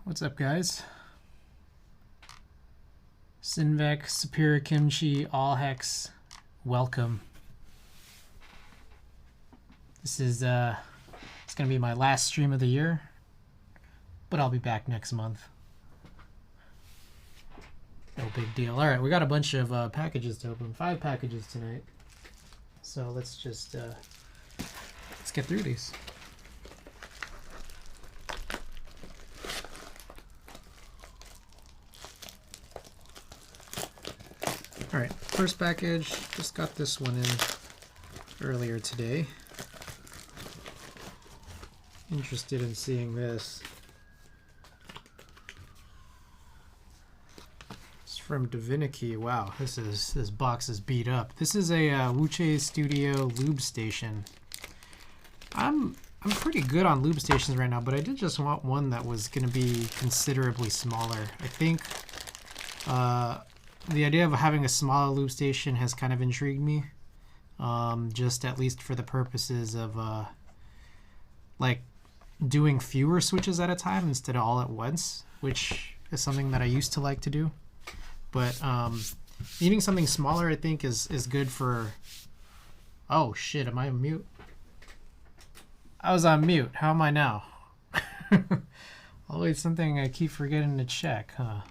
What's up, guys? Sinvec, Superior Kimchi, All Hex, welcome. This is it's gonna be my last stream of the year, but I'll be back next month. No big deal. All right, we got a bunch of packages to open. 5 packages tonight. So let's just let's get through these. All right, first package, just got this one in earlier today. Interested in seeing this. It's from Divinity. Wow, this box is beat up. This is a Wuche Studio lube station. I'm pretty good on lube stations right now, but I did just want one that was going to be considerably smaller. I think the idea of having a smaller lube station has kind of intrigued me, just at least for the purposes of like doing fewer switches at a time instead of all at once, which is something that I used to like to do. But needing something smaller, I think, is good for... Oh shit, am I on mute? I was on mute. How am I now? Always something I keep forgetting to check, huh?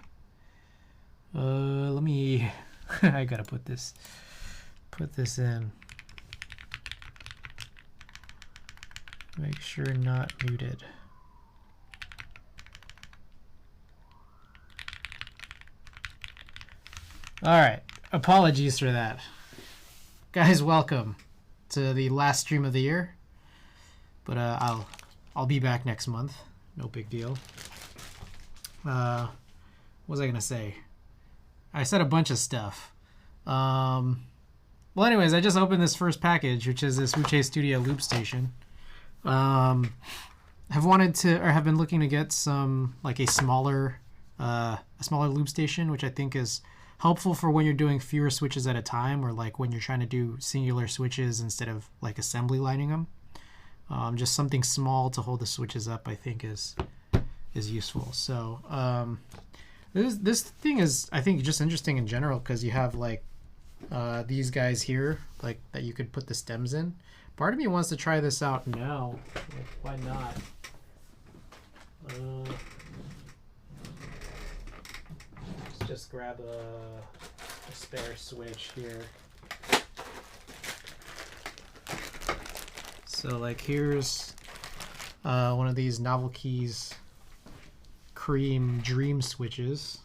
Let me... I gotta put this in. Make sure not muted. Alright, apologies for that. Guys, welcome to the last stream of the year. But I'll be back next month. No big deal. What was I gonna say? I said a bunch of stuff. Well, anyways, I just opened this first package, which is this Wuche Studio loop station. Have been looking to get some, like a smaller loop station, which I think is helpful for when you're doing fewer switches at a time, or like when you're trying to do singular switches instead of like assembly lining them. Just something small to hold the switches up, I think, is useful. So this thing is, I think, just interesting in general because you have like these guys here, like that you could put the stems in. Part of me wants to try this out now. Why not? Let's just grab a spare switch here. So like here's one of these Novel Keys cream dream switches.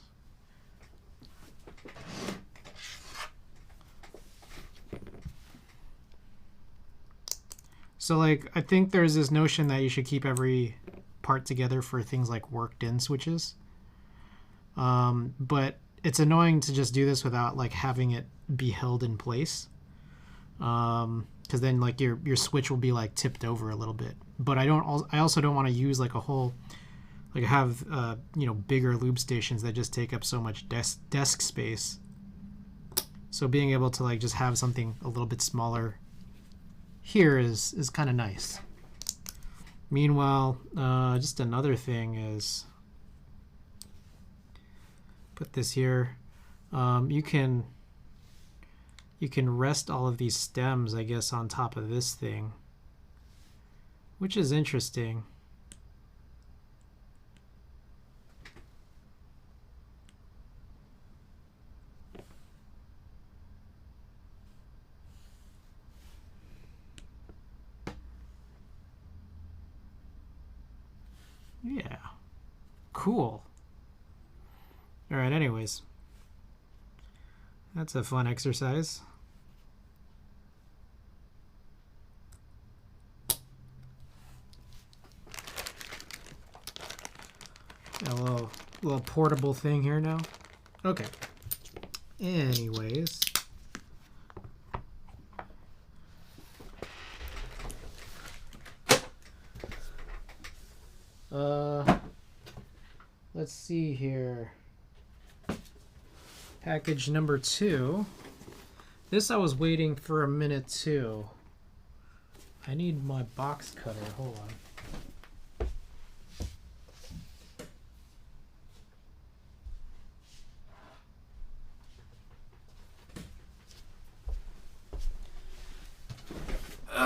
So like I think there's this notion that you should keep every part together for things like worked in switches. But it's annoying to just do this without like having it be held in place. Because then like your switch will be like tipped over a little bit. But I also don't want to use like a whole, like I have bigger lube stations that just take up so much desk space. So being able to like just have something a little bit smaller here is kind of nice. Meanwhile, just another thing is, put this here. You can rest all of these stems, I guess, on top of this thing, which is interesting. Yeah, cool. All right, anyways, that's a fun exercise. A little portable thing here now. Okay. Anyways. Let's see here. Package number 2. This I was waiting for a minute too. I need my box cutter. Hold on.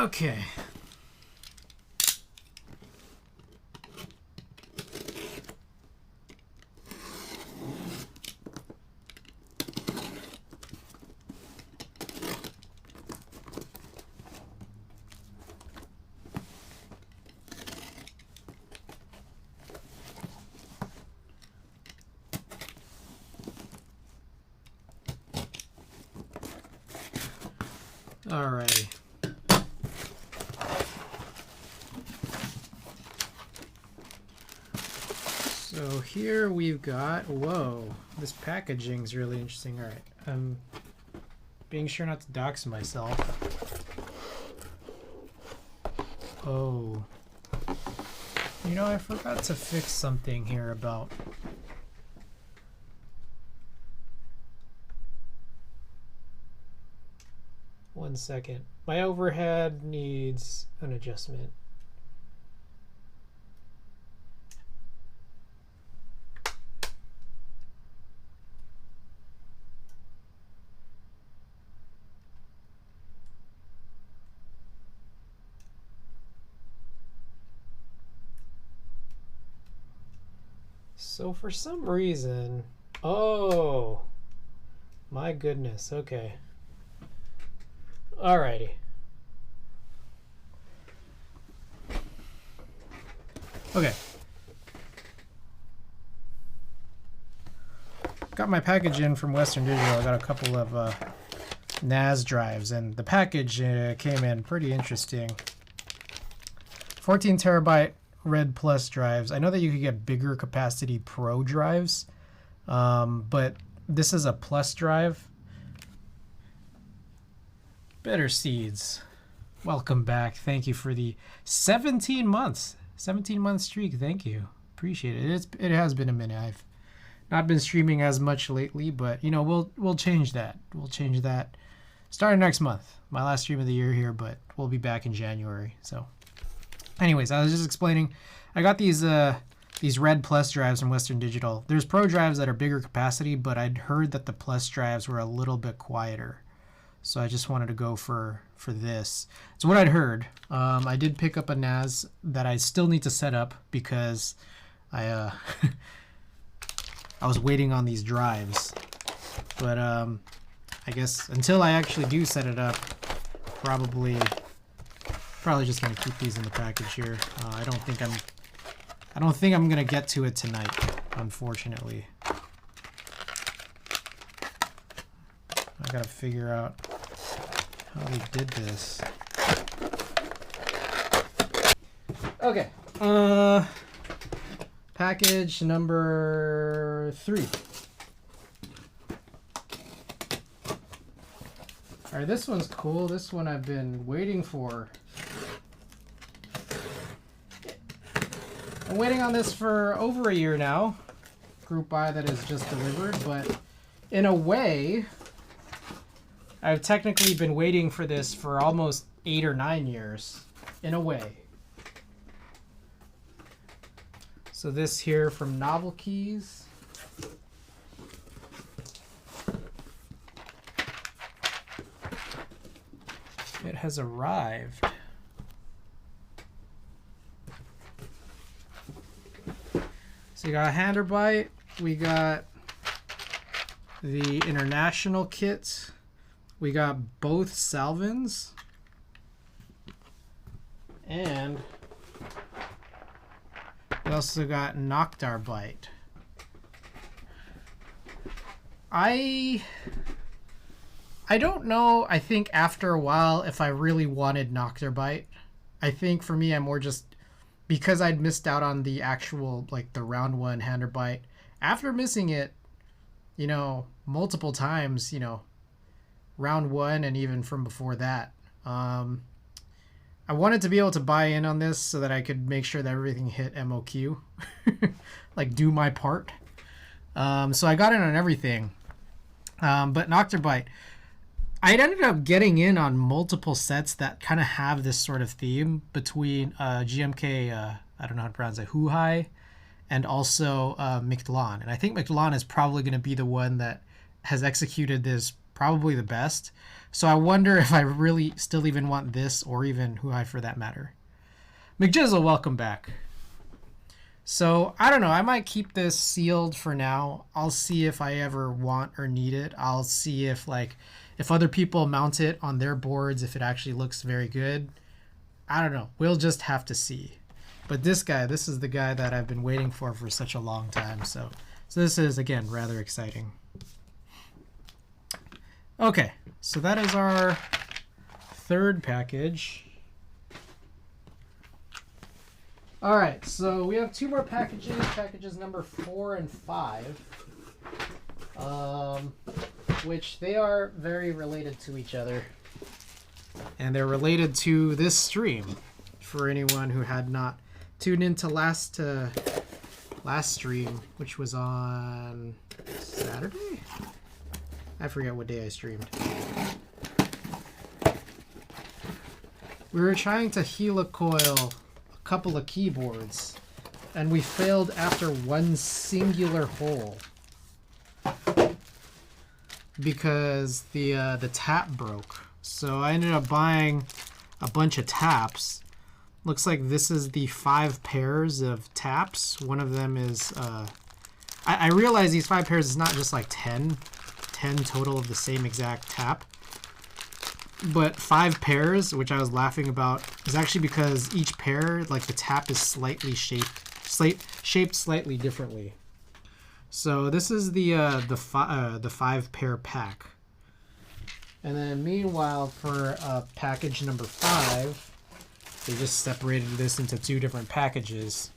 Okay. Alrighty. So here we've got, whoa, this packaging's really interesting. All right, I'm being sure not to dox myself. Oh, you know, I forgot to fix something here about. One second. My overhead needs an adjustment. So for some reason, oh my goodness, okay. Alrighty. Okay. Got my package in from Western Digital. I got a couple of NAS drives, and the package came in pretty interesting. 14 terabyte Red Plus drives. I know that you could get bigger capacity Pro drives, but this is a Plus drive. Better Seeds, welcome back. Thank you for the 17 months, 17-month streak. Thank you, appreciate it. It has been a minute. I've not been streaming as much lately, but you know, we'll change that. We'll change that starting next month. My last stream of the year here, but we'll be back in January. So, anyways, I was just explaining. I got these Red Plus drives from Western Digital. There's Pro drives that are bigger capacity, but I'd heard that the Plus drives were a little bit quieter. So I just wanted to go for this. It's what I'd heard. I did pick up a NAS that I still need to set up because I I was waiting on these drives. But I guess until I actually do set it up, probably just gonna keep these in the package here. I don't think I'm gonna get to it tonight, unfortunately. I gotta figure out how we did this. Okay. Package number 3. All right, this one's cool. This one I've been waiting for. I'm waiting on this for over a year now. Group buy that is just delivered, but in a way, I've technically been waiting for this for almost 8 or 9 years, in a way. So this here from Novel Keys. It has arrived. So you got a Handerbyte, we got the international kit. We got both Salvins, and we also got Noctarbyte. I don't know. I think after a while, if I really wanted Noctarbyte, I think for me, I'm more just because I'd missed out on the actual, like the round 1 Handerbyte. After missing it, you know, multiple times, you know, round 1 and even from before that, I wanted to be able to buy in on this so that I could make sure that everything hit MOQ, like do my part. So I got in on everything. But Noctarbyte, I ended up getting in on multiple sets that kind of have this sort of theme between GMK, I don't know how to pronounce it, Huhai, and also Mictlan. And I think Mictlan is probably going to be the one that has executed this probably the best. So I wonder if I really still even want this, or even Huai for that matter. McJizzle, welcome back. So I don't know, I might keep this sealed for now. I'll see if I ever want or need it. I'll see if if other people mount it on their boards, if it actually looks very good. I don't know, we'll just have to see. But this is the guy that I've been waiting for such a long time. So this is, again, rather exciting. Okay, so that is our third package. All right, so we have two more packages, packages number 4 and 5, which they are very related to each other. And they're related to this stream, for anyone who had not tuned into last stream, which was on Saturday? I forget what day I streamed. We were trying to helicoil a couple of keyboards, and we failed after one singular hole because the tap broke. So I ended up buying a bunch of taps. Looks like this is the 5 pairs of taps. One of them is I realize these 5 pairs is not just like 10 total of the same exact tap, but 5 pairs, which I was laughing about, is actually because each pair, like the tap is slightly shaped slightly differently. So this is the 5 pair pack. And then meanwhile, for package number 5, they just separated this into 2 different packages.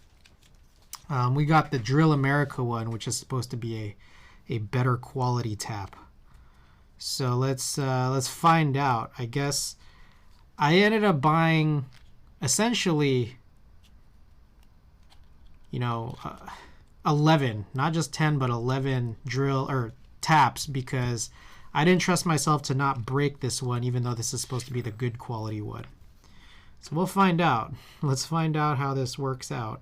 We got the Drill America one, which is supposed to be a better quality tap. So let's find out. I guess I ended up buying essentially, 11, not just 10, but 11 taps, because I didn't trust myself to not break this one, even though this is supposed to be the good quality one. So we'll find out. Let's find out how this works out.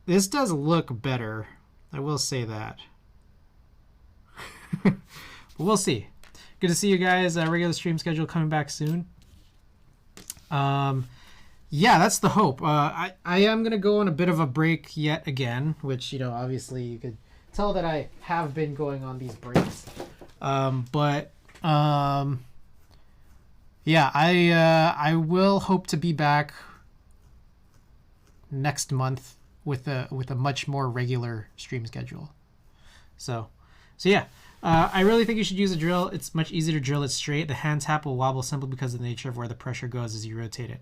This does look better, I will say that. But we'll see. Good to see you guys. Regular stream schedule coming back soon. Yeah, that's the hope. I am going to go on a bit of a break yet again, which, obviously you could tell that I have been going on these breaks. Yeah, I will hope to be back next month with a much more regular stream schedule. So yeah, I really think you should use a drill. It's much easier to drill it straight. The hand tap will wobble simply because of the nature of where the pressure goes as you rotate it.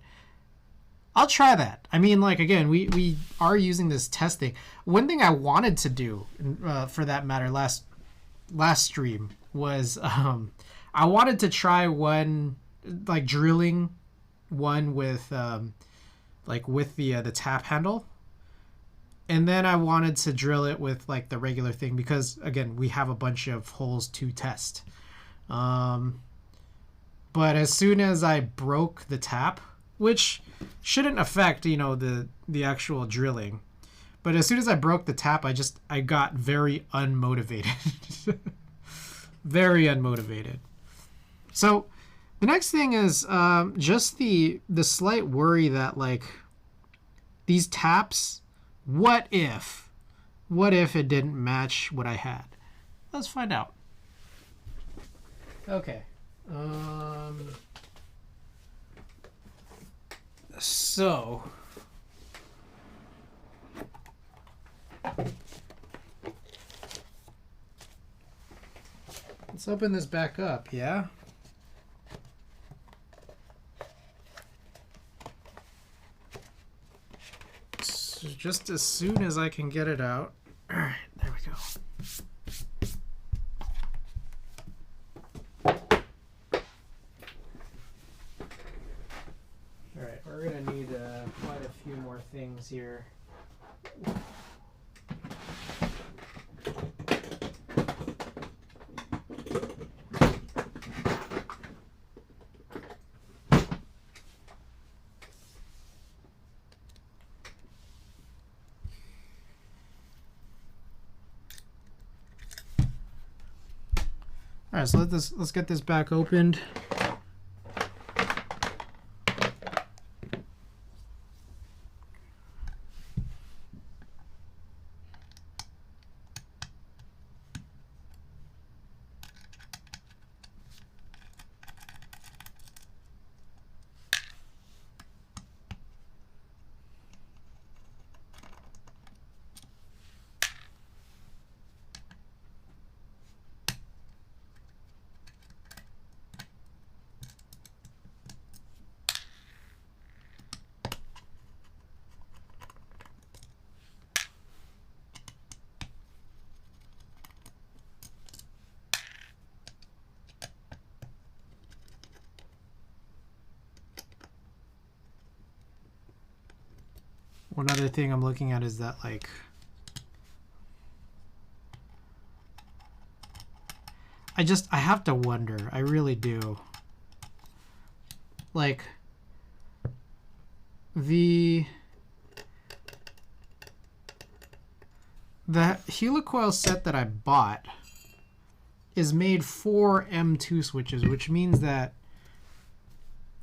I'll try that. I mean, again, we are using this testing. One thing I wanted to do, for that matter, last stream was I wanted to try one, drilling one with with the tap handle, and then I wanted to drill it with the regular thing, because again, we have a bunch of holes to test. But as soon as I broke the tap, which shouldn't affect the actual drilling, but as soon as I broke the tap, I got very unmotivated. Very unmotivated. So the next thing is just the slight worry that these taps, what if it didn't match what I had? Let's find out. Okay. So let's open this back up, yeah? So just as soon as I can get it out. All right, there we go. All right, we're gonna need quite a few more things here. All right, so let's get this back opened. One other thing I'm looking at is that, like, I have to wonder, I really do. Like, the helicoil set that I bought is made for M2 switches, which means that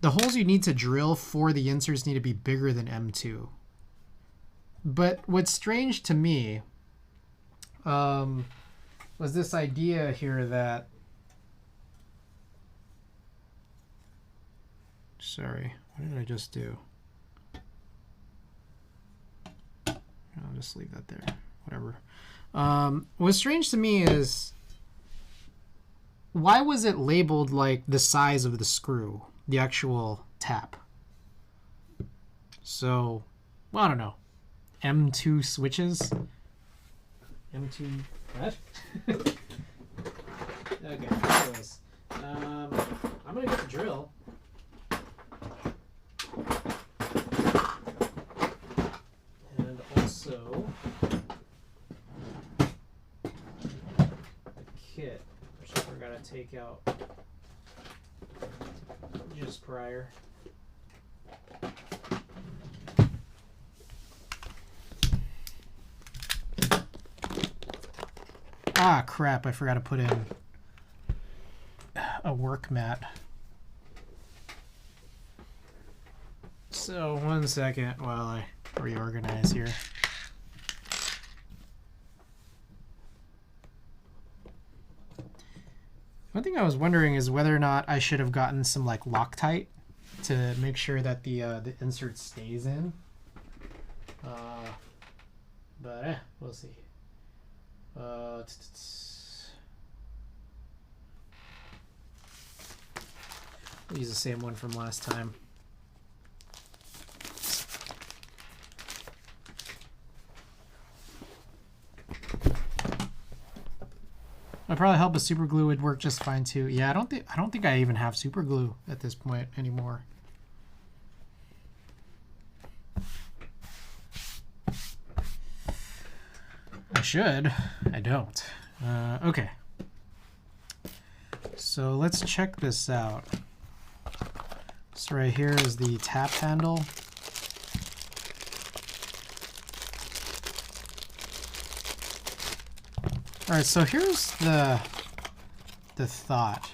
the holes you need to drill for the inserts need to be bigger than M2. But what's strange to me was this idea here that, sorry, what did I just do? I'll just leave that there, whatever. What's strange to me is, why was it labeled like the size of the screw, the actual tap? So, well, I don't know. M2 switches. M2 what? Okay, anyways. I'm gonna get the drill. And also the kit, which I forgot to take out just prior. Ah, crap, I forgot to put in a work mat. So, one second while I reorganize here. One thing I was wondering is whether or not I should have gotten some like Loctite to make sure that the insert stays in. But we'll see. I'll use the same one from last time. I'd probably help, a super glue would work just fine too. Yeah, I don't think I even have super glue at this point anymore. I should. I don't. Okay. So let's check this out. So right here is the tap handle. All right, so here's the thought.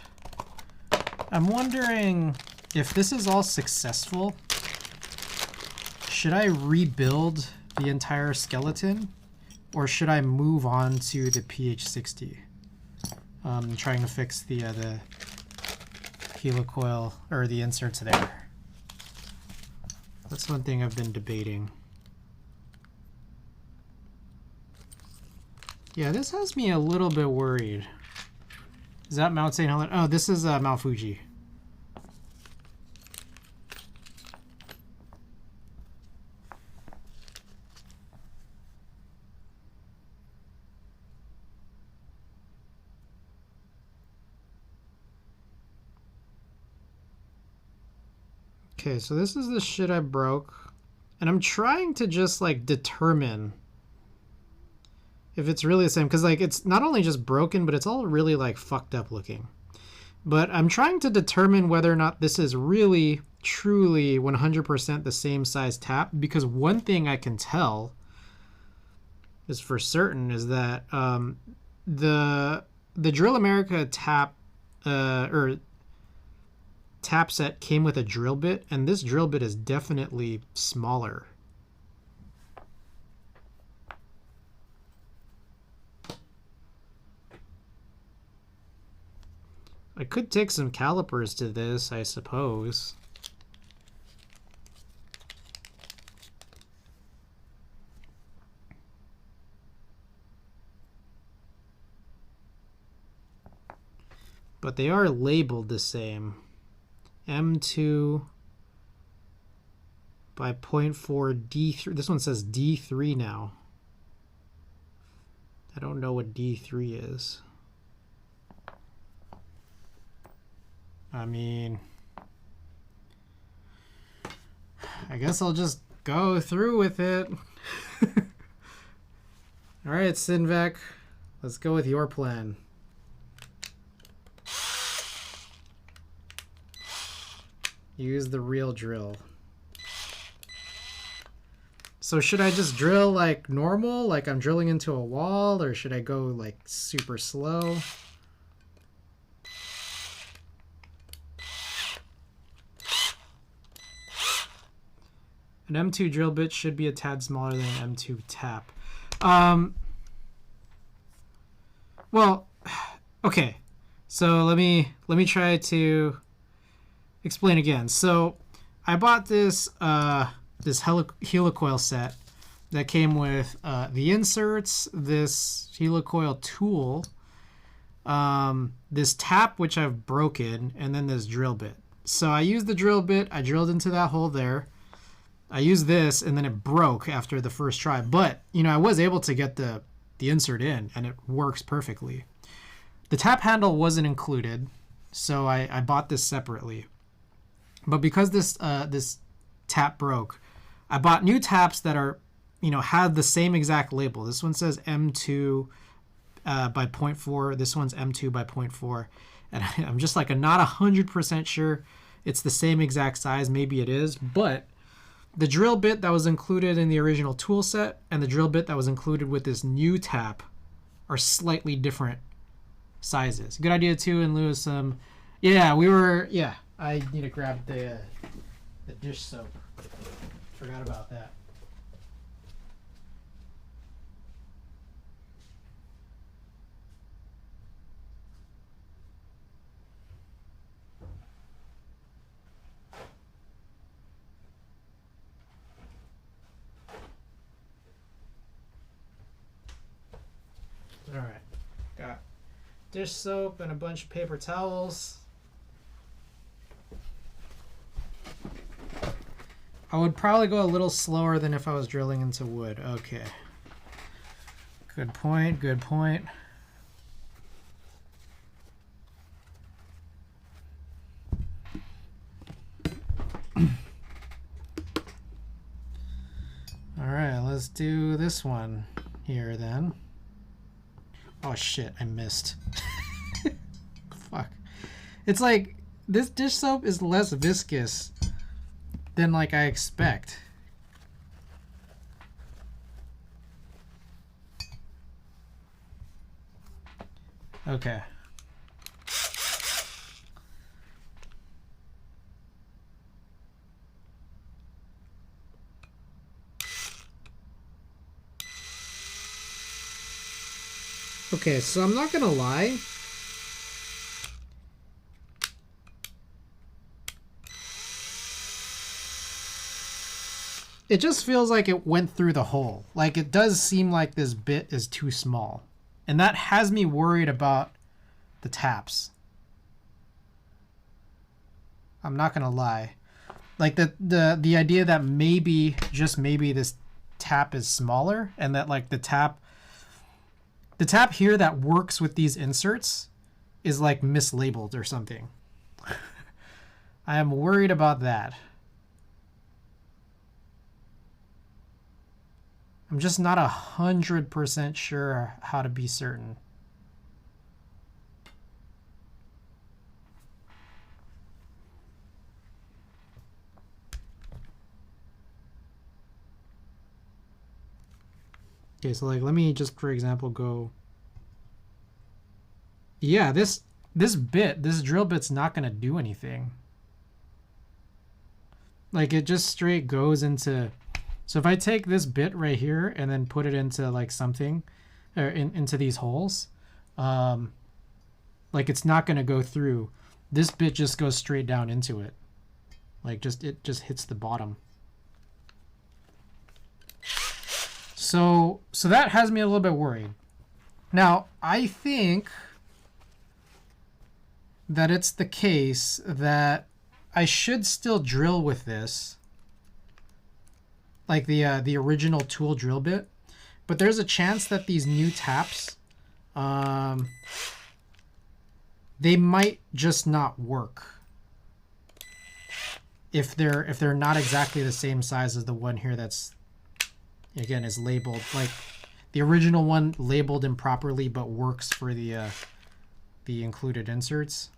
I'm wondering if this is all successful, should I rebuild the entire skeleton, or should I move on to the PH60? Trying to fix the helicoil or the inserts there. That's one thing I've been debating. Yeah, this has me a little bit worried. Is that Mount St. Helena? Oh, this is Mount Fuji. Okay, so this is the shit I broke. And I'm trying to just like determine if it's really the same, because like it's not only just broken, but it's all really like fucked up looking. But I'm trying to determine whether or not this is really truly 100% the same size tap, because one thing I can tell is for certain is that the Drill America tap or tap set came with a drill bit, and this drill bit is definitely smaller. I could take some calipers to this, I suppose. But they are labeled the same. M2 by 0.4 D3. This one says D3 now. I don't know what D3 is. I mean, I guess I'll just go through with it. All right, Sinvec, let's go with your plan. Use the real drill. So should I just drill like normal, like I'm drilling into a wall, or should I go like super slow? An M2 drill bit should be a tad smaller than an M2 tap. Well, okay. So let me try to explain again. So I bought this this helicoil set that came with the inserts, this helicoil tool, this tap which I've broken, and then this drill bit. So I used the drill bit. I drilled into that hole there. I used this, and then it broke after the first try. But, you know, I was able to get the insert in, and it works perfectly. The tap handle wasn't included, so I bought this separately. But because this this tap broke, I bought new taps that are, you know, have the same exact label. This one says M2 by 0.4. This one's M2 by 0.4. And I'm just like, I'm not 100% sure it's the same exact size. Maybe it is, but the drill bit that was included in the original tool set and the drill bit that was included with this new tap are slightly different sizes. Good idea too, in lieu of some, yeah, I need to grab the dish soap. Forgot about that. All right, got dish soap and a bunch of paper towels. I would probably go a little slower than if I was drilling into wood. Okay. Good point, good point. All right, let's do this one here then. Oh shit, I missed. Fuck. It's like, this dish soap is less viscous than like I expect. Okay. Okay, so I'm not gonna lie. It just feels like it went through the hole. Like, it does seem like this bit is too small. And that has me worried about the taps. I'm not gonna lie. Like, the idea that maybe, just maybe, this tap is smaller, and that like the tap here that works with these inserts is like mislabeled or something. I am worried about that. I'm just not 100% sure how to be certain. Okay, so like, let me just, for example, go. Yeah, this, this drill bit's not going to do anything. Like it just straight goes into, so if I take this bit right here and then put it into like something, or into these holes, like it's not going to go through. This bit just goes straight down into it. Like it just hits the bottom. So that has me a little bit worried. Now, I think that it's the case that I should still drill with this, like the original tool drill bit, but there's a chance that these new taps, they might just not work if they're not exactly the same size as the one here that's, again, is labeled like the original one, labeled improperly but works for the included inserts.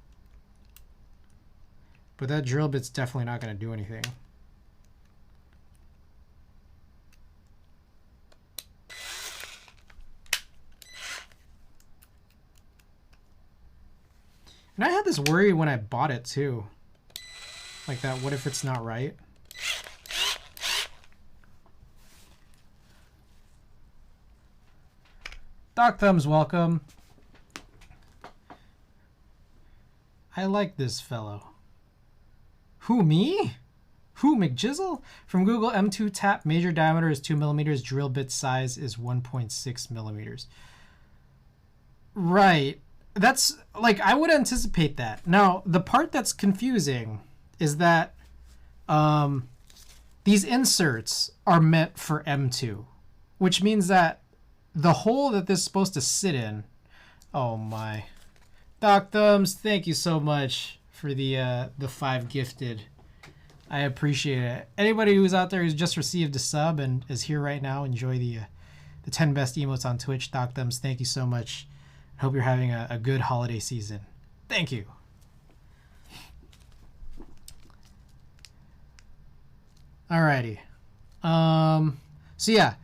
But that drill bit's definitely not going to do anything. And I had this worry when I bought it too. Like that, what if it's not right? Doc Thumbs, welcome. I like this fellow. Who, me? Who, McJizzle? From Google, M2 tap major diameter is 2 millimeters, drill bit size is 1.6 millimeters. Right. That's, like, I would anticipate that. Now, the part that's confusing is that these inserts are meant for M2, which means that the hole that this is supposed to sit in, oh my. Doc Thumbs, thank you so much for the 5 gifted. I appreciate it. Anybody who's out there who's just received a sub and is here right now, enjoy the 10 best emotes on Twitch. Doc Thumbs, thank you so much. Hope you're having a good holiday season. Thank you. Alrighty. So yeah,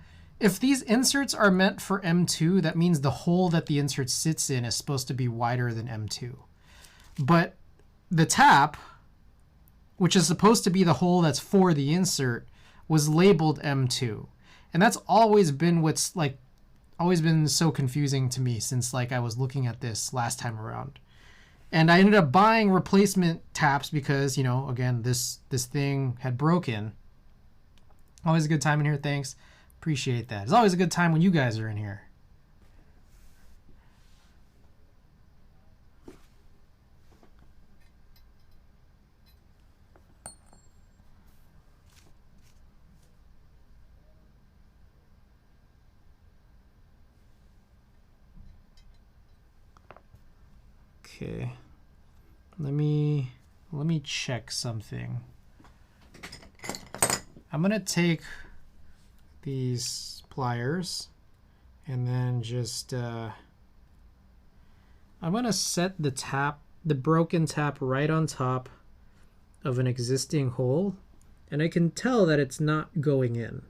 if these inserts are meant for M2, that means the hole that the insert sits in is supposed to be wider than M2. But the tap, which is supposed to be the hole that's for the insert, was labeled M2. And that's always been what's like always been so confusing to me since like I was looking at this last time around. And I ended up buying replacement taps because, you know, again, this thing had broken. Always a good time in here, thanks. Appreciate that. It's always a good time when you guys are in here. Okay, let me check something. I'm gonna take these pliers and then just I'm gonna set the broken tap right on top of an existing hole, and I can tell that it's not going in.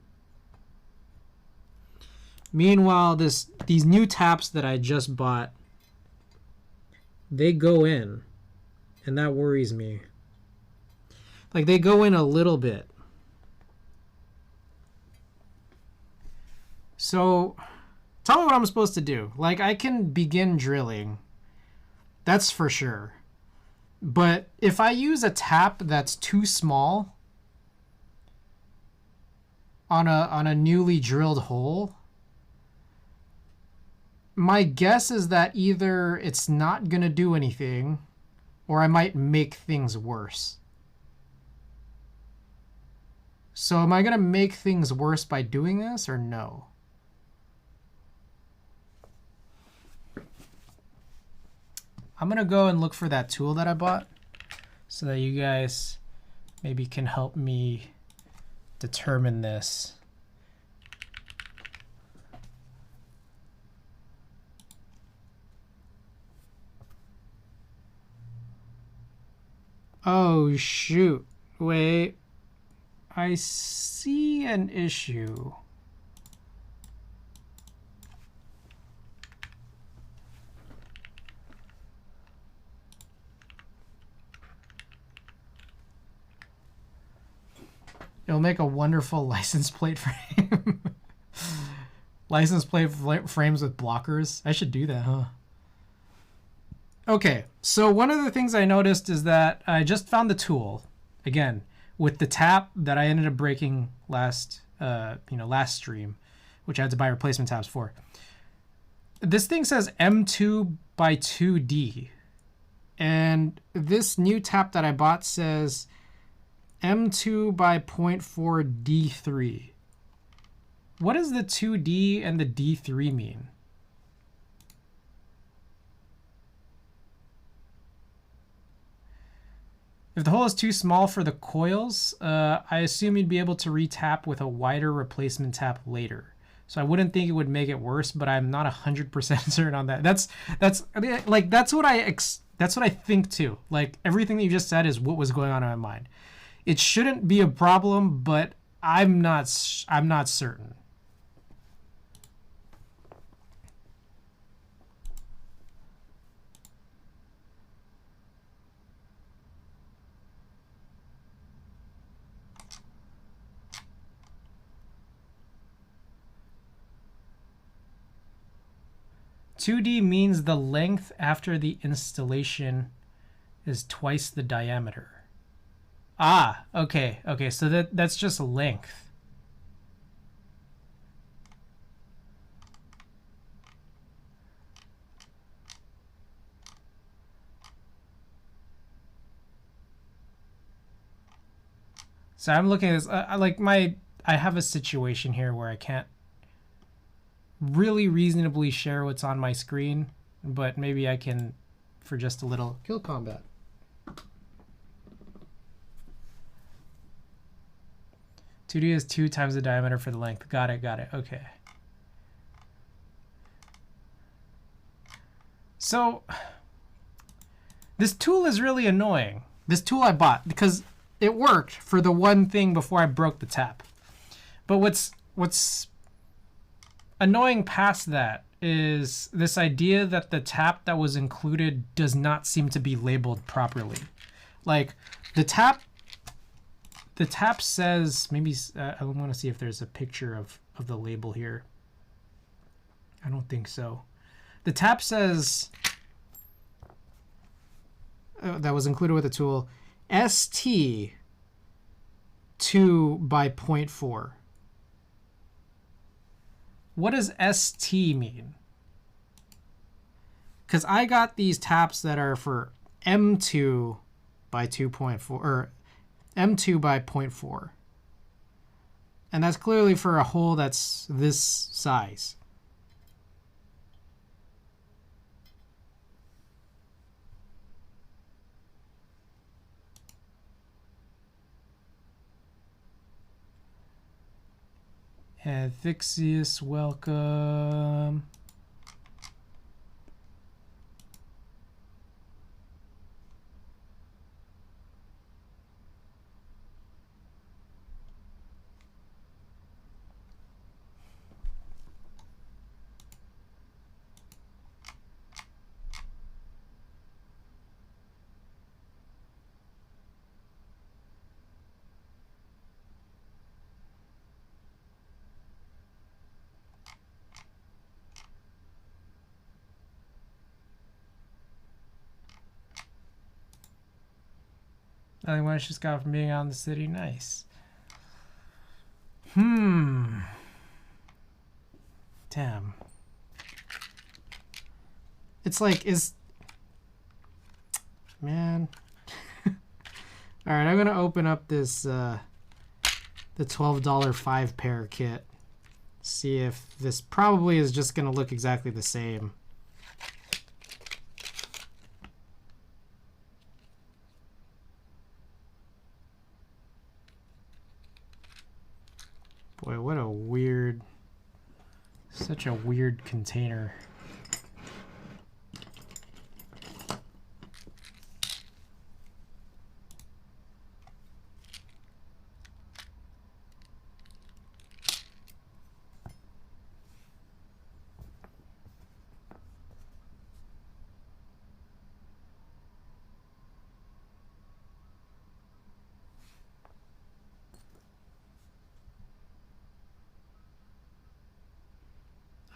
Meanwhile, these new taps that I just bought, they go in, and that worries me. Like, they go in a little bit. So, tell me what I'm supposed to do. Like, I can begin drilling. That's for sure. But if I use a tap that's too small on a newly drilled hole, my guess is that either it's not going to do anything or I might make things worse. So am I going to make things worse by doing this or no? I'm going to go and look for that tool that I bought so that you guys maybe can help me determine this. Oh, shoot. Wait. I see an issue. It'll make a wonderful license plate frame. License plate frames with blockers. I should do that, huh? Okay, so one of the things I noticed is that I just found the tool, again, with the tap that I ended up breaking last stream, which I had to buy replacement taps for. This thing says M2 by 2D, and this new tap that I bought says M2 by 0.4 D3. What does the 2D and the D3 mean? If the hole is too small for the coils, I assume you'd be able to retap with a wider replacement tap later. So I wouldn't think it would make it worse, but I'm not 100% certain on that. That's what I think too. Like everything that you just said is what was going on in my mind. It shouldn't be a problem, but I'm not certain. (2D) means the length after the installation is twice the diameter. Ah, okay, so that's just length. So I'm looking at this, I have a situation here where I can't really reasonably share what's on my screen, but maybe I can for just a little kill combat. (2D) is 2 times the diameter for the length. Got it, okay. So this tool is really annoying. This tool I bought because it worked for the one thing before I broke the tap. But what's annoying past that is this idea that the tap that was included does not seem to be labeled properly. Like the tap says, maybe I want to see if there's a picture of the label here. I don't think so. The tap says that was included with the tool ST 2 by 0.4. What does ST mean? Because I got these taps that are for M2 by 2.4 or M2 by 0.4. And that's clearly for a hole that's this size. And Thixius, welcome. Nothing much just got from being out in the city. Nice. Damn. It's like, man. All right, I'm gonna open up this the $12 5-pair kit. See if this probably is just gonna look exactly the same. Boy, what a weird, such a weird container.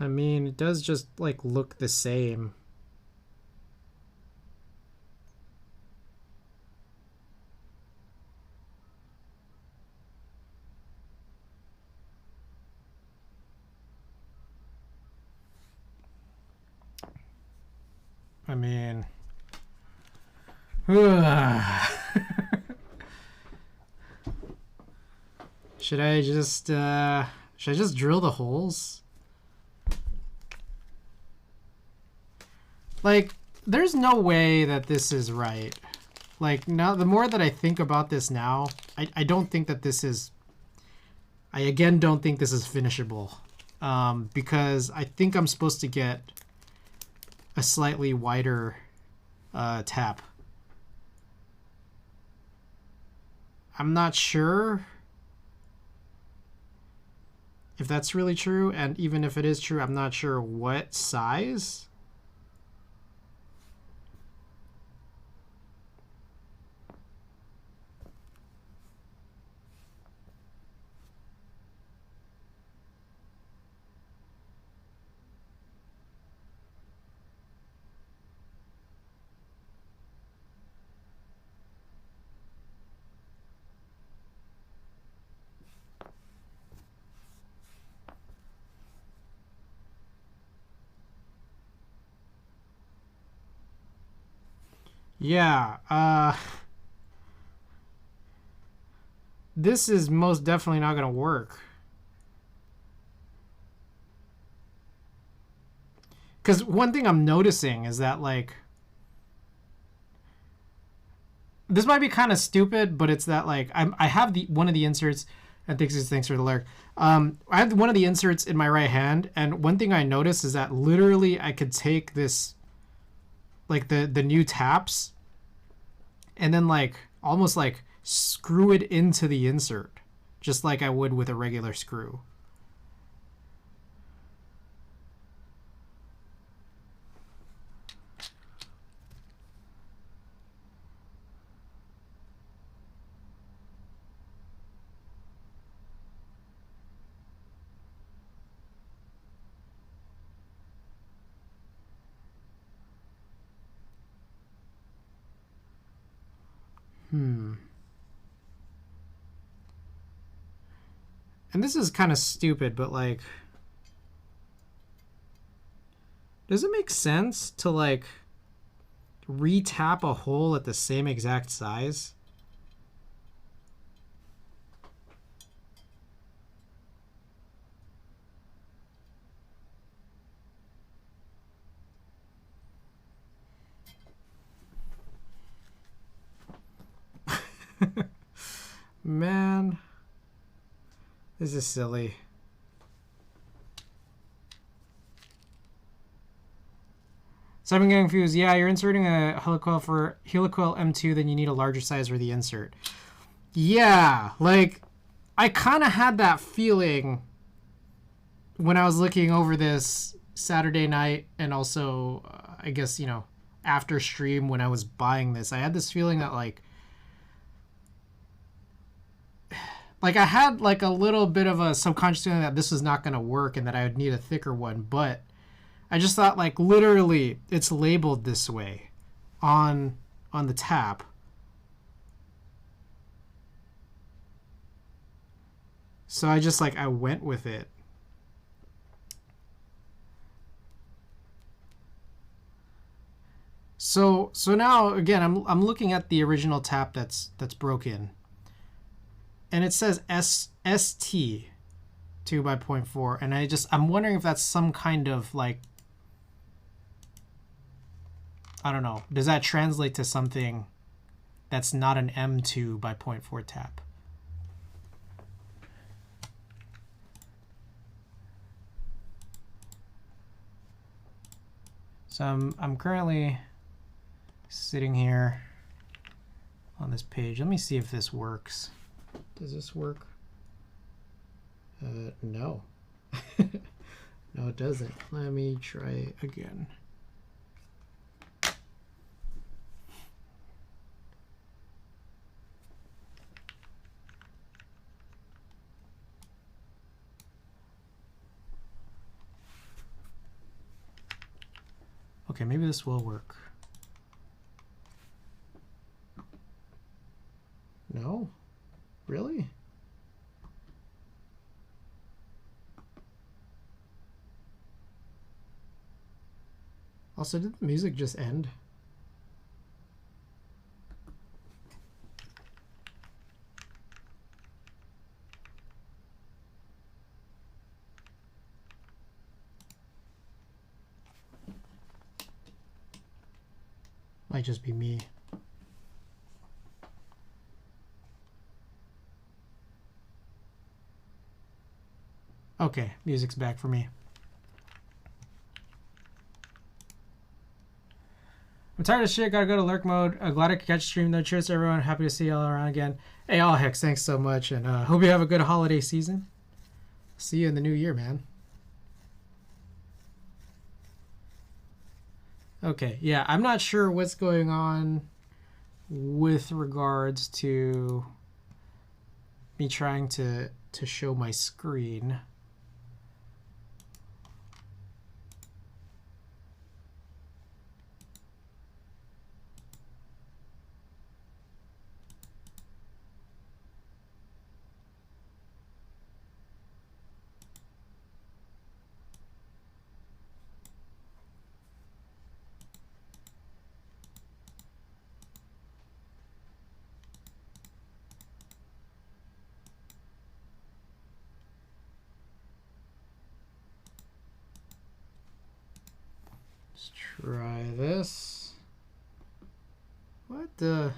I mean, it does just like look the same. I mean, should I just drill the holes? Like, there's no way that this is right. Like, now, the more that I think about this now, I don't think that this is... I, again, don't think this is finishable. Because I think I'm supposed to get a slightly wider tap. I'm not sure if that's really true, and even if it is true, I'm not sure what size. Yeah, this is most definitely not going to work. Because one thing I'm noticing is that, like, this might be kind of stupid, but it's that, like, I have one of the inserts, and thanks for the lyric. I have one of the inserts in my right hand, and one thing I noticed is that literally I could take this, like, the new taps, and then, like, almost, like, screw it into the insert, just like I would with a regular screw. And this is kind of stupid, but, like, does it make sense to, like, re-tap a hole at the same exact size? Man, this is silly. So I'm getting confused. Yeah, you're inserting a helicoil for helicoil M2, then you need a larger size for the insert. Yeah, like, I kind of had that feeling when I was looking over this Saturday night, and also, I guess, you know, after stream when I was buying this. I had this feeling that, like I had, like, a little bit of a subconscious feeling that this was not going to work and that I would need a thicker one, but I just thought, like, literally it's labeled this way on the tap. So I just, like, I went with it. So now, again, I'm looking at the original tap that's broken. And it says ST 2 by 0.4, and I'm wondering if that's some kind of, like, I don't know, does that translate to something that's not an M2 by 0.4 tap? So I'm currently sitting here on this page. Let me see if this works. Does this work? No. No, it doesn't. Let me try again. Okay, maybe this will work. No? Really? Also, did the music just end? Might just be me. Okay, music's back for me. I'm tired of shit, gotta go to lurk mode. Glad I could catch stream though. Cheers to everyone. Happy to see y'all around again. Hey, all hex, thanks so much. And hope you have a good holiday season. See you in the new year, man. Okay, yeah, I'm not sure what's going on with regards to me trying to show my screen. Try this. What the?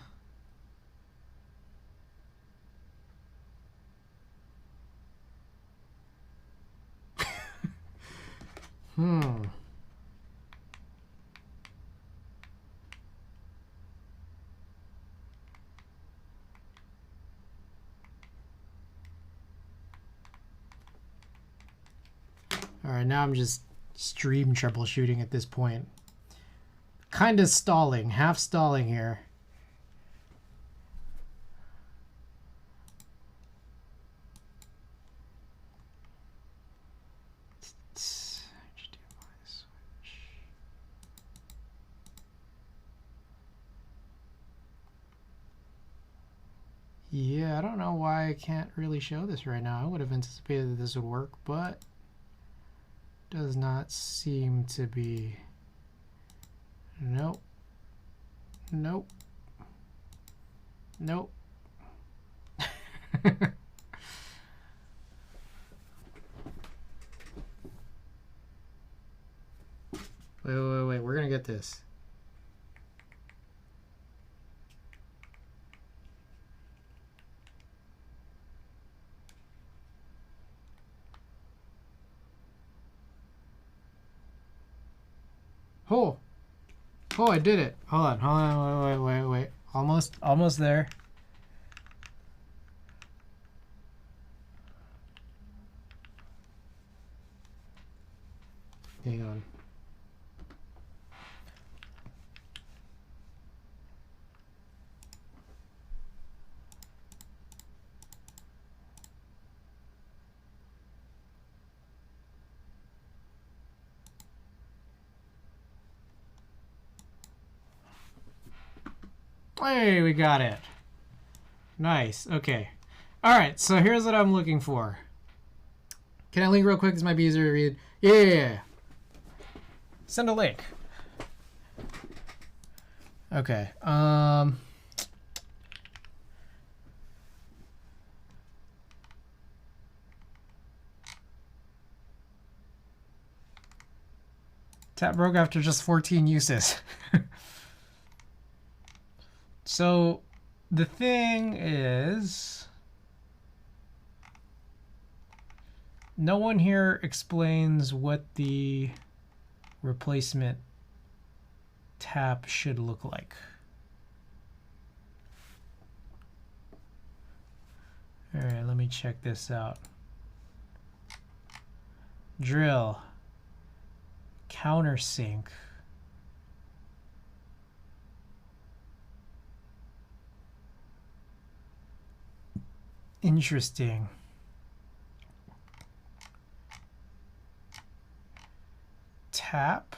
All right, now I'm just stream troubleshooting at this point. Kind of stalling, half stalling here. Yeah, I don't know why I can't really show this right now. I would have anticipated that this would work, but does not seem to be. Nope. Nope. Nope. Wait. We're gonna get this. Oh. Oh, I did it. Hold on. Wait. Almost there. Hang on. Hey, we got it. Nice. Okay. All right. So here's what I'm looking for. Can I link real quick? This might be easier to read. Yeah. Send a link. Okay. Tap broke after just 14 uses. So the thing is, no one here explains what the replacement tap should look like. All right, let me check this out. Drill, countersink. Interesting. Tap.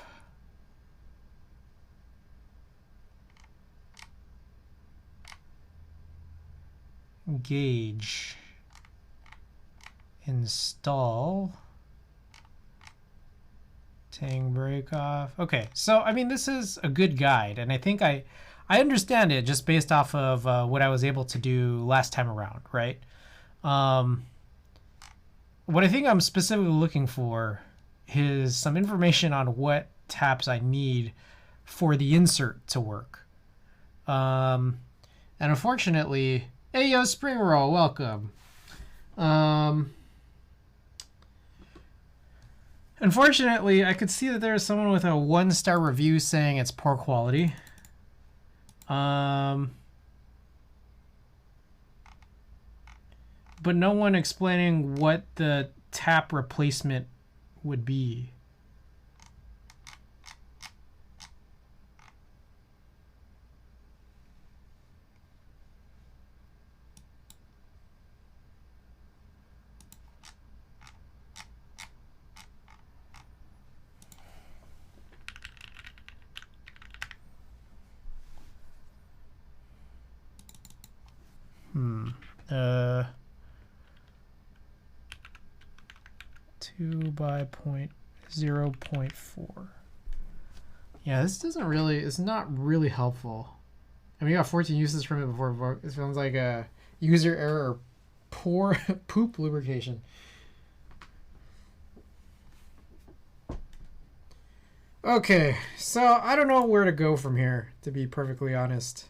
gauge, install, tang break off. Okay, so I mean, this is a good guide, and I think I understand it just based off of what I was able to do last time around, right? What I think I'm specifically looking for is some information on what taps I need for the insert to work. And unfortunately, hey yo, Spring Roll, welcome. Unfortunately, I could see that there's someone with a 1-star review saying it's poor quality. But no one explaining what the tap replacement would be. Uh, 2 by 0.4. Yeah, this doesn't really, it's not really helpful. I mean, we got 14 uses from it before. It sounds like a user error or poor poop lubrication. Okay, so I don't know where to go from here, to be perfectly honest.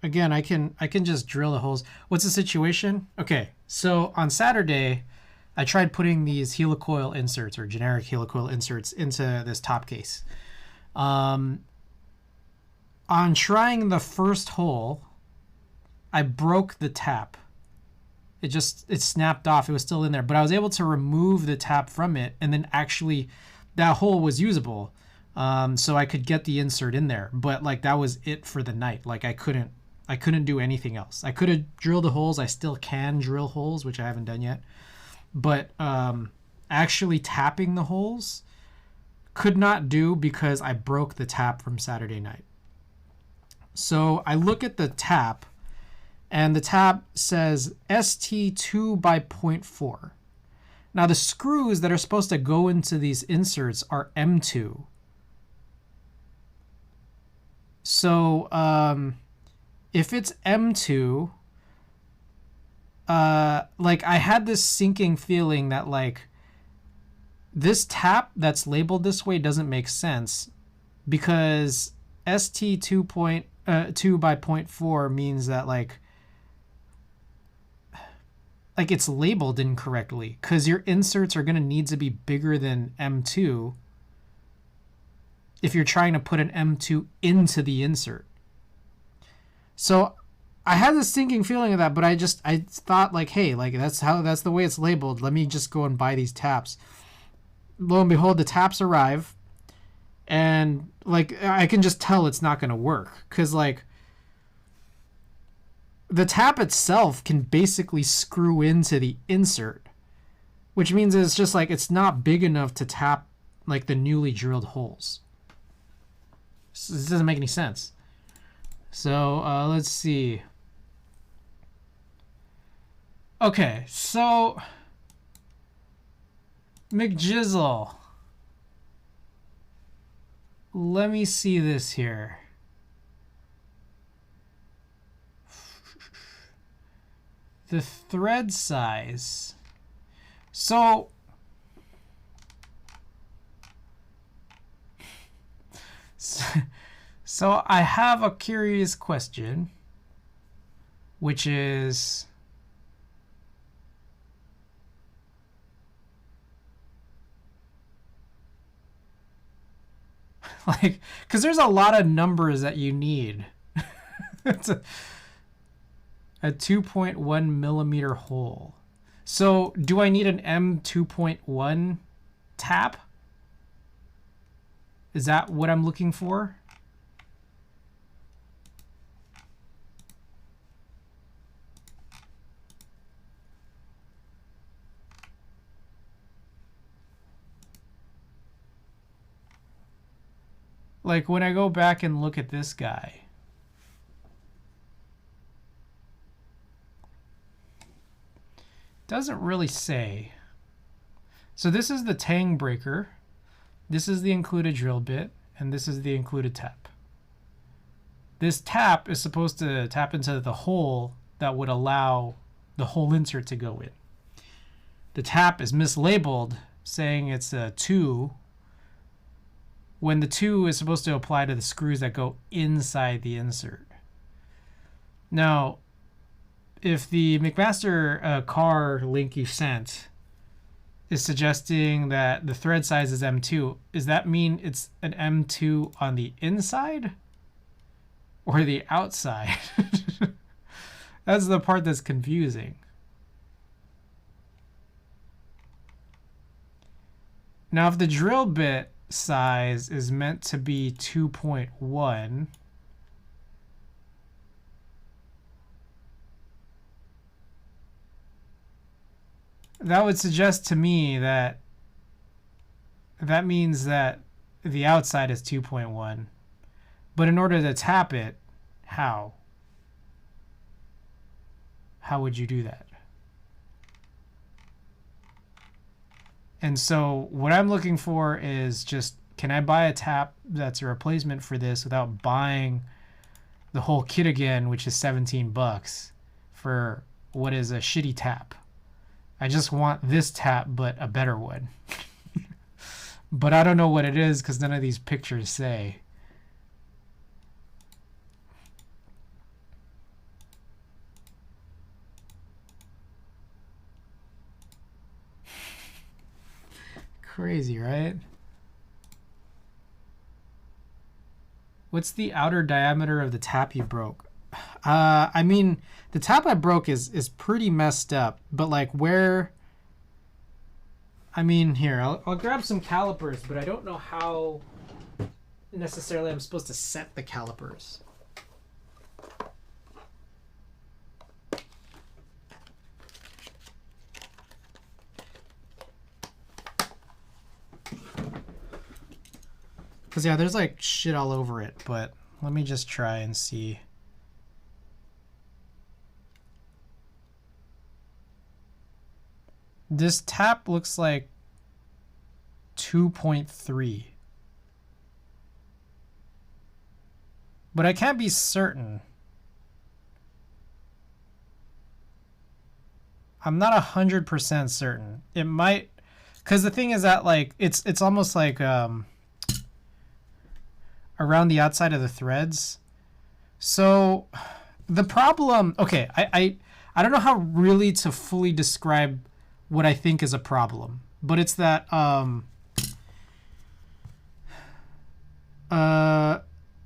Again, I can just drill the holes. What's the situation? Okay, so on Saturday, I tried putting these helicoil inserts or generic helicoil inserts into this top case. On trying the first hole, I broke the tap. It snapped off. It was still in there, but I was able to remove the tap from it, and then actually that hole was usable. So I could get the insert in there, but like that was it for the night. Like I couldn't do anything else. I could have drilled the holes. I still can drill holes, which I haven't done yet. But actually tapping the holes could not do because I broke the tap from Saturday night. So I look at the tap, and the tap says ST2 by 0.4. Now the screws that are supposed to go into these inserts are M2. So if it's M2, like I had this sinking feeling that like this tap that's labeled this way doesn't make sense, because ST2 by 0.4 means that like it's labeled incorrectly, because your inserts are going to need to be bigger than M2 if you're trying to put an M2 into the insert. So I had this sinking feeling of that, but I thought like, hey, like that's the way it's labeled. Let me just go and buy these taps. Lo and behold, the taps arrive, and like I can just tell it's not going to work, because like the tap itself can basically screw into the insert, which means it's just like it's not big enough to tap like the newly drilled holes. So this doesn't make any sense. So let's see. Okay, so McJizzle. Let me see this here. The thread size. So I have a curious question, which is like, because there's a lot of numbers that you need. It's a 2.1 millimeter hole. So do I need an M2.1 tap? Is that what I'm looking for? Like when I go back and look at this guy, doesn't really say. So this is the tang breaker, this is the included drill bit, and this is the included tap. This tap is supposed to tap into the hole that would allow the hole insert to go in. The tap is mislabeled, saying it's a 2, when the 2 is supposed to apply to the screws that go inside the insert. Now, if the McMaster car link you sent is suggesting that the thread size is M2, does that mean it's an M2 on the inside or the outside? That's the part that's confusing. Now, if the drill bit size is meant to be 2.1, that would suggest to me that that means that the outside is 2.1. But in order to tap it, how? How would you do that? And so what I'm looking for is just, can I buy a tap that's a replacement for this without buying the whole kit again, which is 17 bucks for what is a shitty tap? I just want this tap, but a better one. But I don't know what it is because none of these pictures say. Crazy, right? What's the outer diameter of the tap you broke? I mean, the tap I broke is pretty messed up, but like where, I mean, here, I'll grab some calipers, but I don't know how necessarily I'm supposed to set the calipers. Because, yeah, there's like shit all over it, but let me just try and see. This tap looks like 2.3. But I can't be certain. I'm not 100% certain. It might, because the thing is that like it's almost like around the outside of the threads. So the problem, okay, I don't know how really to fully describe what I think is a problem, but it's that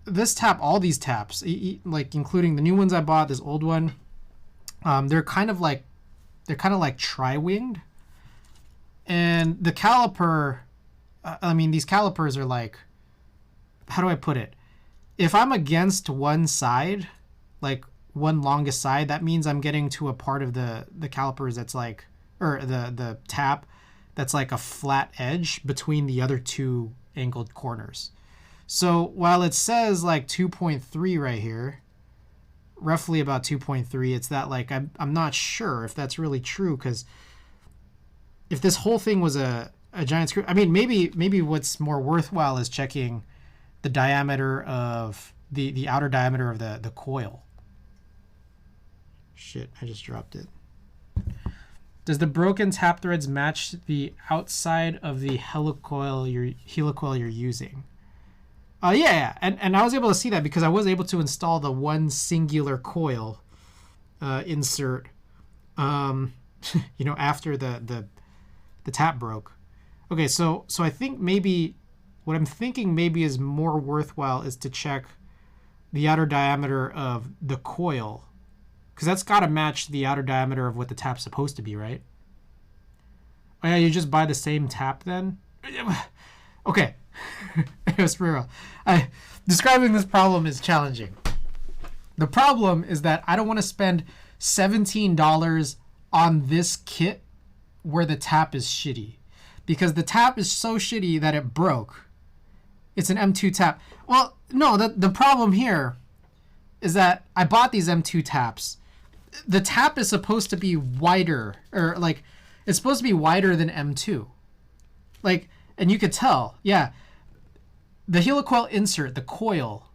this tap, all these taps, like including the new ones I bought, this old one, they're kind of like tri-winged, and the caliper, I mean, these calipers are like, how do I put it? If I'm against one side, like one longest side, that means I'm getting to a part of the calipers that's like, or the tap that's like a flat edge between the other two angled corners. So while it says like 2.3 right here, roughly about 2.3, it's that like I'm not sure if that's really true, because if this whole thing was a giant screw, I mean, maybe what's more worthwhile is checking the diameter of the outer diameter of the coil. Shit, I just dropped it. Does the broken tap threads match the outside of the helicoil you're using? Yeah, and I was able to see that because I was able to install the one singular coil insert, you know, after the tap broke. Okay, so I think maybe what I'm thinking maybe is more worthwhile is to check the outer diameter of the coil, because that's got to match the outer diameter of what the tap's supposed to be, right? Oh yeah, you just buy the same tap then? Okay, It was for real. Describing this problem is challenging. The problem is that I don't want to spend $17 on this kit where the tap is shitty. Because the tap is so shitty that it broke. It's an M2 tap. Well, no, the problem here is that I bought these M2 taps. The tap is supposed to be wider, or like, it's supposed to be wider than M2. Like, and you could tell, yeah, the helicoil insert, the coil,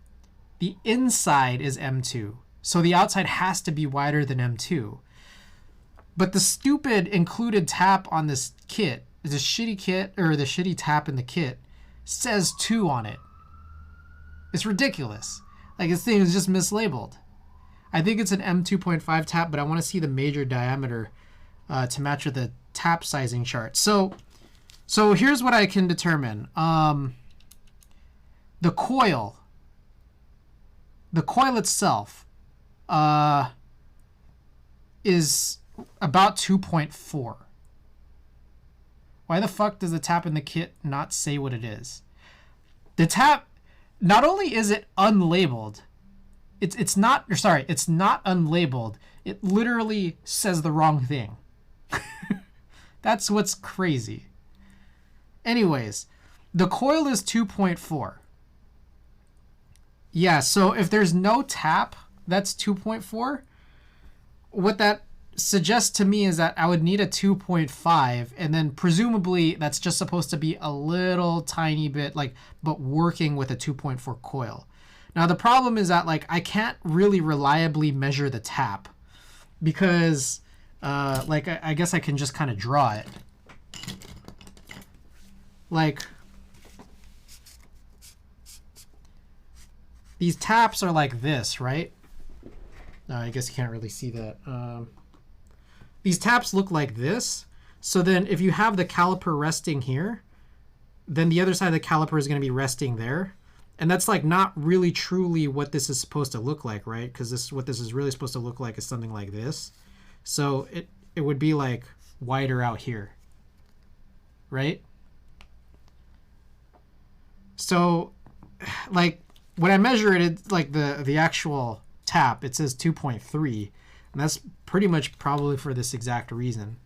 the inside is M2. So the outside has to be wider than M2. But the stupid included tap on this kit, the shitty kit, or the shitty tap in the kit, says 2 on it. It's ridiculous. Like, this thing is just mislabeled. I think it's an M2.5 tap, but I want to see the major diameter to match with the tap sizing chart. So here's what I can determine. The coil itself is about 2.4. Why the fuck does the tap in the kit not say what it is? The tap, not only is it unlabeled, it's not unlabeled. It literally says the wrong thing. That's what's crazy. Anyways, the coil is 2.4. Yeah, so if there's no tap, that's 2.4. What that suggests to me is that I would need a 2.5, and then presumably that's just supposed to be a little tiny bit, like, but working with a 2.4 coil. Now the problem is that, like, I can't really reliably measure the tap because like I guess I can just kind of draw it. Like, these taps are like this, right? I guess you can't really see that. These taps look like this. So then if you have the caliper resting here, then the other side of the caliper is going to be resting there. And that's like not really truly what this is supposed to look like, right? Because what this is really supposed to look like is something like this. So it would be like wider out here, right? So like when I measure it, it's like the actual tap, it says 2.3. And that's pretty much probably for this exact reason.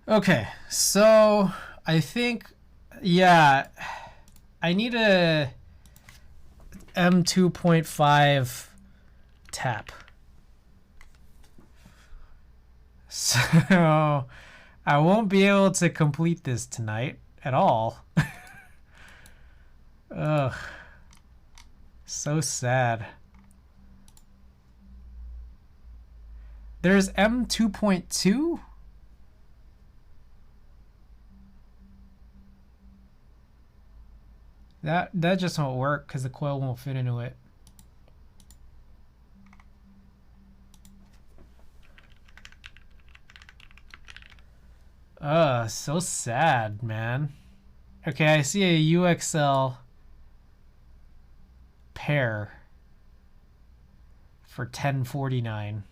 Okay, so I think, yeah, I need a M2.5 tap. So I won't be able to complete this tonight at all. Ugh, so sad. There's M2.2? That just won't work because the coil won't fit into it. So sad, man. Okay, I see a UXL pair for $10.49.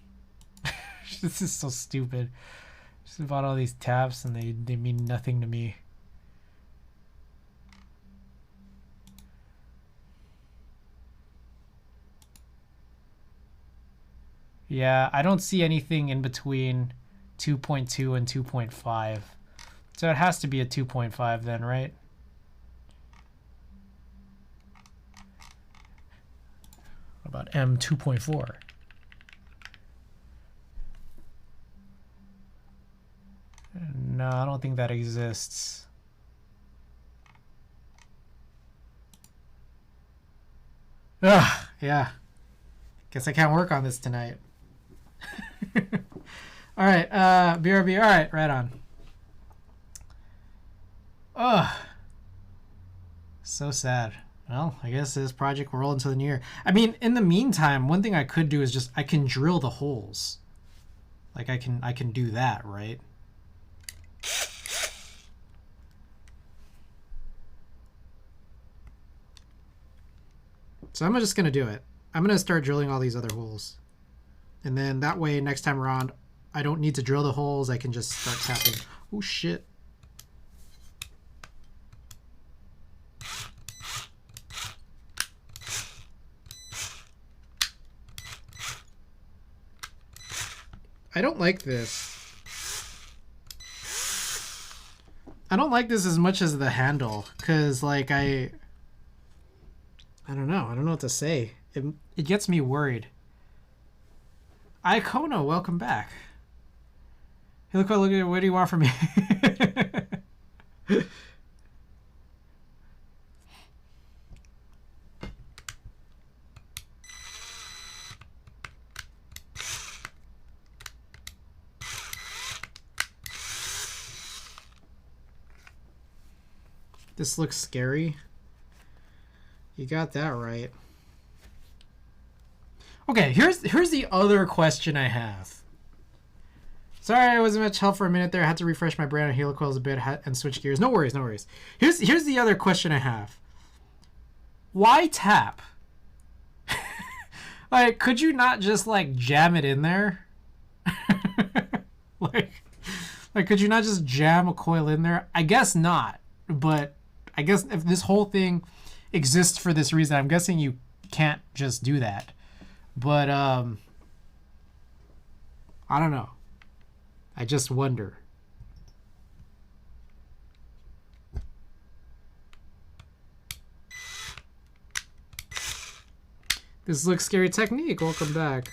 This is so stupid. Just bought all these taps and they mean nothing to me. Yeah, I don't see anything in between 2.2 and 2.5. So it has to be a 2.5 then, right? What about M2.4? No, I don't think that exists. Ugh, yeah. Guess I can't work on this tonight. All right, BRB. All right, right on. Ugh. So sad. Well, I guess this project will roll into the new year. I mean, in the meantime, one thing I could do is just I can drill the holes. Like I can do that, right? So I'm just gonna do it. I'm gonna start drilling all these other holes, and then that way next time around I don't need to drill the holes. I can just start tapping. Oh shit. I don't like this. I don't like this as much as the handle, because like I don't know. I don't know what to say. It gets me worried. Icono, welcome back. Helicoil, look at what do you want from me? This looks scary. You got that right. Okay, here's the other question I have. Sorry, I wasn't much help for a minute there. I had to refresh my brain on helicoils a bit and switch gears. No worries, no worries. Here's the other question I have. Why tap? Like, could you not just like jam it in there? like, could you not just jam a coil in there? I guess not. But I guess if this whole thing exists for this reason, I'm guessing you can't just do that. But I don't know. I just wonder. This looks scary technique. Welcome back.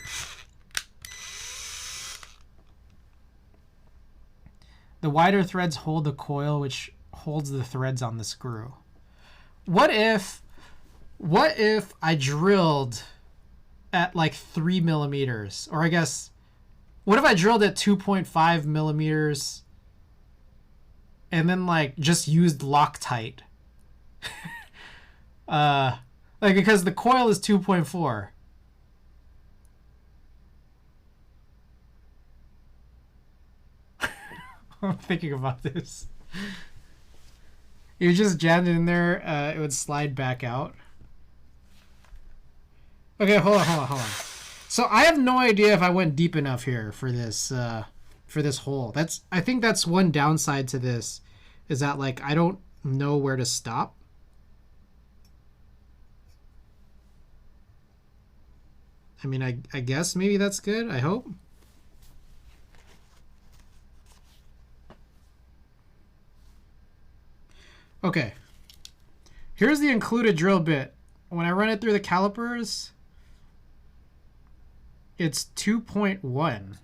The wider threads hold the coil, which holds the threads on the screw. What if I drilled at like 3 millimeters, or I guess, what if I drilled at 2.5 millimeters and then like just used Loctite? Like, because the coil is 2.4. I'm thinking about this. You just jammed it in there, it would slide back out. Okay, hold on. So I have no idea if I went deep enough here for this hole. I think that's one downside to this, is that like I don't know where to stop. I mean, I guess maybe that's good. I hope. Okay. Here's the included drill bit. When I run it through the calipers, it's 2.1.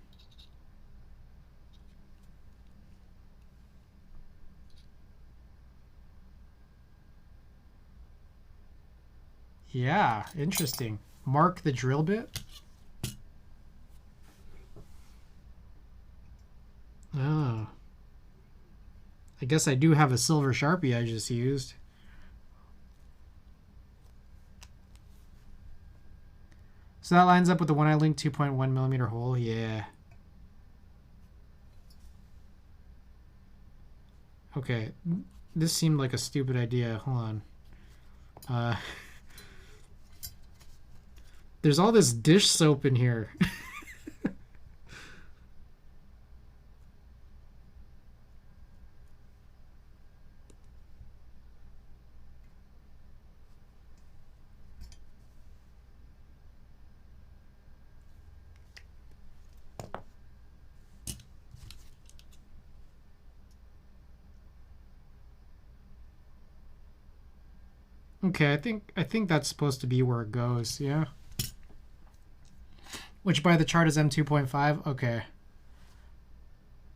Yeah, interesting. Mark the drill bit. Oh. I guess I do have a silver Sharpie I just used. So that lines up with the one I linked 2.1 millimeter hole. Yeah. Okay. This seemed like a stupid idea. Hold on. There's all this dish soap in here. Okay, I think that's supposed to be where it goes, yeah. Which by the chart is M2.5. Okay.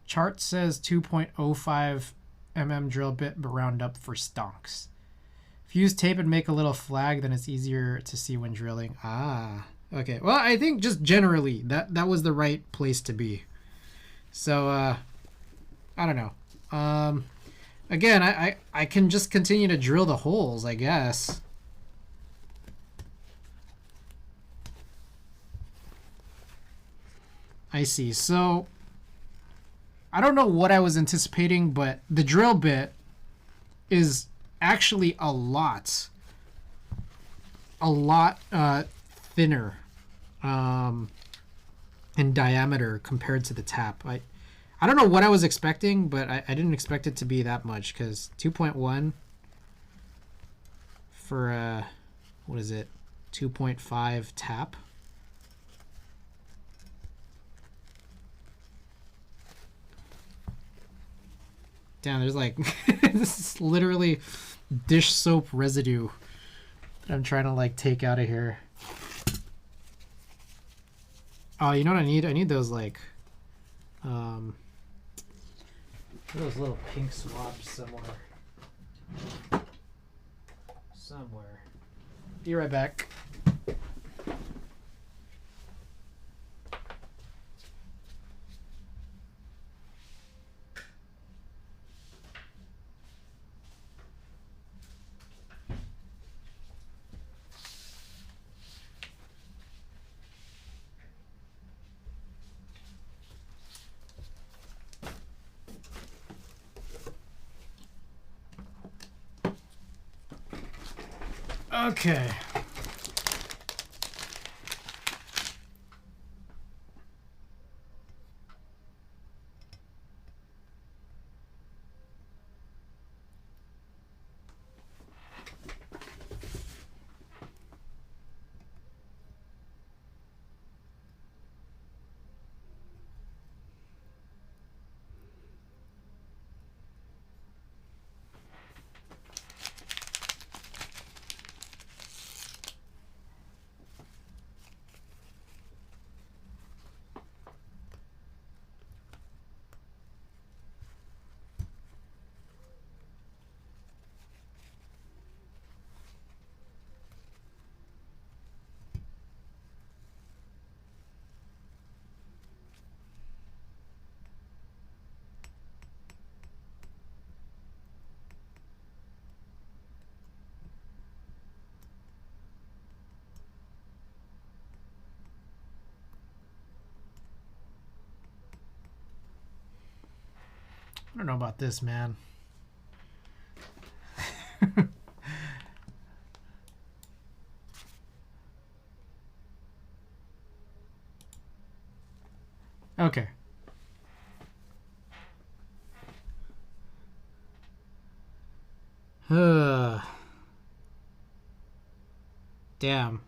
Chart says 2.05 mm drill bit, but round up for stonks. If you use tape and make a little flag, then it's easier to see when drilling. Ah, okay. Well, I think just generally that was the right place to be. So I don't know. Again, I can just continue to drill the holes, I guess. I see. So I don't know what I was anticipating, but the drill bit is actually a lot thinner. And in diameter compared to the tap. I don't know what I was expecting, but I didn't expect it to be that much, because 2.1 for what is it, 2.5 tap. Damn, there's like this is literally dish soap residue that I'm trying to like take out of here. Oh, you know what I need? I need those like those little pink swabs somewhere. Be right back. Okay. I don't know about this, man. Okay. Damn.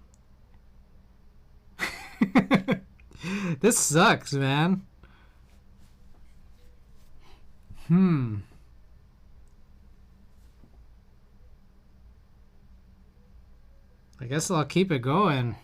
This sucks, man. I guess I'll keep it going.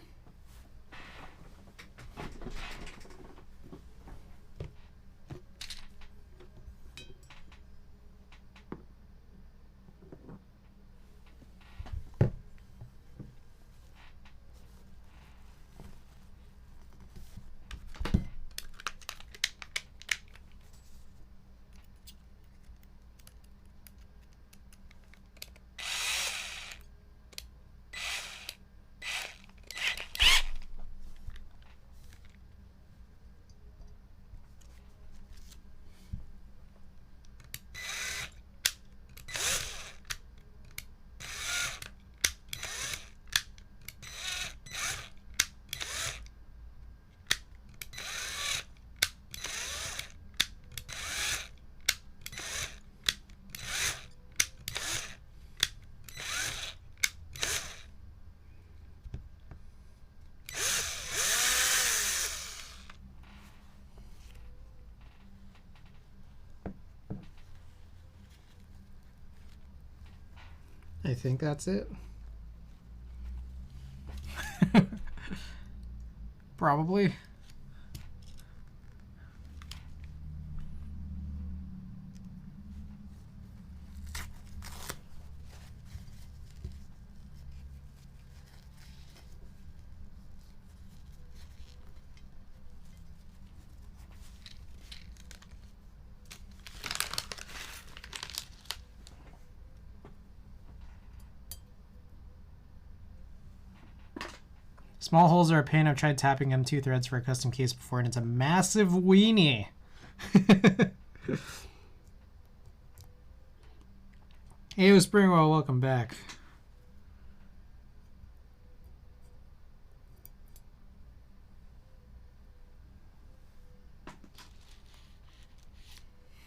I think that's it. Probably. Small holes are a pain. I've tried tapping M2 threads for a custom case before, and it's a massive weenie. Hey, Springwell, welcome back.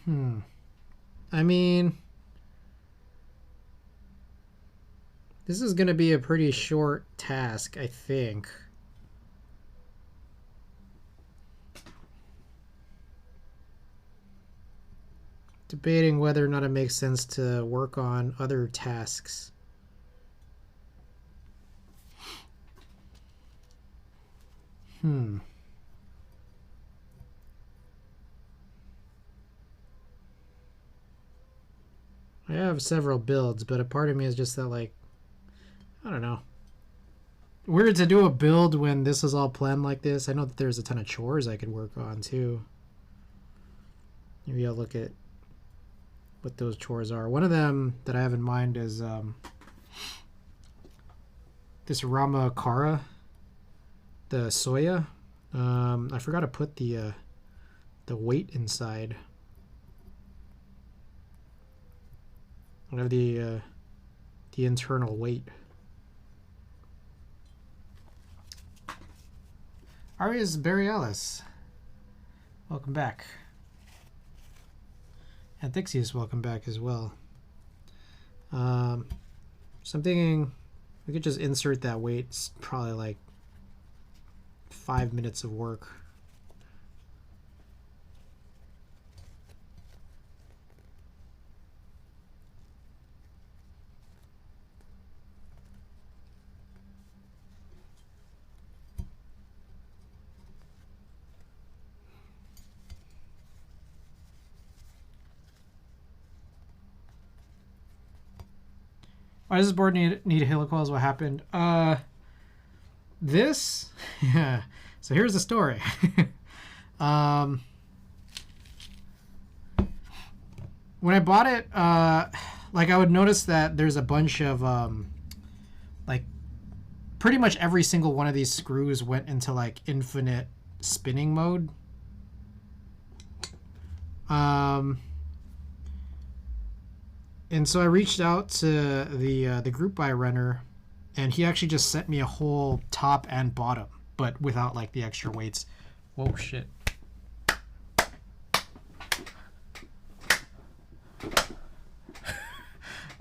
I mean, this is going to be a pretty short task, I think. Debating whether or not it makes sense to work on other tasks. I have several builds, but a part of me is just that, like, I don't know. Weird to do a build when this is all planned like this. I know that there's a ton of chores I could work on too. Maybe I'll look at what those chores are. One of them that I have in mind is this Rama Kara, the soya. I forgot to put the weight inside. I have the internal weight. Arias Borealis, welcome back. And Thixius, welcome back as well. So I'm thinking we could just insert that weight. It's probably like 5 minutes of work. Why does this board need helicoils? What happened? This, yeah. So here's the story. When I bought it, like I would notice that there's a bunch of like pretty much every single one of these screws went into like infinite spinning mode. And so I reached out to the group buy runner, and he actually just sent me a whole top and bottom, but without like the extra weights. Whoa, shit.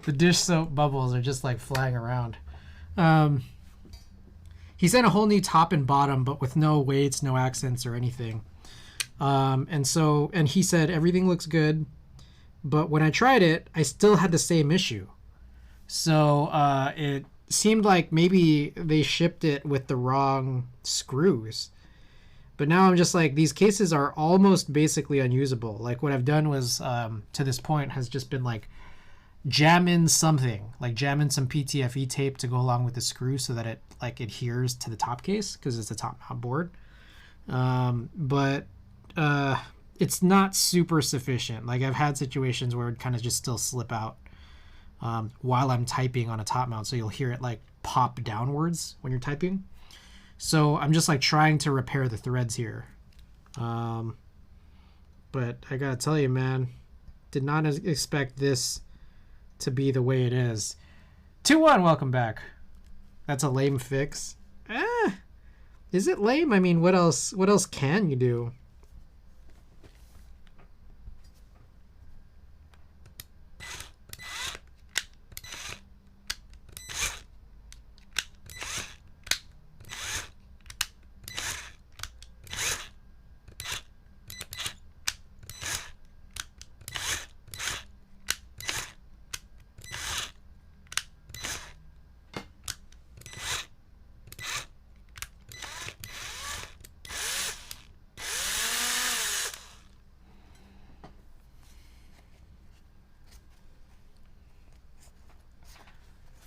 The dish soap bubbles are just like flying around. He sent a whole new top and bottom, but with no weights, no accents or anything. And he said everything looks good. But when I tried it, I still had the same issue. So it seemed like maybe they shipped it with the wrong screws. But now I'm just like, these cases are almost basically unusable. Like what I've done was, to this point, has just been like jam in something. Like jam in some PTFE tape to go along with the screw so that it like adheres to the top case because it's a top mount board. It's not super sufficient. Like I've had situations where it kind of just still slip out while I'm typing on a top mount. So you'll hear it like pop downwards when you're typing. So I'm just like trying to repair the threads here. But I gotta tell you, man, did not expect this to be the way it is. 2-1, welcome back. That's a lame fix. Is it lame? I mean, what else can you do?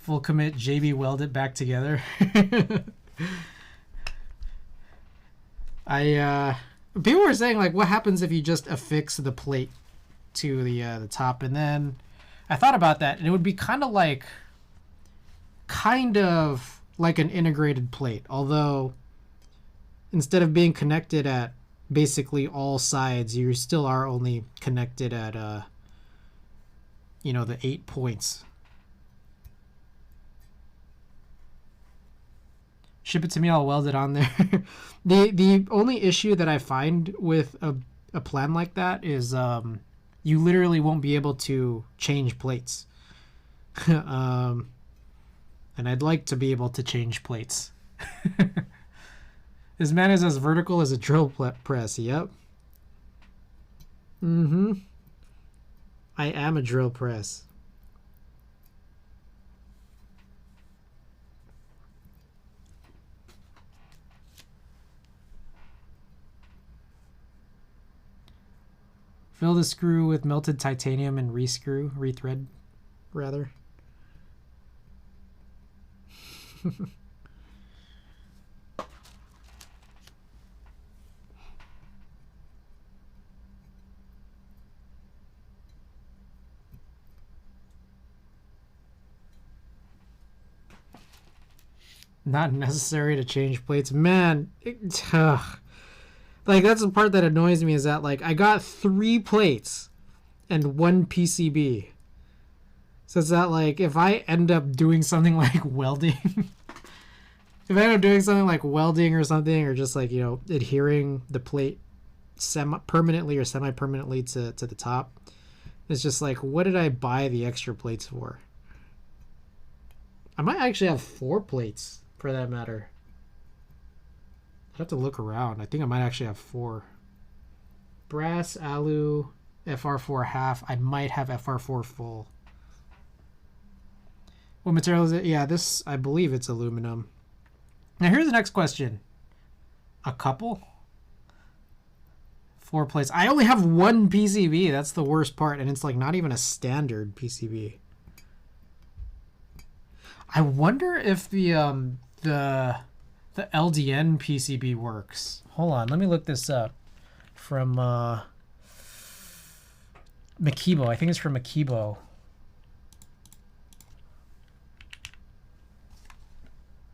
Full commit, JB weld it back together. People were saying like, what happens if you just affix the plate to the top? And then I thought about that, and it would be kind of like an integrated plate, although instead of being connected at basically all sides, you still are only connected at the 8 points. Ship it to me, I'll weld it on there. The only issue that I find with a plan like that is you literally won't be able to change plates. And I'd like to be able to change plates. This man is as vertical as a drill press. Yep. Mm-hmm. I am a drill press. Fill the screw with melted titanium and rethread, rather. Not necessary to change plates. Man, like, that's the part that annoys me, is that, like, I got 3 plates and 1 PCB. So it's that, like, if I end up doing something like welding, if I end up doing something like welding or something, or just, like, you know, adhering the plate permanently or semi-permanently to the top, it's just like, what did I buy the extra plates for? I might actually have 4 plates, for that matter. I'd have to look around. I think I might actually have 4. Brass, alu, FR4 half. I might have FR4 full. What material is it? Yeah, this, I believe it's aluminum. Now here's the next question. A couple? 4 plates. I only have 1 PCB. That's the worst part. And it's like not even a standard PCB. I wonder if the LDN PCB works. Hold on, let me look this up. From Makibo. I think it's from Makibo.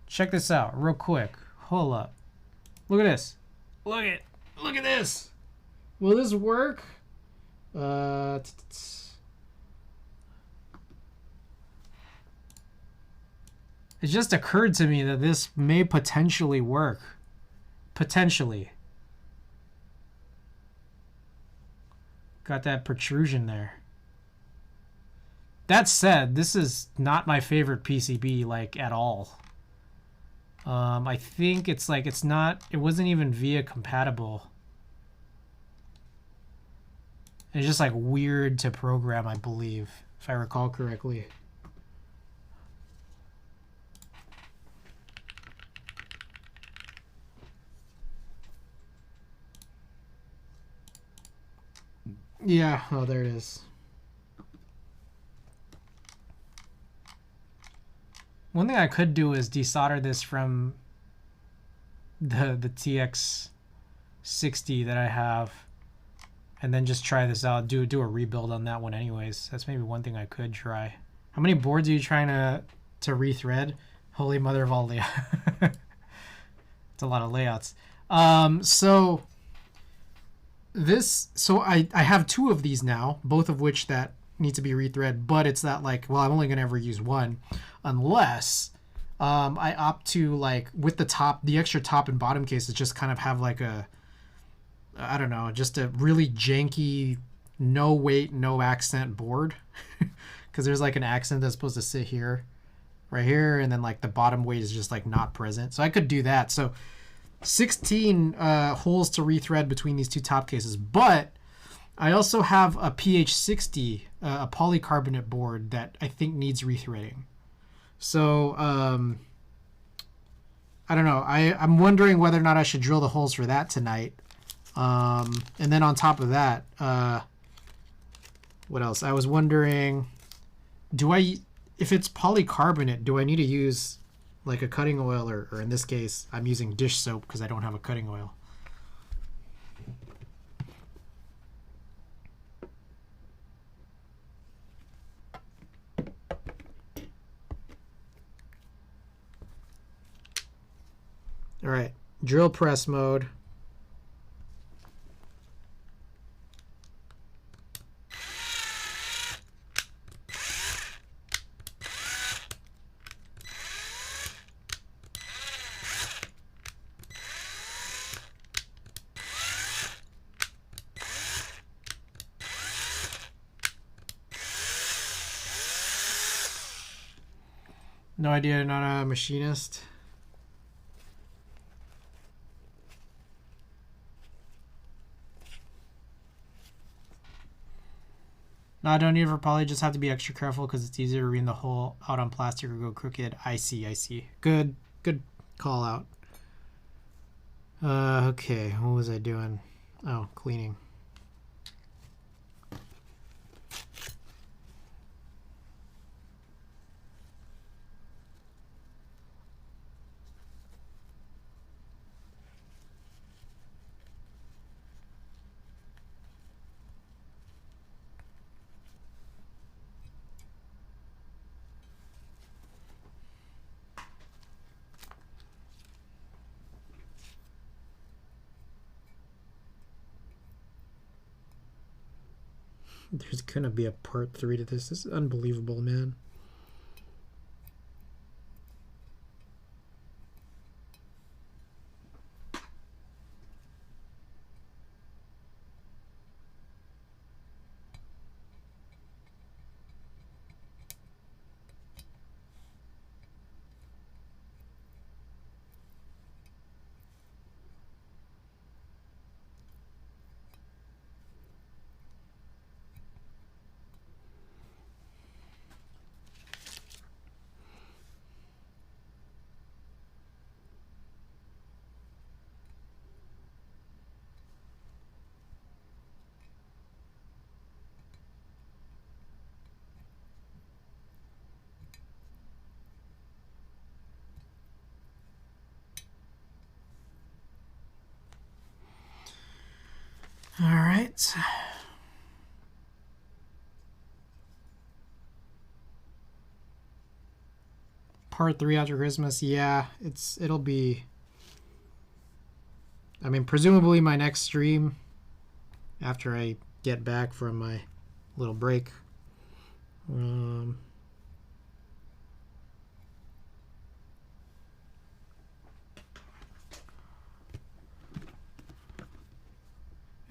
Check this out real quick. Hold up. Look at this. Look at this. Will this work? It just occurred to me that this may potentially work. Potentially. Got that protrusion there. That said, this is not my favorite PCB, like, at all. I think it's like, it wasn't even VIA compatible. It's just like weird to program, I believe, if I recall correctly. Yeah, oh, there it is. One thing I could do is desolder this from the TX60 that I have, and then just try this out. Do a rebuild on that one anyways. That's maybe one thing I could try. How many boards are you trying to rethread? Holy mother of all layouts. It's a lot of layouts. So I have 2 of these now, both of which that need to be rethread, but it's that, like, well, I'm only gonna ever use one unless I opt to, like, with the extra top and bottom cases, just kind of have like a, I don't know, just a really janky, no weight, no accent board. Because there's like an accent that's supposed to sit here, right here, and then like the bottom weight is just like not present. So I could do that. So 16 holes to rethread between these 2 top cases, but I also have a PH60, a polycarbonate board that I think needs rethreading. So I don't know. I'm wondering whether or not I should drill the holes for that tonight. And then on top of that, what else? I was wondering, if it's polycarbonate, do I need to use like a cutting oil, or in this case, I'm using dish soap because I don't have a cutting oil. All right, drill press mode. No idea, not a machinist. No, I don't need it for poly, just have to be extra careful because it's easier to read the hole out on plastic or go crooked. I see, I see. Good call out. Okay, what was I doing? Oh, cleaning. There's gonna be a part 3 to this. This is unbelievable, man. All right. Part 3 after Christmas. Yeah, it'll be, I mean, presumably my next stream after I get back from my little break.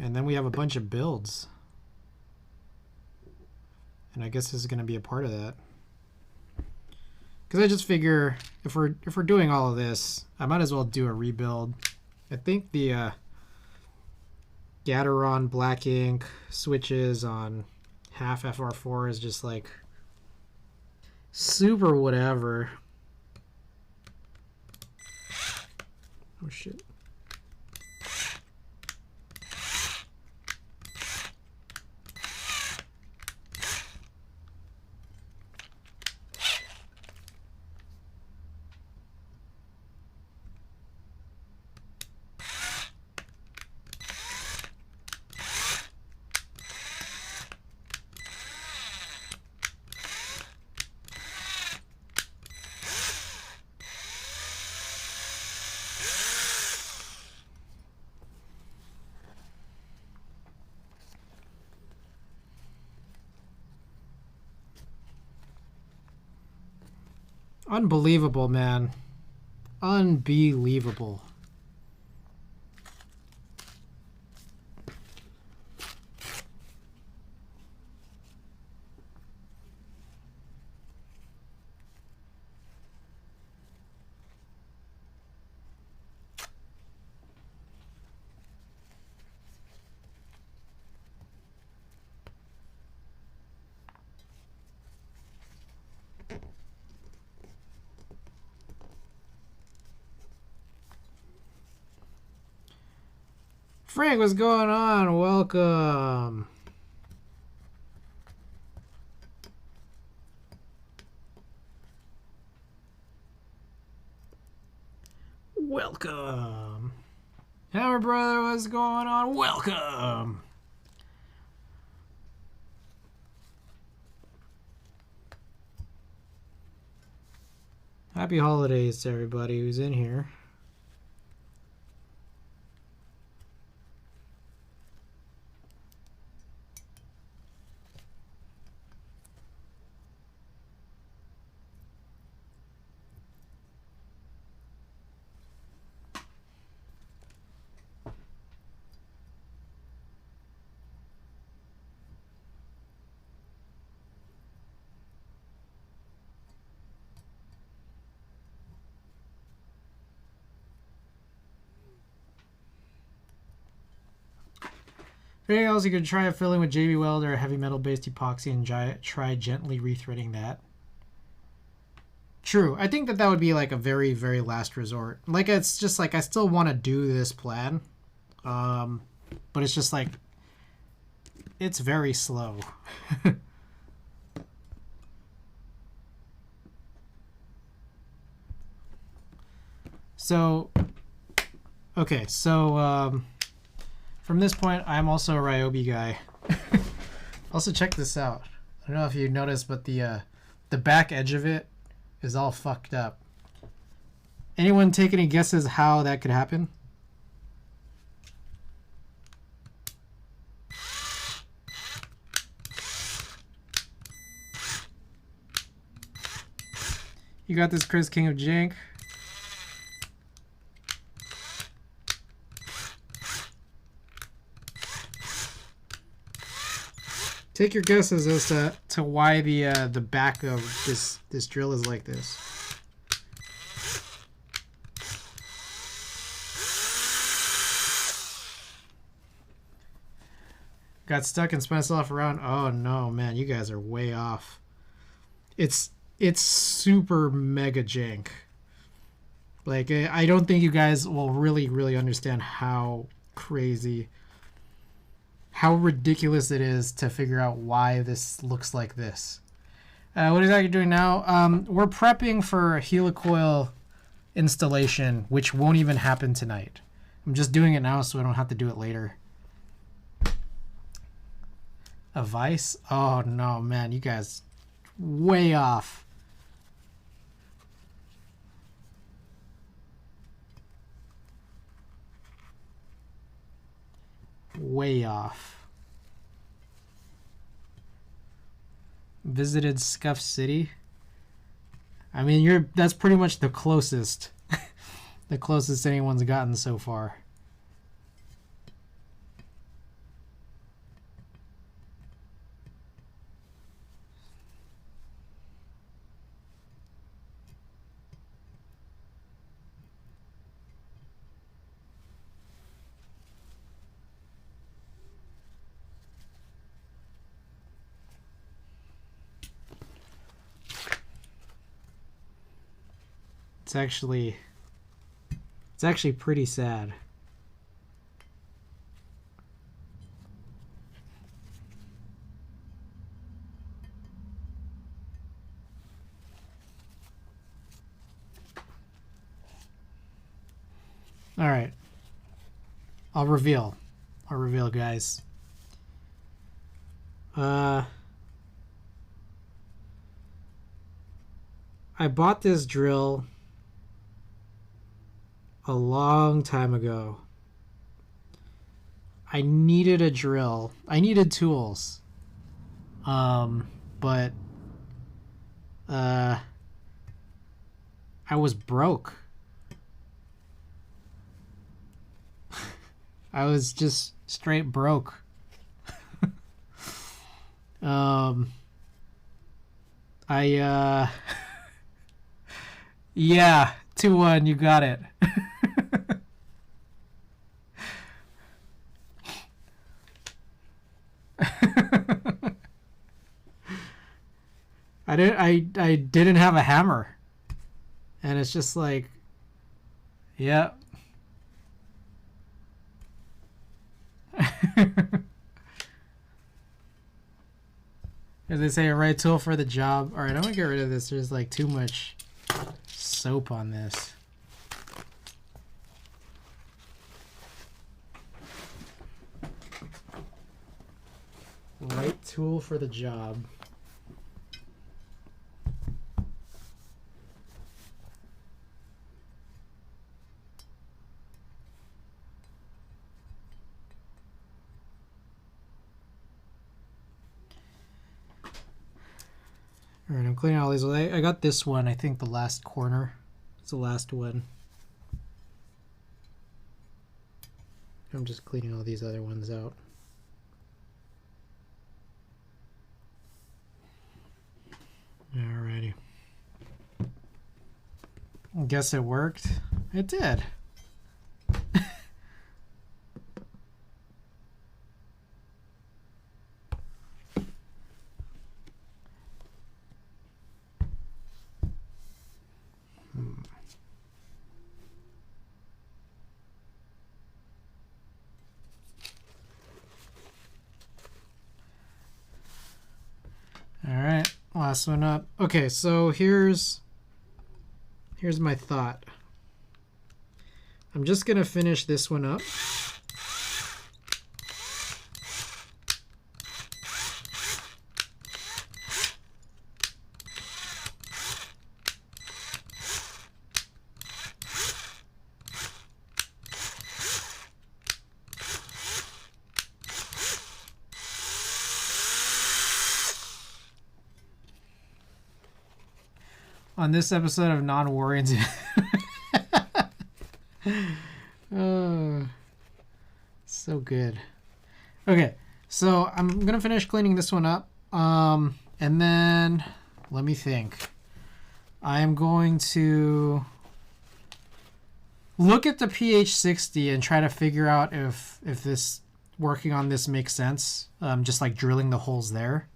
And then we have a bunch of builds. And I guess this is going to be a part of that. Because I just figure if we're doing all of this, I might as well do a rebuild. I think the Gateron black ink switches on half FR4 is just like super whatever. Oh shit. Unbelievable, man. Unbelievable. Frank, what's going on? Welcome. Welcome. Hammer brother, what's going on? Welcome. Happy holidays to everybody who's in here. Anything else you could try filling with JB Weld or a heavy metal based epoxy and try gently rethreading that? True. I think that would be like a very, very last resort. Like, it's just like, I still want to do this plan. But it's just like, it's very slow. So, okay. So, from this point, I'm also a Ryobi guy. Also, check this out. I don't know if you noticed, but the back edge of it is all fucked up. Anyone take any guesses how that could happen? You got this, Chris, King of Jank. Take your guesses as to why the back of this drill is like this. Got stuck and spun itself around. Oh no, man, you guys are way off. It's super mega jank. Like, I don't think you guys will really understand how crazy, how ridiculous it is to figure out why this looks like this. What exactly are you doing now? We're prepping for a helicoil installation, which won't even happen tonight. I'm just doing it now so I don't have to do it later. A vice? Oh no, man, you guys way off. Way off. Visited Scuff City. I mean, that's pretty much the closest. The closest anyone's gotten so far. It's actually pretty sad. All right. I'll reveal, guys. I bought this drill a long time ago. I needed a drill. I needed tools. But I was broke. I was just straight broke. Yeah, 2-1, you got it. I didn't have a hammer. And it's just like, yeah. As they say, a right tool for the job. All right, I'm gonna get rid of this. There's like too much soap on this. Right tool for the job. All right, I'm cleaning all these. I got this one, I think the last corner. It's the last one. I'm just cleaning all these other ones out. Alrighty. Guess it worked. It did. last one up. Okay, so here's my thought. I'm just gonna finish this one up. On this episode of Non-Warriors. Oh, so good. Okay, so I'm gonna finish cleaning this one up, and then let me think. I am going to look at the pH60 and try to figure out if this working on this makes sense. Just like drilling the holes there.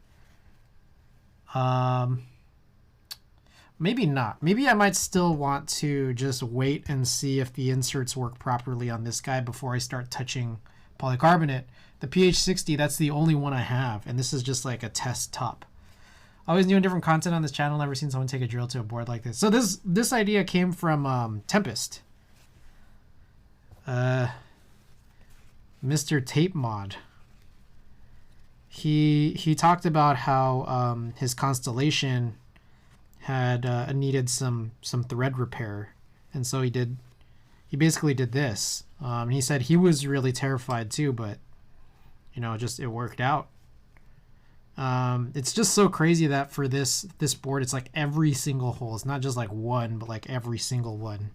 Maybe not. Maybe I might still want to just wait and see if the inserts work properly on this guy before I start touching polycarbonate. The pH60, that's the only one I have, and this is just like a test top. Always doing different content on this channel. Never seen someone take a drill to a board like this. So this idea came from Tempest. Mr. Tape Mod. He talked about how his Constellation had needed some thread repair, and so he basically did this. He said he was really terrified too, but you know, just it worked out. It's just so crazy that for this board, it's like every single hole. It's not just like one, but like every single one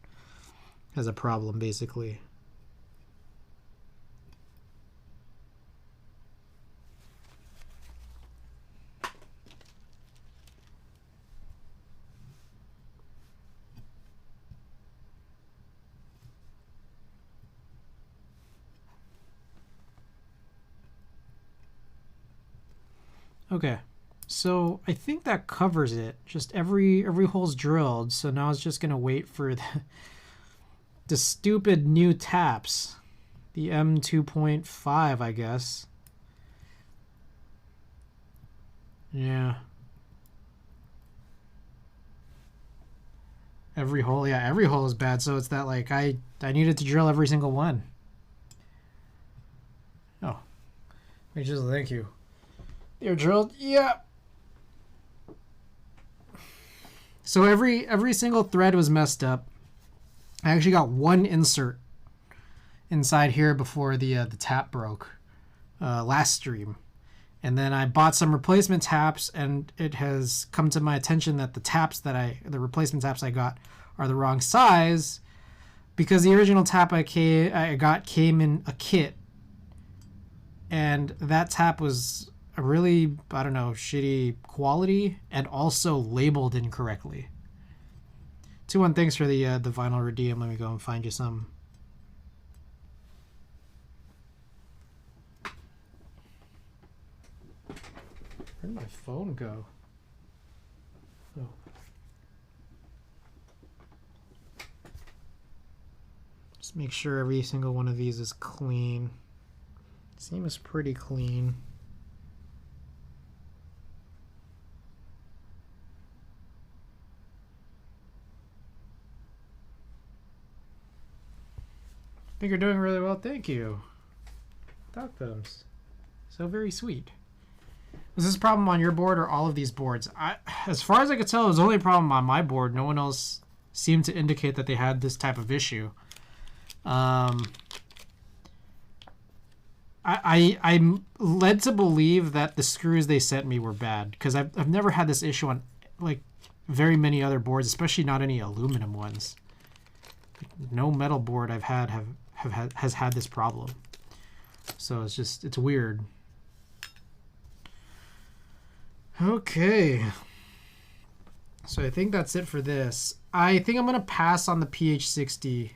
has a problem basically. Okay, so I think that covers it. Just every hole's drilled, so now it's just gonna wait for the stupid new taps, the M2.5, I guess. Yeah. Every hole, yeah, every hole is bad. So it's that like I needed to drill every single one. Oh, just thank you. They're drilled, yeah. So every single thread was messed up. I actually got one insert inside here before the tap broke last stream, and then I bought some replacement taps, and it has come to my attention that the replacement taps I got are the wrong size, because the original tap I got came in a kit, and that tap was a really, I don't know, shitty quality and also labeled incorrectly. 2-1, thanks for the vinyl redeem. Let me go and find you some. Where'd my phone go? Oh. Just make sure every single one of these is clean. Seems pretty clean. I think you're doing really well. Thank you. Dog thumbs. So very sweet. Was this a problem on your board or all of these boards? As far as I could tell, it was only a problem on my board. No one else seemed to indicate that they had this type of issue. I'm led to believe that the screws they sent me were bad, because I've never had this issue on like very many other boards, especially not any aluminum ones. No metal board I've had has had this problem. So it's weird. Okay. So I think that's it for this. I think I'm gonna pass on the pH60.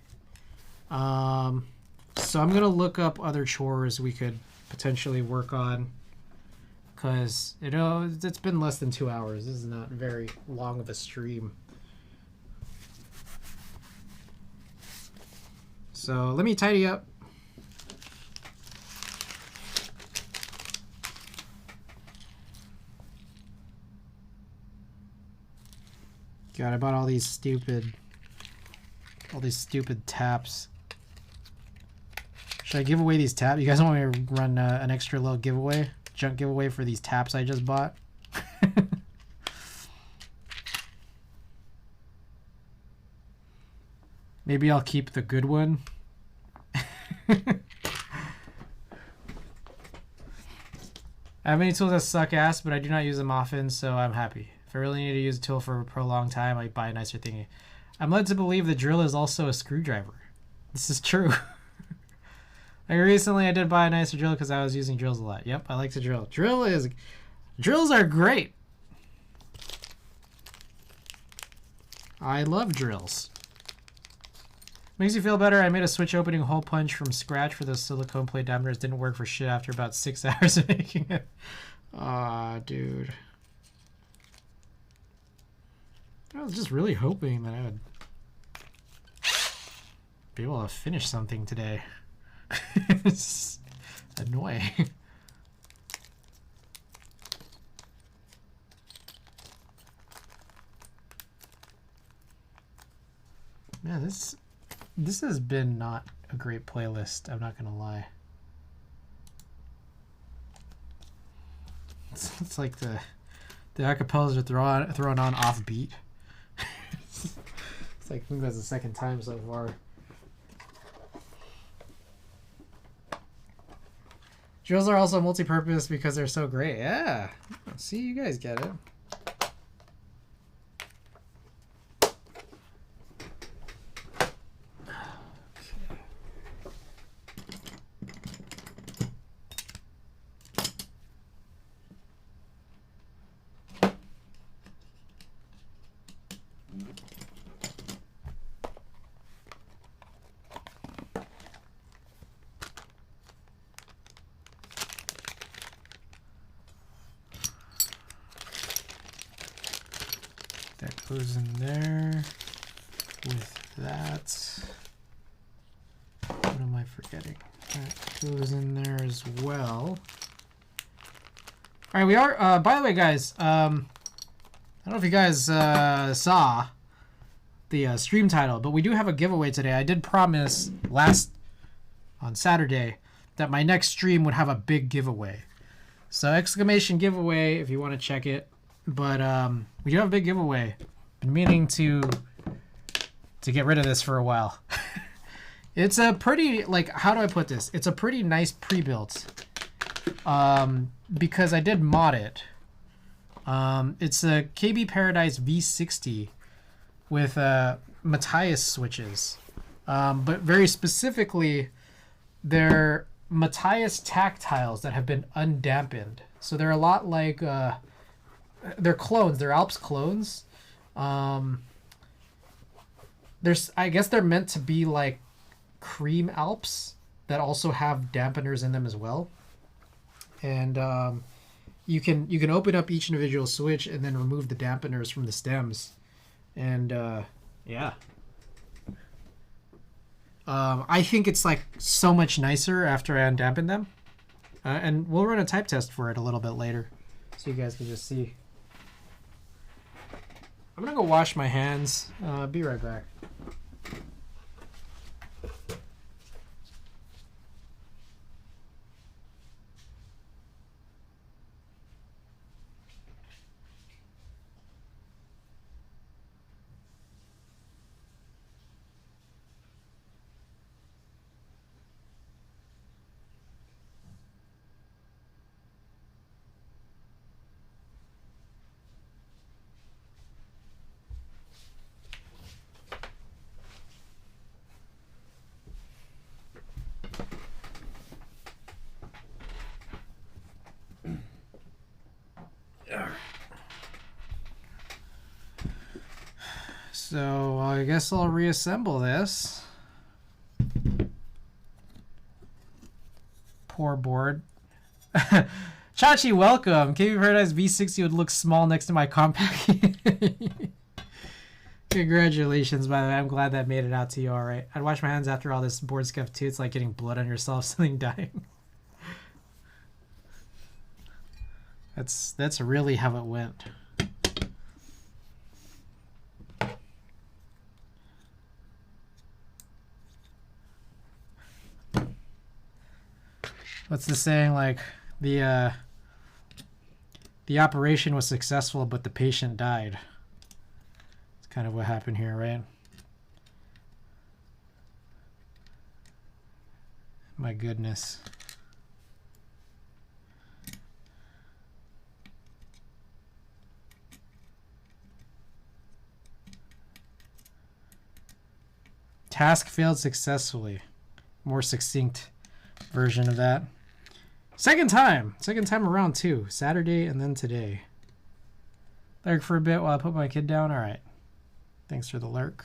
So I'm gonna look up other chores we could potentially work on, because you know it's been less than 2 hours. This is not very long of a stream. So let me tidy up. God, I bought all these stupid taps. Should I give away these taps? You guys want me to run an extra little giveaway? Junk giveaway for these taps I just bought? Maybe I'll keep the good one. I have many tools that suck ass, but I do not use them often, so I'm happy. If I really need to use a tool for a prolonged time, I buy a nicer thingy. I'm led to believe the drill is also a screwdriver. This is true. Like recently I did buy a nicer drill because I was using drills a lot. Yep, I like to drill. Drills are great. I love drills. Makes you feel better. I made a switch opening hole punch from scratch for those silicone plate diameters. Didn't work for shit after about 6 hours of making it. Aw, dude. I was just really hoping that I would be able to finish something today. It's annoying. Man, this has been not a great playlist, I'm not gonna lie. It's like the acapellas are thrown on off beat. It's like I think that's the second time so far. Drills are also multi-purpose because they're so great. Yeah. See, you guys get it. That goes in there with that. What am I forgetting? That goes in there as well. All right, we are, by the way, guys, I don't know if you guys saw the stream title, but we do have a giveaway today. I did promise on Saturday that my next stream would have a big giveaway. So exclamation giveaway if you want to check it. But we do have a big giveaway. Been meaning to get rid of this for a while. It's a pretty, like, how do I put this? It's a pretty nice pre-built. Because I did mod it. It's a KB Paradise V60 with Matthias switches. But very specifically, they're Matthias tactiles that have been undampened. So they're a lot like... they're clones. They're Alps clones. I guess they're meant to be like cream Alps that also have dampeners in them as well. And you can open up each individual switch and then remove the dampeners from the stems. And yeah. I think it's like so much nicer after I undampen them. And we'll run a type test for it a little bit later so you guys can just see. I'm gonna go wash my hands. Be right back. So I guess I'll reassemble this. Poor board. Chachi, welcome. KB Paradise V60 would look small next to my compact. Congratulations, by the way. I'm glad that made it out to you all right. I'd wash my hands after all this board scuff too. It's like getting blood on yourself, something dying. That's really how it went. what's the saying? Like the operation was successful, but the patient died. It's kind of what happened here, right? My goodness. Task failed successfully. More succinct version of that. Second time around too. Saturday and then today. Lurk for a bit while I put my kid down. All right. Thanks for the lurk.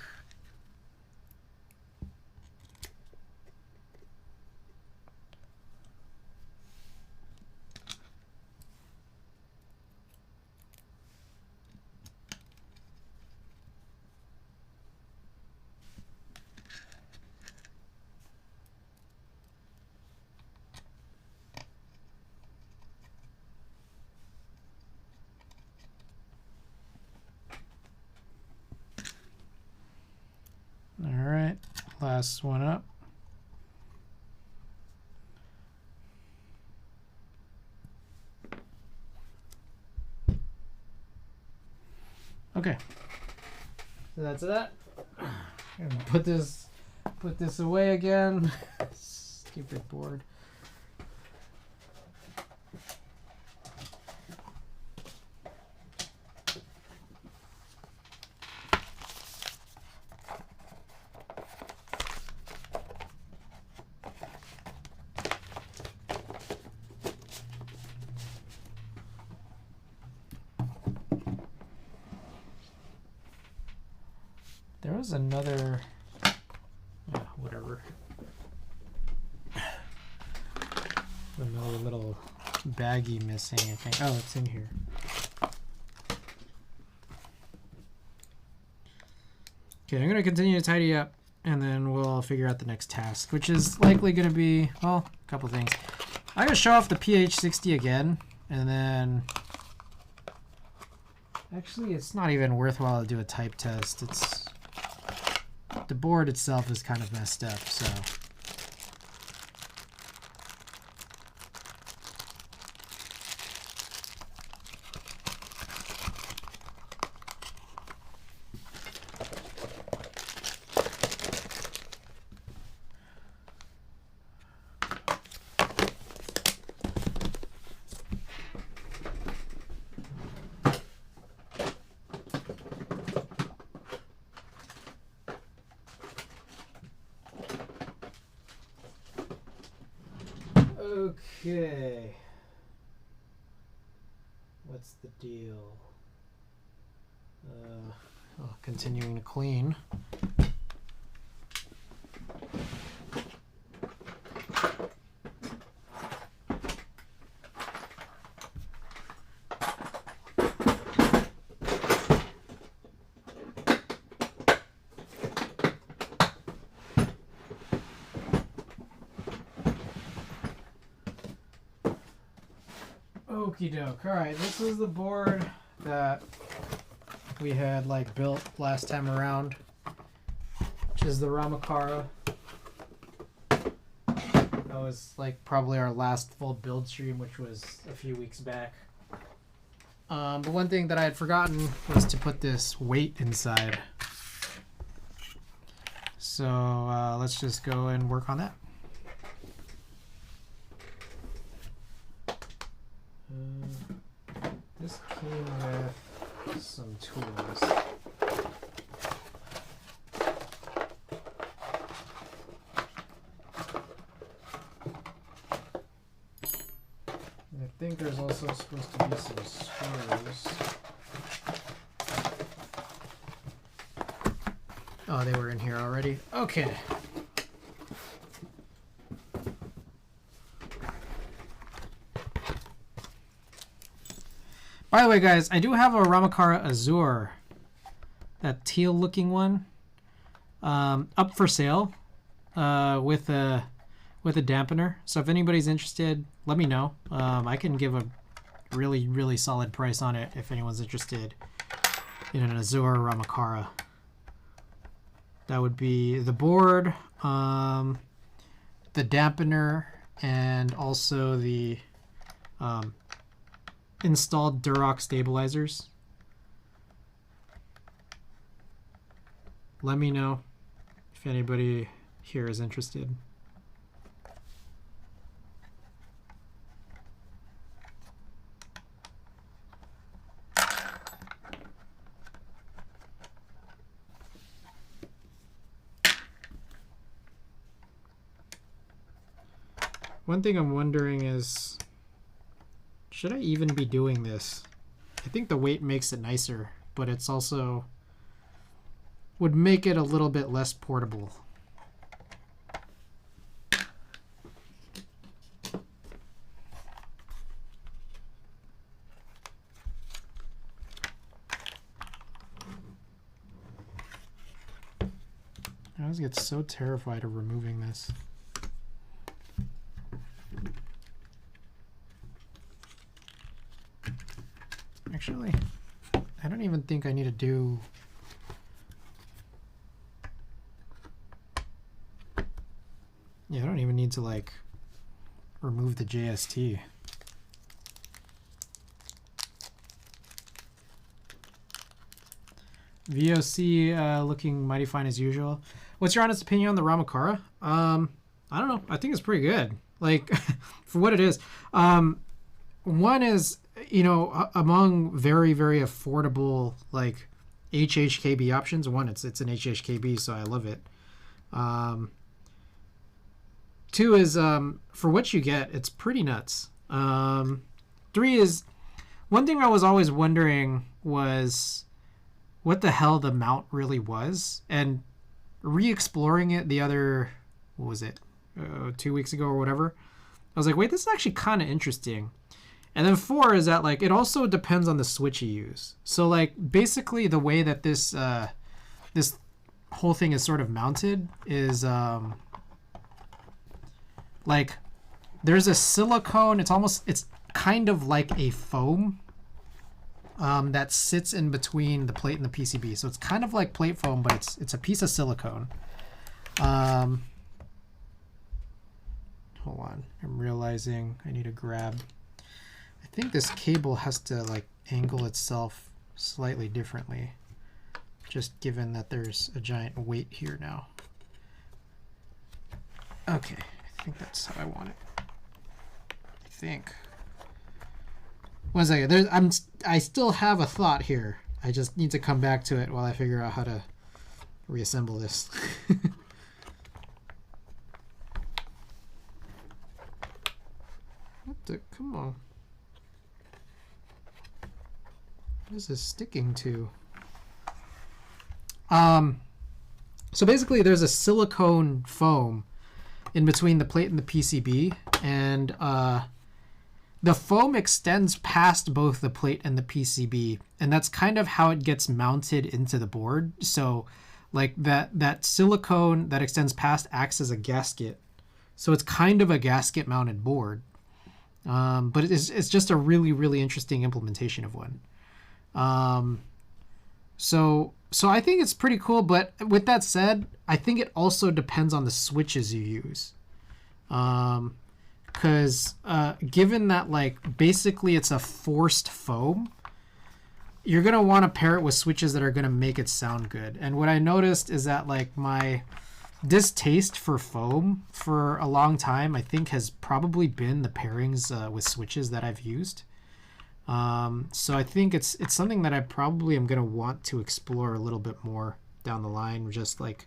All right, last one up. Okay, so that's that. I'm gonna put this away again. Stupid board. There was another, whatever. Another little baggie missing, I think. Oh, it's in here. Okay, I'm going to continue to tidy up, and then we'll figure out the next task, which is likely going to be, well, a couple things. I'm going to show off the qk60 again, and then... Actually, it's not even worthwhile to do a type test. It's... The board itself is kind of messed up, so... Okay. What's the deal? Continuing to clean. Okie doke. Alright, this is the board that we had like built last time around, which is the Ramakara. That was like probably our last full build stream, which was a few weeks back. But one thing that I had forgotten was to put this weight inside. So let's just go and work on that. This came with some tools. I think there's also supposed to be some screws. Oh, they were in here already. Okay. By the way, guys, I do have a Ramakara Azure, that teal-looking one, up for sale with a dampener. So if anybody's interested, let me know. I can give a really, really solid price on it if anyone's interested in an Azure Ramakara. That would be the board, the dampener, and also the installed Durock stabilizers. Let me know if anybody here is interested. One thing I'm wondering is, should I even be doing this? I think the weight makes it nicer, but it's also would make it a little bit less portable. I always get so terrified of removing this. Actually, I don't even think I need to do... Yeah, I don't even need to, like, remove the JST. VOC looking mighty fine as usual. What's your honest opinion on the Ramakara? I don't know. I think it's pretty good. Like, for what it is. One is, you know, among very, very affordable, like, HHKB options. One, it's an HHKB, so I love it. Two is, for what you get, it's pretty nuts. Three is, one thing I was always wondering was what the hell the mount really was, and re-exploring it the other, what was it, 2 weeks ago or whatever, I was like, wait, this is actually kind of interesting. And then four is that, like, it also depends on the switch you use. So, like, basically the way that this this whole thing is sort of mounted is like, there's a silicone, it's kind of like a foam that sits in between the plate and the PCB. So it's kind of like plate foam, but it's a piece of silicone. Hold on, I'm realizing I need to grab, I think this cable has to, like, angle itself slightly differently, just given that there's a giant weight here now. Okay, I think that's how I want it. I think. One second, I still have a thought here. I just need to come back to it while I figure out how to reassemble this. What the, come on. What is this sticking to? So basically there's a silicone foam in between the plate and the PCB, and the foam extends past both the plate and the PCB, and that's kind of how it gets mounted into the board. So, like, that silicone that extends past acts as a gasket. So it's kind of a gasket mounted board. But it's just a really, really interesting implementation of one. So I think it's pretty cool, but with that said, I think it also depends on the switches you use. Because given that, like, basically it's a forced foam, you're going to want to pair it with switches that are going to make it sound good. And what I noticed is that, like, my distaste for foam for a long time, I think, has probably been the pairings with switches that I've used. So I think it's something that I probably am going to want to explore a little bit more down the line, just like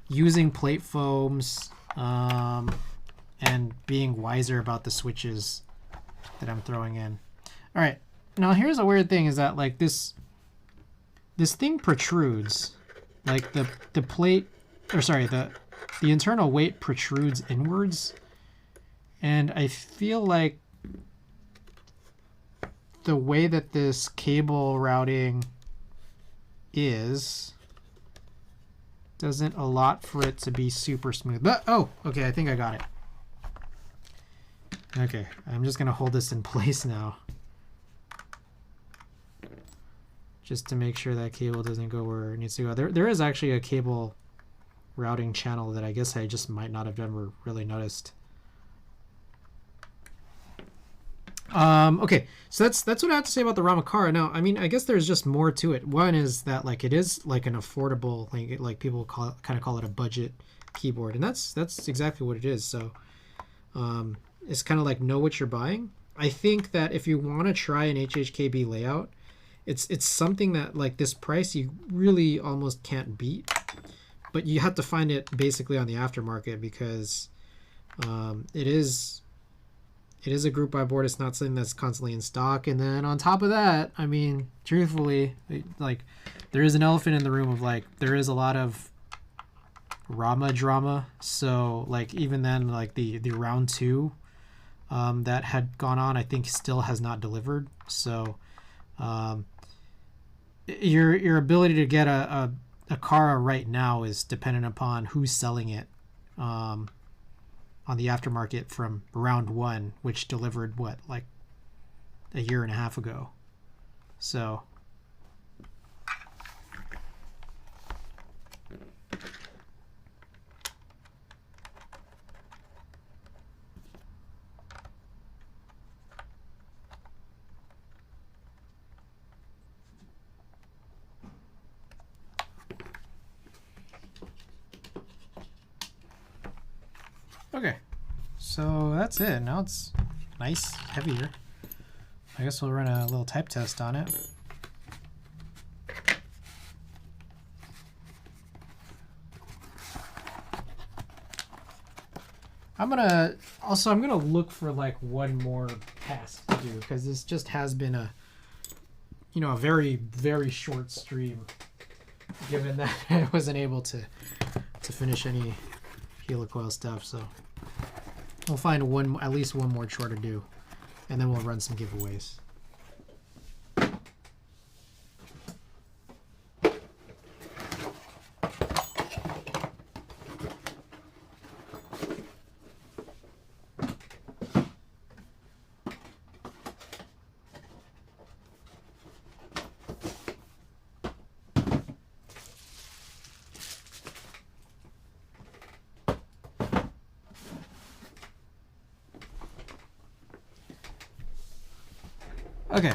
using plate foams, and being wiser about the switches that I'm throwing in. All right, now here's a weird thing, is that, like, this thing protrudes, like the plate, or sorry, the internal weight protrudes inwards, and I feel like the way that this cable routing doesn't allot for it to be super smooth. But oh, okay, I think I got it. Okay, I'm just gonna hold this in place now, just to make sure that cable doesn't go where it needs to go. There is actually a cable routing channel that I guess I just might not have ever really noticed. Okay, so that's what I have to say about the Ramakara. Now, I mean, I guess there's just more to it. One is that like it is like an affordable, like people kind of call it a budget keyboard, and that's exactly what it is. So it's kind of like know what you're buying. I think that if you want to try an HHKB layout, it's something that like this price you really almost can't beat, but you have to find it basically on the aftermarket because it is a group buy board. It's not something that's constantly in stock. And then on top of that, I mean, truthfully, like there is an elephant in the room of like there is a lot of Rama drama. So like even then, like the round 2 that had gone on, I think still has not delivered. So your ability to get a Kara right now is dependent upon who's selling it on the aftermarket from round 1, which delivered what, like a year and a half ago. So okay, so that's it. Now it's nice, heavier. I guess we'll run a little type test on it. I'm gonna look for like one more pass to do because this just has been a very, very short stream, given that I wasn't able to finish any helicoil stuff. So we'll find at least one more chore to do, and then we'll run some giveaways. Okay.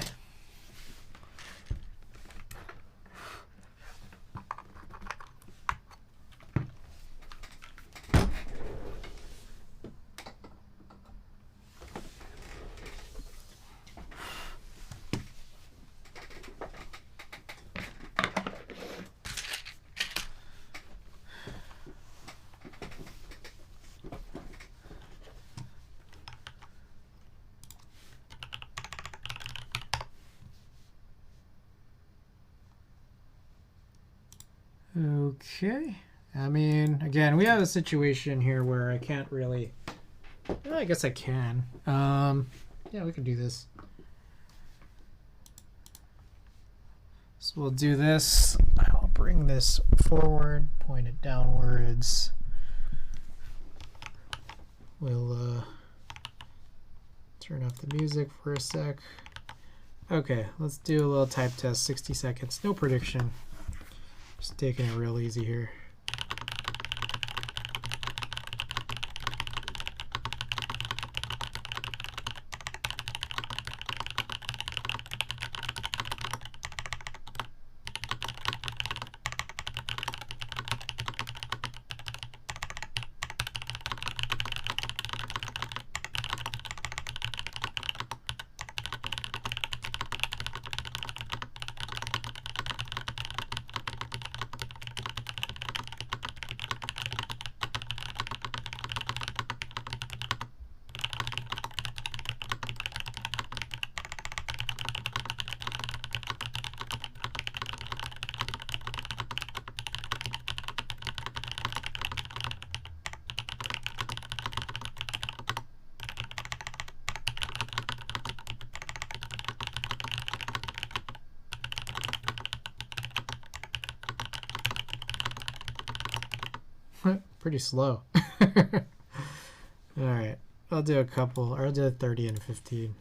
Okay. I mean, again, we have a situation here where I can't really... Well, I guess I can. Yeah, we can do this. So we'll do this. I'll bring this forward, point it downwards. We'll turn off the music for a sec. Okay, let's do a little type test, 60 seconds. No prediction. Just taking it real easy here. Pretty slow. All right, I'll do a couple, or I'll do 30 and 15.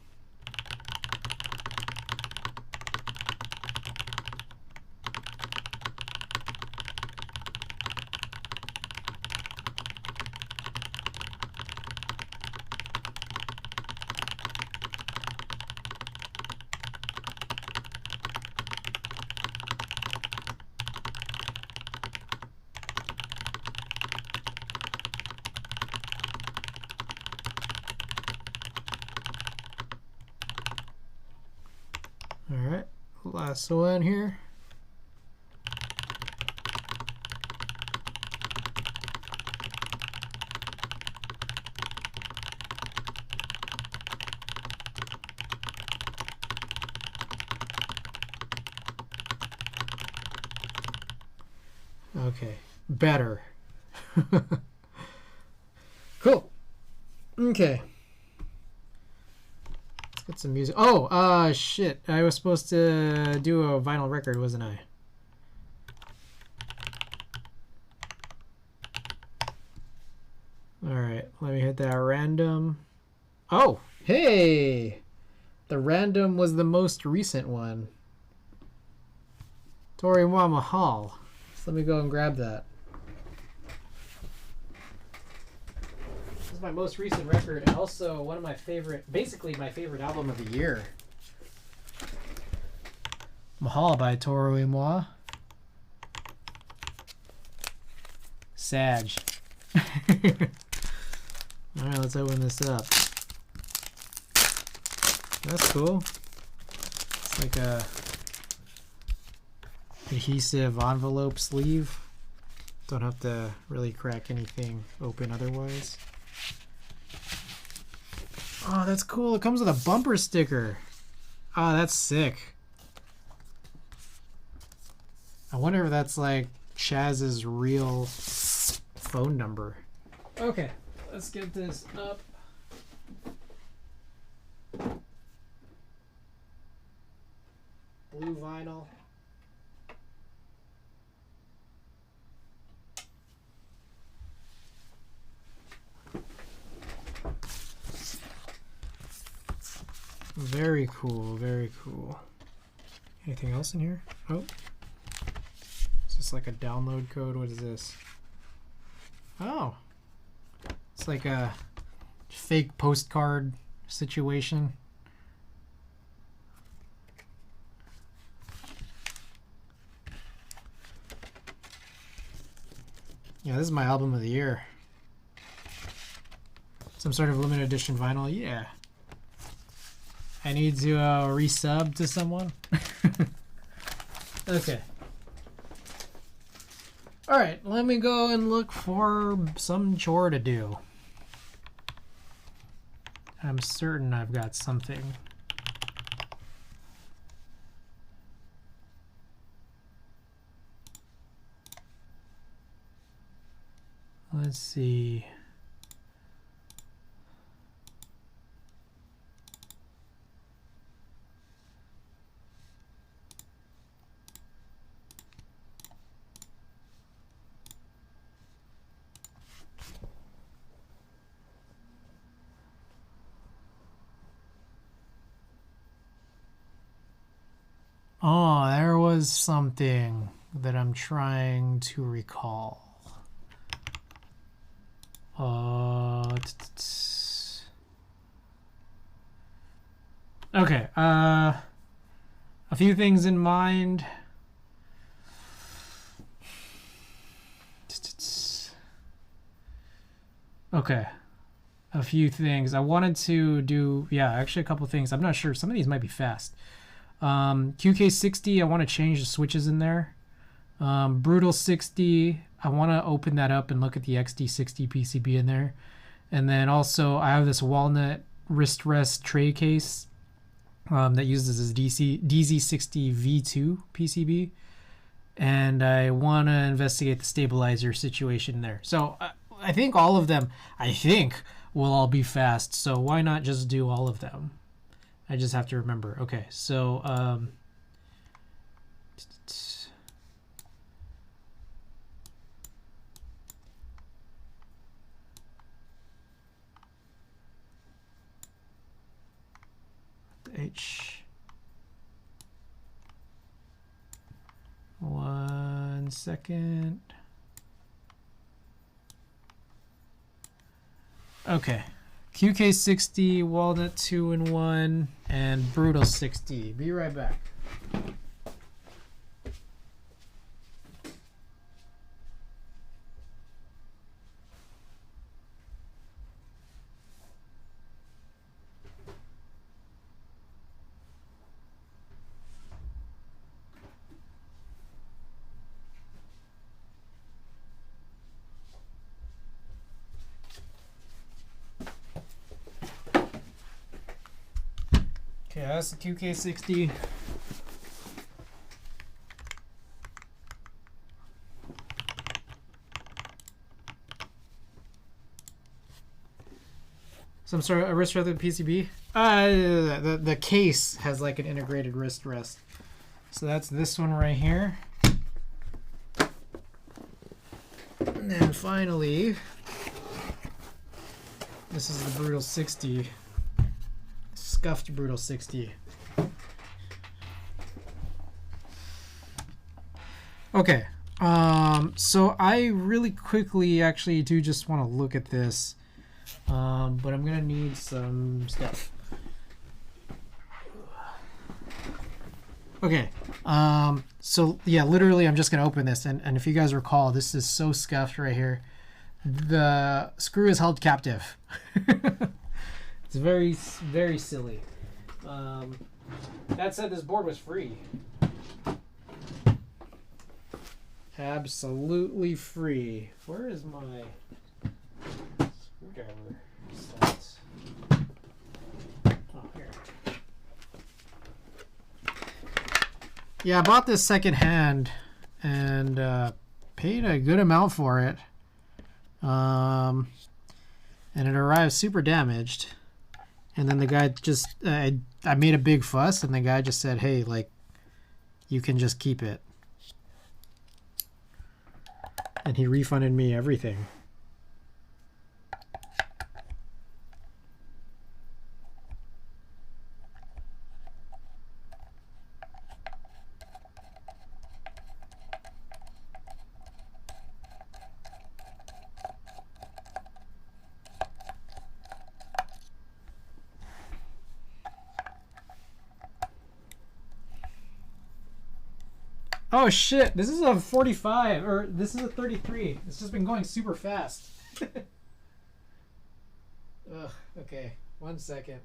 All right, last one here. Okay, better. Cool. Okay. Let's get some music. Oh, shit. I was supposed to do a vinyl record, wasn't I? All right, let me hit that random. Oh, hey! The random was the most recent one. Toriwa Mahal. So let me go and grab that. This is my most recent record and also one of my favorite, basically my favorite album of the year. Mahal by Toru Imwa. Sag. Alright, let's open this up. That's cool. It's like a adhesive envelope sleeve. Don't have to really crack anything open otherwise. Oh, that's cool. It comes with a bumper sticker. Oh, that's sick. I wonder if that's like Chaz's real phone number. Okay, let's get this up. Blue vinyl. Very cool, very cool. Anything else in here? Oh. Is this like a download code? What is this? Oh. It's like a fake postcard situation. Yeah, this is my album of the year. Some sort of limited edition vinyl, yeah. I need to resub to someone. Okay. All right, let me go and look for some chore to do. I'm certain I've got something. Let's see. Oh, there was something that I'm trying to recall. Okay, a few things in mind. Okay, a few things. I wanted to do, yeah, actually a couple things. I'm not sure. Some of these might be fast. qk60, I want to change the switches in there. Brutal 60, I want to open that up and look at the XD60 PCB in there. And then also I have this walnut wrist rest tray case that uses this DZ60 V2 PCB. And I want to investigate the stabilizer situation there. So I think all of them, will all be fast. So why not just do all of them? I just have to remember. Okay, so H. 1 second. Okay. qk60, walnut 2-in-1, and brutal 60. Be right back. Okay, that's the qk60. Some sort of a wrist rather than PCB. The case has like an integrated wrist rest. So that's this one right here. And then finally, this is the Brutal 60. Scuffed Brutal 60. Okay. So I really quickly actually do just want to look at this. But I'm gonna need some stuff. Okay. So yeah, literally I'm just gonna open this, and if you guys recall, this is so scuffed right here. The screw is held captive. It's very, very silly. That said, this board was free. Absolutely free. Where is my screwdriver slots? Oh, here. Yeah, I bought this secondhand and paid a good amount for it. And it arrived super damaged. And then the guy just, I made a big fuss, and the guy just said, hey, like, you can just keep it. And he refunded me everything. Oh shit, this is a 45, or this is a 33. It's just been going super fast. Ugh, okay, 1 second.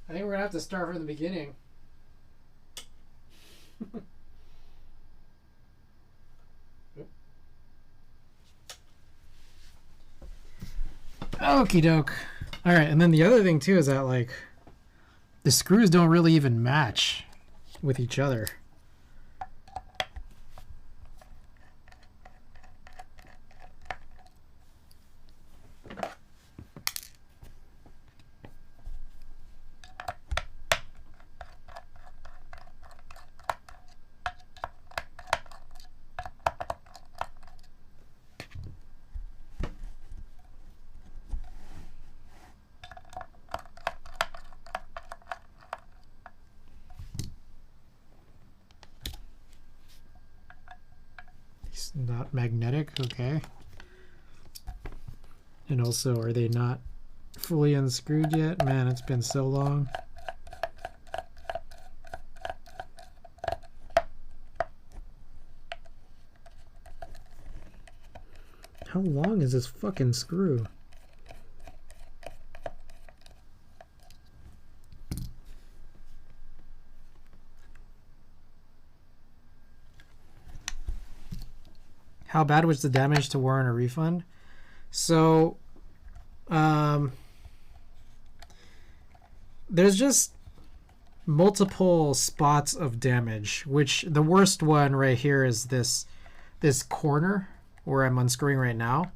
I think we're gonna have to start from the beginning. Okie doke. All right, and then the other thing too is that like the screws don't really even match with each other. It's not magnetic, okay. And also, are they not fully unscrewed yet? Man, it's been so long. How long is this fucking screw? How bad was the damage to warrant a refund? So, there's just multiple spots of damage, which the worst one right here is this corner where I'm unscrewing right now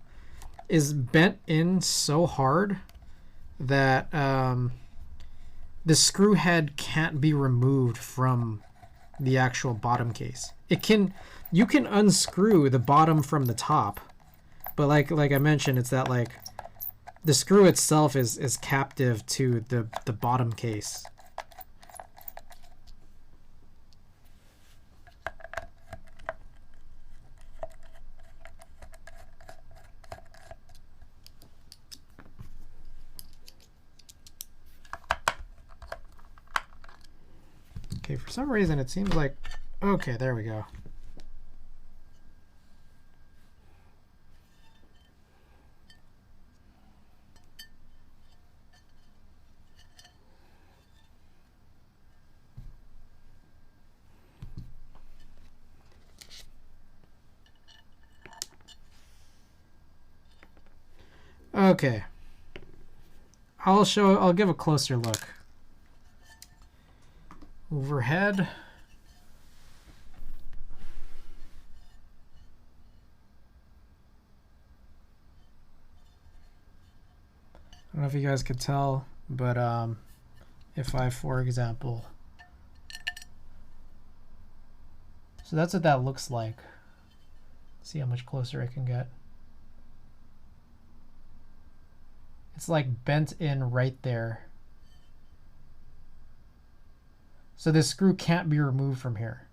is bent in so hard that the screw head can't be removed from the actual bottom case. You can unscrew the bottom from the top, but like I mentioned, it's that like the screw itself is captive to the bottom case. Okay, for some reason it seems like, okay, there we go. Okay. I'll give a closer look. Overhead. I don't know if you guys could tell, but if I, for example, so that's what that looks like. See how much closer I can get. It's like bent in right there. So this screw can't be removed from here.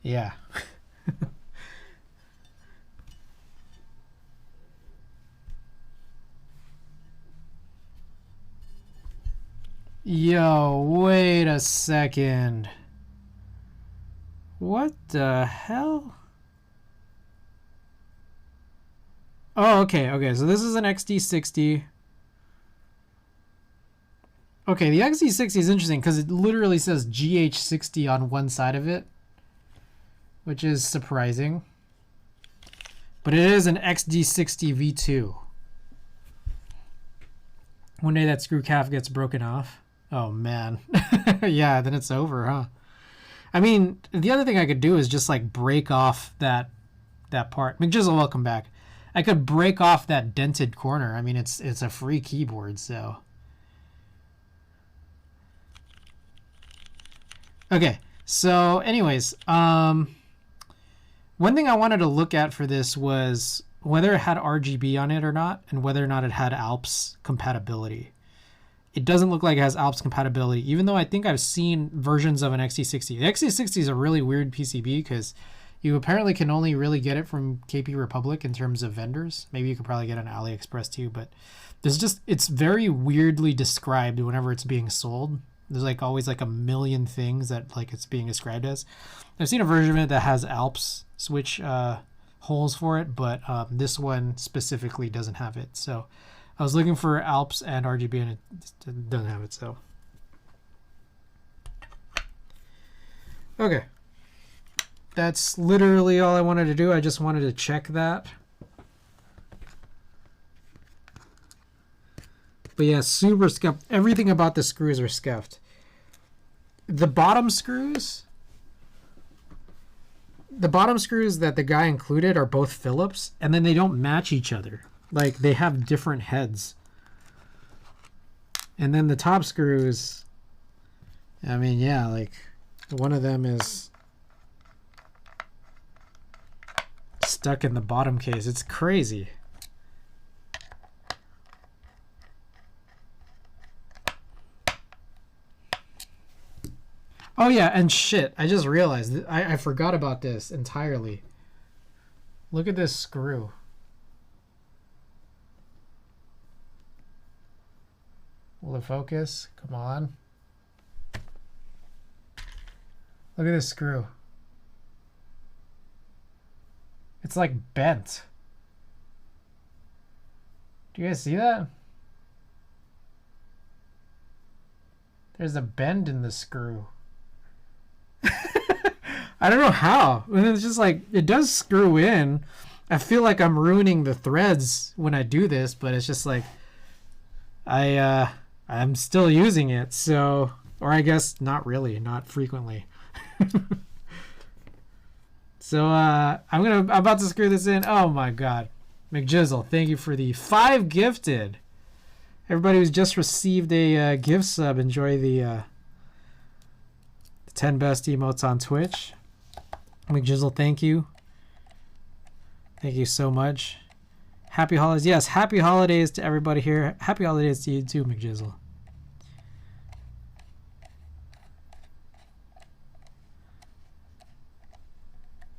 Yeah. Yo, wait a second. What the hell? Oh, okay, okay. So this is an XD60. Okay, the XD60 is interesting because it literally says GH60 on one side of it, which is surprising. But it is an XD60 V2. One day that screw cap gets broken off. Oh, man. Yeah, then it's over, huh? I mean, the other thing I could do is just like break off that part. McJizzle, welcome back. I could break off that dented corner. I mean, it's a free keyboard, so. Okay, so anyways, one thing I wanted to look at for this was whether it had RGB on it or not, and whether or not it had Alps compatibility. It doesn't look like it has Alps compatibility, even though I think I've seen versions of an XD60. The XD60 is a really weird PCB because you apparently can only really get it from KP Republic in terms of vendors. Maybe you could probably get it on AliExpress too, but there's just, it's very weirdly described whenever it's being sold. There's like always like a million things that like it's being described as. I've seen a version of it that has Alps switch holes for it, but this one specifically doesn't have it. So I was looking for Alps and RGB and it doesn't have it, so. Okay. That's literally all I wanted to do. I just wanted to check that. But yeah, super scuffed. Everything about the screws are scuffed. The bottom screws that the guy included are both Phillips, and then they don't match each other. Like, they have different heads. And then the top screws, I mean, yeah, like, one of them is stuck in the bottom case. It's crazy. Oh yeah, and shit, I just realized I forgot about this entirely. Look at this screw. Will it focus? Come on. Look at this screw. It's like bent. Do you guys see that? There's a bend in the screw. I don't know how. And it's just like, it does screw in. I feel like I'm ruining the threads when I do this, but it's just like, I'm still using it, so, or I guess not really, not frequently. So I'm about to screw this in. Oh my god. McJizzle, thank you for the 5 gifted. Everybody who's just received a gift sub, enjoy the 10 best emotes on Twitch. McJizzle, thank you. Thank you so much. Happy holidays. Yes, happy holidays to everybody here. Happy holidays to you too, McJizzle.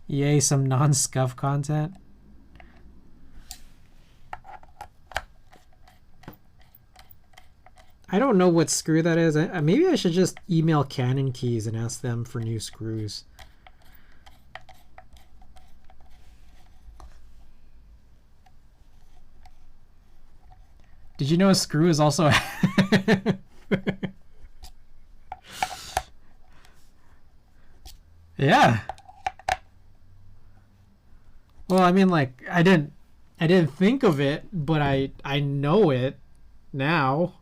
Yay, some non-scuff content. I don't know what screw that is. Maybe I should just email Canon Keys and ask them for new screws. Did you know a screw is also yeah. Well, I mean, like, I didn't think of it, but I know it now.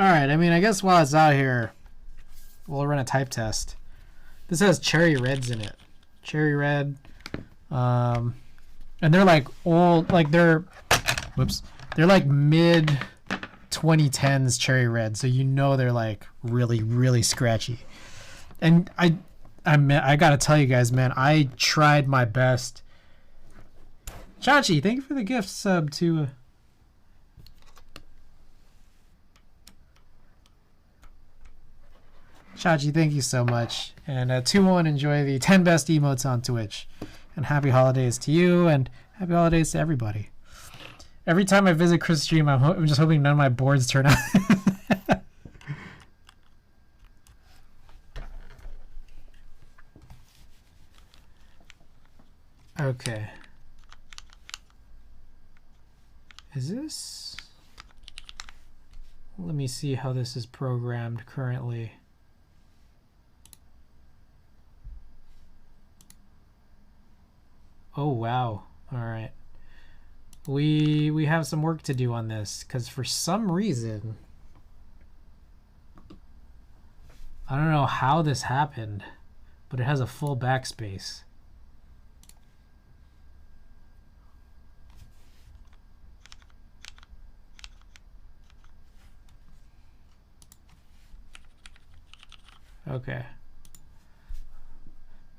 All right, I mean, I guess while it's out here, we'll run a type test. This has cherry reds in it. Cherry red. And they're like old, like they're like mid 2010s cherry red, so you know they're like really, really scratchy. And I gotta tell you guys, man, I tried my best. Chachi, thank you for the gift sub to Chachi, thank you so much. And 2-1, enjoy the 10 best emotes on Twitch. And happy holidays to you, and happy holidays to everybody. Every time I visit Chris' stream, I'm just hoping none of my boards turn out. Okay. Is this? Let me see how this is programmed currently. Oh, wow. All right. We have some work to do on this, because for some reason, I don't know how this happened, but it has a full backspace. Okay.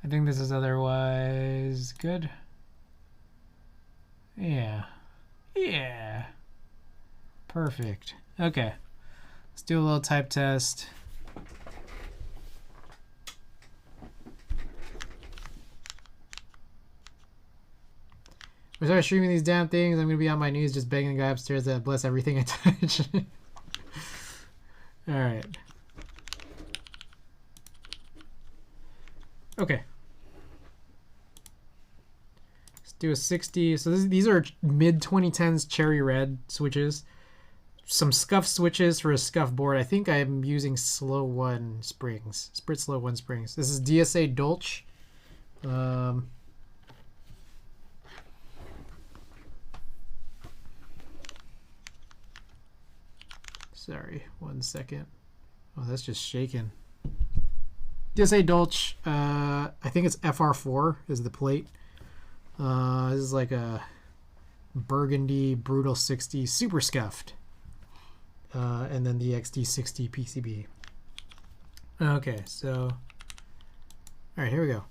I think this is otherwise good. Yeah. Yeah. Perfect. Okay. Let's do a little type test. We start streaming these damn things. I'm going to be on my knees just begging the guy upstairs to bless everything I touch. All right. Okay. Let's do a 60. So these are mid 2010s cherry red switches. Some scuff switches for a scuff board. I think I'm using Slow 1 springs. SPRiT Slow 1 springs. This is DSA Dolce. Sorry, 1 second. Oh, that's just shaking. DSA Dolce, I think it's FR4 is the plate. This is like a burgundy brutal 60 super scuffed. And then the XD60 PCB. Okay, so all right, here we go.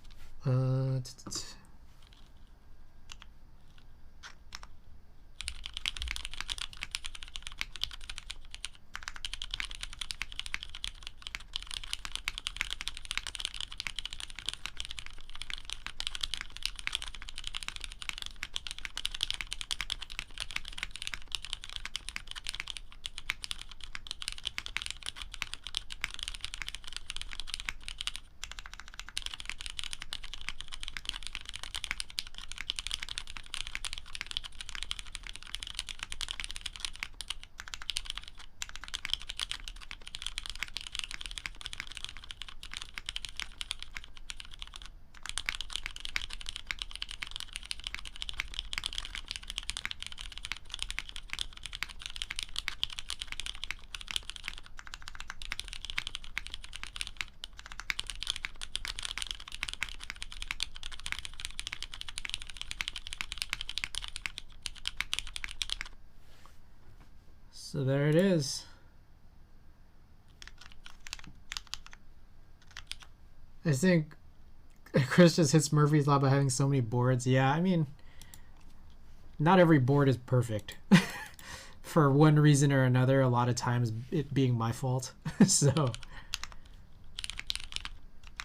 So there it is. I think Chris just hits Murphy's Law by having so many boards. Yeah, I mean, not every board is perfect. For one reason or another, a lot of times it being my fault. So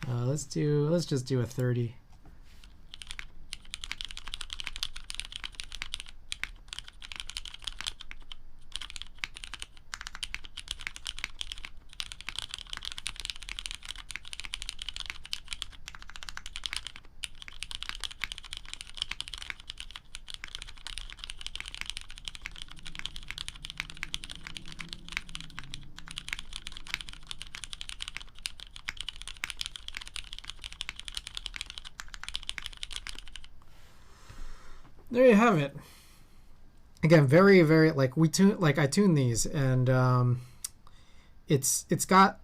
let's just do a 30. there you have it. Again, very, very, like I tune these, and it's got,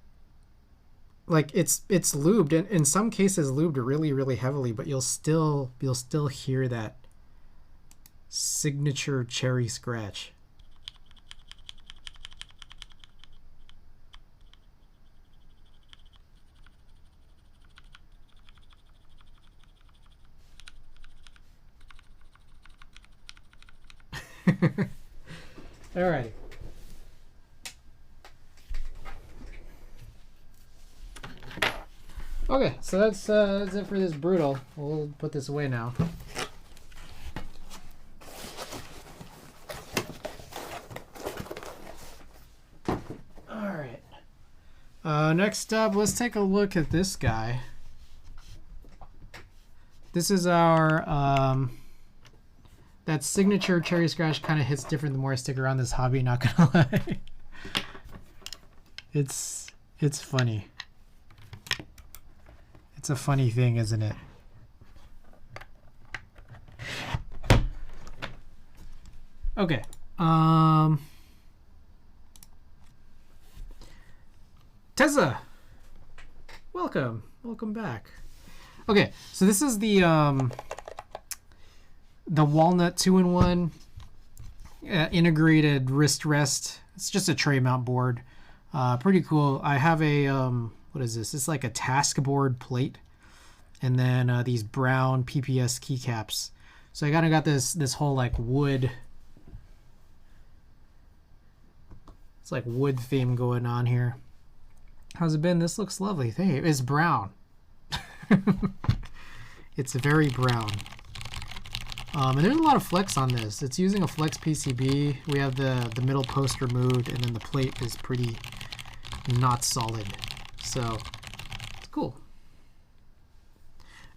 like, it's lubed, and in some cases lubed really, really heavily, but you'll still hear that signature cherry scratch. All right. Okay, so that's it for this brutal. We'll put this away now. All right. Next up, let's take a look at this guy. This is our that signature cherry scratch kind of hits different the more I stick around this hobby, not gonna lie. It's funny. It's a funny thing, isn't it? Okay. Tessa, welcome back. Okay, so this is the walnut 2-in-1 integrated wrist rest. It's just a tray mount board. Pretty cool. I have a what is this? It's like a task board plate, and then these brown PPS keycaps. So I kind of got this whole like wood. It's like wood theme going on here. How's it been? This looks lovely. Hey, it's brown. It's very brown. And there's a lot of flex on this. It's using a flex PCB. We have the middle post removed, and then the plate is pretty not solid. So it's cool.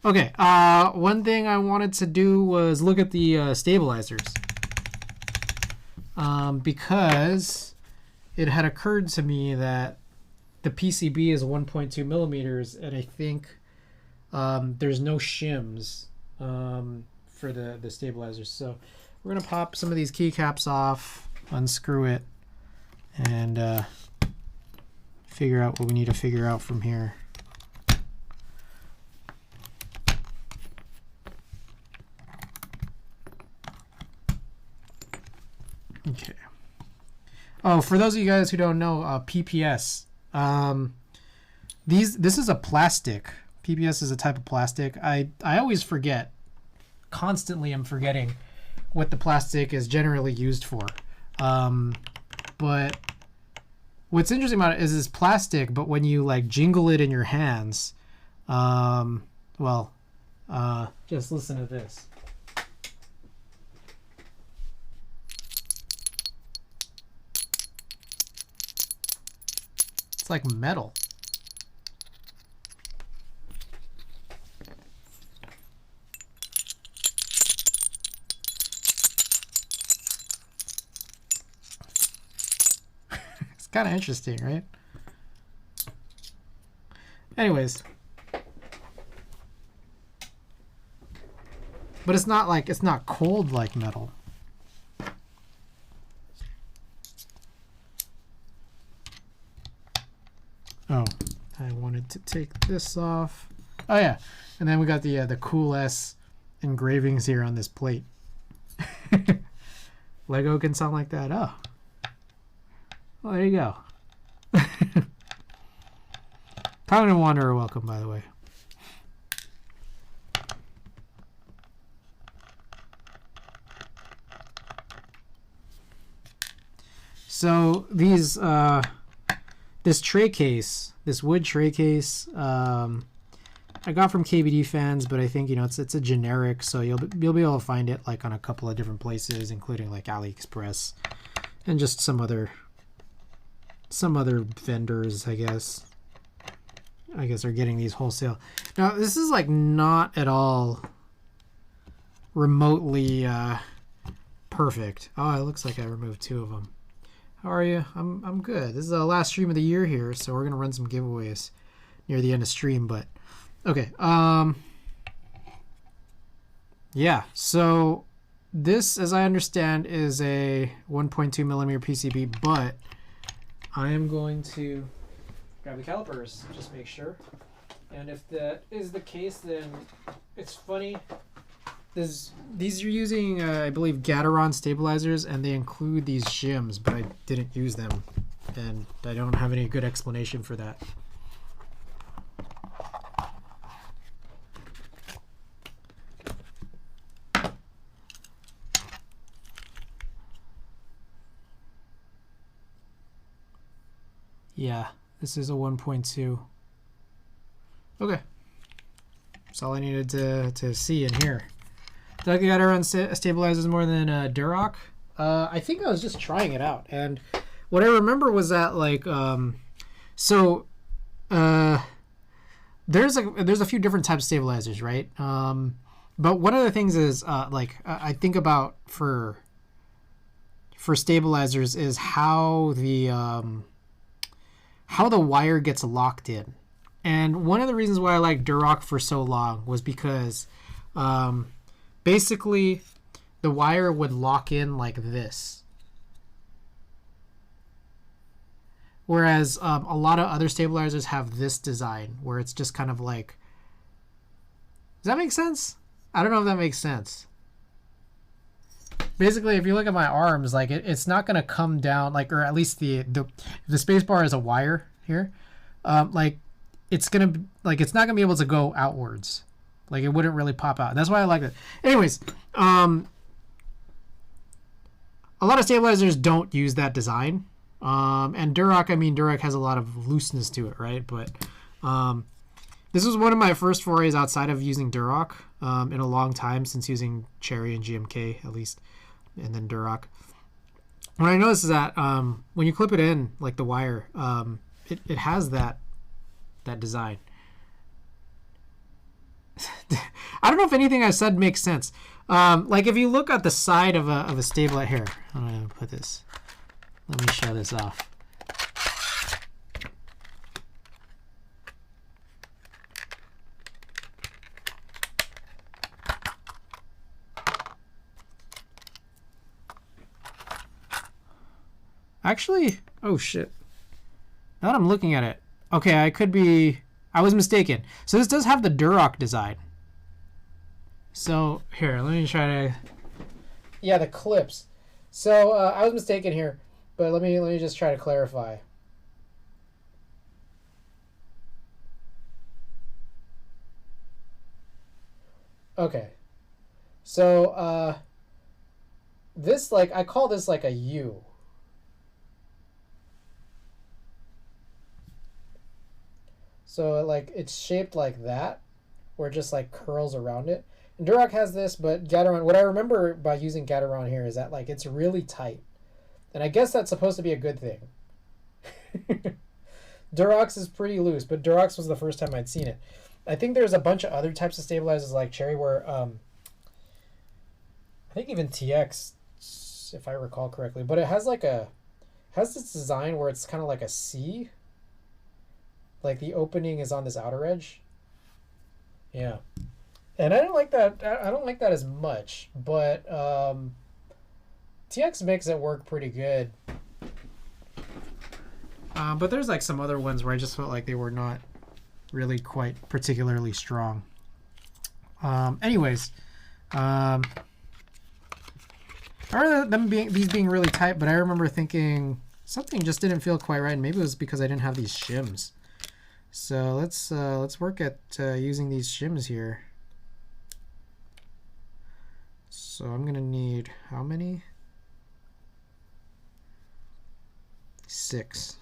Okay, one thing I wanted to do was look at the stabilizers. Because it had occurred to me that the PCB is 1.2 millimeters, and I think there's no shims for the stabilizers. So we're gonna pop some of these keycaps off, unscrew it, and figure out what we need to figure out from here. Okay. Oh, for those of you guys who don't know, PPS. This is a plastic. PPS is a type of plastic. I always forget. Constantly I'm forgetting what the plastic is generally used for. But what's interesting about it is it's plastic, but when you like jingle it in your hands, just listen to this. It's like metal. It's kind of interesting, right? Anyways. But it's not cold like metal. Oh, I wanted to take this off. Oh yeah, and then we got the cool S engravings here on this plate. Lego can sound like that. Oh, well, there you go. Common and Wanderer, welcome, by the way. So these this tray case, this wood tray case, I got from KBD Fans, but I think it's a generic, so you'll be able to find it like on a couple of different places, including like AliExpress and just some other vendors, I guess are getting these wholesale. Now this is like not at all remotely perfect. Oh, it looks like I removed 2 of them. How are you? I'm good. This is the last stream of the year here, so we're gonna run some giveaways near the end of stream. But okay, yeah. So this, as I understand, is a 1.2 millimeter PCB, but I am going to grab the calipers, just make sure. And if that is the case, then it's funny. These are using, I believe, Gateron stabilizers, and they include these shims, but I didn't use them, and I don't have any good explanation for that. Yeah, this is a 1.2. Okay. That's all I needed to see and hear. Doug Gateron stabilizers more than Duroc. I think I was just trying it out, and what I remember was that like there's a few different types of stabilizers, right? But one of the things is I think about for stabilizers is how the wire gets locked in. And one of the reasons why I liked Duroc for so long was because basically the wire would lock in like this. Whereas a lot of other stabilizers have this design where it's just kind of like, does that make sense? I don't know if that makes sense. Basically, if you look at my arms, like it's not going to come down, like, or at least the space bar is a wire here. Like it's going to, like, it's not going to be able to go outwards. Like it wouldn't really pop out. That's why I like it. Anyways, a lot of stabilizers don't use that design. And Duroc, I mean, Duroc has a lot of looseness to it, right? But this was one of my first forays outside of using Duroc in a long time, since using Cherry and GMK at least, and then Duroc. What I noticed is that when you clip it in, like the wire, it has that design. I don't know if anything I said makes sense. Like if you look at the side of a stabilizer here, I'm gonna put this. Let me show this off. Actually, oh shit. Now that I'm looking at it, okay, I was mistaken. So this does have the Duroc design. So here, let me try to. Yeah, the clips. So I was mistaken here, but let me just try to clarify. Okay. So this, like, I call this like a U. So like it's shaped like that, where it just like curls around it. And Duroc has this, but Gateron, what I remember by using Gateron here is that like it's really tight. And I guess that's supposed to be a good thing. Duroc's is pretty loose, but Duroc's was the first time I'd seen it. I think there's a bunch of other types of stabilizers like Cherry where I think even TX, if I recall correctly, but it has like has this design where it's kind of like a C. Like the opening is on this outer edge. Yeah. And I don't like that. I don't like that as much, but TX makes it work pretty good. But there's like some other ones where I just felt like they were not really quite particularly strong. Anyways, I remember these being really tight, but I remember thinking something just didn't feel quite right, and maybe it was because I didn't have these shims. So let's work at using these shims here. So I'm gonna need how many? 6.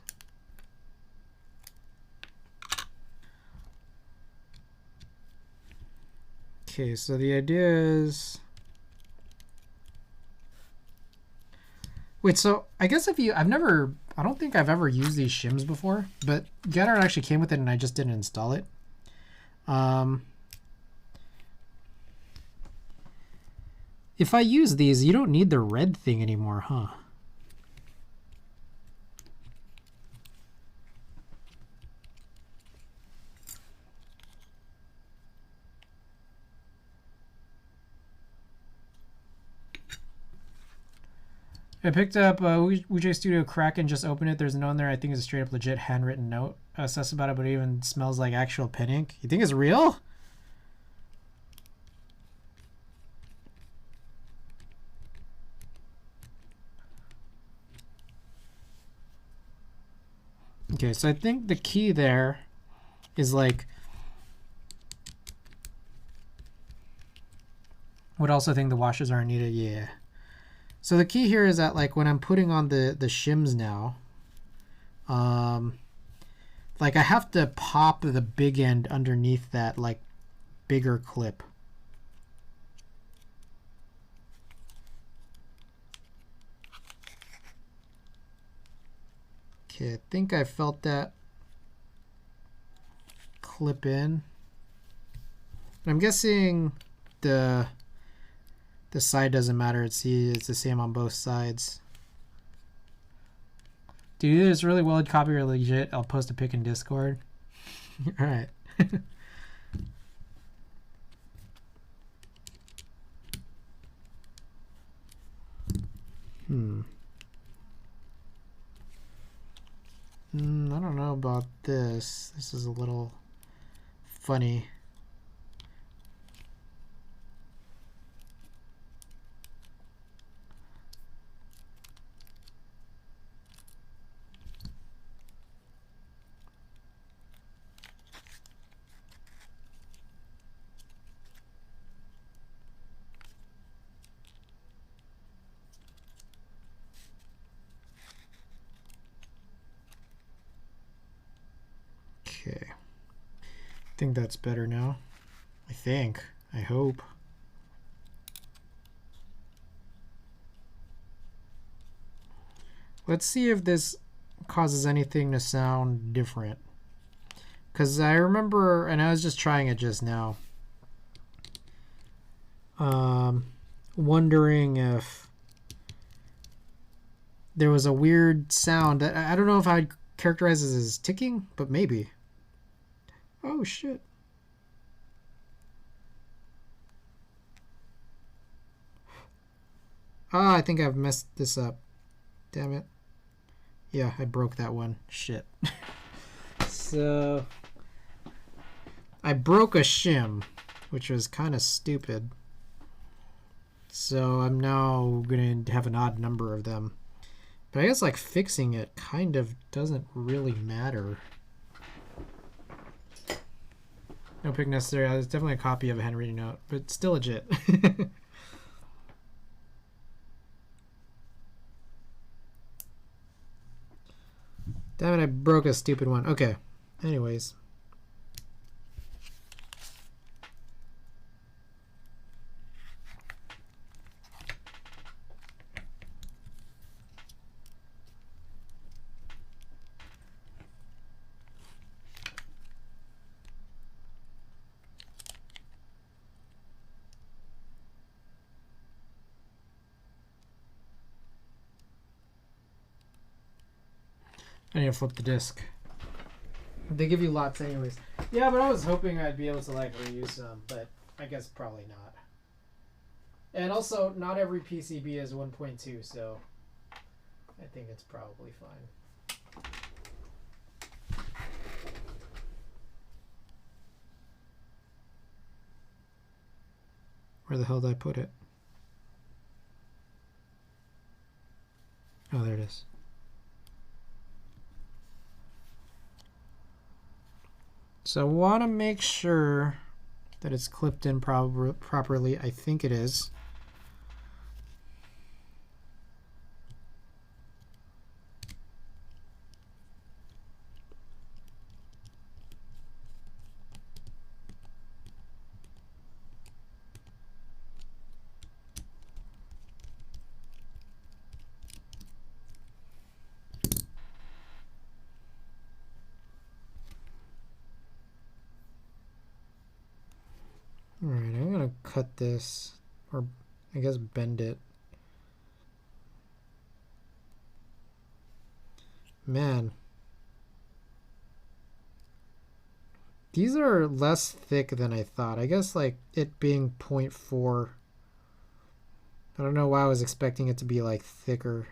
Okay, so the idea is, wait, so I guess I don't think I've ever used these shims before, but Gateron actually came with it and I just didn't install it. If I use these, you don't need the red thing anymore, huh? I picked up WJ Studio Kraken, just opened it. There's a note in there. I think it's a straight up legit handwritten note. Sus about it, but it even smells like actual pen ink. You think it's real? Okay, so I think the key there is like, would also think the washers aren't needed. Yeah. So the key here is that like when I'm putting on the shims now, like I have to pop the big end underneath that like bigger clip. Okay, I think I felt that clip in. I'm guessing the side doesn't matter. It's the same on both sides. Dude, it's really well copy or legit. I'll post a pic in Discord. All right. I don't know about this. This is a little funny. Okay. I think that's better now. I think. I hope. Let's see if this causes anything to sound different. Because I remember, and I was just trying it just now, wondering if there was a weird sound. I don't know if I'd characterize it as ticking, but maybe. Oh, shit. Ah, I think I've messed this up. Damn it. Yeah, I broke that one. Shit. So I broke a shim, which was kind of stupid. So I'm now going to have an odd number of them. But I guess like fixing it kind of doesn't really matter. No pick necessary. It's definitely a copy of a handwritten note, but still legit. Damn it, I broke a stupid one. Okay. Anyways. I need to flip the disc. They give you lots anyways. Yeah, but I was hoping I'd be able to like reuse some, but I guess probably not. And also, not every PCB is 1.2, so I think it's probably fine. Where the hell did I put it? Oh, there it is. So I want to make sure that it's clipped in properly. I think it is. Alright, I'm going to cut this, or I guess bend it. Man. These are less thick than I thought. I guess like it being 0.4. I don't know why I was expecting it to be like thicker.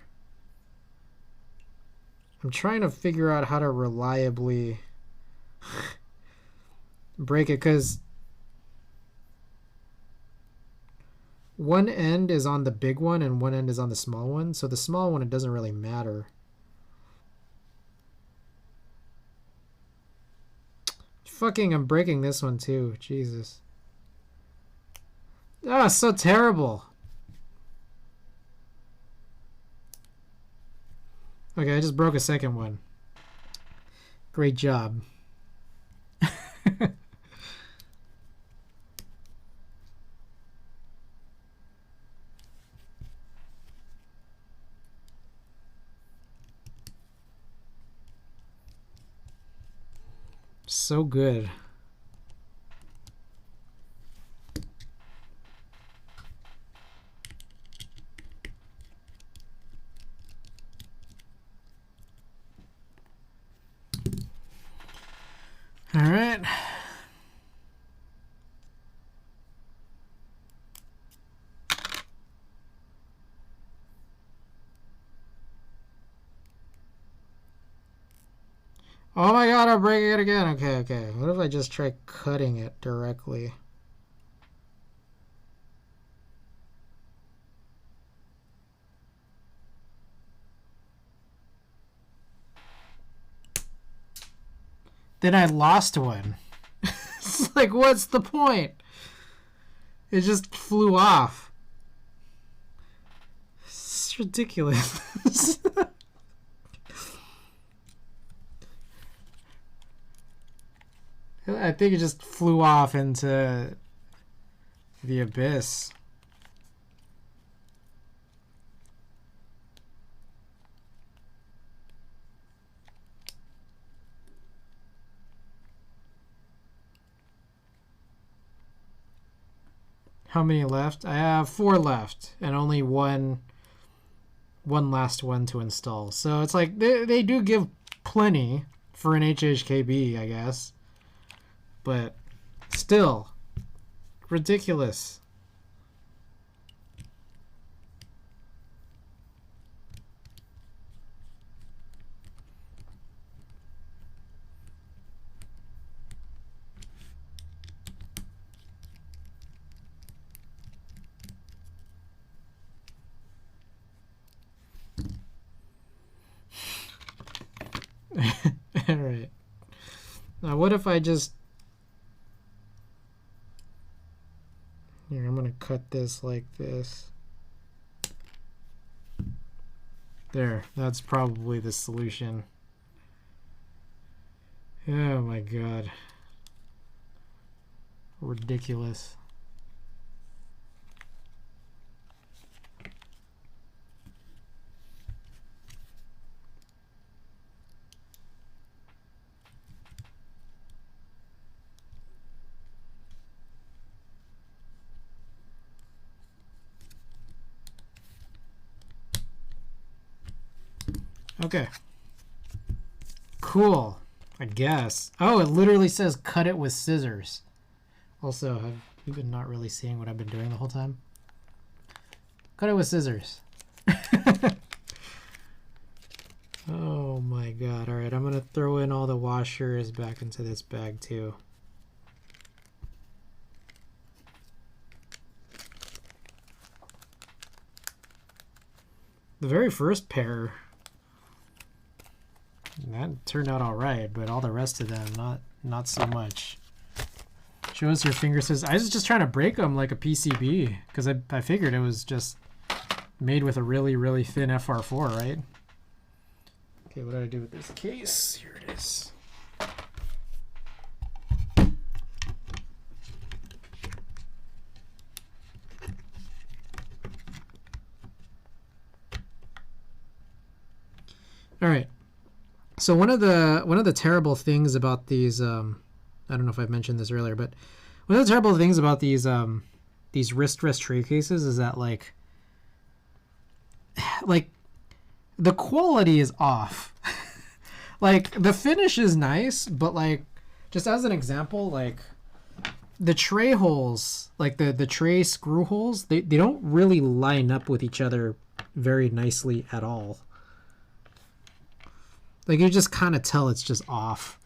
I'm trying to figure out how to reliably break it, because one end is on the big one and one end is on the small one. So the small one, it doesn't really matter. Fucking, I'm breaking this one too. Jesus. Ah, so terrible. Okay, I just broke a second one. Great job. So good. All right. Oh my god, I'm breaking it again. Okay, okay. What if I just try cutting it directly? Then I lost one. It's like, what's the point? It just flew off. It's ridiculous. I think it just flew off into the abyss. How many left? I have 4 left and only one last one to install. So it's like they do give plenty for an HHKB, I guess. But still, ridiculous. All right. Now, what if I just... Here, I'm going to cut this like this. There, that's probably the solution. Oh my god. Ridiculous. Okay. Cool. I guess. Oh, it literally says cut it with scissors. Also, have you been not really seeing what I've been doing the whole time? Cut it with scissors. Oh my god. Alright, I'm going to throw in all the washers back into this bag too. The very first pair, that turned out all right, but all the rest of them, not so much. Shows her finger says, I was just trying to break them like a PCB, because I figured it was just made with a really, really thin FR4, right? Okay, what do I do with this case? Here it is. All right. So one of the terrible things about these, I don't know if I've mentioned this earlier, but one of the terrible things about these wrist rest tray cases is that like the quality is off. Like the finish is nice, but like just as an example, like the tray holes, like the tray screw holes, they don't really line up with each other very nicely at all. Like you just kind of tell it's just off.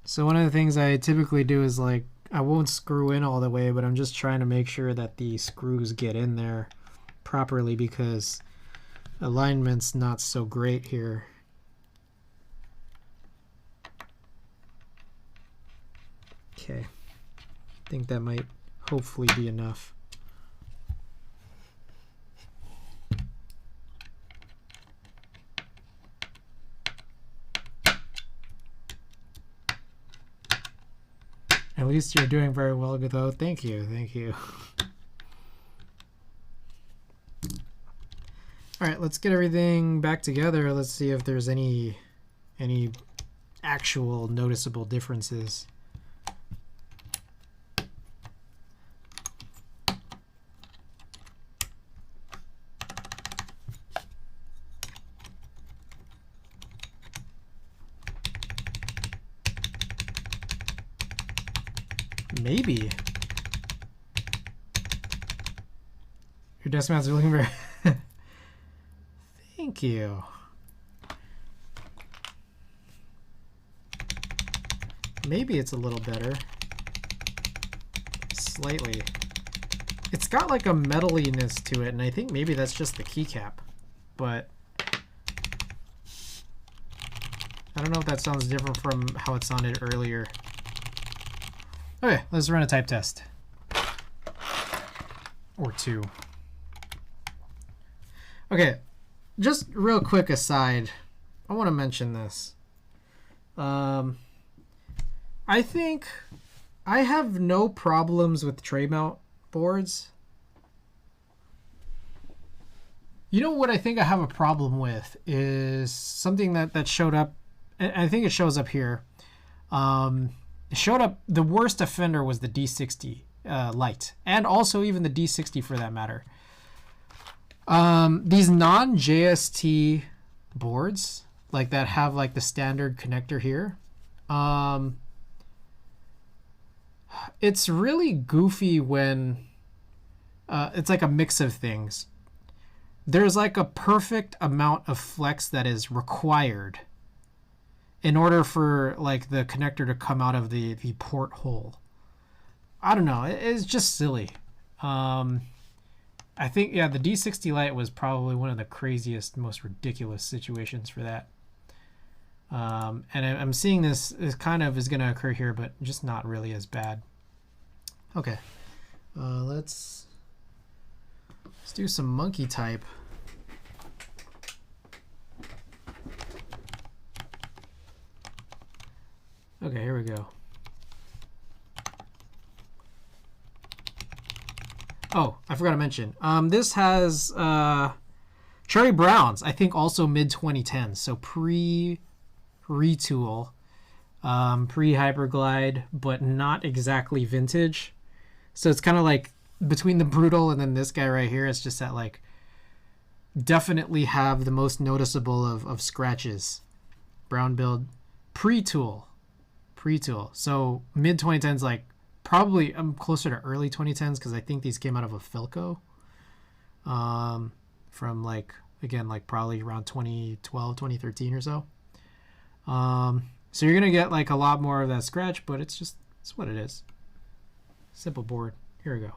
So one of the things I typically do is like, I won't screw in all the way, but I'm just trying to make sure that the screws get in there properly because alignment's not so great here. Okay, I think that might hopefully be enough. At least you're doing very well, though. Thank you, thank you. All right, let's get everything back together. Let's see if there's any actual noticeable differences. Maybe. Your desk mounts are looking very... Thank you. Maybe it's a little better. Slightly. It's got like a metaliness to it, and I think maybe that's just the keycap. But I don't know if that sounds different from how it sounded earlier. Okay, let's run a type test. Or two. Okay, just real quick aside, I want to mention this. I think I have no problems with tray mount boards. You know what I think I have a problem with is something that showed up, I think it shows up here. It showed up, the worst offender was the D60 Lite, and also even the D60 for that matter. These non-JST boards, like that have like the standard connector here, it's really goofy when it's like a mix of things. There's like a perfect amount of flex that is required in order for like the connector to come out of the port hole. I don't know, it's just silly. I think, yeah, the D60 Lite was probably one of the craziest, most ridiculous situations for that. And I'm seeing this kind of is going to occur here, but just not really as bad. Okay, let's do some monkey type. Okay, here we go. Oh, I forgot to mention. This has Cherry Browns, I think also mid-2010s, so pre-retool, pre-Hyperglide, but not exactly vintage. So it's kind of like between the Brutal and then this guy right here, it's just that like definitely have the most noticeable of scratches. Brown build, pre-tool. So mid-2010s, like probably I'm closer to early 2010s because I think these came out of a Philco from like, again, like probably around 2012, 2013 or so. So you're going to get like a lot more of that scratch, but it's what it is. Simple board. Here we go.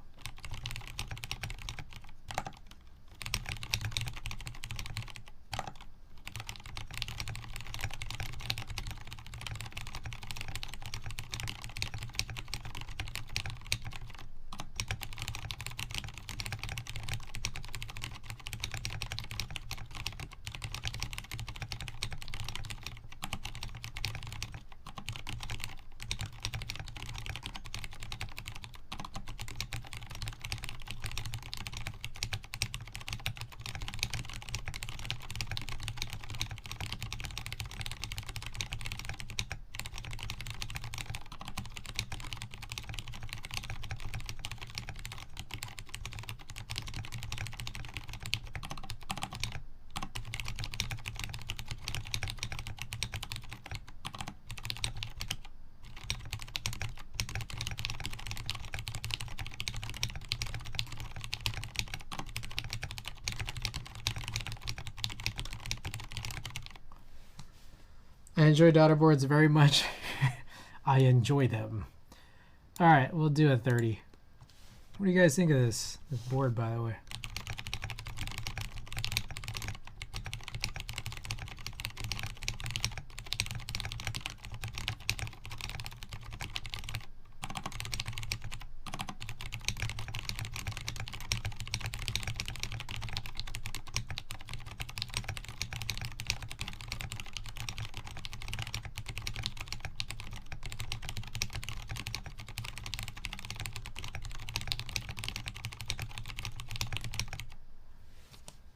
I enjoy daughter boards very much. I enjoy them. All right, we'll do a 30. What do you guys think of this board, by the way?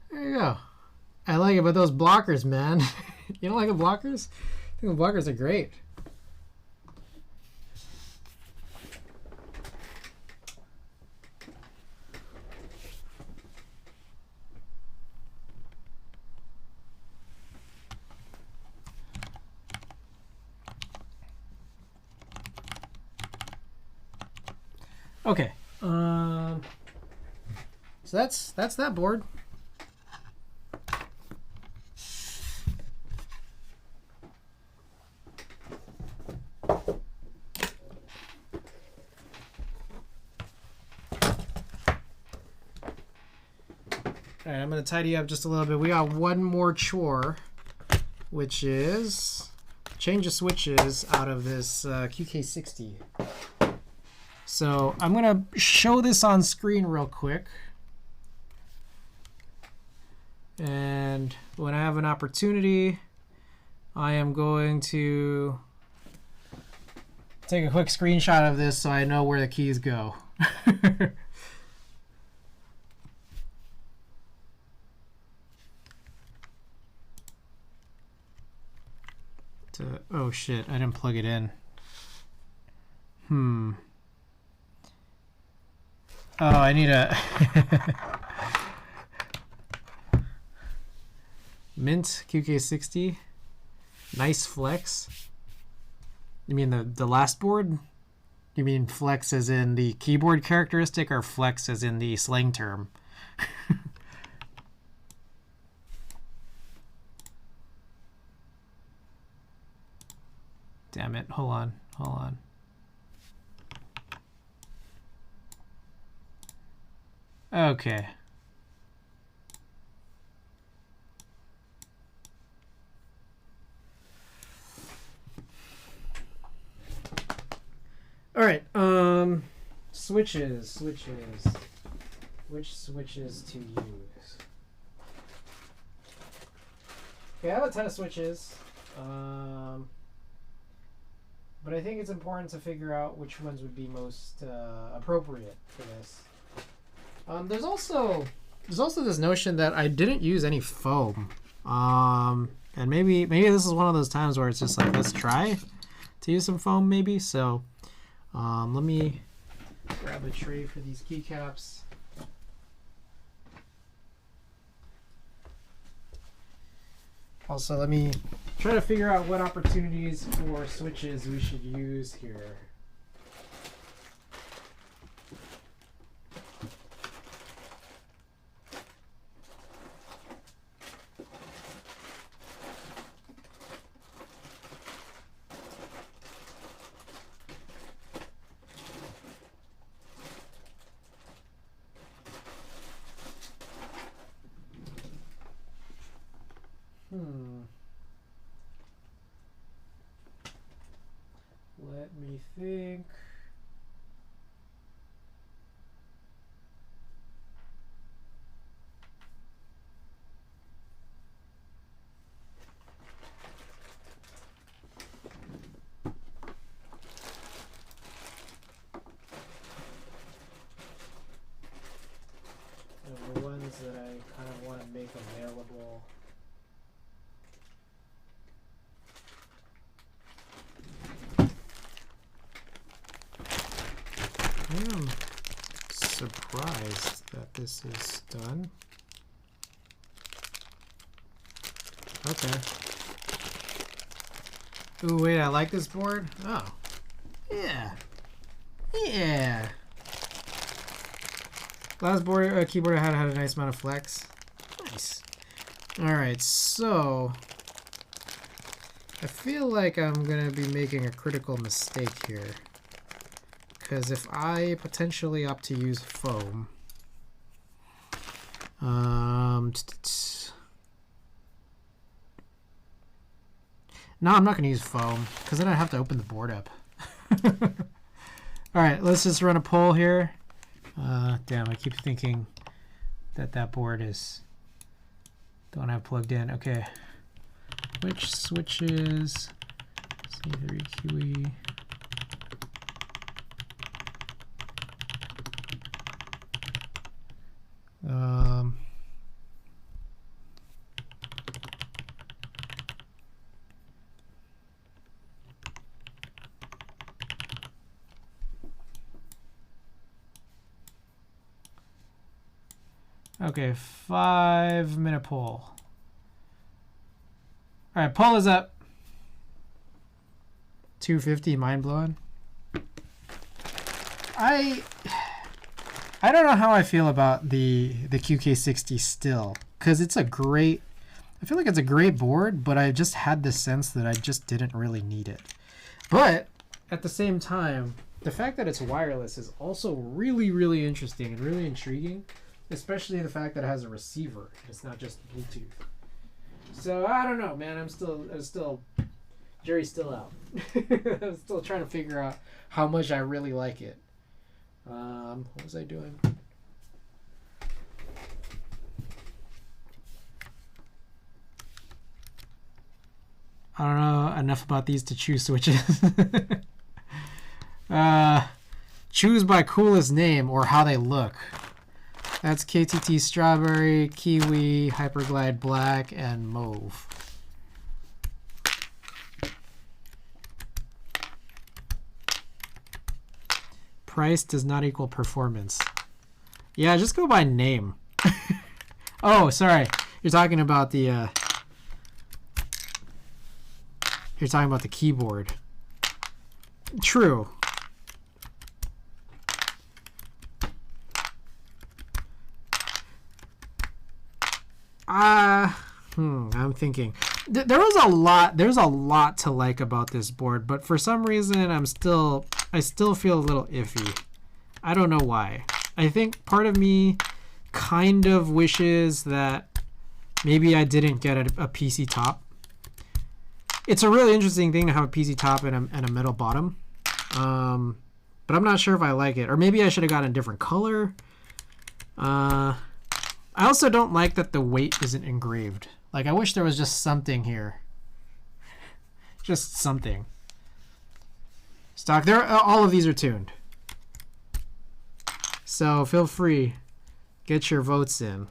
There you go. I like it, but those blockers, man. You don't like the blockers? I think the blockers are great. Okay. So that's that board. All right, I'm going to tidy up just a little bit. We got one more chore, which is change the switches out of this qk60. So I'm going to show this on screen real quick. And when I have an opportunity, I am going to take a quick screenshot of this so I know where the keys go. Oh shit, I didn't plug it in. Oh, I need a Mint qk60. Nice flex. You mean the last board? You mean flex as in the keyboard characteristic or flex as in the slang term? Damn it. Hold on. Okay. All right. Switches. Which switches to use? Okay, I have a ton of switches. But I think it's important to figure out which ones would be most appropriate for this. There's also this notion that I didn't use any foam, and maybe this is one of those times where it's just like, let's try to use some foam maybe. So let me grab a tray for these keycaps. Also, let me try to figure out what opportunities for switches we should use here. Let me think. And the ones that I kind of want to make available. I am surprised that this is done. Okay. Ooh, wait, I like this board. Oh. Yeah. Yeah. Last board, keyboard I had a nice amount of flex. Nice. Alright, so I feel like I'm gonna be making a critical mistake here. Because if I potentially opt to use foam, no, I'm not gonna use foam because then I have to open the board up. All right, let's just run a poll here. Damn, I keep thinking that that board is the one I have plugged in. Okay, which switches C3 QE? Okay, 5-minute poll. All right, poll is up. 250, mind blowing. I don't know how I feel about the qk60 still, because it's a great, I feel like it's a great board, but I just had this sense that I just didn't really need it. But at the same time, the fact that it's wireless is also really, really interesting and really intriguing, especially the fact that it has a receiver. It's not just Bluetooth. So I don't know, man. I'm still, Jerry's still out. I'm still trying to figure out how much I really like it. What was I doing? I don't know enough about these to choose switches. Choose by coolest name or how they look. That's KTT Strawberry, Kiwi, Hyperglide Black, and Mauve. Price does not equal performance. Yeah, just go by name. Oh, sorry. You're talking about the keyboard. True. I'm thinking. There's a lot to like about this board, but for some reason I still feel a little iffy. I don't know why. I think part of me kind of wishes that maybe I didn't get a PC top. It's a really interesting thing to have a PC top and a metal bottom, but I'm not sure if I like it. Or maybe I should have gotten a different color. I also don't like that the weight isn't engraved. Like, I wish there was just something here. Just something. Stock. All of these are tuned. So feel free. Get your votes in.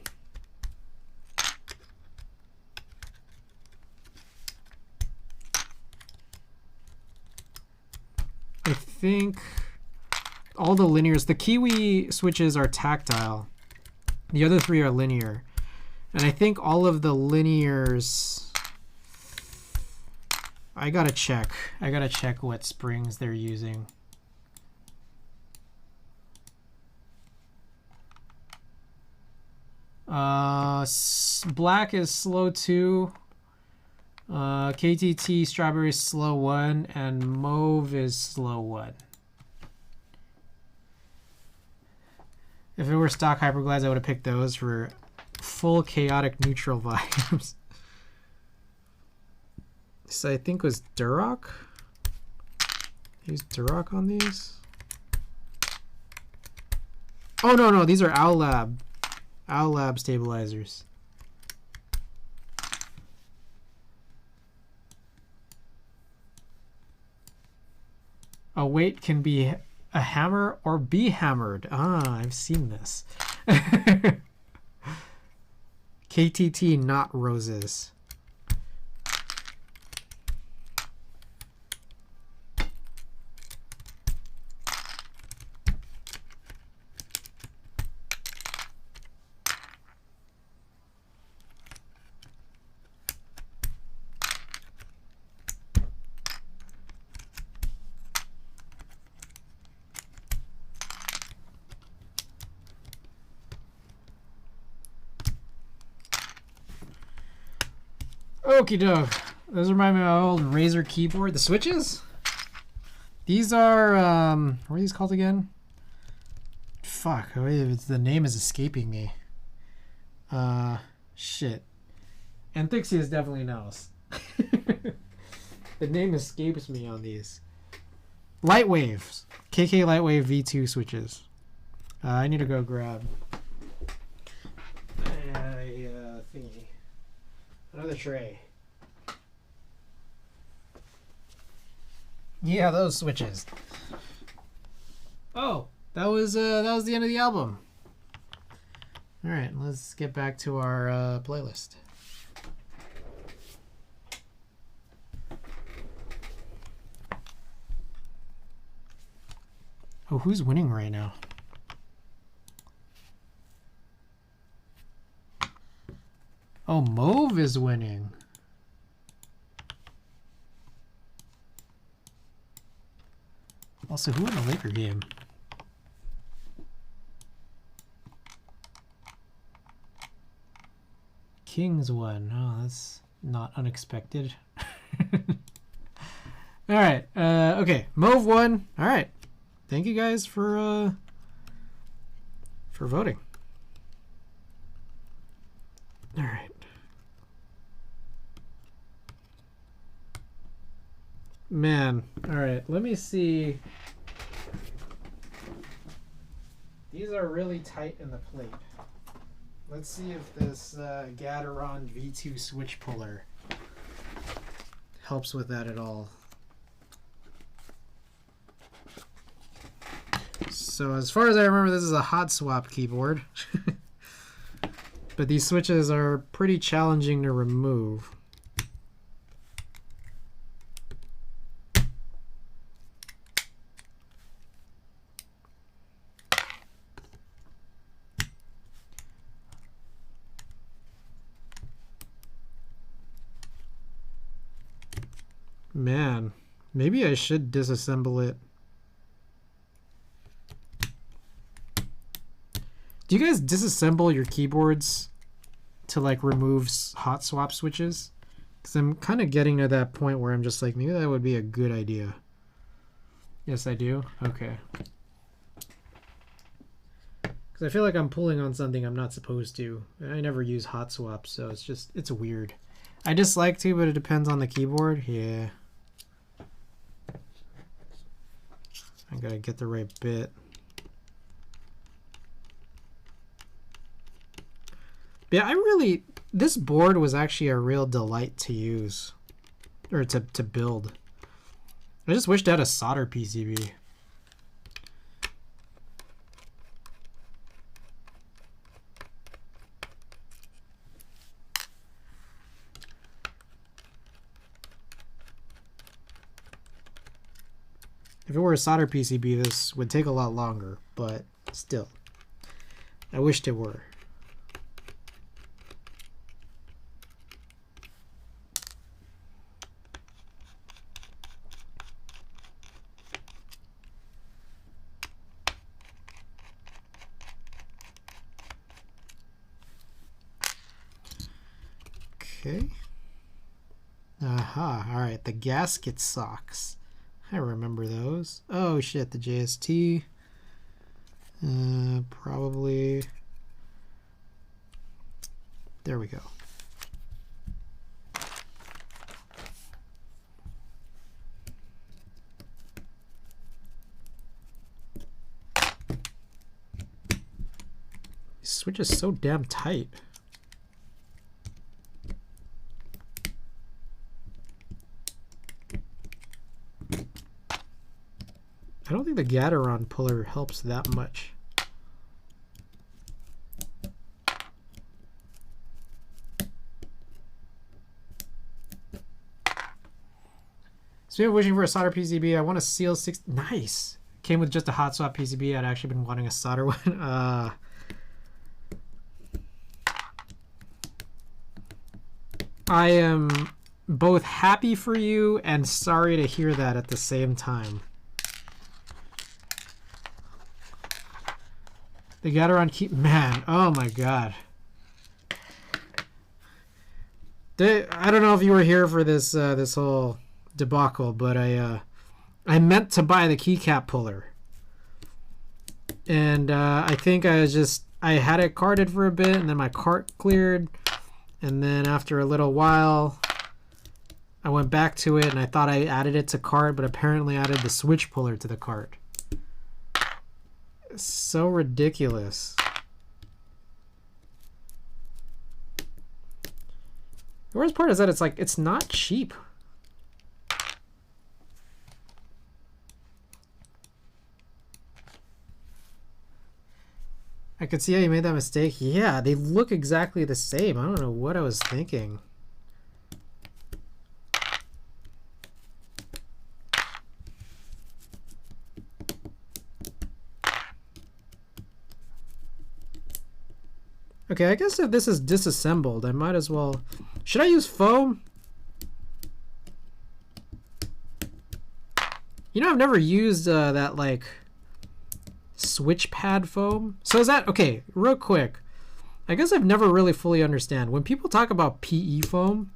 I think all the linears, the Kiwi switches are tactile. The other three are linear. And I think all of the linears, I gotta check what springs they're using. Black is slow 2. KTT Strawberry is slow 1, and Mauve is slow 1. If it were stock Hyperglides, I would have picked those for full chaotic neutral vibes. So I think was Duroc. Use Duroc on these. Oh no, these are Owlab stabilizers. A weight can be a hammer or be hammered. Ah, I've seen this. KTT, not roses. Okie doke. Those remind me of my old Razer keyboard. The switches? These are, what are these called again? Fuck, the name is escaping me. Shit. Antixius definitely knows. The name escapes me on these. Lightwaves. KK Lightwave V2 switches. I need to go grab a thingy. Another tray. Yeah, those switches. Oh, that was the end of the album. All right, let's get back to our playlist. Oh, who's winning right now? Oh, Mauve is winning. Also, who won the Laker game? Kings won. Oh, that's not unexpected. All right. Okay. Mauve won. All right. Thank you guys for voting. All right. Man. All right. Let me see. These are really tight in the plate. Let's see if this Gateron V2 switch puller helps with that at all. So as far as I remember, this is a hot swap keyboard. But these switches are pretty challenging to remove. Man, maybe I should disassemble it. Do you guys disassemble your keyboards to like remove hot swap switches? Because I'm kind of getting to that point where I'm just like, maybe that would be a good idea. Yes, I do. Okay. Because I feel like I'm pulling on something I'm not supposed to. I never use hot swaps, so it's weird. I dislike to, but it depends on the keyboard. Yeah. I gotta get the right bit. Yeah, this board was actually a real delight to use, or to build. I just wished I had a solder PCB. If it were a solder PCB, this would take a lot longer, but still, I wished it were. Okay. Aha, all right, the Gasket socks. I remember those. Oh shit, the JST. Probably. There we go. This switch is so damn tight. I don't think the Gateron puller helps that much. Speaking of wishing for a solder PCB, I want a Seal 6. Nice. Came with just a hot swap PCB. I'd actually been wanting a solder one. I am both happy for you and sorry to hear that at the same time. The Gateron man, oh my god. I don't know if you were here for this this whole debacle, but I meant to buy the keycap puller, and I think I had it carted for a bit, and then my cart cleared, and then after a little while, I went back to it, and I thought I added it to cart, but apparently I added the switch puller to the cart. It's so ridiculous. The worst part is that it's not cheap. I could see how you made that mistake. Yeah, they look exactly the same. I don't know what I was thinking. Okay, I guess if this is disassembled, I might as well... Should I use foam? You know, I've never used that, like, switch pad foam. So is that... Okay, real quick. I guess I've never really fully understand. When people talk about PE foam,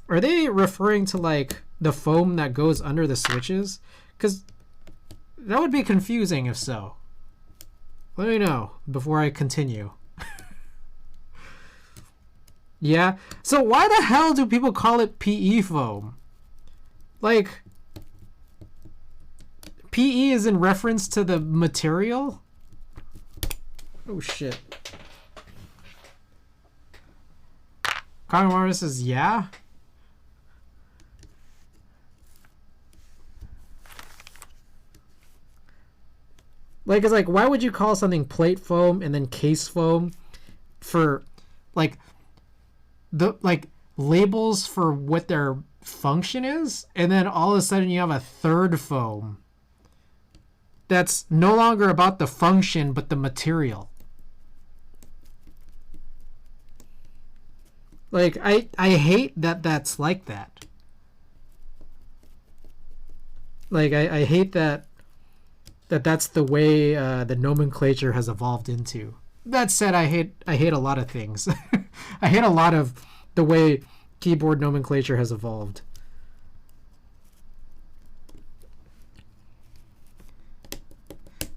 are they referring to, like, the foam that goes under the switches? Because that would be confusing if so. Let me know before I continue. Yeah. So why the hell do people call it PE foam? Like, PE is in reference to the material? Oh shit. Carmen Marvis says, yeah. Like, it's like, why would you call something plate foam and then case foam for, like, the labels for what their function is, and then all of a sudden you have a third foam that's no longer about the function but the material. Like, I hate that that's like that. Like, I hate that's the way the nomenclature has evolved into. That said, I hate a lot of things. I hate a lot of the way keyboard nomenclature has evolved.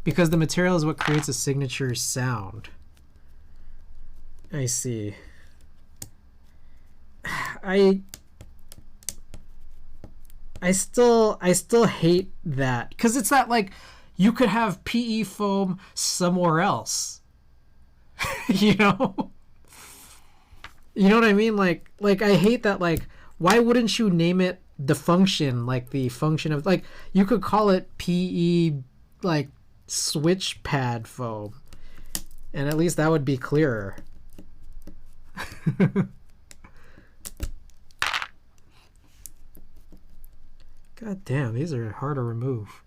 Because the material is what creates a signature sound. I see. I still hate that. Because it's that, like, you could have PE foam somewhere else. You know? You know what I mean? Like I hate that. Like, why wouldn't you name it the function? Like, the function of, like, you could call it PE, like, switch pad foam, and at least that would be clearer. God damn, these are hard to remove.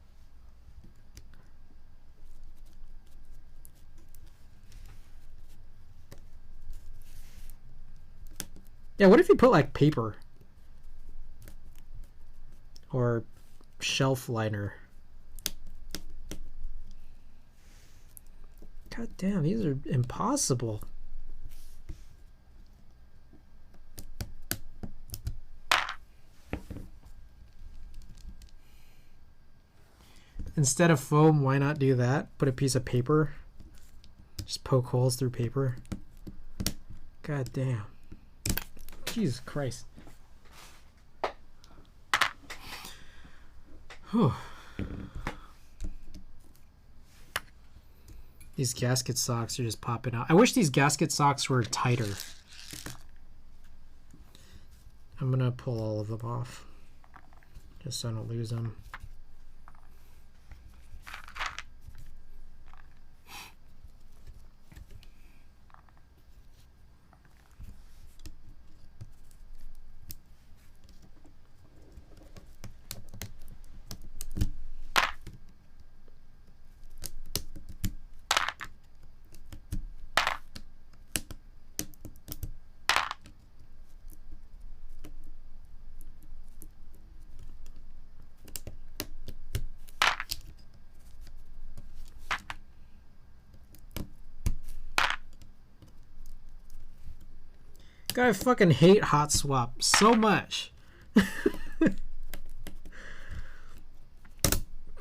Yeah, what if you put, like, paper or shelf liner? God damn, these are impossible. Instead of foam, why not do that? Put a piece of paper. Just poke holes through paper. God damn. Jesus Christ. Whew. These gasket socks are just popping out. I wish these gasket socks were tighter. I'm gonna pull all of them off, just so I don't lose them. God, I fucking hate hot swap so much.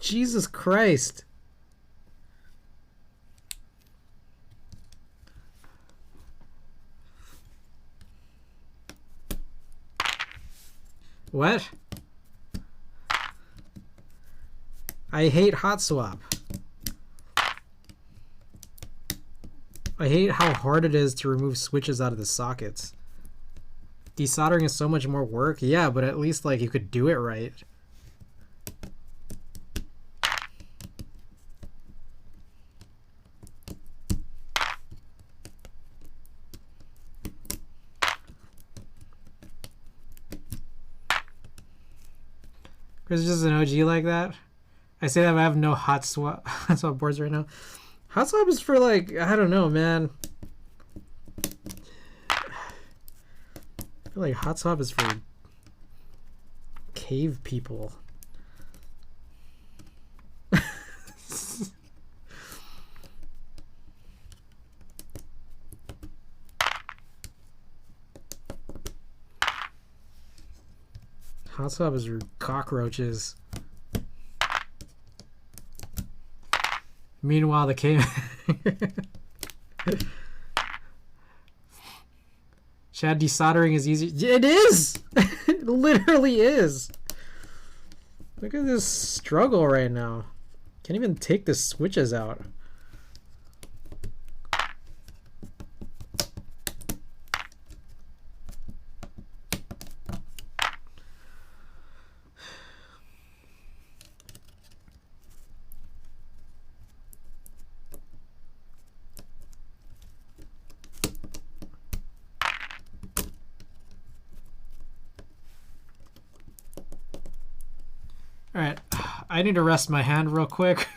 Jesus Christ. What? I hate hot swap. I hate how hard it is to remove switches out of the sockets. Desoldering is so much more work. Yeah, but at least like you could do it right. Chris is just an OG like that. I say that I have no hot swap boards right now. Hot swap is for like, I don't know, man. I feel like hot swap is for cave people. Hot swap is for cockroaches. Meanwhile, the cave. Chad, desoldering is easy. It is! It literally is. Look at this struggle right now. Can't even take the switches out. Alright, I need to rest my hand real quick.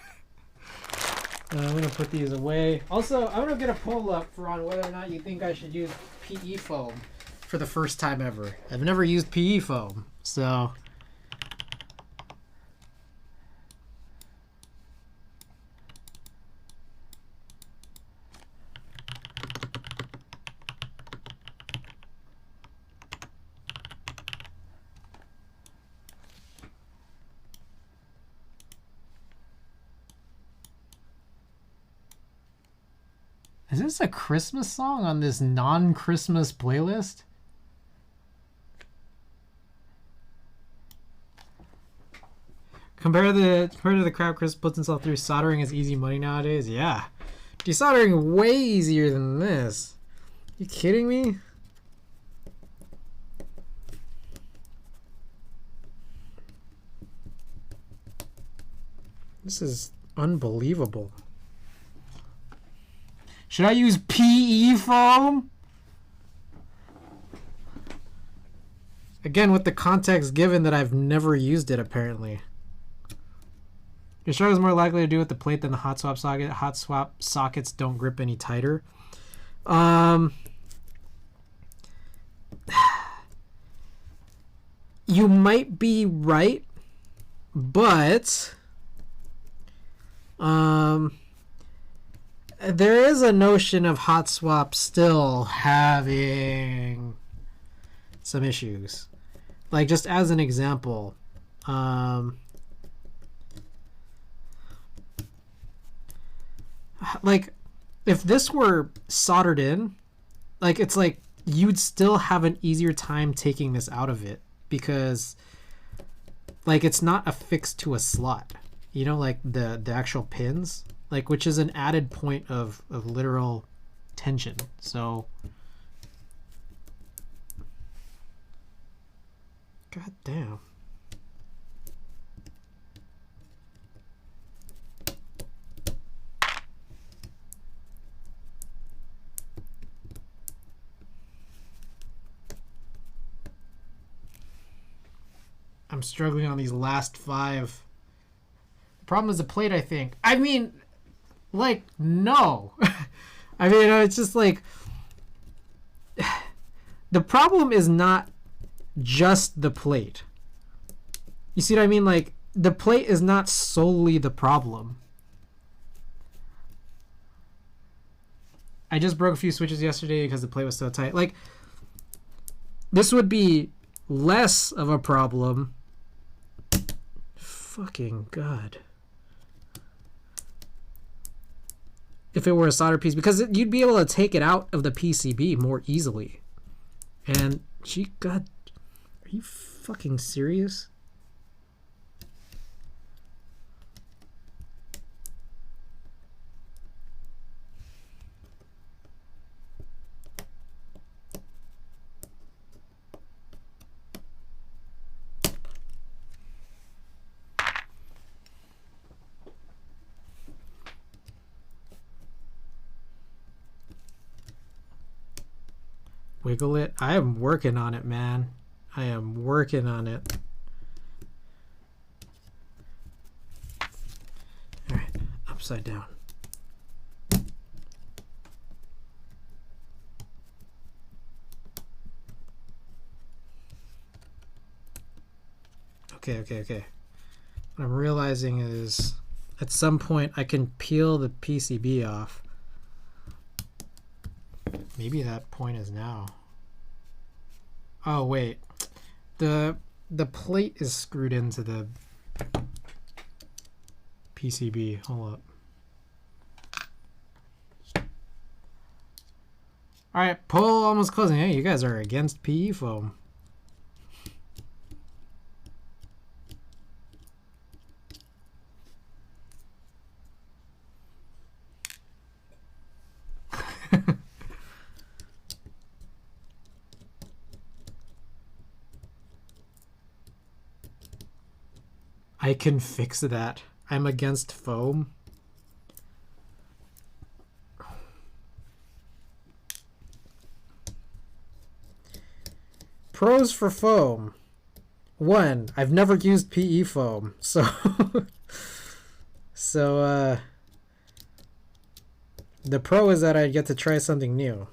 I'm going to put these away. Also, I'm going to get a poll up for on whether or not you think I should use PE foam for the first time ever. I've never used PE foam, so... Is this a Christmas song on this non-Christmas playlist? Compared to the crap Chris puts himself through, soldering is easy money nowadays. Yeah. Desoldering way easier than this. You kidding me? This is unbelievable. Should I use PE foam? Again, with the context given that I've never used it, apparently. Your struggle is more likely to do with the plate than the hot swap socket. Hot swap sockets don't grip any tighter. You might be right, but... there is a notion of hot swap still having some issues. Like, just as an example, like, if this were soldered in, like, it's like you'd still have an easier time taking this out of it because, like, it's not affixed to a slot. You know, like the actual pins. Like, which is an added point of literal tension. So, god damn. I'm struggling on these last 5. The problem is the plate, I think. I mean... Like, no. I mean, it's just like... The problem is not just the plate. You see what I mean? Like, the plate is not solely the problem. I just broke a few switches yesterday because the plate was so tight. Like, This would be less of a problem. Fucking God. If it were a solder piece, because you'd be able to take it out of the PCB more easily. And God, are you fucking serious? Wiggle it. I am working on it, man. I am working on it. All right, upside down. Okay. What I'm realizing is at some point I can peel the PCB off. Maybe that point is now. Oh wait, the plate is screwed into the PCB. Hold up. All right, pull almost closing. Hey, you guys are against PE foam. I can fix that. I'm against foam. Pros for foam. 1, I've never used PE foam, so the pro is that I get to try something new.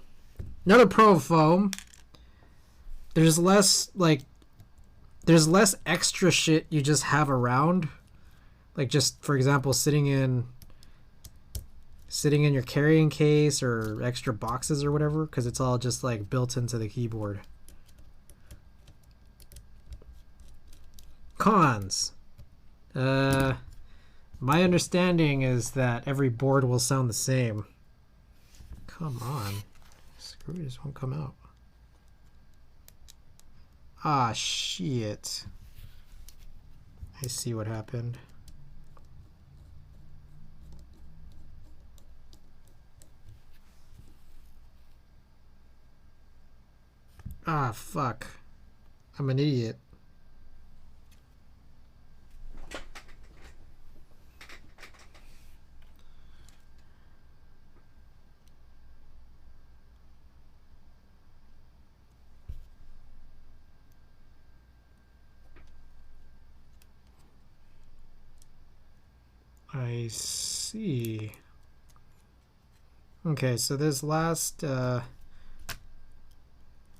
Another pro of foam, there's less extra shit you just have around, like just for example sitting in your carrying case or extra boxes or whatever, because it's all just like built into the keyboard. Cons. My understanding is that every board will sound the same. Come on, screws won't come out. Ah, shit. I see what happened. Ah, fuck. I'm an idiot. I see. Okay, so this last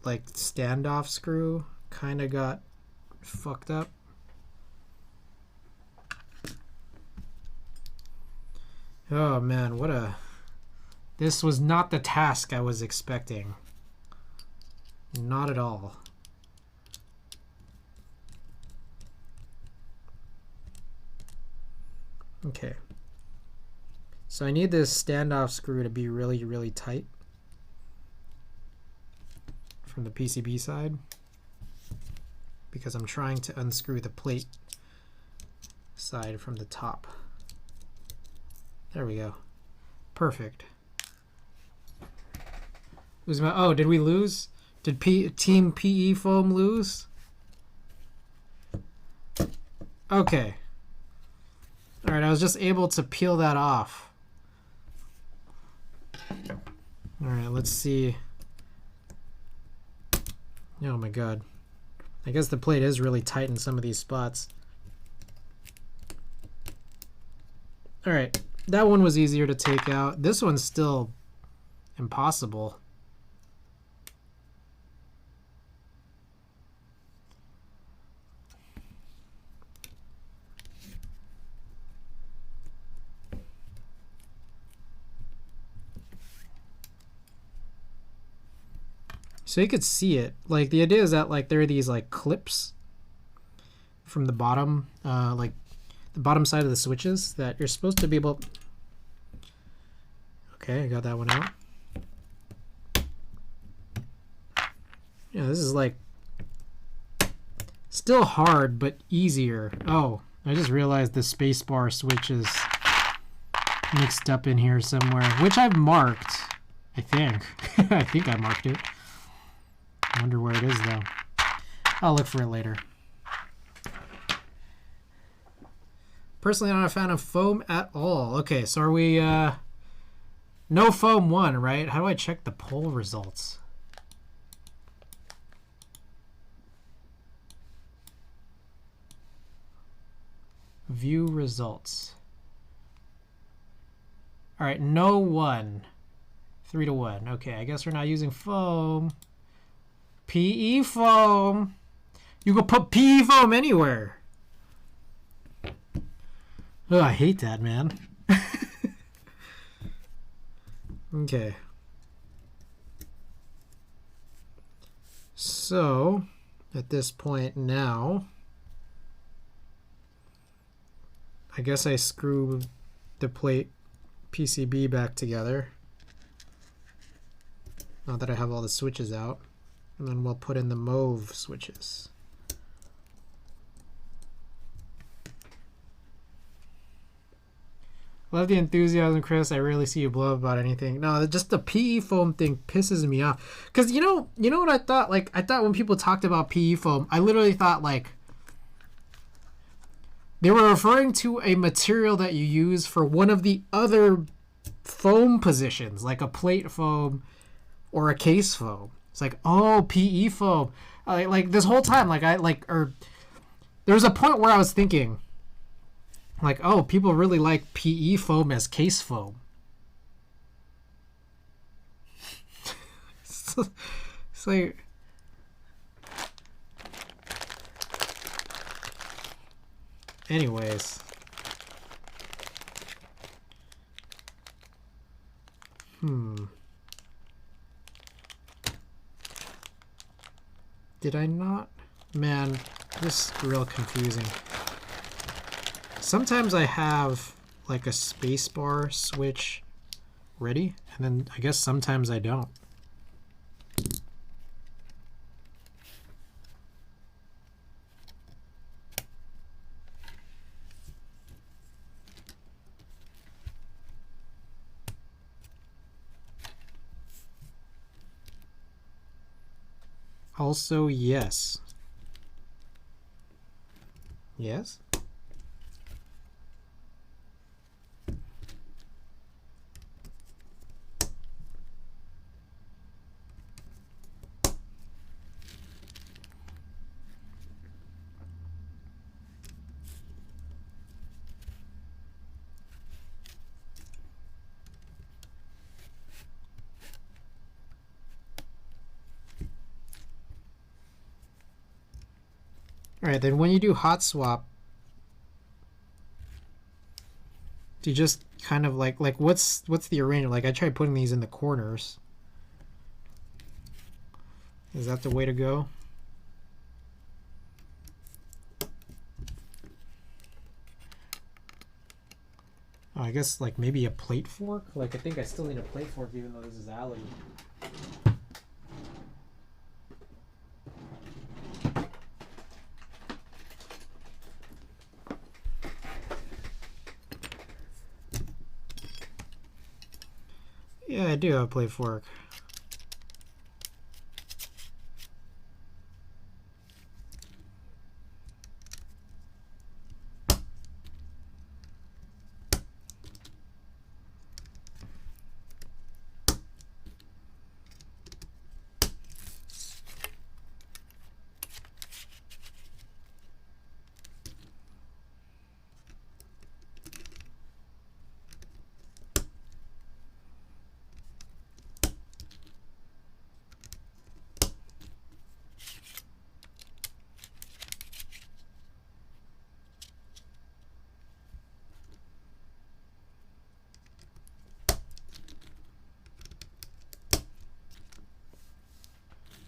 like standoff screw kind of got fucked up. Oh man, this was not the task I was expecting. Not at all. Okay. So I need this standoff screw to be really, really tight from the PCB side, because I'm trying to unscrew the plate side from the top. There we go. Perfect. Oh, did we lose? Did Team PE Foam lose? Okay. All right, I was just able to peel that off. All right, let's see. Oh my God. I guess the plate is really tight in some of these spots. All right, that one was easier to take out. This one's still impossible. So you could see it. Like the idea is that like there are these like clips from the bottom, like the bottom side of the switches that you're supposed to be able. Okay, I got that one out. Yeah, this is like still hard but easier. Oh, I just realized the spacebar switch is mixed up in here somewhere, which I've marked. I think. I think I marked it. I wonder where it is though. I'll look for it later. Personally, I'm not a fan of foam at all. Okay, so are we no foam 1, right? How do I check the poll results? View results. All right, no 1. 3-1. Okay, I guess we're not using foam. PE foam. You can put PE foam anywhere. Oh, I hate that, man. Okay. So, at this point now, I guess I screw the plate PCB back together. Now that I have all the switches out. And then we'll put in the mauve switches. Love the enthusiasm, Chris. I rarely see you blow up about anything. No, just the PE foam thing pisses me off. Because you know what I thought? Like, I thought when people talked about PE foam, I literally thought like they were referring to a material that you use for one of the other foam positions, like a plate foam or a case foam. It's like, oh, PE foam. Like this whole time, there was a point where I was thinking, like, oh, people really like PE foam as case foam. It's like, anyways. Did I not? Man, this is real confusing. Sometimes I have like a spacebar switch ready, and then I guess sometimes I don't. Also, yes. Yes? All right, then when you do hot swap, do you just kind of like what's the arrangement? Like I tried putting these in the corners. Is that the way to go? Oh, I guess like maybe a plate fork? Like I think I still need a plate fork even though this is alley. Yeah, I do have a plate fork.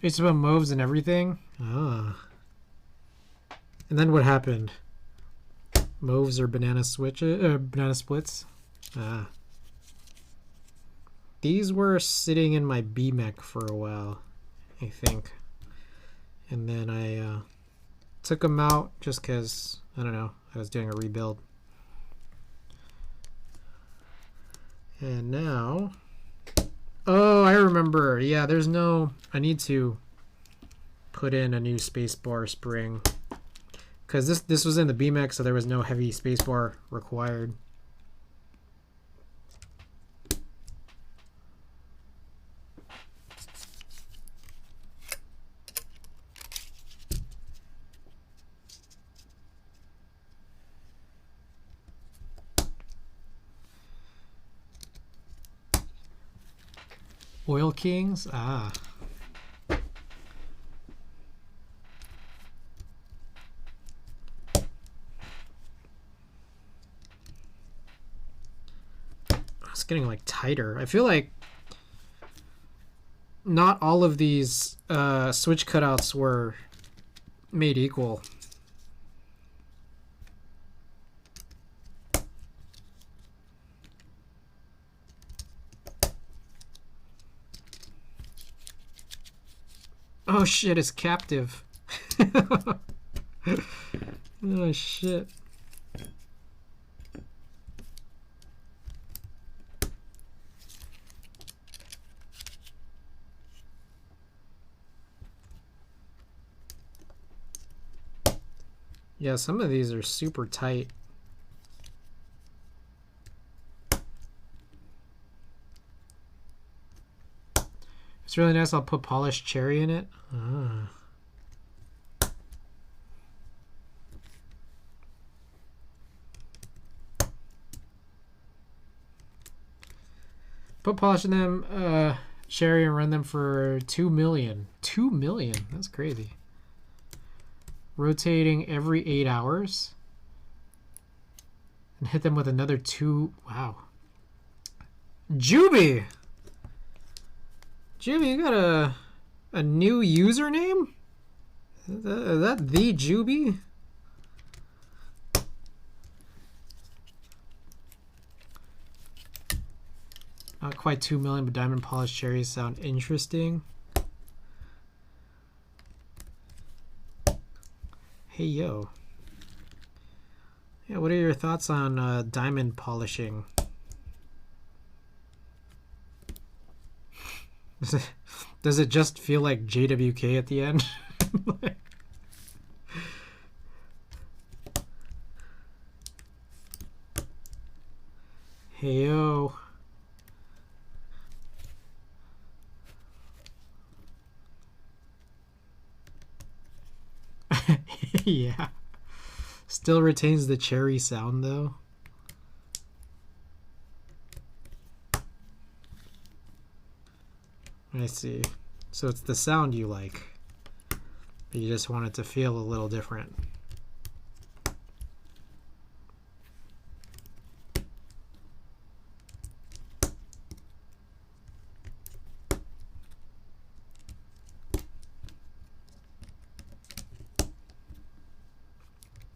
It's about Mauves and everything? Ah. And then what happened? Mauves or banana splits? Ah. These were sitting in my BMech for a while, I think. And then I took them out just because, I don't know, I was doing a rebuild. And now, oh, I remember. Yeah, there's no, I need to put in a new spacebar spring. Because this was in the BMX, so there was no heavy spacebar required. Oil Kings? Ah. It's getting like tighter. I feel like not all of these switch cutouts were made equal. Oh shit, it's captive. Oh shit. Yeah, some of these are super tight. It's really nice. I'll put polished cherry in it. Ah. Put polish in them, cherry, and run them for 2 million. 2 million? That's crazy. Rotating every 8 hours. And hit them with another 2. Wow. Juby! Juby, you got a new username? Is that the Juby? Not quite 2 million, but diamond polished cherries sound interesting. Hey, yo. Yeah, what are your thoughts on diamond polishing? Does it just feel like JWK at the end? Hey, yo. Yeah. Still retains the cherry sound, though. I see. So it's the sound you like, but you just want it to feel a little different.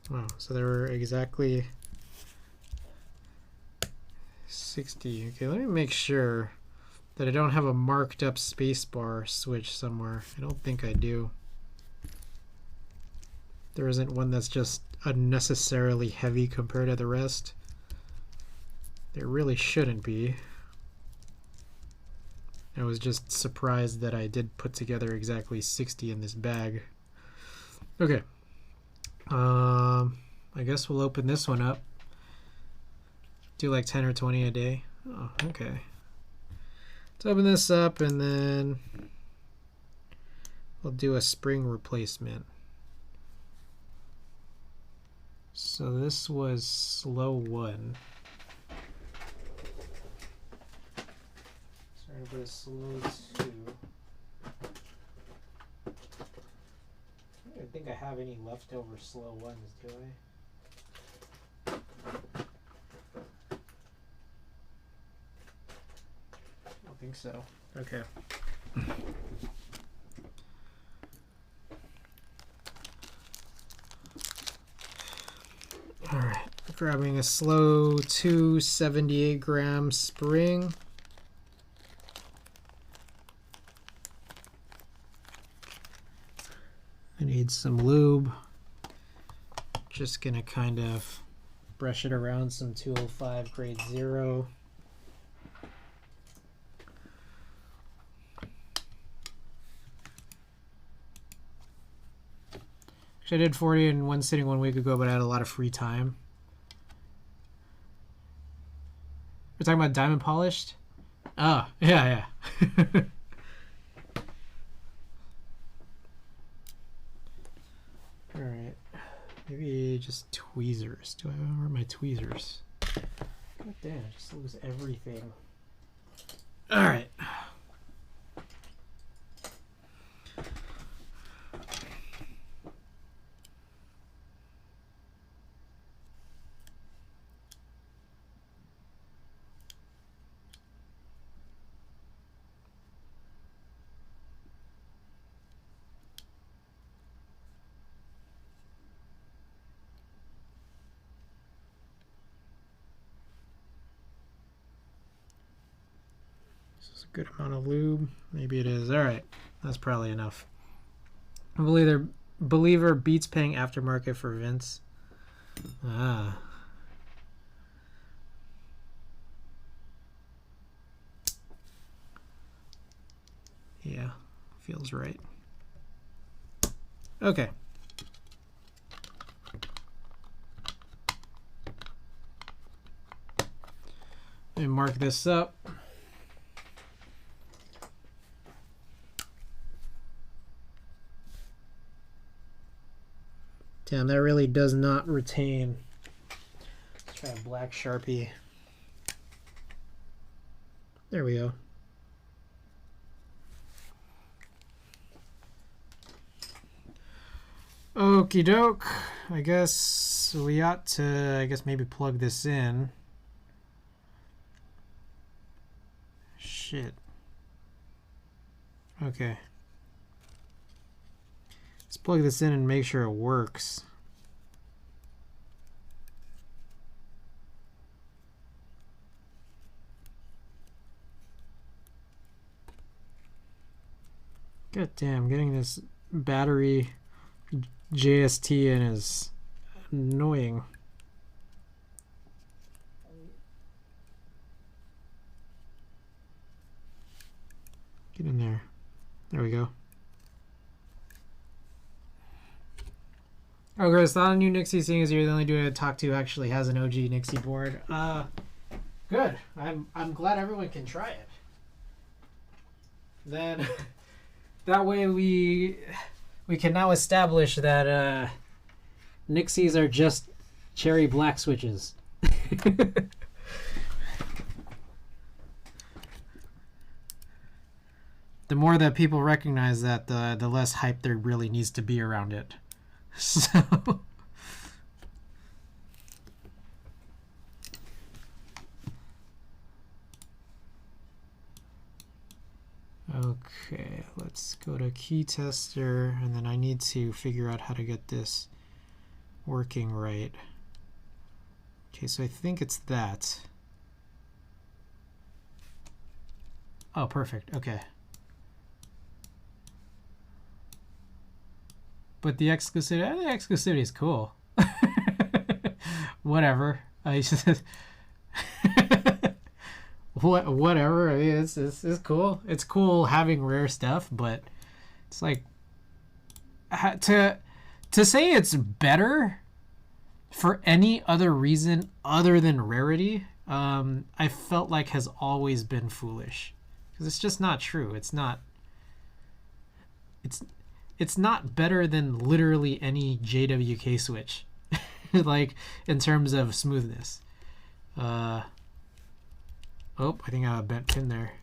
Wow, so there were exactly 60. Okay, let me make sure that I don't have a marked up spacebar switch somewhere. I don't think I do. There isn't one that's just unnecessarily heavy compared to the rest. There really shouldn't be. I was just surprised that I did put together exactly 60 in this bag. Okay. I guess we'll open this one up. Do like 10 or 20 a day. Oh, okay. Let's open this up and then we'll do a spring replacement. So this was Slow 1. Started with Slow 2. I don't think I have any leftover Slow 1s, do I? I don't think so. Okay. Grabbing a slow 278 gram spring. I need some lube. Just gonna kind of brush it around some 205 grade 0. Actually, I did 40 in one sitting 1 week ago, but I had a lot of free time. We're talking about diamond polished? Oh, yeah. All right. Maybe just tweezers. Where are my tweezers? God damn, I just lose everything. All right. Good amount of lube. Maybe it is. All right. That's probably enough. Believer beats paying aftermarket for Vince. Ah. Yeah. Feels right. Okay. Let me mark this up. Damn, that really does not retain. Let's try a black Sharpie. There we go. Okie doke. I guess we ought to, maybe plug this in. Shit. Okay. Let's plug this in and make sure it works. God damn, getting this battery JST in is annoying. Get in there. There we go. Oh, Chris, not a new Nixie, seeing as you're the only dude I talk to who actually has an OG Nixie board. Good. I'm glad everyone can try it. Then that way we can now establish that Nixies are just cherry black switches. The more that people recognize that, the less hype there really needs to be around it. So okay, let's go to key tester, and then I need to figure out how to get this working right. Okay, so I think it's that. Oh, perfect. Okay. But the exclusivity is cool. Whatever. I just whatever. I mean, it's cool. It's cool having rare stuff, but it's like to say it's better for any other reason other than rarity. I felt like has always been foolish, because it's just not true. It's not. It's not better than literally any JWK switch, like in terms of smoothness. Oh, I think I have a bent pin there.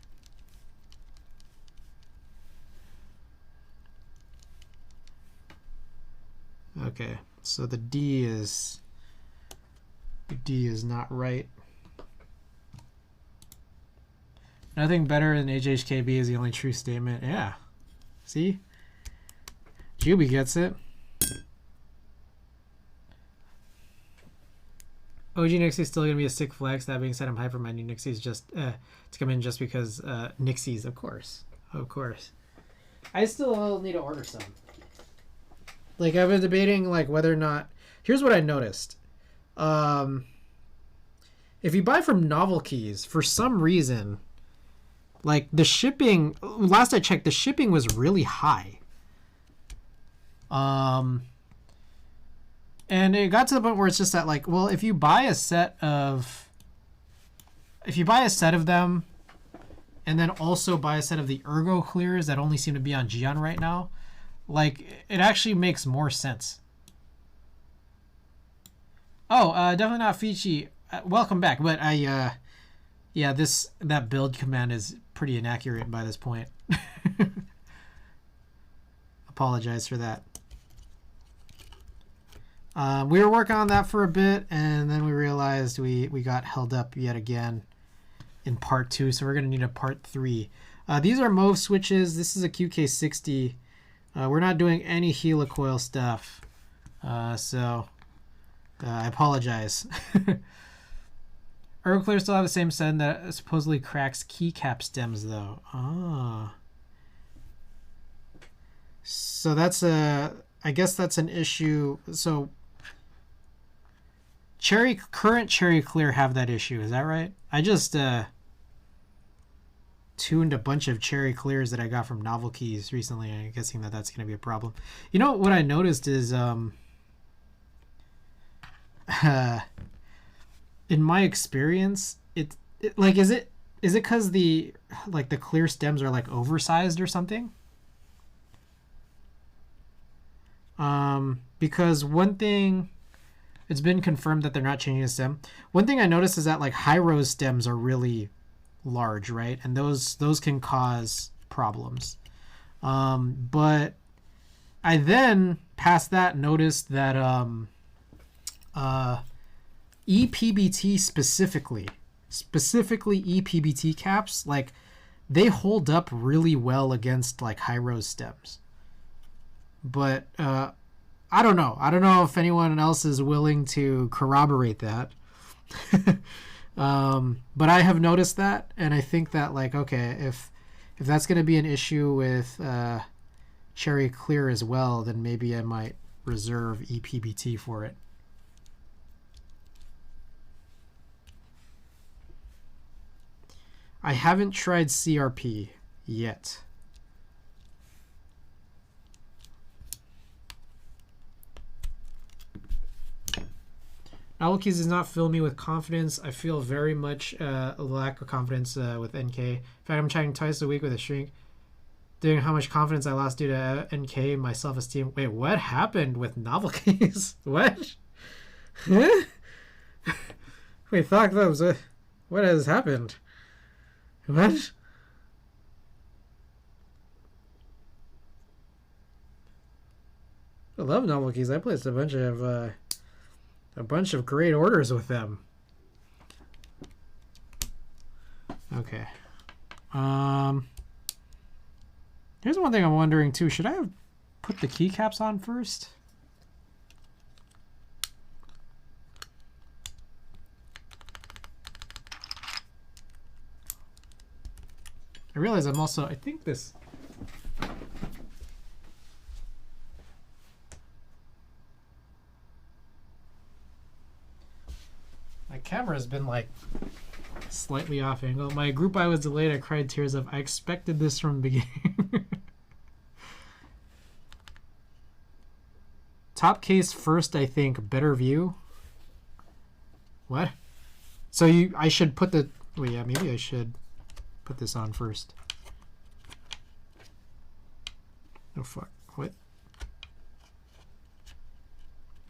Okay, so the D is not right. Nothing better than HHKB is the only true statement. Yeah, see? Juby gets it. OG Nixie's still gonna be a sick flex. That being said, I'm hyper. My new Nixie's just to come in just because Nixie's, of course. I still need to order some. Like, I've been debating like whether or not. Here's what I noticed. If you buy from Novel Keys, for some reason, like the shipping. Last I checked, the shipping was really high. And it got to the point where it's just that, like, well, if you buy a set of them, and then also buy a set of the Ergo Clears that only seem to be on Gion right now, like, it actually makes more sense. Oh, definitely not Fichi. Welcome back, but yeah, that build command is pretty inaccurate by this point. Apologize for that. We were working on that for a bit, and then we realized we got held up yet again in part 2, so we're going to need a part 3. These are Mauve switches. This is a qk60. We're not doing any helicoil stuff, so I apologize. Ergo Clear still have the same setting that supposedly cracks keycap stems, though. Ah. So that's I guess that's an issue. So current Cherry Clear have that issue, is that right? I just tuned a bunch of Cherry Clears that I got from Novel Keys recently, and I'm guessing that that's going to be a problem. You know what I noticed is in my experience, it like is it because the clear stems are like oversized or something? Because one thing, it's been confirmed that they're not changing the stem. One thing I noticed is that like high rose stems are really large, right? And those can cause problems. But I then past that noticed that ePBT specifically ePBT caps, like they hold up really well against like high rose stems. But I don't know. I don't know if anyone else is willing to corroborate that. But I have noticed that, and I think that like, okay, if that's going to be an issue with Cherry Clear as well, then maybe I might reserve ePBT for it. I haven't tried CRP yet. Novel Keys does not fill me with confidence. I feel very much a lack of confidence with NK. In fact, I'm chatting twice a week with a shrink, doing how much confidence I lost due to NK, my self-esteem. Wait, what happened with Novel Keys? What? Huh? Wait, Thought Thumbs, what has happened? What? I love Novel Keys. I placed a bunch of great orders with them. Okay. Here's one thing I'm wondering too. Should I have put the keycaps on first? I realize I'm also, I think this, my camera has been like slightly off angle. My group I was delayed. I cried tears of, I expected this from the beginning. Top case first, I think. Better view. What? So I should put the, well, yeah, maybe I should put this on first. Oh fuck. What?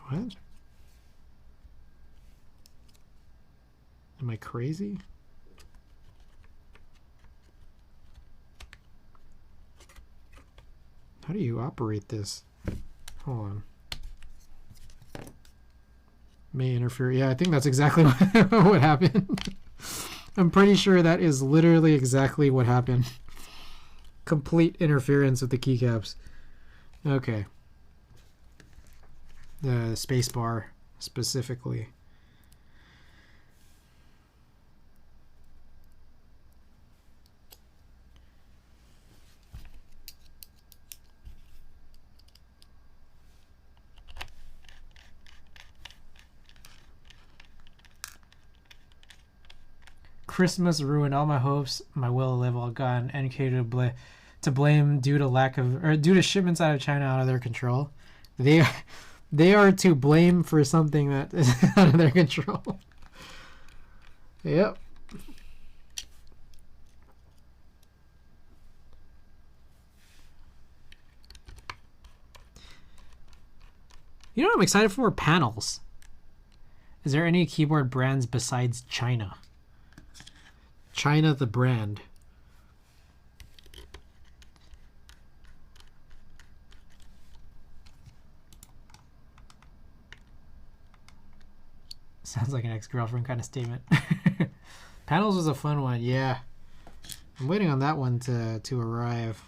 What? Am I crazy? How do you operate this? Hold on. May interfere. Yeah, I think that's exactly what happened. I'm pretty sure that is literally exactly what happened. Complete interference with the keycaps. Okay. The space bar specifically. Christmas ruined all my hopes. My will to live all gone. NK to blame due to shipments out of China out of their control. They are to blame for something that is out of their control. Yep. You know what I'm excited for? Panels. Is there any keyboard brands besides China? China the brand. Sounds like an ex-girlfriend kind of statement. Panels was a fun one, yeah. I'm waiting on that one to arrive.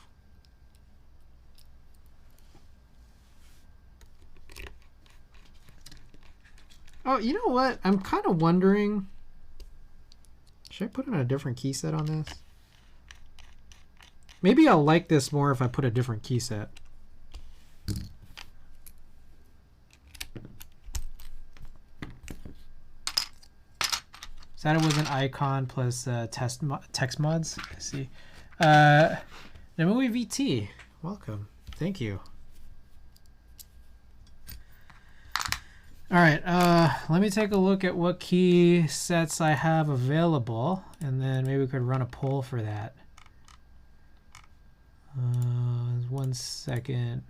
Oh, you know what? I'm kind of wondering, should I put in a different key set on this? Maybe I'll like this more if I put a different key set. That it was an icon plus text mods. I see. The movie VT. Welcome. Thank you. All right. Let me take a look at what key sets I have available, and then maybe we could run a poll for that. 1 second.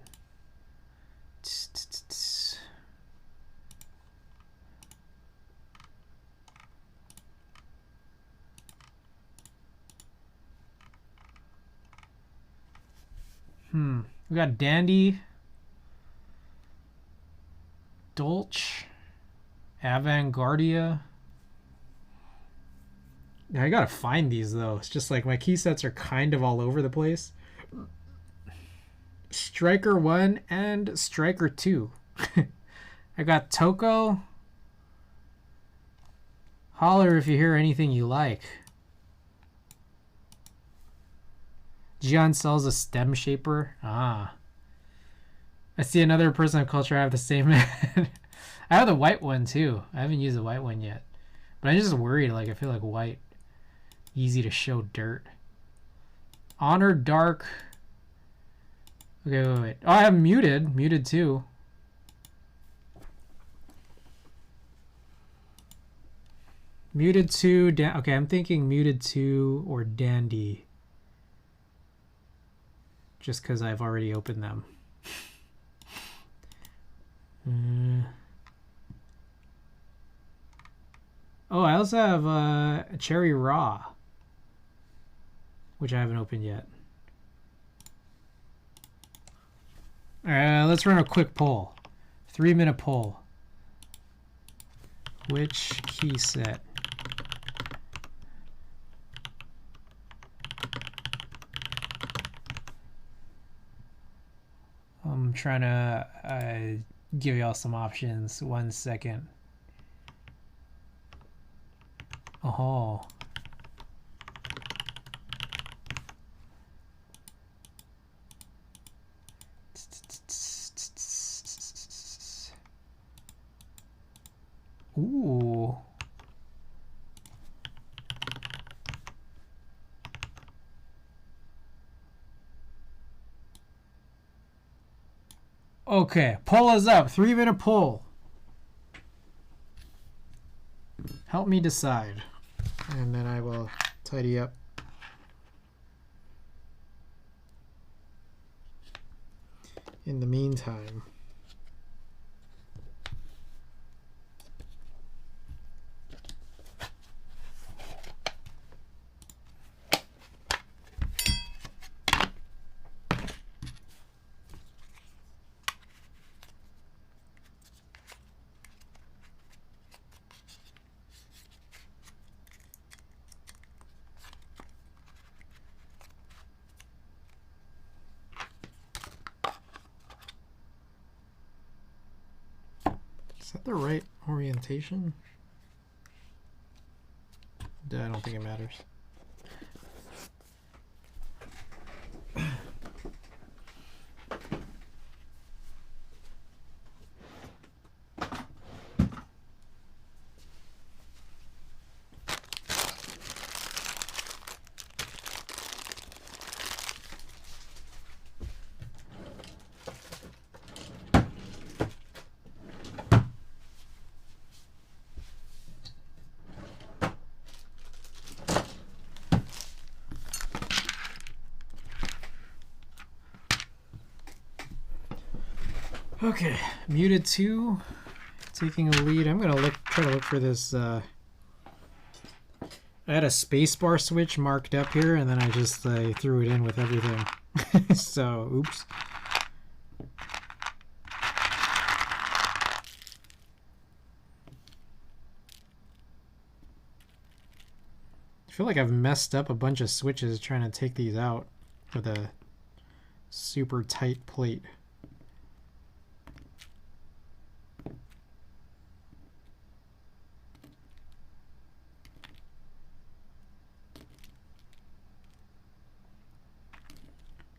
We got Dandy, Dolce, Avantgardia. Yeah, I gotta find these though. It's just like my key sets are kind of all over the place. Striker 1 and Striker 2. I got Toko. Holler if you hear anything you like. Gian sells a stem shaper. Ah. I see another person of culture. I have the same. I have the white one too. I haven't used the white one yet. But I'm just worried. Like, I feel like white, easy to show dirt. Honor dark. Okay, wait. Oh, I have muted. Muted too. Muted 2. Okay, I'm thinking muted 2 or dandy. Just because I've already opened them. Oh, I also have a Cherry Raw, which I haven't opened yet. All right, let's run a quick poll. 3-minute poll. Which key set? I'm trying to give y'all some options. 1 second. Oh. Ooh. Okay, poll is up. 3-minute poll. Help me decide. And then I will tidy up. In the meantime. Is that the right orientation? I don't think it matters. Okay, Muted 2 taking a lead. I'm gonna try to look for this. I had a spacebar switch marked up here, and then I just threw it in with everything. So, oops. I feel like I've messed up a bunch of switches trying to take these out with a super tight plate.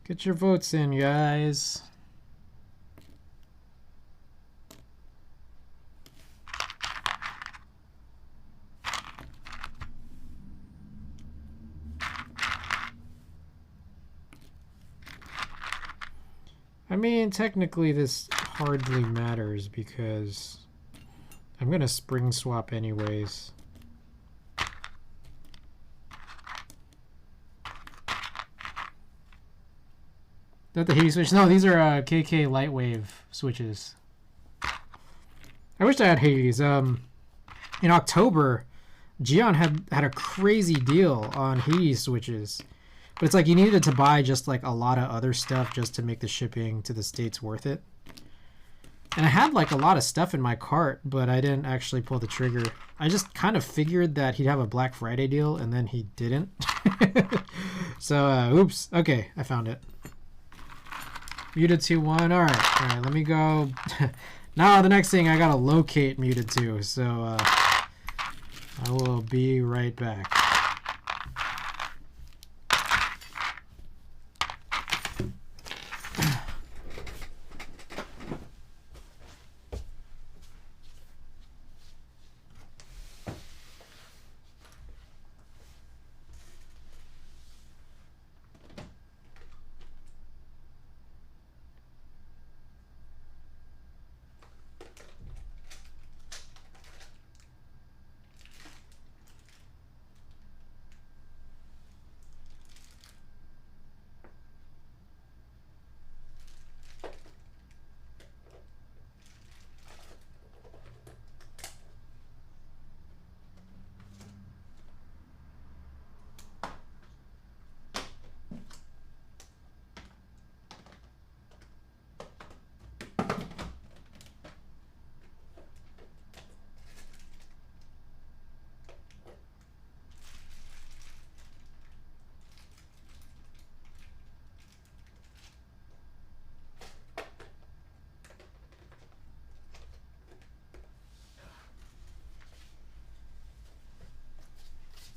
Get your votes in, guys. I mean, technically this hardly matters because I'm gonna spring swap anyways. Is that the heat switch? No, these are KK Lightwave switches. I wish I had Hades. In October, Gion had a crazy deal on Hades switches. But it's like you needed to buy just like a lot of other stuff just to make the shipping to the States worth it. And I had like a lot of stuff in my cart, but I didn't actually pull the trigger. I just kind of figured that he'd have a Black Friday deal, and then he didn't. So, oops. Okay, I found it. Muted 2-1. All right, let me go. Now the next thing I gotta locate Muted 2. So I will be right back.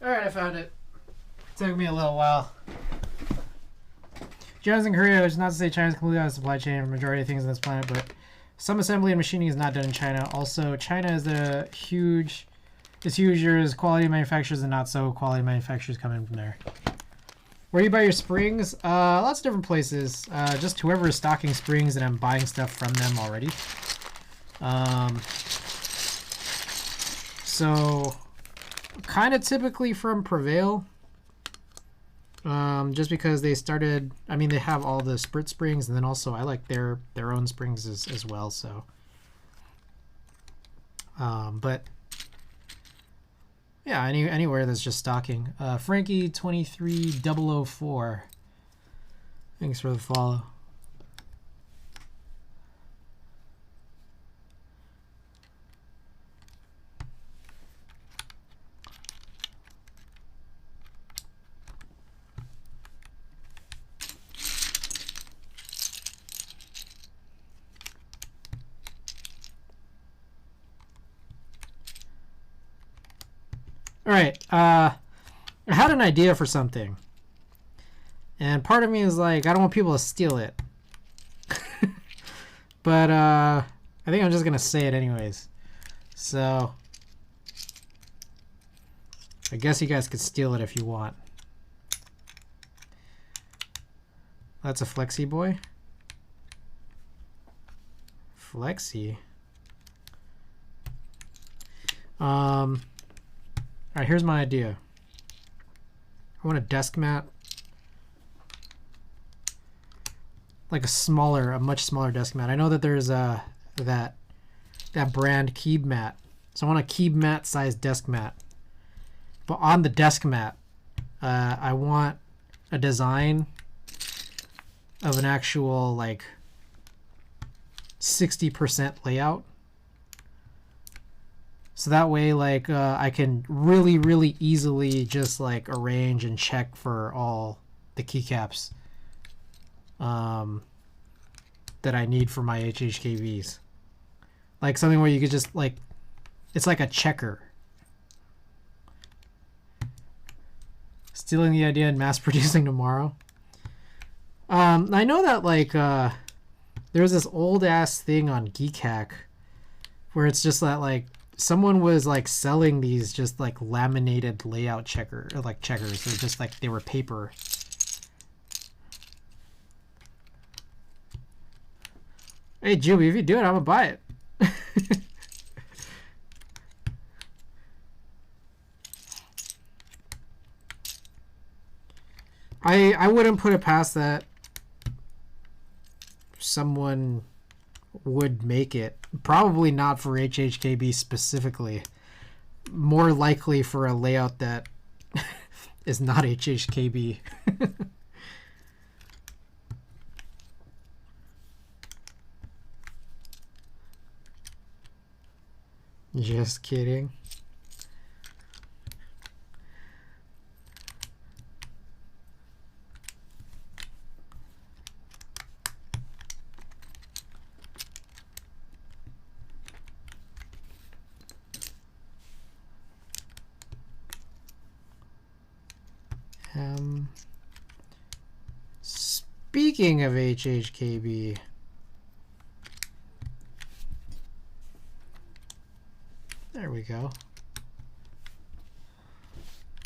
Alright, I found it. Took me a little while. China's in Korea, which is not to say China's completely out of the supply chain for the majority of things on this planet, but some assembly and machining is not done in China. Also, China is huge. There's quality manufacturers and not so quality manufacturers coming from there. Where do you buy your springs? Lots of different places. Just whoever is stocking springs, and I'm buying stuff from them already. So kind of typically from Prevail, just because they started. I mean, they have all the SPRiT springs, and then also I like their own springs as well. So, but yeah, anywhere that's just stocking. Frankie 23004. Thanks for the follow. All right, I had an idea for something, and part of me is like, I don't want people to steal it, but I think I'm just gonna say it anyways. So I guess you guys could steal it if you want. That's a Flexi boy. Flexi. All right, here's my idea. I want a desk mat. like a much smaller desk mat. I know that there's that brand Keeb mat. So I want a Keeb mat sized desk mat. But on the desk mat, I want a design of an actual like 60% layout. So that way, like, I can really easily just like arrange and check for all the keycaps that I need for my HHKVs. Like something where you could just like, it's like a checker. Stealing the idea and mass producing tomorrow. I know that like there's this old ass thing on GeekHack where it's just that like someone was like selling these just like laminated layout checkers. They're just like they were paper. Hey Juby, if you do it, I'm gonna buy it. I wouldn't put it past that someone would make it. Probably not for HHKB specifically. More likely for a layout that is not HHKB. Just kidding. Speaking of HHKB, there we go.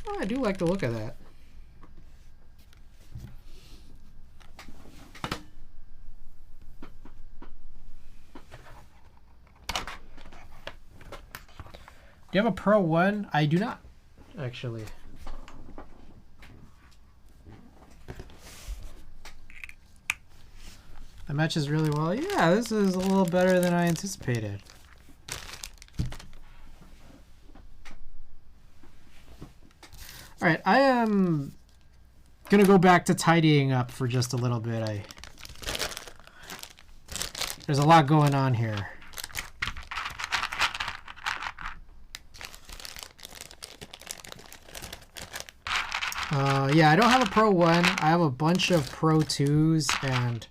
Oh, I do like the look of that. Do you have a Pro 1? I do not, actually. That matches really well. Yeah, this is a little better than I anticipated. All right, I am gonna go back to tidying up for just a little bit. There's a lot going on here. Yeah, I don't have a Pro 1. I have a bunch of Pro 2s and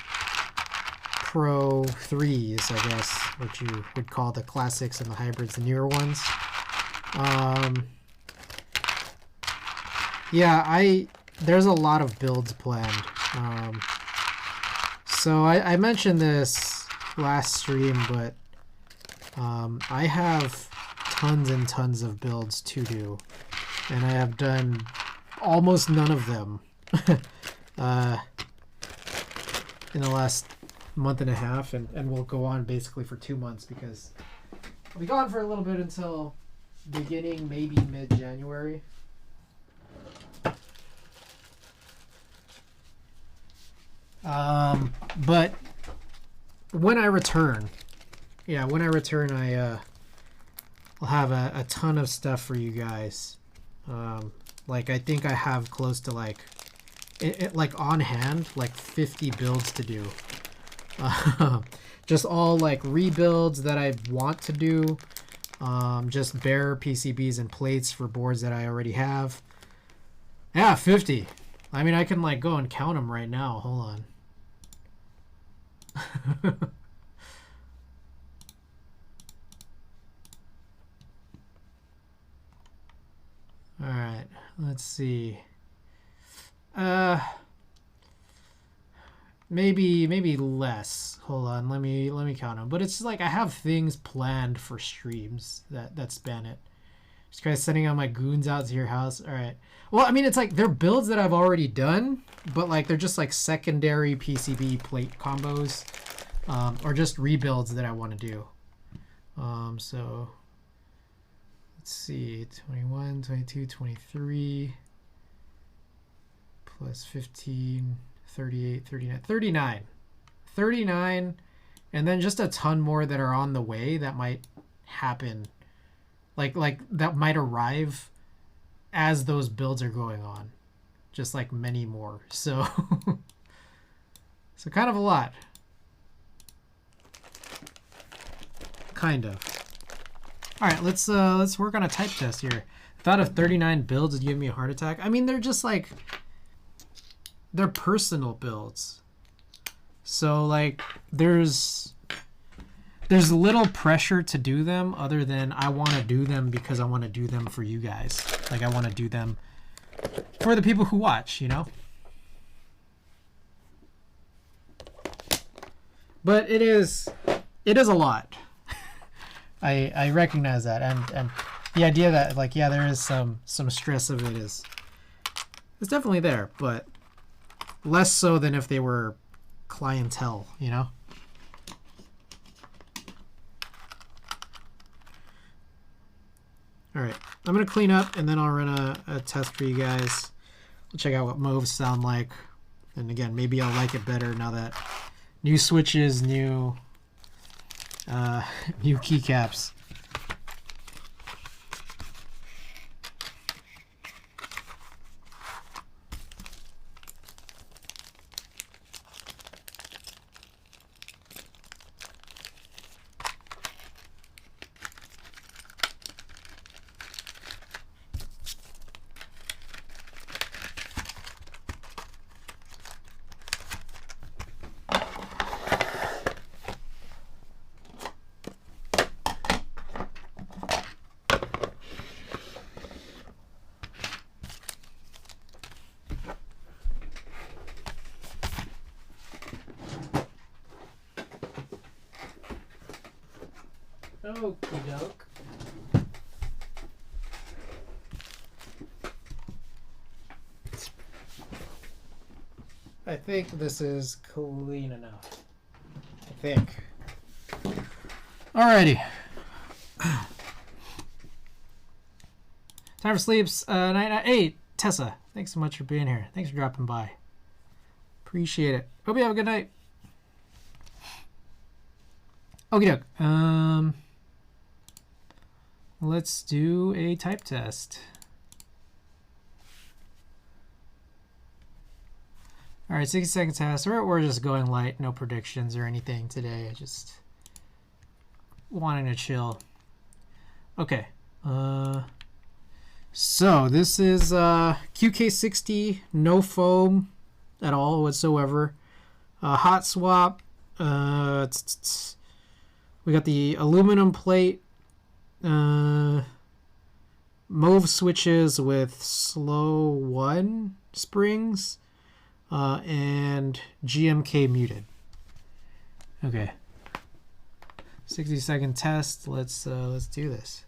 Pro 3s, I guess, what you would call the classics and the hybrids, the newer ones. Yeah, there's a lot of builds planned. So I mentioned this last stream, but I have tons and tons of builds to do, and I have done almost none of them in the last month and a half, and we'll go on basically for 2 months because I'll be gone for a little bit until beginning, maybe mid-January. But when I return, I'll have a ton of stuff for you guys. Like I think I have close to like like on hand like 50 builds to do. Just all like rebuilds that I want to do. Just bare PCBs and plates for boards that I already have. Yeah, 50. I mean, I can like go and count them right now. Hold on. All right, let's see. Maybe less. Hold on, let me count them. But it's like I have things planned for streams that span it. Just kind of sending out my goons out to your house. All right. Well, I mean, it's like they're builds that I've already done, but like they're just like secondary PCB plate combos, or just rebuilds that I want to do. So let's see, 21, 22, 23, plus 15, 38, 39, 39. 39, and then just a ton more that are on the way that might happen. Like that might arrive as those builds are going on. Just like many more. So so kind of a lot. Kind of. All right, let's work on a type test here. Thought of 39 builds would give me a heart attack. I mean, they're just like, they're personal builds. So like there's little pressure to do them other than I want to do them because I want to do them for you guys. Like I want to do them for the people who watch, you know? But it is a lot. I recognize that, and the idea that like, yeah, there is some stress of it is definitely there, but less so than if they were clientele, you know? All right, I'm gonna clean up and then I'll run a test for you guys. We'll check out what Mauves sound like. And again, maybe I'll like it better now that new switches, new keycaps. Okie doke. I think this is clean enough. I think. Alrighty. Time for sleeps. Night. Hey, Tessa. Thanks so much for being here. Thanks for dropping by. Appreciate it. Hope you have a good night. Okie doke. Let's do a type test. All right, 60-second test. We're just going light, no predictions or anything today. I just wanting to chill. Okay. So this is qk60, no foam at all whatsoever. Hot swap. We got the aluminum plate. Mauve switches with Slow I springs and GMK Muted. Okay, 60-second test. Let's do this.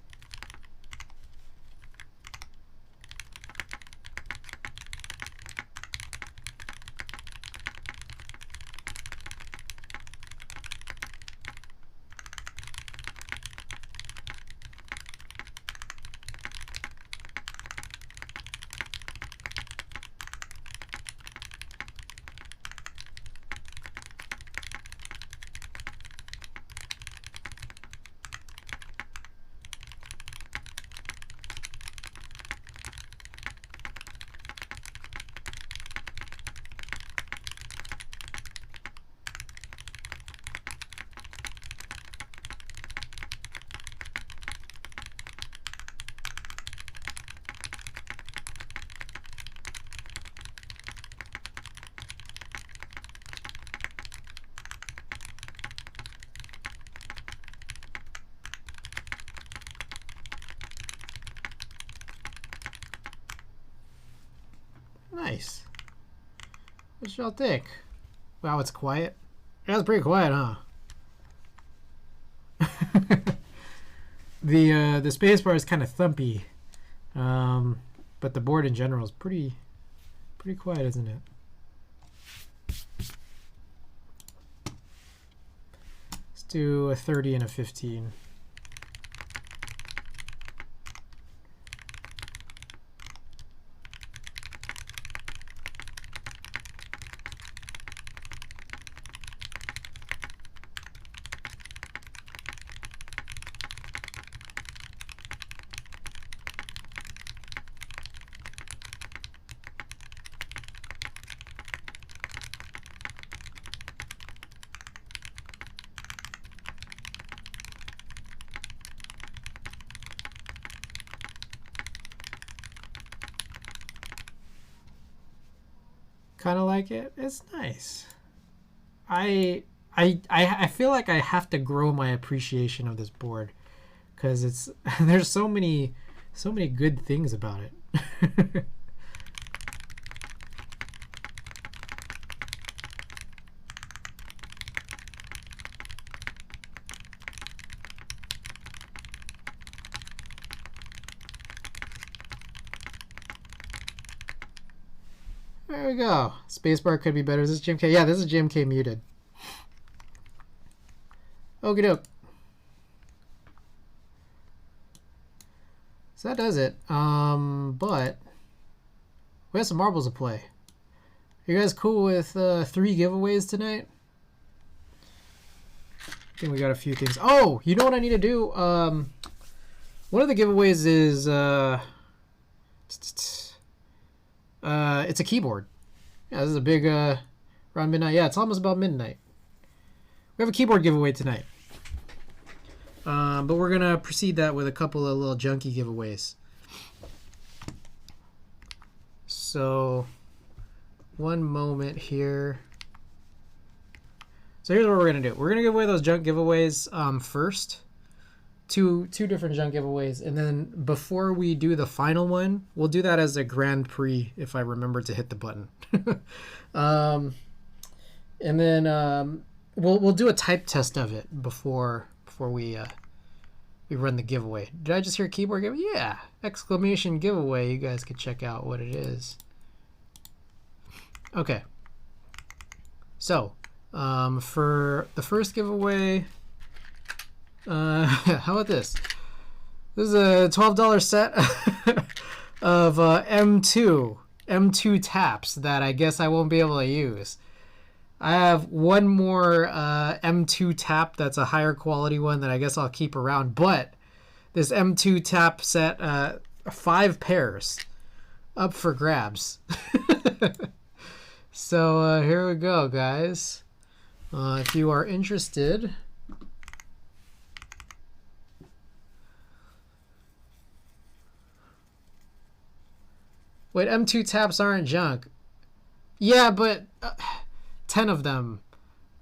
Nice. What y'all think? Wow, it's quiet. That's pretty quiet, huh? The space bar is kind of thumpy, but the board in general is pretty quiet, isn't it? Let's do a 30 and a 15. kind of like it. It's nice. I feel like I have to grow my appreciation of this board because it's there's so many good things about it. There we go. Spacebar could be better. Is this GMK? Yeah, this is GMK Muted. Okie doke. So that does it. But we have some marbles to play. Are you guys cool with 3 giveaways tonight? I think we got a few things. Oh, you know what I need to do? One of the giveaways is it's a keyboard. Yeah, this is a big around midnight. Yeah, it's almost about midnight. We have a keyboard giveaway tonight. But we're gonna precede that with a couple of little junky giveaways. So one moment here. So here's what we're gonna do. We're gonna give away those junk giveaways first. Two different junk giveaways, and then before we do the final one, we'll do that as a Grand Prix if I remember to hit the button. And then we'll do a type test of it before we run the giveaway. Did I just hear keyboard giveaway? Yeah, exclamation giveaway. You guys can check out what it is. Okay. So for the first giveaway. How about this? This is a $12 set of M2 taps that I guess I won't be able to use. I have one more M2 tap that's a higher quality one that I guess I'll keep around. But this M2 tap set, 5 pairs up for grabs. So here we go, guys. If you are interested... Wait, M2 taps aren't junk. Yeah, but 10 of them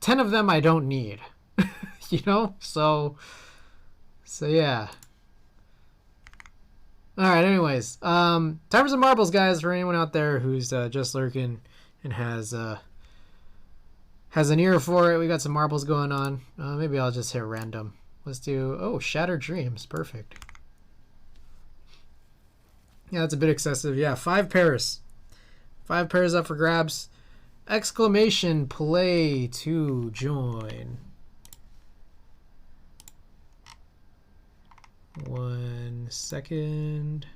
I don't need. You know? So yeah. All right, anyways. Time for some marbles, guys, for anyone out there who's just lurking and has an ear for it. We got some marbles going on. Maybe I'll just hit random. Let's do, Shattered Dreams. Perfect. Yeah, that's a bit excessive. Yeah, 5 pairs. 5 pairs up for grabs. Exclamation play to join. 1 second.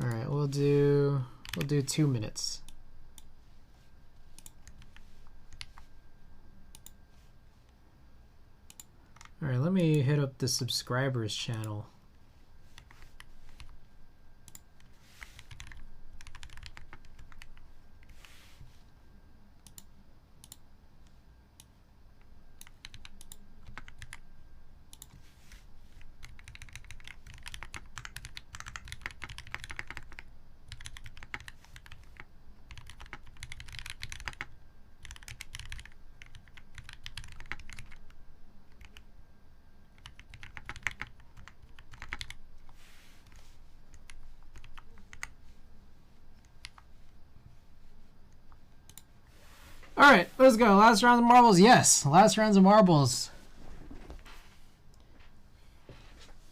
All right, we'll do 2 minutes. All right, let me hit up the subscribers channel. All right, let's go. Last round of marbles. Yes, last rounds of marbles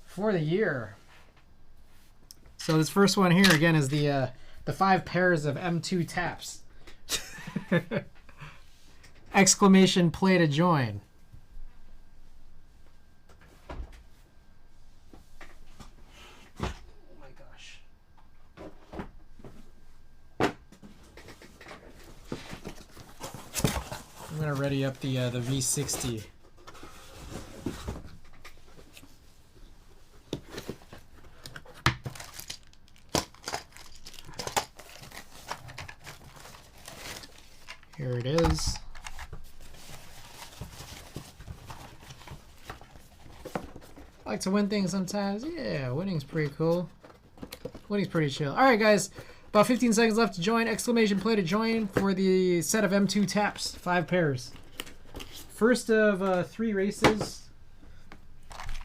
for the year. So this first one here again is the 5 pairs of M2 taps. Exclamation play to join. I'm gonna ready up the V60. Here it is. I like to win things sometimes. Yeah, winning's pretty cool. Winning's pretty chill. All right, guys. About 15 seconds left to join. Exclamation play to join for the set of M2 taps. 5 pairs. First of 3 races.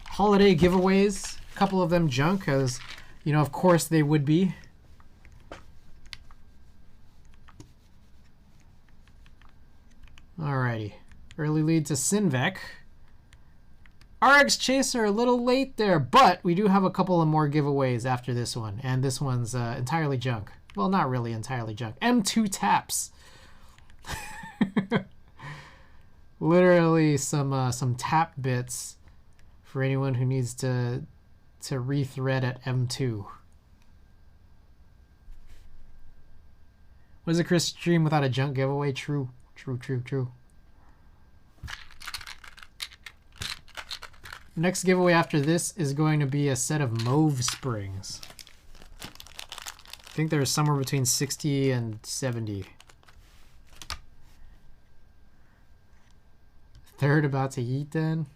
Holiday giveaways. A couple of them junk, because, you know, of course they would be. Alrighty. Early lead to Sinvec. RX Chaser a little late there, but we do have a couple of more giveaways after this one, and this one's entirely junk. Well, not really entirely junk. M2 taps. Literally some tap bits for anyone who needs to rethread at M2. Was a Chris stream without a junk giveaway? True. True. Next giveaway after this is going to be a set of Mauve springs. I think there's somewhere between 60 and 70. Third about to eat then.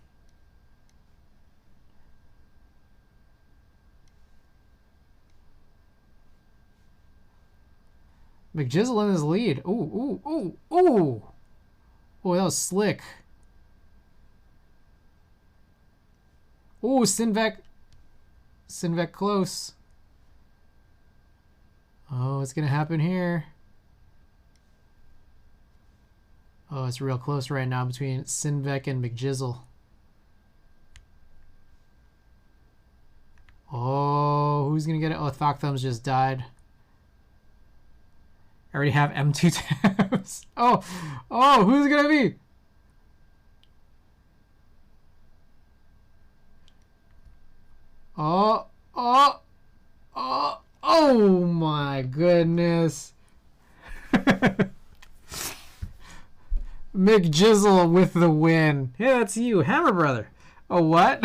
McJizzle in his lead. Ooh. Oh, that was slick. Ooh, Sinvec close. Oh, what's gonna happen here? Oh, it's real close right now between Sinvec and McJizzle. Oh, who's gonna get it? Oh, Thok Thumbs just died. I already have M2 tabs. Oh, who's it gonna be? Oh my goodness. McJizzle with the win. Yeah, that's you, Hammer Brother. Oh, what?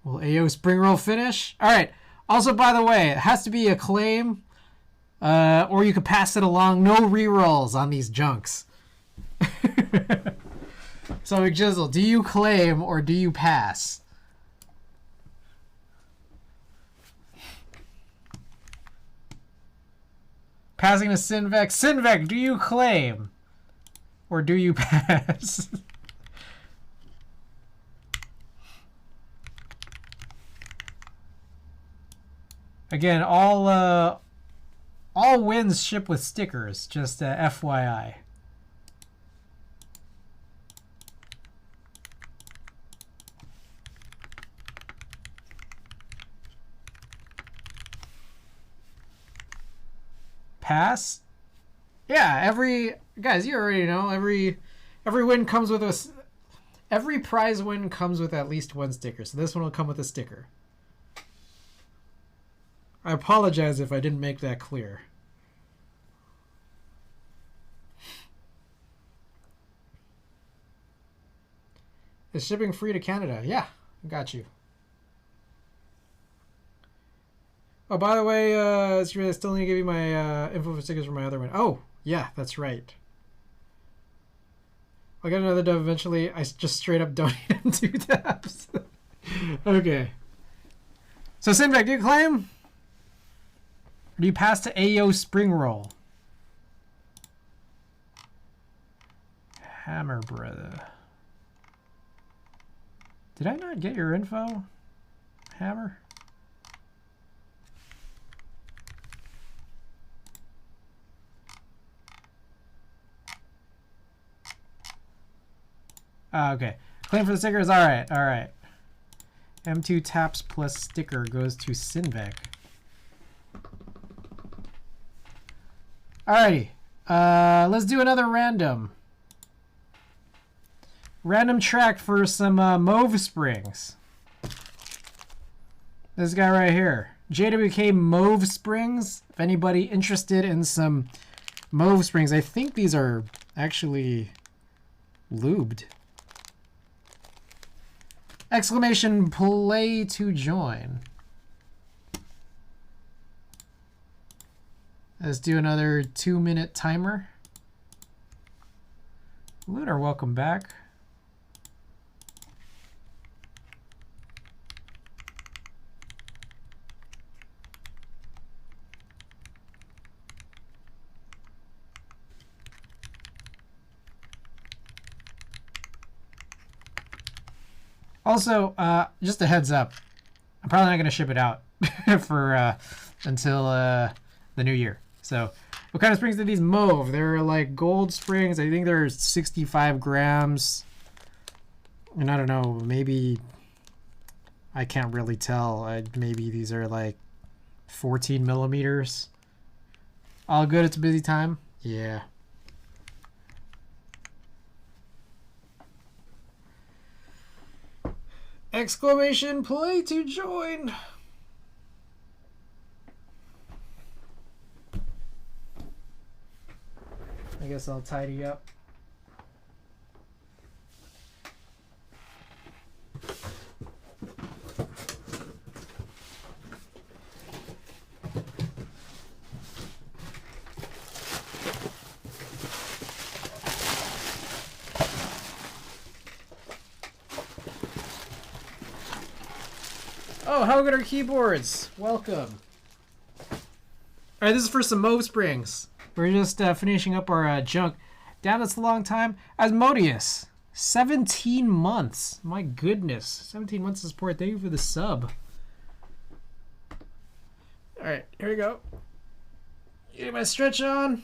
Will AO Spring Roll finish? All right. Also, by the way, it has to be a claim, or you could pass it along. No rerolls on these junks. So, McJizzle, do you claim or do you pass? Passing to Sinvec. Sinvec, do you claim or do you pass? Again, all wins ship with stickers, just FYI. Pass? Yeah, guys, you already know, every win comes with every prize win comes with at least 1 sticker. So this one will come with a sticker. I apologize if I didn't make that clear. Is shipping free to Canada? Yeah, got you. Oh, by the way, I still need to give you my info for stickers for my other one. Oh, yeah, that's right. I'll get another dub eventually. I just straight up don't need them 2 tabs. Okay. So, Sinvec, do you claim? Or do you pass to AO Spring Roll? Hammer Brother. Did I not get your info? Hammer? Okay. Claim for the stickers. All right. M2 taps plus sticker goes to Sinvec. Alrighty. Let's do another random. Random track for some Mauve springs. This guy right here. JWK Mauve springs. If anybody interested in some Mauve springs, I think these are actually lubed. Exclamation play to join. Let's do another 2-minute timer. Lunar, welcome back. Also, just a heads up, I'm probably not going to ship it out for until the new year. So, what kind of springs are these Mauve? They're like gold springs. I think they're 65 grams. And I don't know, maybe I can't really tell. Maybe these are like 14 millimeters. All good. It's a busy time. Yeah. Exclamation play to join. I guess I'll tidy up. Oh, how good are keyboards? Welcome. All right, this is for some Mauve springs. We're just finishing up our junk. Damn, that's a long time. Asmodeus, 17 months. My goodness, 17 months of support. Thank you for the sub. All right, here we go. Get my stretch on.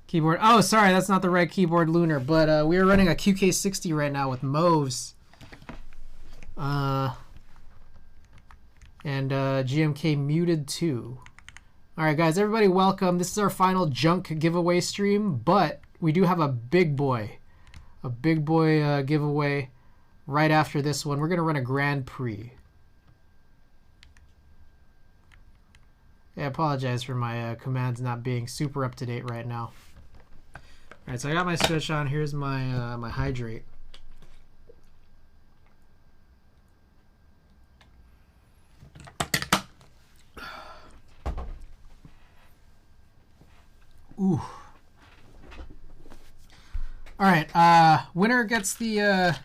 Keyboard. Oh, sorry, that's not the right keyboard, Lunar. But we are running a qk60 right now with Mauves. And GMK Muted 2. All right, guys, everybody welcome. This is our final junk giveaway stream, but we do have a big boy giveaway right after this one. We're going to run a Grand Prix. I apologize for my commands not being super up to date right now. All right, so I got my switch on. Here's my my hydrate. Ooh. All right. Winner gets the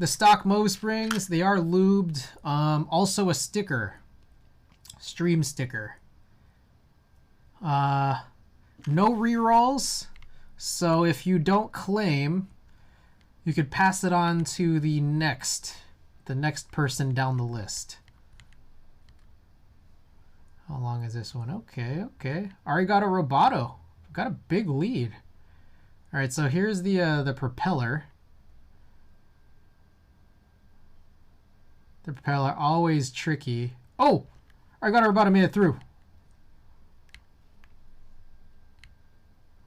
stock Mauve springs. They are lubed. Also a sticker, stream sticker. No rerolls. So if you don't claim, you could pass it on to the next person down the list. How long is this one? Okay, okay. Arigato Roboto. Got a big lead. All right, so here's the propeller. The propeller, always tricky. Oh! Arigato Roboto made it through.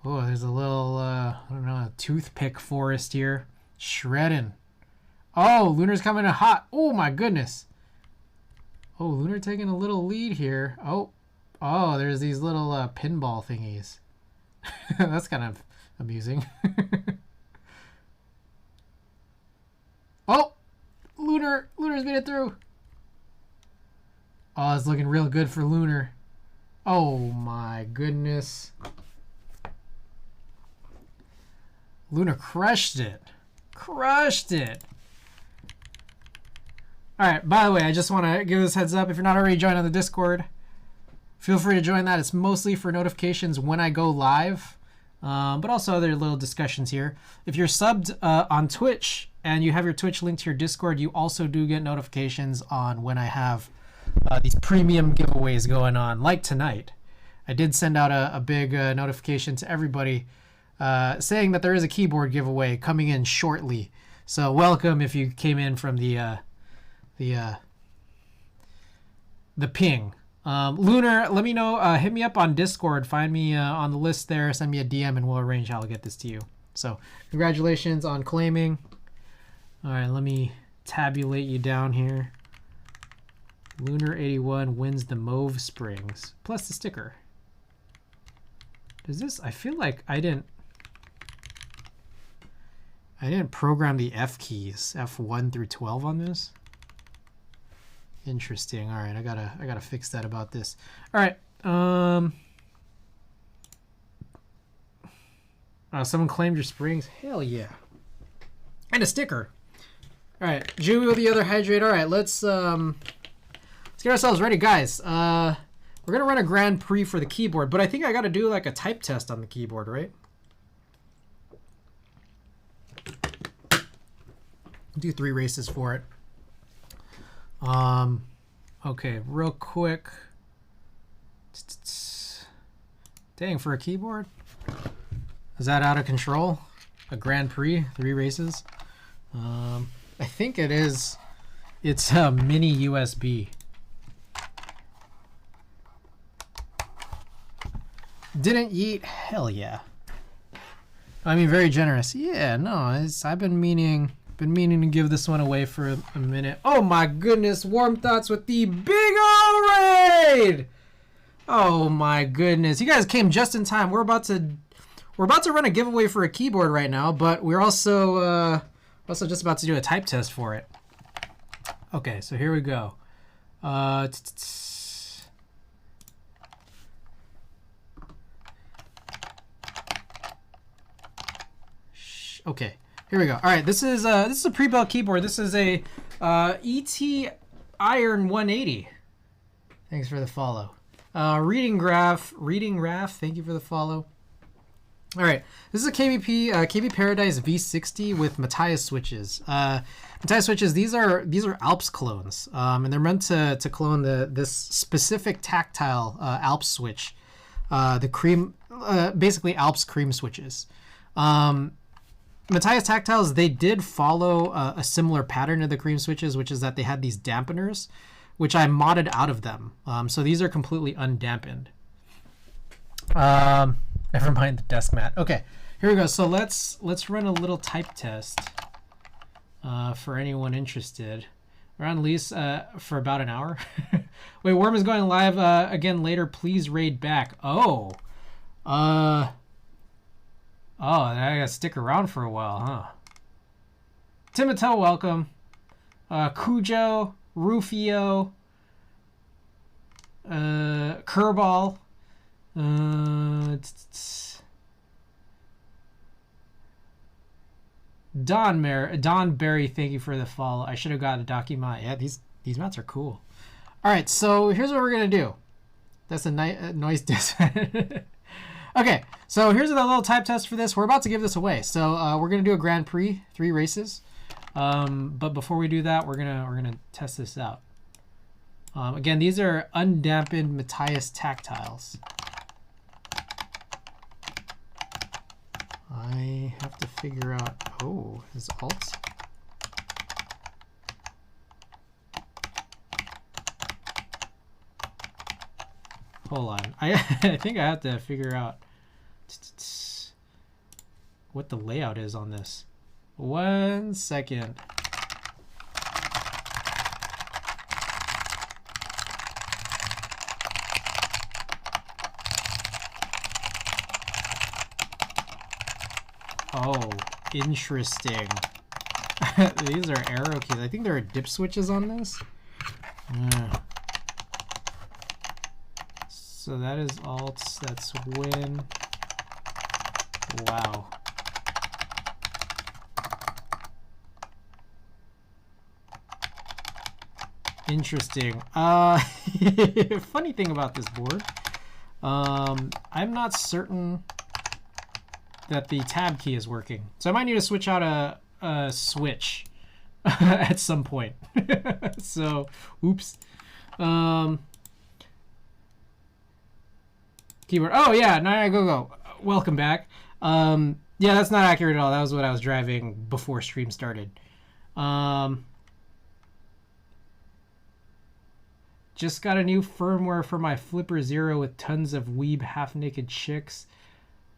Oh, there's a little, I don't know, a toothpick forest here. Shredding. Oh, Lunar's coming in hot. Oh, my goodness. Oh, Lunar taking a little lead here. Oh, there's these little pinball thingies. That's kind of amusing. Oh, Lunar's made it through. Oh, it's looking real good for Lunar. Oh my goodness. Lunar crushed it. Crushed it. All right, by the way, I just want to give this heads up. If you're not already joined on the Discord, feel free to join that. It's mostly for notifications when I go live, but also other little discussions here. If you're subbed on Twitch and you have your Twitch linked to your Discord, you also do get notifications on when I have these premium giveaways going on, like tonight. I did send out a big notification to everybody saying that there is a keyboard giveaway coming in shortly. So welcome if you came in from the ping. Lunar, let me know. Hit me up on Discord. Find me on the list there. Send me a DM and we'll arrange how I'll get this to you. So congratulations on claiming. All right, let me tabulate you down here. Lunar81 wins the Mauve springs plus the sticker. Does this? I feel like I didn't program the F keys, F1 through 12 on this. Interesting. All right, I gotta fix that about this. All right. Someone claimed your springs. Hell yeah. And a sticker. All right, Jew the other hydrate. All right, let's get ourselves ready, guys. We're gonna run a Grand Prix for the keyboard, but I think I got to do like a type test on the keyboard, right? Do 3 races for it. Okay, real quick. Dang, for a keyboard? Is that out of control? A Grand Prix, 3 races? I think it is. It's a mini USB. Didn't yeet? Hell yeah. I mean, very generous. Yeah, no, I've been meaning to give this one away for a minute. Oh my goodness, Warm Thoughts with the big O raid! Oh my goodness, you guys came just in time. We're about to run a giveaway for a keyboard right now, but we're also just about to do a type test for it. Okay, so here we go. Okay, here we go. All right, this is a pre-built keyboard. This is a ET Iron 180. Thanks for the follow. Reading Graph, thank you for the follow. All right, this is a KB Paradise V60 with Matthias switches. Matthias switches, these are Alps clones, and they're meant to clone this specific tactile Alps switch, the cream, basically Alps cream switches. Matthias tactiles, they did follow a similar pattern to the cream switches, which is that they had these dampeners, which I modded out of them. So these are completely undampened. Never mind the desk mat. Okay, here we go. So let's run a little type test for anyone interested. We're on lease for about an hour. Wait, Worm is going live again later. Please raid back. Oh, I gotta stick around for a while, huh? Timotel, welcome. Cujo, Rufio, Kerbal. Don Berry, thank you for the follow. I should have got a document. Yeah, these mats are cool. All right, so here's what we're gonna do. That's a noise disc. Okay, so here's a little type test for this. We're about to give this away, so we're gonna do a Grand Prix, 3 races. But before we do that, we're gonna test this out. Again, these are undampened Matthias tactiles. I have to figure out. Oh, his alt. Hold on. I think I have to figure out what the layout is on this. 1 second. Oh, interesting. These are arrow keys. I think there are dip switches on this. So that is alt, that's win. Wow. Interesting. Funny thing about this board, I'm not certain that the tab key is working. So I might need to switch out a switch at some point. So, oops. Keyboard. Oh yeah, Naya Go. Welcome back. Yeah, that's not accurate at all. That was what I was driving before stream started. Just got a new firmware for my Flipper Zero with tons of weeb half-naked chicks.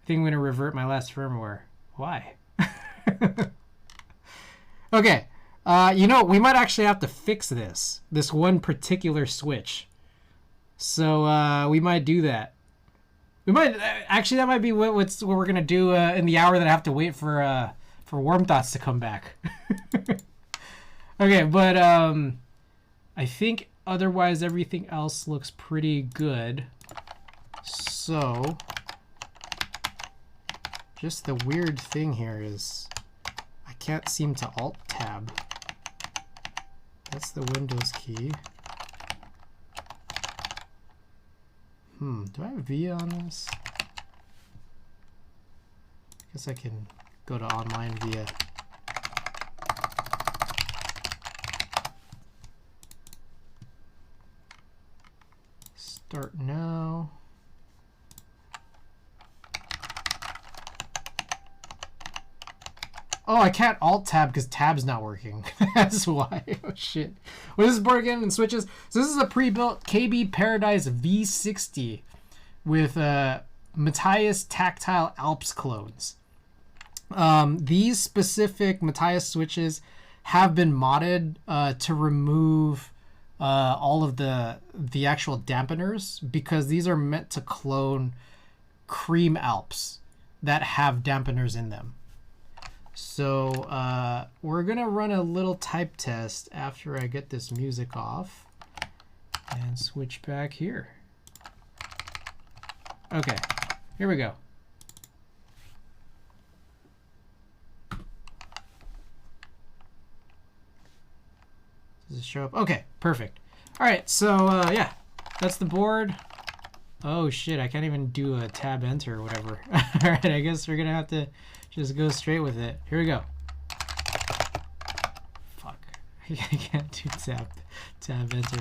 I think I'm going to revert my last firmware. Why? Okay. You know, we might actually have to fix this one particular switch. So we might do that. We might actually, that might be what we're going to do in the hour that I have to wait for Warm Thoughts to come back. Okay, but I think otherwise everything else looks pretty good. So Just the weird thing here is I can't seem to Alt tab. That's the Windows key. Do I have VIA on this? I guess I can go to online VIA. Start now. Oh, I can't Alt tab because tab's not working. That's why. Oh shit. What is this board again and switches? So this is a pre-built KB Paradise V60 with Matthias Tactile Alps clones. These specific Matthias switches have been modded to remove all of the actual dampeners, because these are meant to clone cream Alps that have dampeners in them. So we're gonna run a little type test after I get this music off and switch back here. Okay, here we go. Does it show up? Okay, perfect. All right, so yeah, that's the board. Oh shit, I can't even do a tab enter or whatever. All right, I guess we're gonna have to just go straight with it. Here we go. Fuck, I can't do tab enter.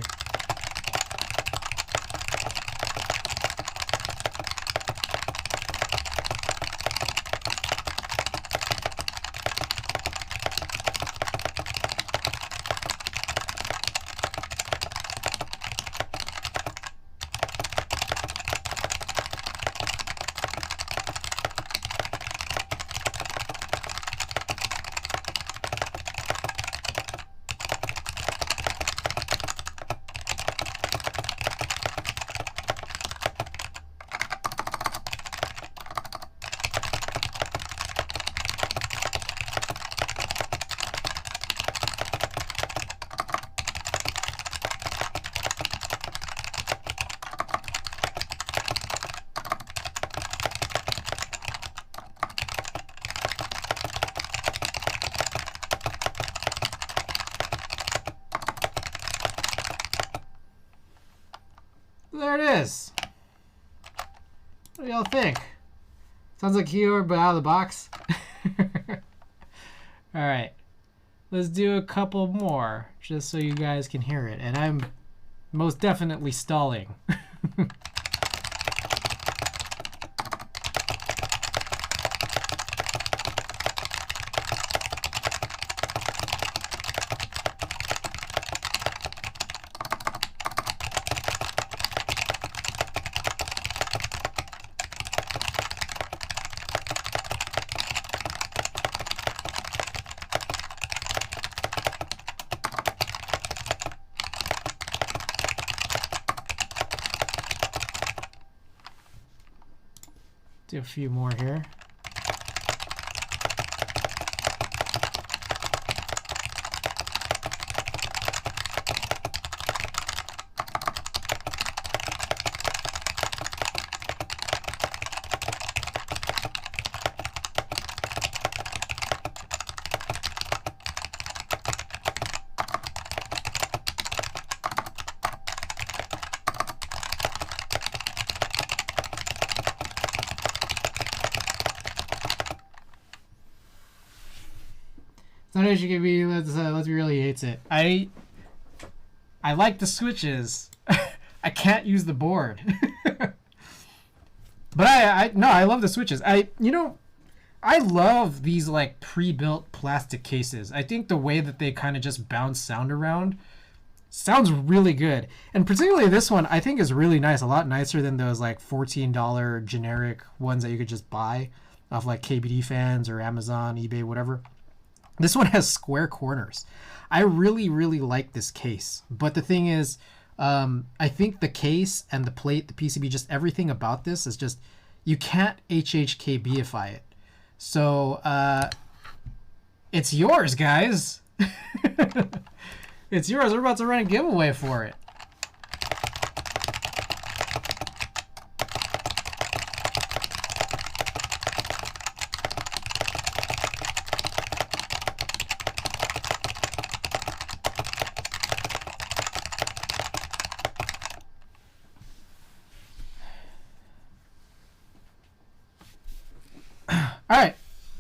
There it is. What do y'all think? Sounds like keyboard, but out of the box. All right, let's do a couple more just so you guys can hear it. And I'm most definitely stalling. Do a few more here. Sometimes you can be, let's be real, he hates it. I like the switches. I can't use the board. But I love the switches. I love these like pre-built plastic cases. I think the way that they kind of just bounce sound around sounds really good. And particularly this one I think is really nice. A lot nicer than those like $14 generic ones that you could just buy off like KBD Fans or Amazon, eBay, whatever. This one has square corners. I really, really like this case. But the thing is, I think the case and the plate, the PCB, just everything about this is just, you can't HHKBify it. So it's yours, guys. It's yours. We're about to run a giveaway for it.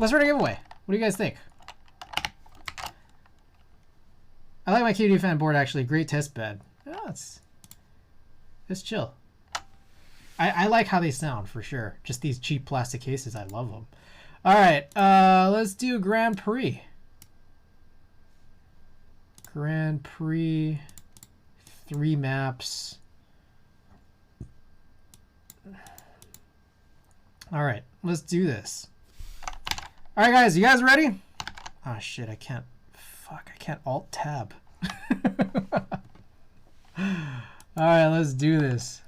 let's run a giveaway. What do you guys think? I like my KD fan board actually. Great test bed. Oh, it's chill. I like how they sound for sure. Just these cheap plastic cases, I love them. All right, let's do Grand Prix. Grand Prix, 3 maps. All right, let's do this. All right, guys, you guys ready? Oh shit, I can't. Fuck, I can't Alt Tab. All right, let's do this.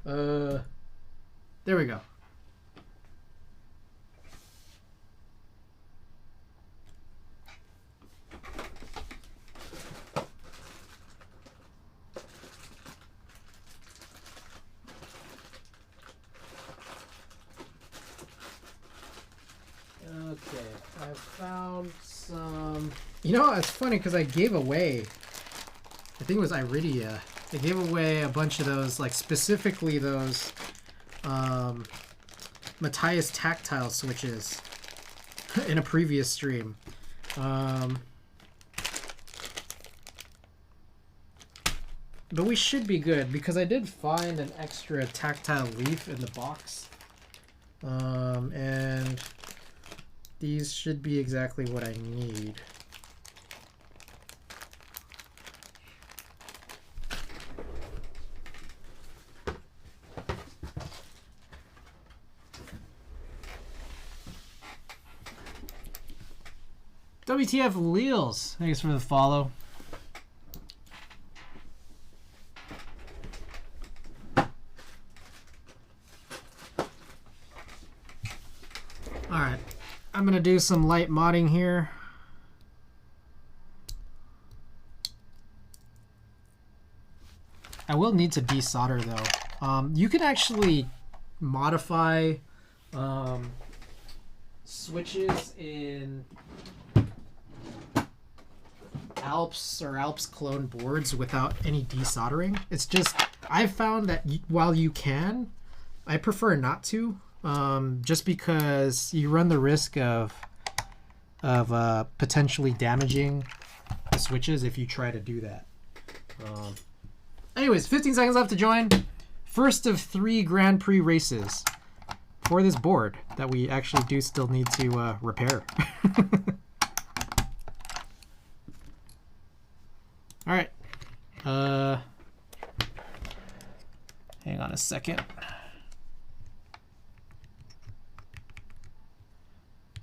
There we go. Okay, I found some. You know, it's funny because I gave away, I think it was Iridia. I gave away a bunch of those, like specifically those Matthias tactile switches in a previous stream. But we should be good because I did find an extra tactile leaf in the box. And these should be exactly what I need. WTF Leals, thanks for the follow. All right, I'm gonna do some light modding here. I will need to desolder though. You can actually modify switches in Alps or Alps clone boards without any desoldering. It's just, I've found that while you can, I prefer not to, just because you run the risk of potentially damaging the switches if you try to do that. Anyways, 15 seconds left to join. First of 3 Grand Prix races for this board that we actually do still need to repair. All right. Hang on a second.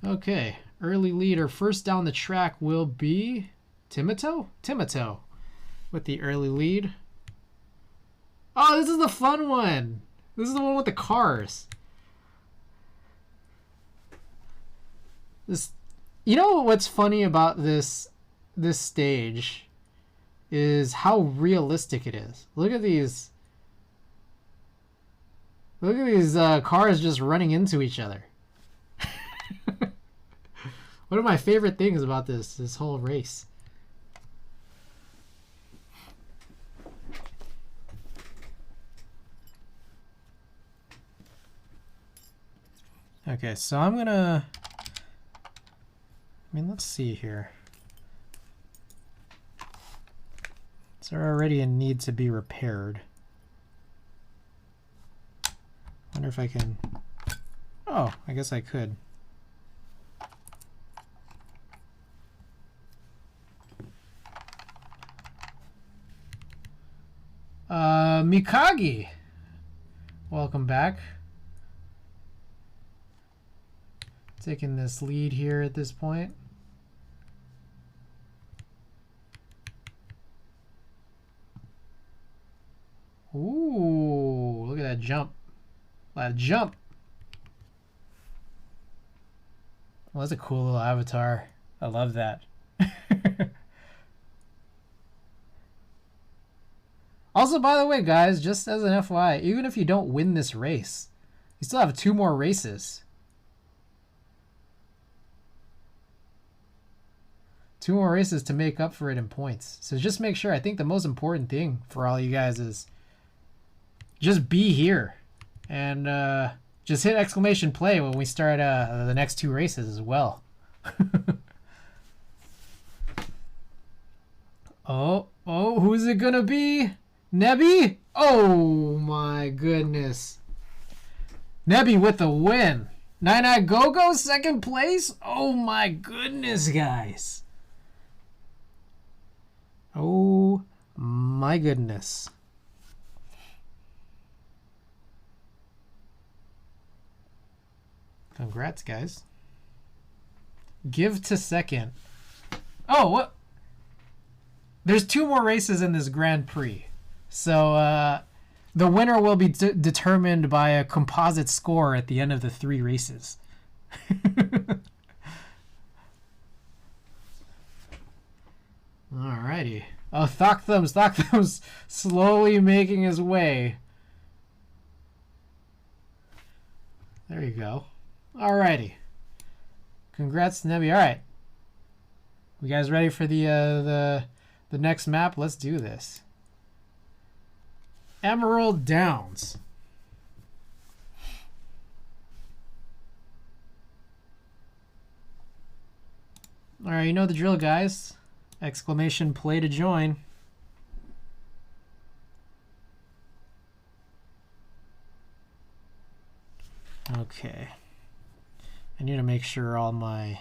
Okay, early leader. First down the track will be Timoto? Timoto with the early lead. Oh, this is the fun one. This is the one with the cars. This, you know what's funny about this stage is how realistic it is. Look at these. Look at these cars just running into each other. One of my favorite things about this whole race. Okay, so I'm gonna, let's see here. So they're already in need to be repaired. Wonder if I can, oh, I guess I could. Mikagi, welcome back. Taking this lead here at this point. Ooh, look at that jump. That jump. Well, that's a cool little avatar. I love that. Also, by the way, guys, just as an FYI, even if you don't win this race, you still have 2 more races. 2 more races to make up for it in points. So just make sure, I think the most important thing for all you guys is just be here and Just hit exclamation play when we start the next 2 races as well. Oh, who's it gonna be? Nebby? Oh my goodness. Nebby with the win. Nine Go-Go, 2nd place? Oh my goodness, guys. Oh my goodness. Congrats, guys. Give to 2nd. Oh, what? There's 2 more races in this Grand Prix. So the winner will be determined by a composite score at the end of the 3 races. Alrighty. Oh, Thockthumbs slowly making his way. There you go. Alrighty. Congrats, Nebby. Alright. You guys ready for the next map? Let's do this. Emerald Downs. Alright, you know the drill, guys. Exclamation play to join. Okay. I need to make sure all my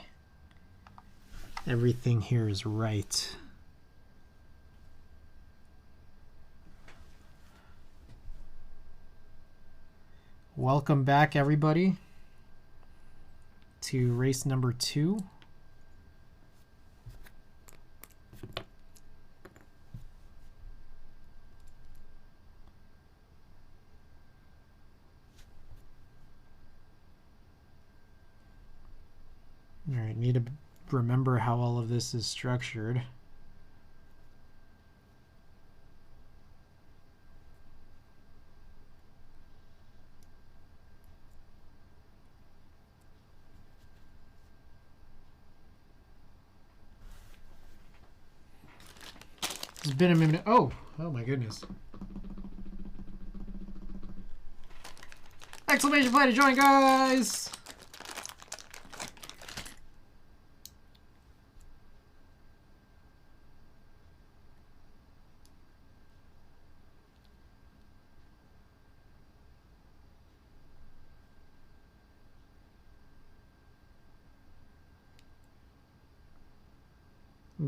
everything here is right. Welcome back, everybody, to race number 2. All right, need to remember how all of this is structured. It's been a minute. Oh my goodness. Exclamation play to join, guys.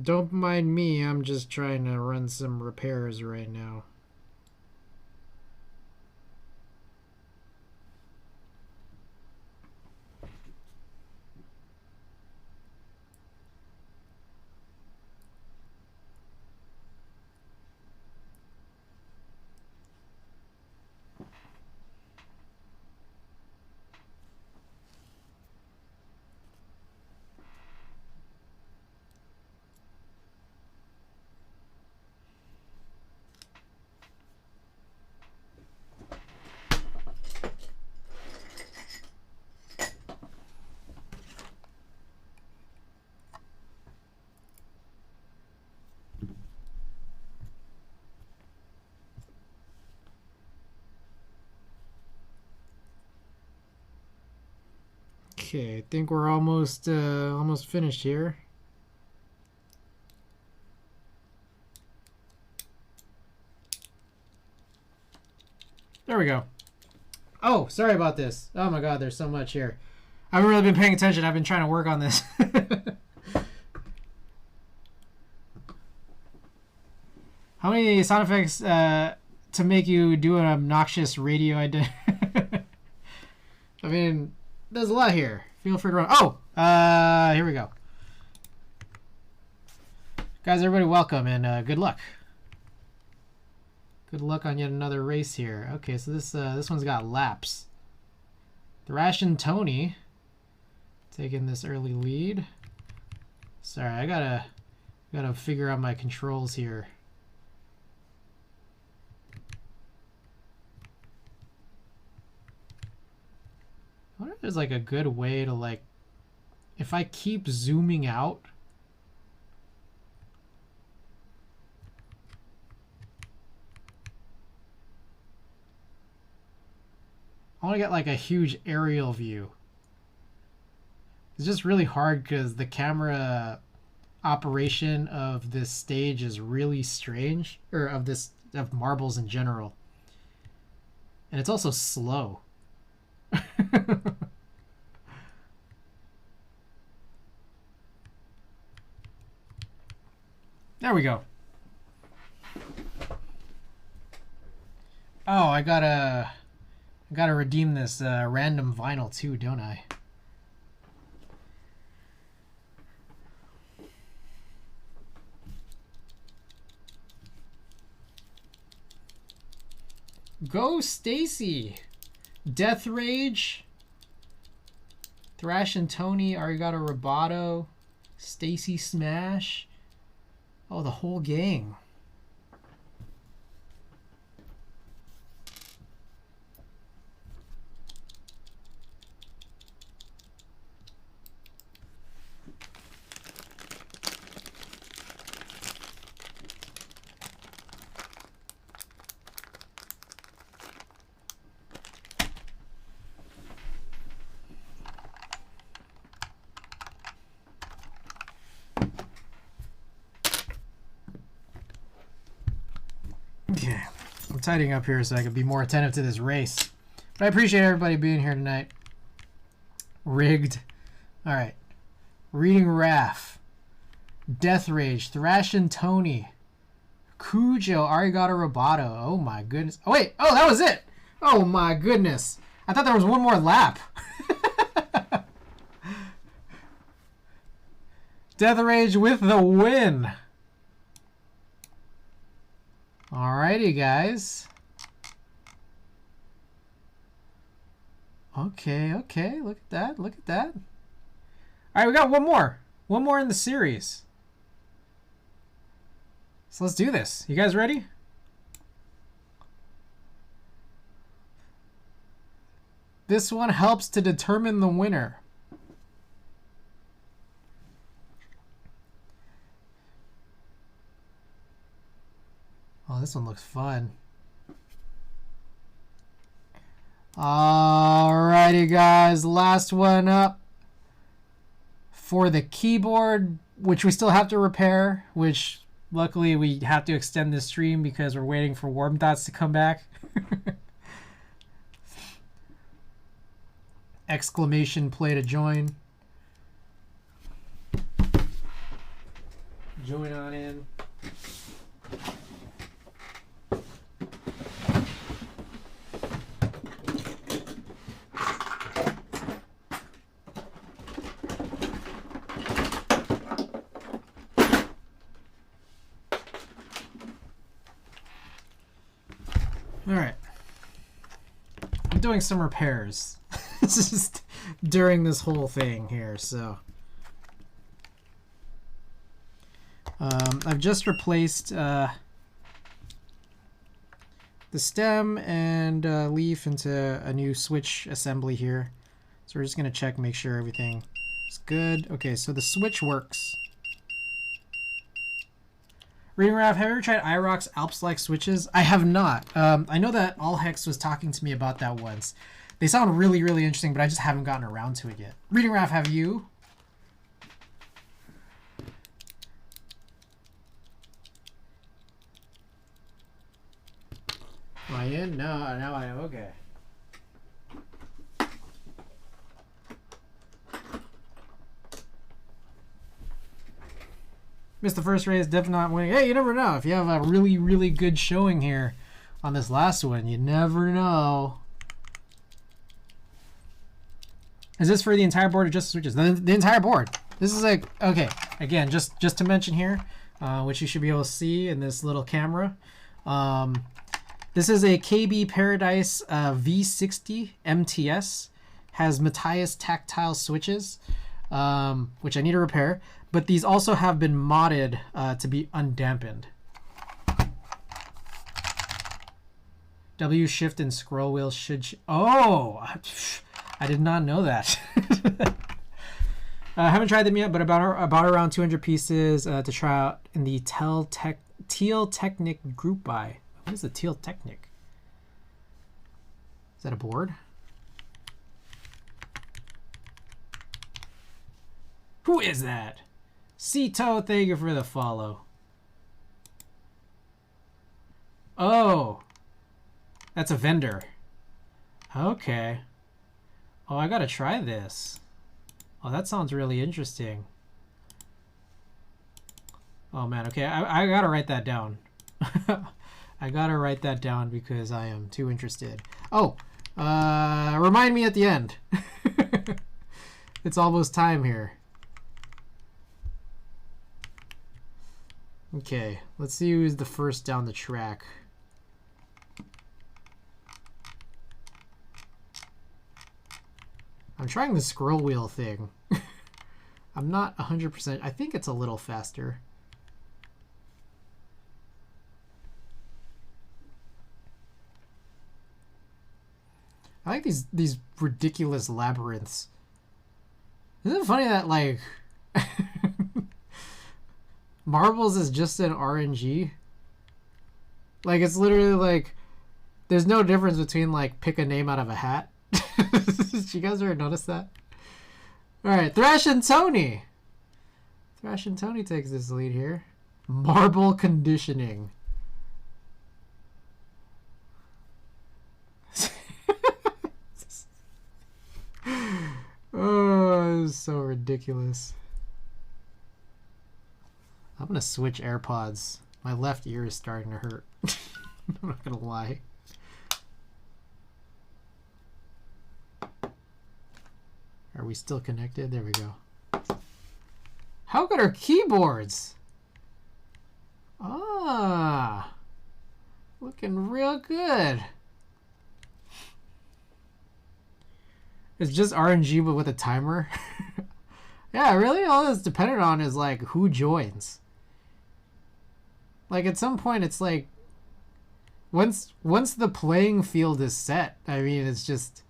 Don't mind me, I'm just trying to run some repairs right now. Okay, I think we're almost finished here. There we go. Oh, sorry about this. Oh my God, there's so much here. I haven't really been paying attention. I've been trying to work on this. How many sound effects to make you do an obnoxious radio idea? I mean, there's a lot here. Feel free to run. Oh, here we go. Guys, everybody welcome and good luck. Good luck on yet another race here. Okay, so this one's got laps. Thrash and Tony taking this early lead. Sorry, I gotta figure out my controls here. I wonder if there's like a good way to like, if I keep zooming out. I want to get like a huge aerial view. It's just really hard because the camera operation of this stage is really strange, or of marbles in general. And it's also slow. There we go. Oh, I gotta redeem this random vinyl too, don't I? Go Stacy! Death Rage, Thrash and Tony, Arigato Roboto, Stacy Smash. Oh, the whole gang. Okay, I'm tidying up here so I can be more attentive to this race. But I appreciate everybody being here tonight. Rigged. All right. Reading Raph. Death Rage. Thrash and Tony. Cujo. Arigato Roboto. Oh my goodness. Oh wait. Oh, that was it. Oh my goodness. I thought there was one more lap. Death Rage with the win. Alrighty, guys. Okay, okay. Look at that. Look at that. Alright, we got one more. One more in the series. So let's do this. You guys ready? This one helps to determine the winner. Oh, this one looks fun. Alrighty, guys. Last one up for the keyboard, which we still have to repair, which luckily we have to extend this stream because we're waiting for Warm Dots to come back. Exclamation play to join. Join on in. All right, I'm doing some repairs just during this whole thing here, so I've just replaced the stem and leaf into a new switch assembly here, so we're just gonna check, make sure everything is good. Okay, so the switch works. Reading Raph, have you ever tried IROC's Alps-like switches? I have not. I know that Allhex was talking to me about that once. They sound really, really interesting, but I just haven't gotten around to it yet. Reading Raph, have you? Am I in? No, now I am. Okay. Missed the first race, definitely not winning. Hey, you never know. If you have a really, really good showing here on this last one, you never know. Is this for the entire board or just switches? The entire board. This is like, okay, again, just to mention here, which you should be able to see in this little camera. This is a KB Paradise V60 MTS. Has Matthias tactile switches, which I need to repair. But these also have been modded to be undampened. W shift and scroll wheel should... Oh! I did not know that. I haven't tried them yet, but about around 200 pieces to try out in the Teal Technic group buy. What is the Teal Technic? Is that a board? Who is that? Cito, thank you for the follow. Oh, that's a vendor. Okay. Oh, I gotta try this. Oh, that sounds really interesting. Oh man, okay, I gotta write that down. I gotta write that down because I am too interested. Oh, remind me at the end. It's almost time here. Okay, let's see who's the first down the track. I'm trying the scroll wheel thing. I'm not 100%. I think it's a little faster. I like these ridiculous labyrinths. Isn't it funny that like marbles is just an RNG? Like it's literally like there's no difference between like pick a name out of a hat. Did you guys ever notice that? Alright, Thrash and Tony. Thrash and Tony takes this lead here. Marble conditioning. Oh, this is so ridiculous. I'm gonna switch AirPods. My left ear is starting to hurt. I'm not gonna lie. Are we still connected? There we go. How good are keyboards? Ah, looking real good. It's just RNG but with a timer. Yeah, really all that's dependent on is like who joins. Like at some point it's like once the playing field is set, I mean it's just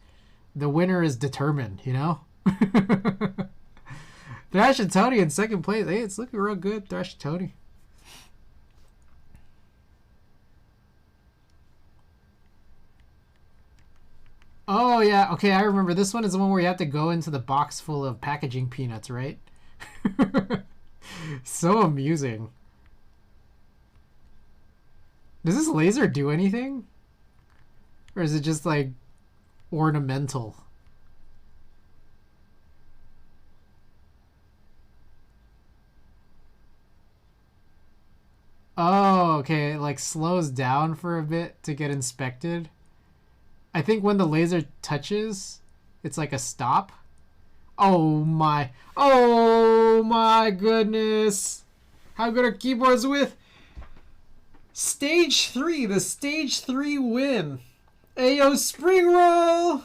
the winner is determined, you know? Thrash and Tony in second place. Hey, it's looking real good, Thrash and Tony. Oh yeah, okay, I remember. This one is the one where you have to go into the box full of packaging peanuts, right? So amusing. Does this laser do anything? Or is it just like ornamental? Oh, okay, it like slows down for a bit to get inspected. I think when the laser touches, it's like a stop. Oh my goodness. How good are keyboards with Stage 3, the Stage 3 win. Ayo, spring roll.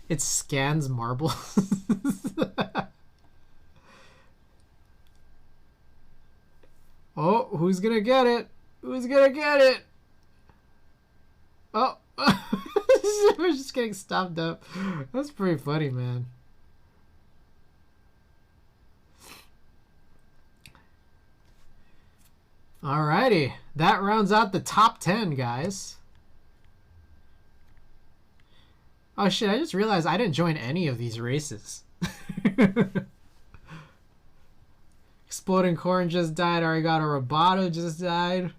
It scans marbles. Oh, who's gonna get it? Who's gonna get it? Oh, we're just getting stopped up. That's pretty funny, man. Alrighty, that rounds out the top 10, guys. Oh shit, I just realized I didn't join any of these races. Exploding Corn just died. Arigato Roboto just died.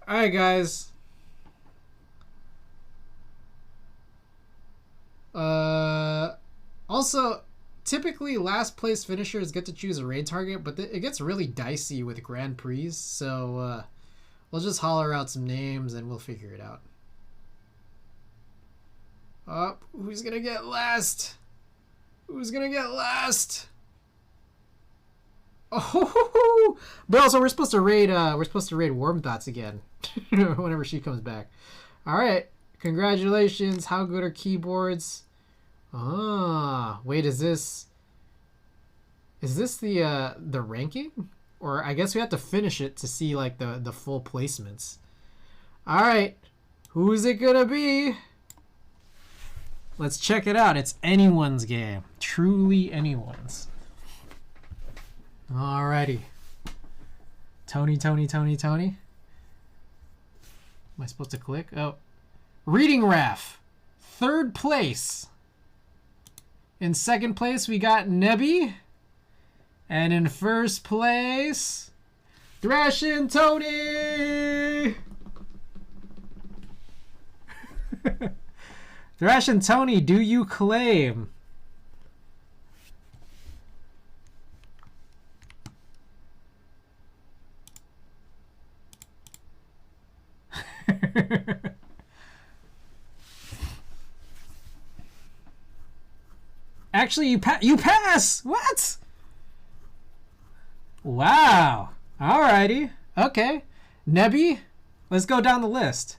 Alright, guys. Also, typically last place finishers get to choose a raid target, but it gets really dicey with Grand Prix, so we'll just holler out some names and we'll figure it out. Oh, who's gonna get last? Who's gonna get last? Oh, but also we're supposed to raid Warm Thoughts again whenever she comes back. All right, congratulations. How good are keyboards? Ah, wait, is this the ranking? Or I guess we have to finish it to see like the full placements. All right, who's it gonna be? Let's check it out. It's anyone's game, truly anyone's. Alrighty. Tony. Am I supposed to click? Oh. Reading Raff. Third place. In second place, we got Nebby. And in first place, Thrashin' Tony! Thrashin' Tony, do you claim? Actually, you pass! What? Wow. Alrighty. Okay. Nebby, let's go down the list.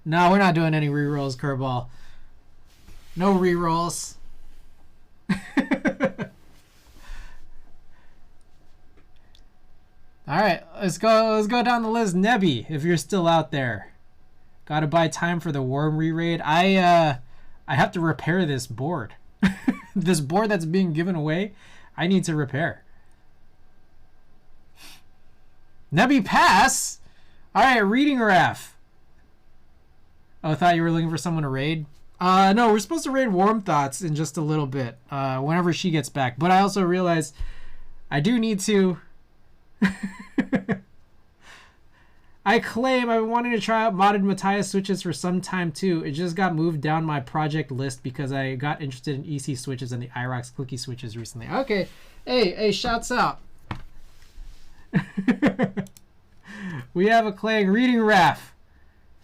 No, we're not doing any rerolls, Curveball. No rerolls. Alright, let's go down the list. Nebby, if you're still out there. Gotta buy time for the Worm re-raid. I have to repair this board. This board that's being given away, I need to repair. Nebby pass? Alright, Reading Raff. Oh, I thought you were looking for someone to raid? No, we're supposed to raid Warm Thoughts in just a little bit. Whenever she gets back. But I also realized I do need to... I claim I've been wanting to try out modded Matthias switches for some time too. It just got moved down my project list because I got interested in EC switches and the IROX clicky switches recently. Okay. Hey, shouts out. We have a Clang Reading Raff.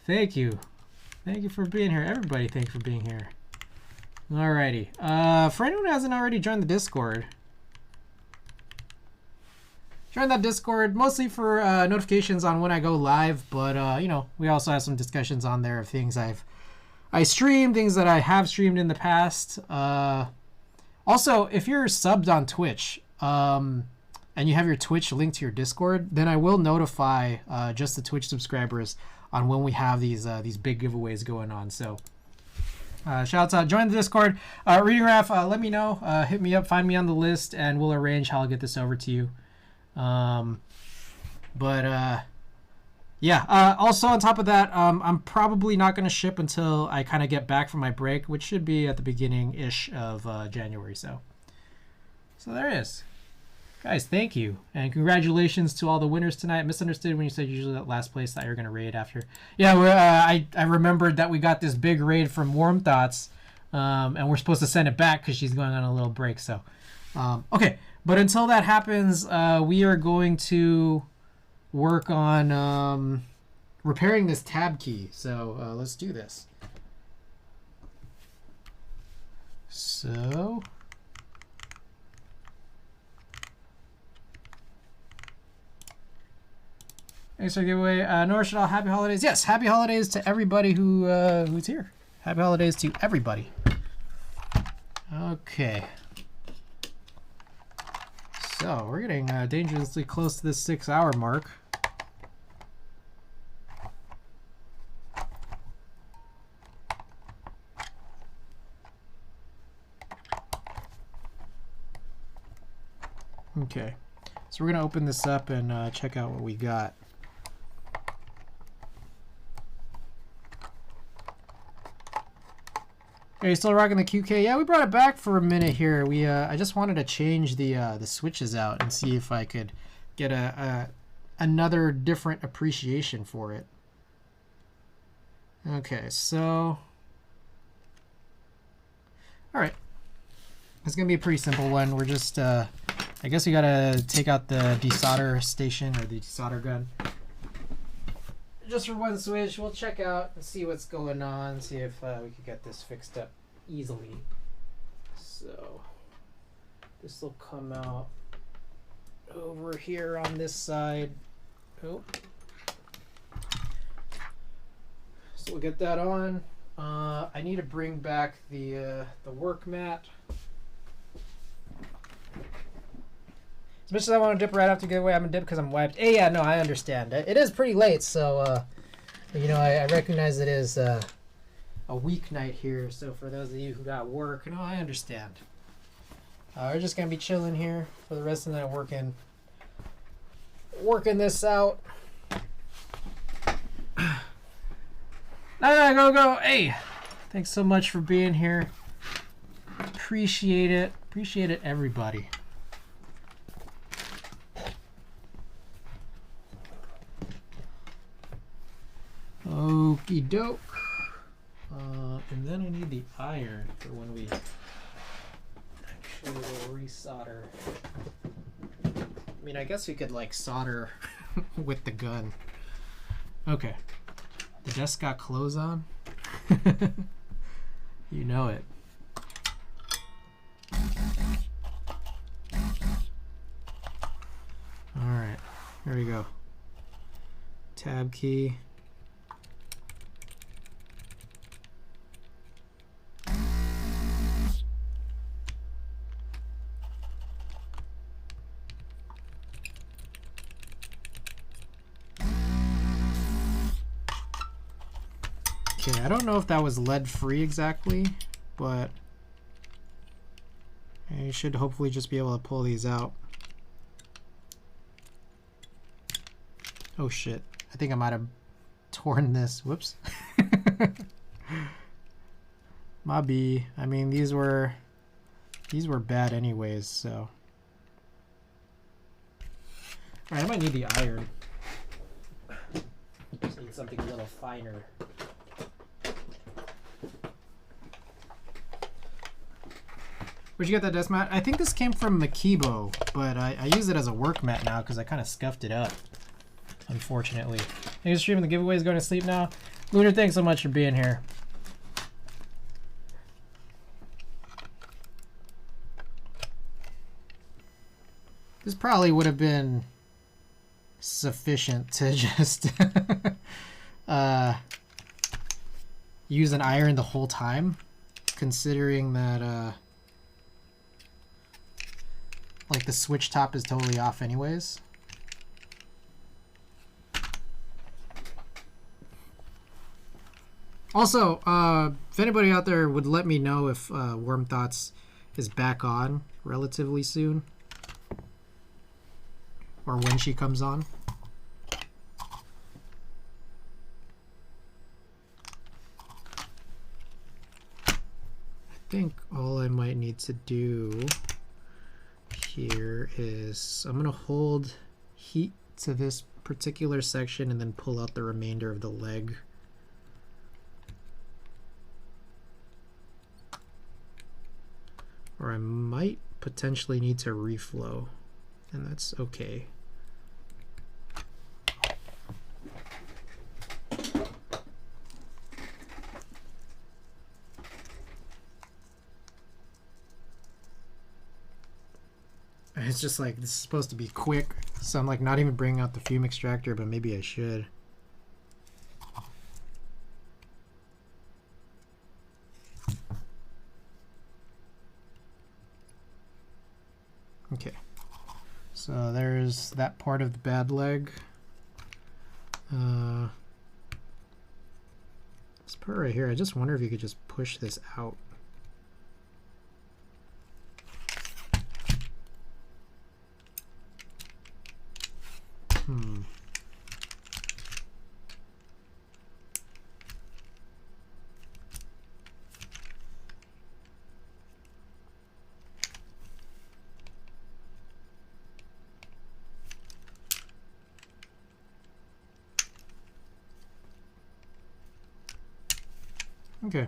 Thank you. Thank you for being here. Everybody, thank you for being here. Alrighty. For anyone who hasn't already joined the Discord, join that Discord mostly for notifications on when I go live, but you know, we also have some discussions on there of things I stream, things that I have streamed in the past. Also, if you're subbed on Twitch and you have your Twitch linked to your Discord, then I will notify just the Twitch subscribers on when we have these big giveaways going on. So shouts out, join the Discord. Reading Raff, let me know, hit me up, find me on the list, and we'll arrange how I'll get this over to you. Yeah, also on top of that, I'm probably not going to ship until I kind of get back from my break, which should be at the beginning-ish of January. So there it is. Guys, thank you. And congratulations to all the winners tonight. Misunderstood when you said usually that last place that you're going to raid after. Yeah, I remembered that we got this big raid from Warm Thoughts, and we're supposed to send it back because she's going on a little break. So, okay. But until that happens, we are going to work on repairing this tab key. So let's do this. So thanks for the giveaway. Norshadal, happy holidays. Yes, happy holidays to everybody who's here. Happy holidays to everybody. Okay. So we're getting dangerously close to this 6-hour mark. Okay, so we're gonna open this up and check out what we got. Are you still rocking the QK? Yeah, we brought it back for a minute here. I just wanted to change the switches out and see if I could get another different appreciation for it. Okay, so all right, it's gonna be a pretty simple one. We're just I guess we gotta take out the desolder station or the desolder gun. Just for one switch, we'll check out and see what's going on, see if we could get this fixed up easily. So this will come out over here on this side. Oh. So we'll get that on. I need to bring back the work mat. As much as I want to dip right after giveaway, I'm gonna dip because I'm wiped. Hey, yeah, no, I understand. It is pretty late, so you know, I recognize it is a weeknight here. So for those of you who got work, no, I understand. We're just gonna be chilling here for the rest of the night, working this out. Go. Hey, thanks so much for being here. Appreciate it. Appreciate it, everybody. Okie doke. And then I need the iron for when we actually will resolder. I mean, I guess we could like solder with the gun. Okay. The desk got clothes on. You know it. All right, here we go. Tab key. Okay, I don't know if that was lead free exactly, but you should hopefully just be able to pull these out. Oh shit, I think I might have torn this. Whoops. My B. I mean, these were bad anyways, so. Alright, I might need the iron. Just need something a little finer. Where'd you get that desk mat? I think this came from Makibo, but I use it as a work mat now because I kind of scuffed it up, unfortunately. Thanks for streaming. The giveaway is going to sleep now. Lunar, thanks so much for being here. This probably would have been sufficient to just use an iron the whole time, considering that like the switch top is totally off anyways. Also, if anybody out there would let me know if Worm Thoughts is back on relatively soon, or when she comes on. I think all I might need to do here is I'm gonna hold heat to this particular section and then pull out the remainder of the leg. Or I might potentially need to reflow, and that's okay. It's just like, this is supposed to be quick, so I'm like not even bringing out the fume extractor, but maybe I should. Okay, so there's that part of the bad leg. This part right here, I just wonder if you could just push this out. Okay.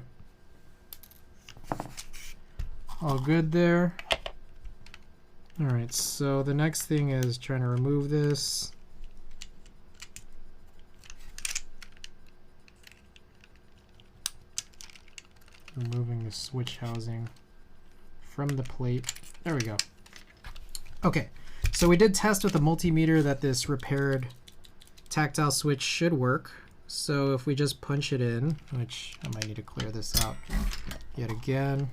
All good there. All right, so the next thing is trying to remove this. Removing the switch housing from the plate. There we go. Okay, so we did test with a multimeter that this repaired tactile switch should work. So if we just punch it in, which I might need to clear this out yet again.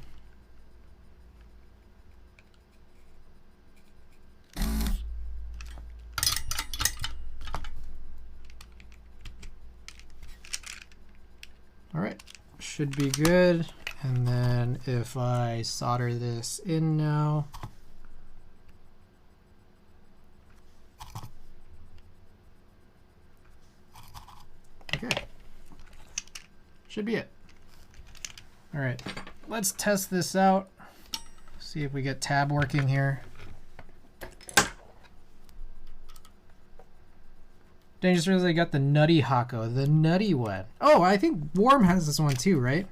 All right, should be good. And then if I solder this in now, okay, should be it. All right, let's test this out. See if we get tab working here. Dang, just realized I got the nutty Hako, the nutty one. Oh, I think Warm has this one too, right?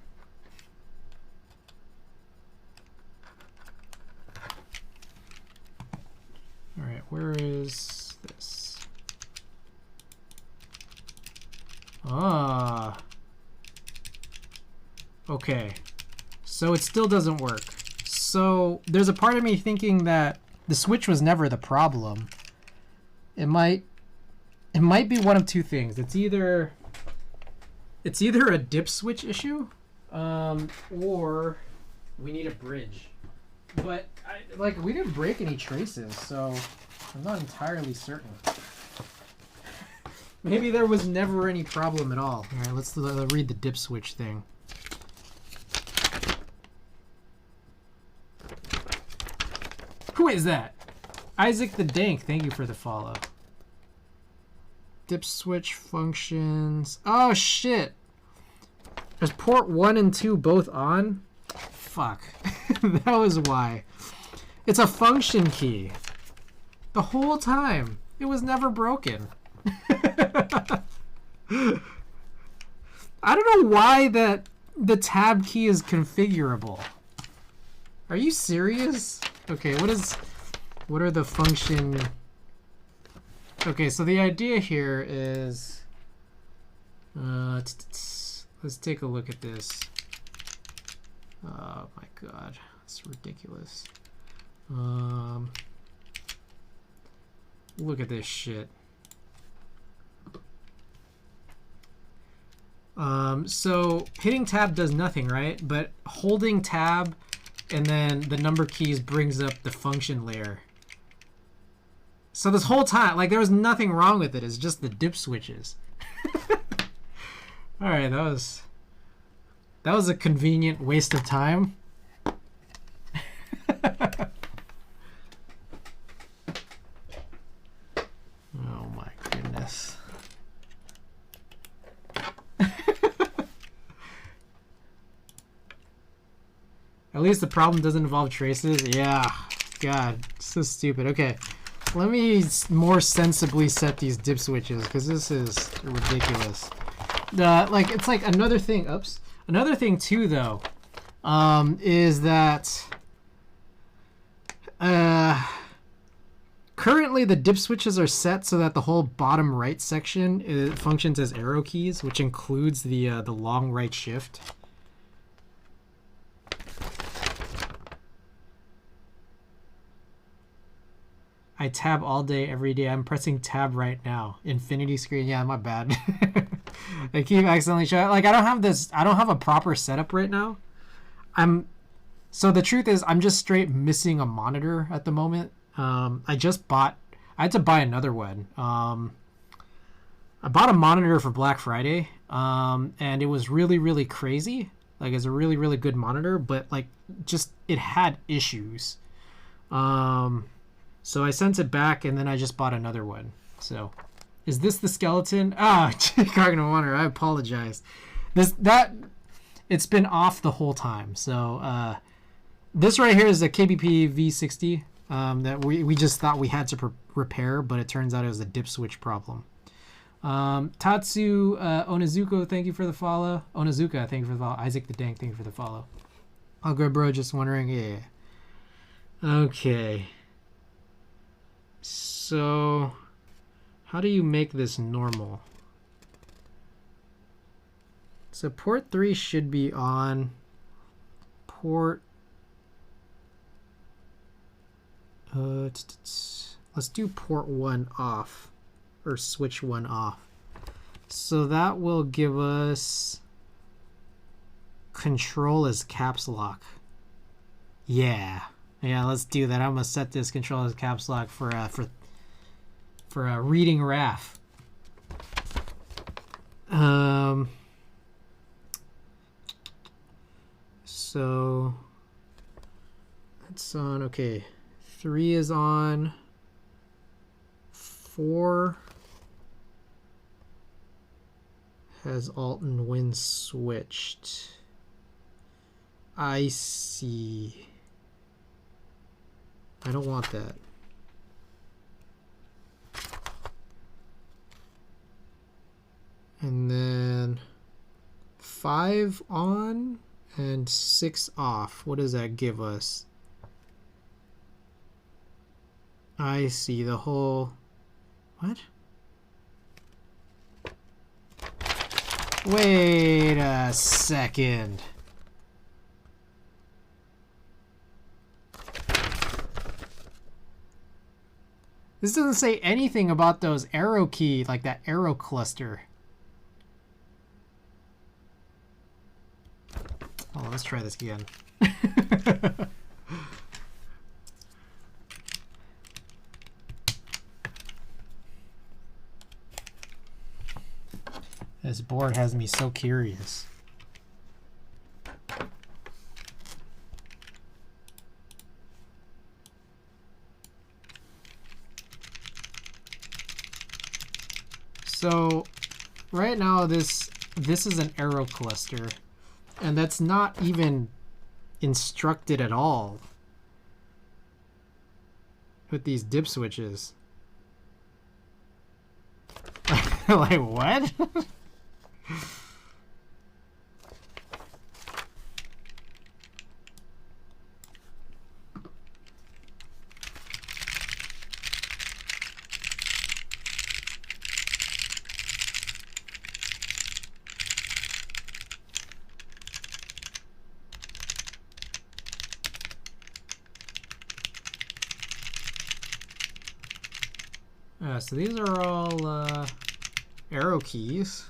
All right, where is this? Ah. Okay. So it still doesn't work. So there's a part of me thinking that the switch was never the problem. It might be one of two things. It's either a dip switch issue, or we need a bridge. But we didn't break any traces, so I'm not entirely certain. Maybe there was never any problem at all. All right, let's read the dip switch thing. Who is that? Isaac the Dank, thank you for the follow. Dip switch functions. Oh shit! Is port 1 and 2 both on? Fuck. That was why. It's a function key. The whole time. It was never broken. I don't know why the tab key is configurable. Are you serious? Okay, what are the function? Okay, so the idea here is, let's take a look at this. Oh my god, it's ridiculous. Look at this shit. So hitting tab does nothing, right? But holding tab and then the number keys brings up the function layer. So this whole time, like, there was nothing wrong with it. It's just the dip switches. All right, that was a convenient waste of time. Oh my goodness. At least the problem doesn't involve traces. Yeah, God, so stupid. Okay, let me more sensibly set these dip switches because this is ridiculous. It's like another thing. Oops. Another thing too, though, is that currently the dip switches are set so that the whole bottom right section functions as arrow keys, which includes the long right shift. I tab all day, every day. I'm pressing tab right now. Infinity screen. Yeah, my bad. I keep accidentally showing. Like, I don't have a proper setup right now. So the truth is, I'm just straight missing a monitor at the moment. I had to buy another one. I bought a monitor for Black Friday, and it was really, really crazy. Like, it's a really, really good monitor, but like, just it had issues. So I sent it back, and then I just bought another one. So, is this the skeleton? Ah, Cognitive Water. I apologize. It's been off the whole time. So this right here is a KBP V60 that we just thought we had to repair, but it turns out it was a dip switch problem. Tatsu Onizuko, thank you for the follow. Onizuka, thank you for the follow. Isaac the Dank, thank you for the follow. All good, bro. Just wondering. Yeah. Okay. So, how do you make this normal? So port 3 should be on. Port. Let's do port 1 off, or switch 1 off. So that will give us control as caps lock. Yeah, let's do that. I'm gonna set this control as caps lock for reading RAF. So that's on. Okay, 3 is on. 4 has Alt and Win switched. I see. I don't want that. And then 5 on and 6 off. What does that give us? I see the whole... What? Wait a second. This doesn't say anything about those arrow key, like that arrow cluster. Oh, let's try this again. This board has me so curious. So right now this is an arrow cluster, and that's not even instructed at all with these dip switches. Like what? So these are all arrow keys.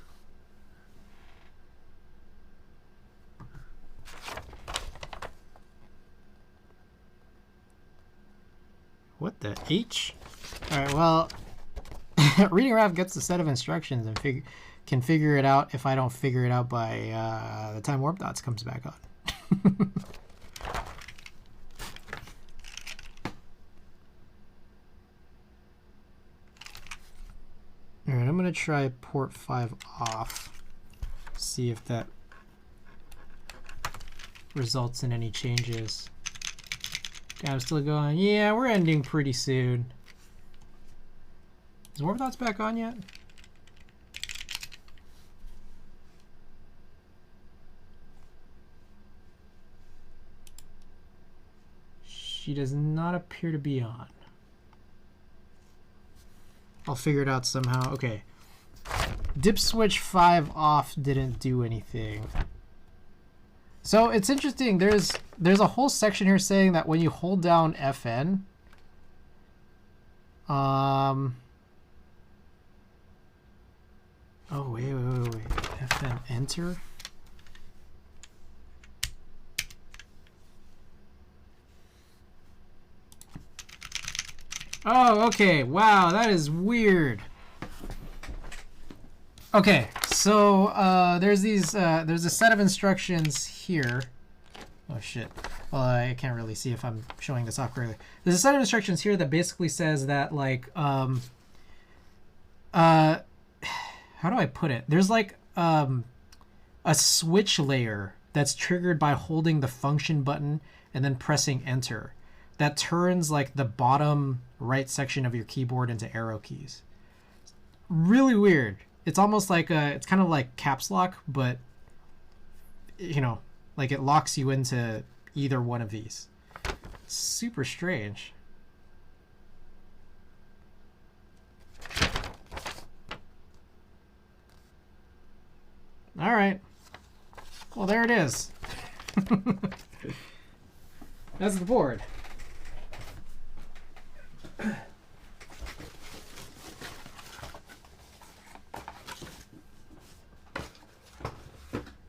What the H? All right, well, reading graph gets a set of instructions and can figure it out if I don't figure it out by the time warp dots comes back on. All right, I'm gonna try port 5 off, see if that results in any changes. Okay, I'm still going. Yeah, we're ending pretty soon. Is warp dots back on yet? She does not appear to be on. I'll figure it out somehow. Okay. Dip switch 5 off didn't do anything. So it's interesting. There's a whole section here saying that when you hold down FN, oh wait. FN enter. Oh, okay. Wow, that is weird. Okay, so there's a set of instructions here. Oh shit. Well, I can't really see if I'm showing this off correctly. There's a set of instructions here that basically says that, like, how do I put it? There's like a switch layer that's triggered by holding the function button and then pressing enter. That turns like the bottom right section of your keyboard into arrow keys. Really weird. It's almost like it's kind of like caps lock, but you know, like it locks you into either one of these. Super strange. All right. Well, there it is. That's the board.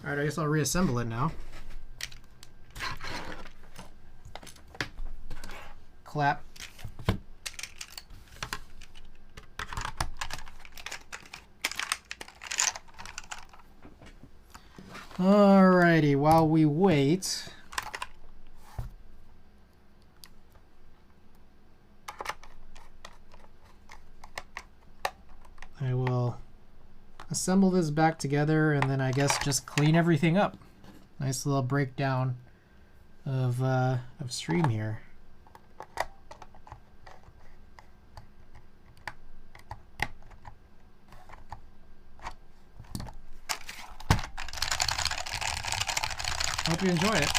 All right, I guess I'll reassemble it now. Clap. Alrighty, while we wait, I will assemble this back together and then I guess just clean everything up. Nice little breakdown of stream here. hope you enjoy it.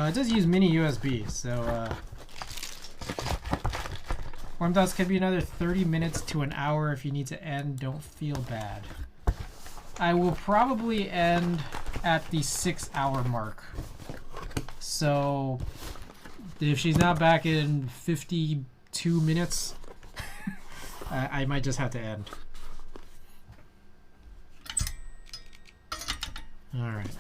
It does use mini USB, so warm thoughts could be another 30 minutes to an hour. If you need to end, don't feel bad. I will probably end at the 6-hour mark. So if she's not back in 52 minutes, I might just have to end. All right.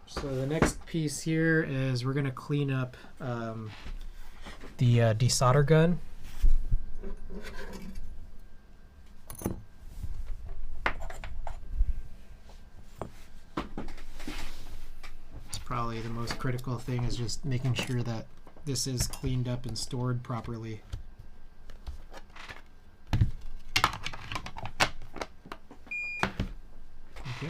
So the next piece here is we're going to clean up the desolder gun. It's probably the most critical thing, is just making sure that this is cleaned up and stored properly. Okay.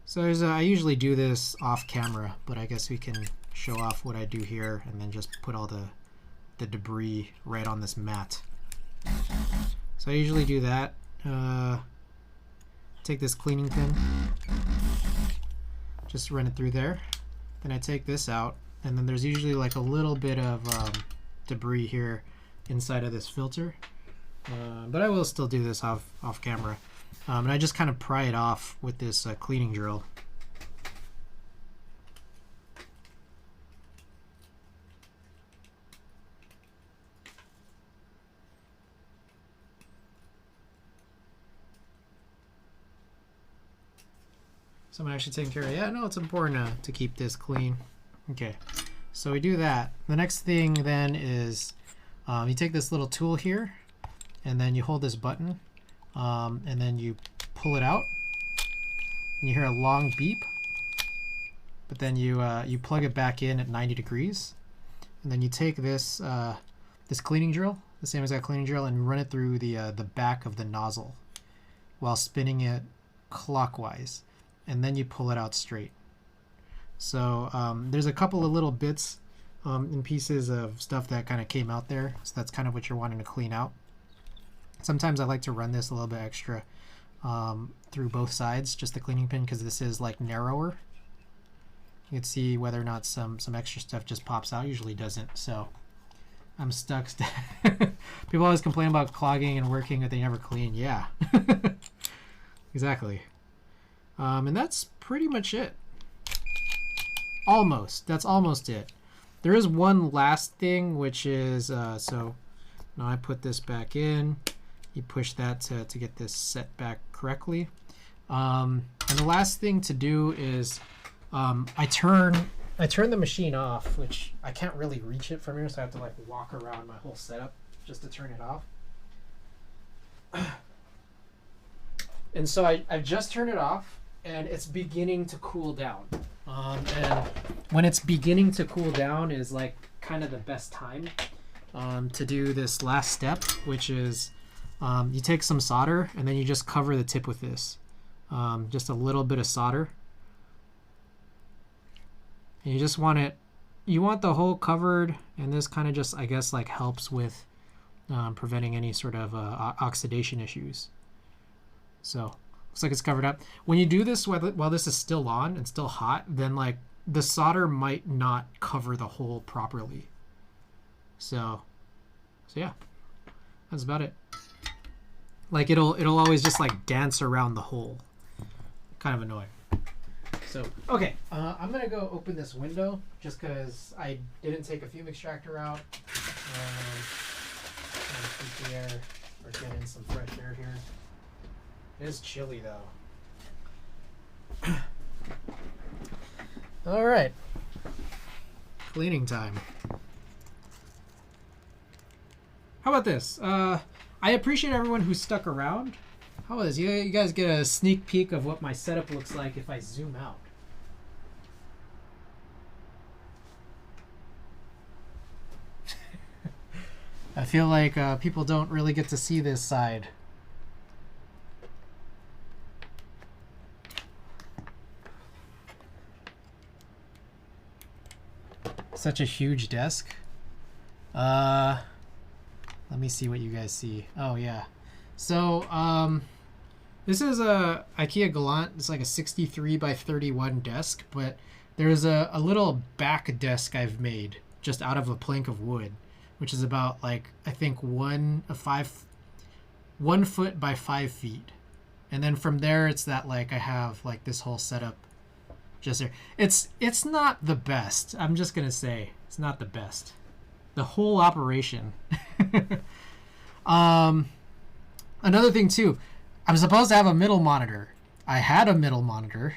So there's I usually do this off camera, but I guess we can show off what I do here and then just put all the debris right on this mat. So I usually do that. Take this cleaning pin, just run it through there. Then I take this out, and then there's usually like a little bit of debris here inside of this filter. But I will still do this off camera. And I just kind of pry it off with this cleaning drill. Someone actually taking care of it. Yeah, no, it's important to keep this clean. Okay, so we do that. The next thing then is you take this little tool here, and then you hold this button. And then you pull it out, and you hear a long beep. But then you plug it back in at 90 degrees, and then you take this this cleaning drill, the same exact cleaning drill, and run it through the back of the nozzle while spinning it clockwise, and then you pull it out straight. So there's a couple of little bits and pieces of stuff that kind of came out there, so that's kind of what you're wanting to clean out. Sometimes I like to run this a little bit extra through both sides, just the cleaning pin, because this is like narrower. You can see whether or not some extra stuff just pops out. Usually doesn't, so I'm stuck. People always complain about clogging and working that they never clean. Yeah, exactly. And that's pretty much it. Almost. That's almost it. There is one last thing, which is so now I put this back in. You push that to get this set back correctly. And the last thing to do is I turn the machine off, which I can't really reach it from here, so I have to like walk around my whole setup just to turn it off. And so I just turned it off, and it's beginning to cool down. And when it's beginning to cool down is like kind of the best time to do this last step, which is you take some solder and then you just cover the tip with this. Just a little bit of solder. And you just want it, you want the hole covered, and this kind of just, I guess, like helps with preventing any sort of oxidation issues. So looks like it's covered up. When you do this while this is still on and still hot, then like the solder might not cover the hole properly. So yeah, that's about it. Like it'll always just like dance around the hole. Kind of annoying. So okay, I'm gonna go open this window just because I didn't take a fume extractor out. Trying to keep the air or get in some fresh air here. It is chilly though. All right, cleaning time. How about this? I appreciate everyone who stuck around. How about this? You guys get a sneak peek of what my setup looks like if I zoom out. I feel like people don't really get to see this side. Such a huge desk. Let me see what you guys see. Oh yeah. So this is a IKEA Galant. It's like a 63 by 31 desk, but there's a little back desk I've made just out of a plank of wood, which is about like I think 1 foot by 5 feet, and then from there it's that like I have like this whole setup just there. It's not the best. I'm just gonna say it's not the best. The whole operation. Another thing too, I'm supposed to have a middle monitor. I had a middle monitor.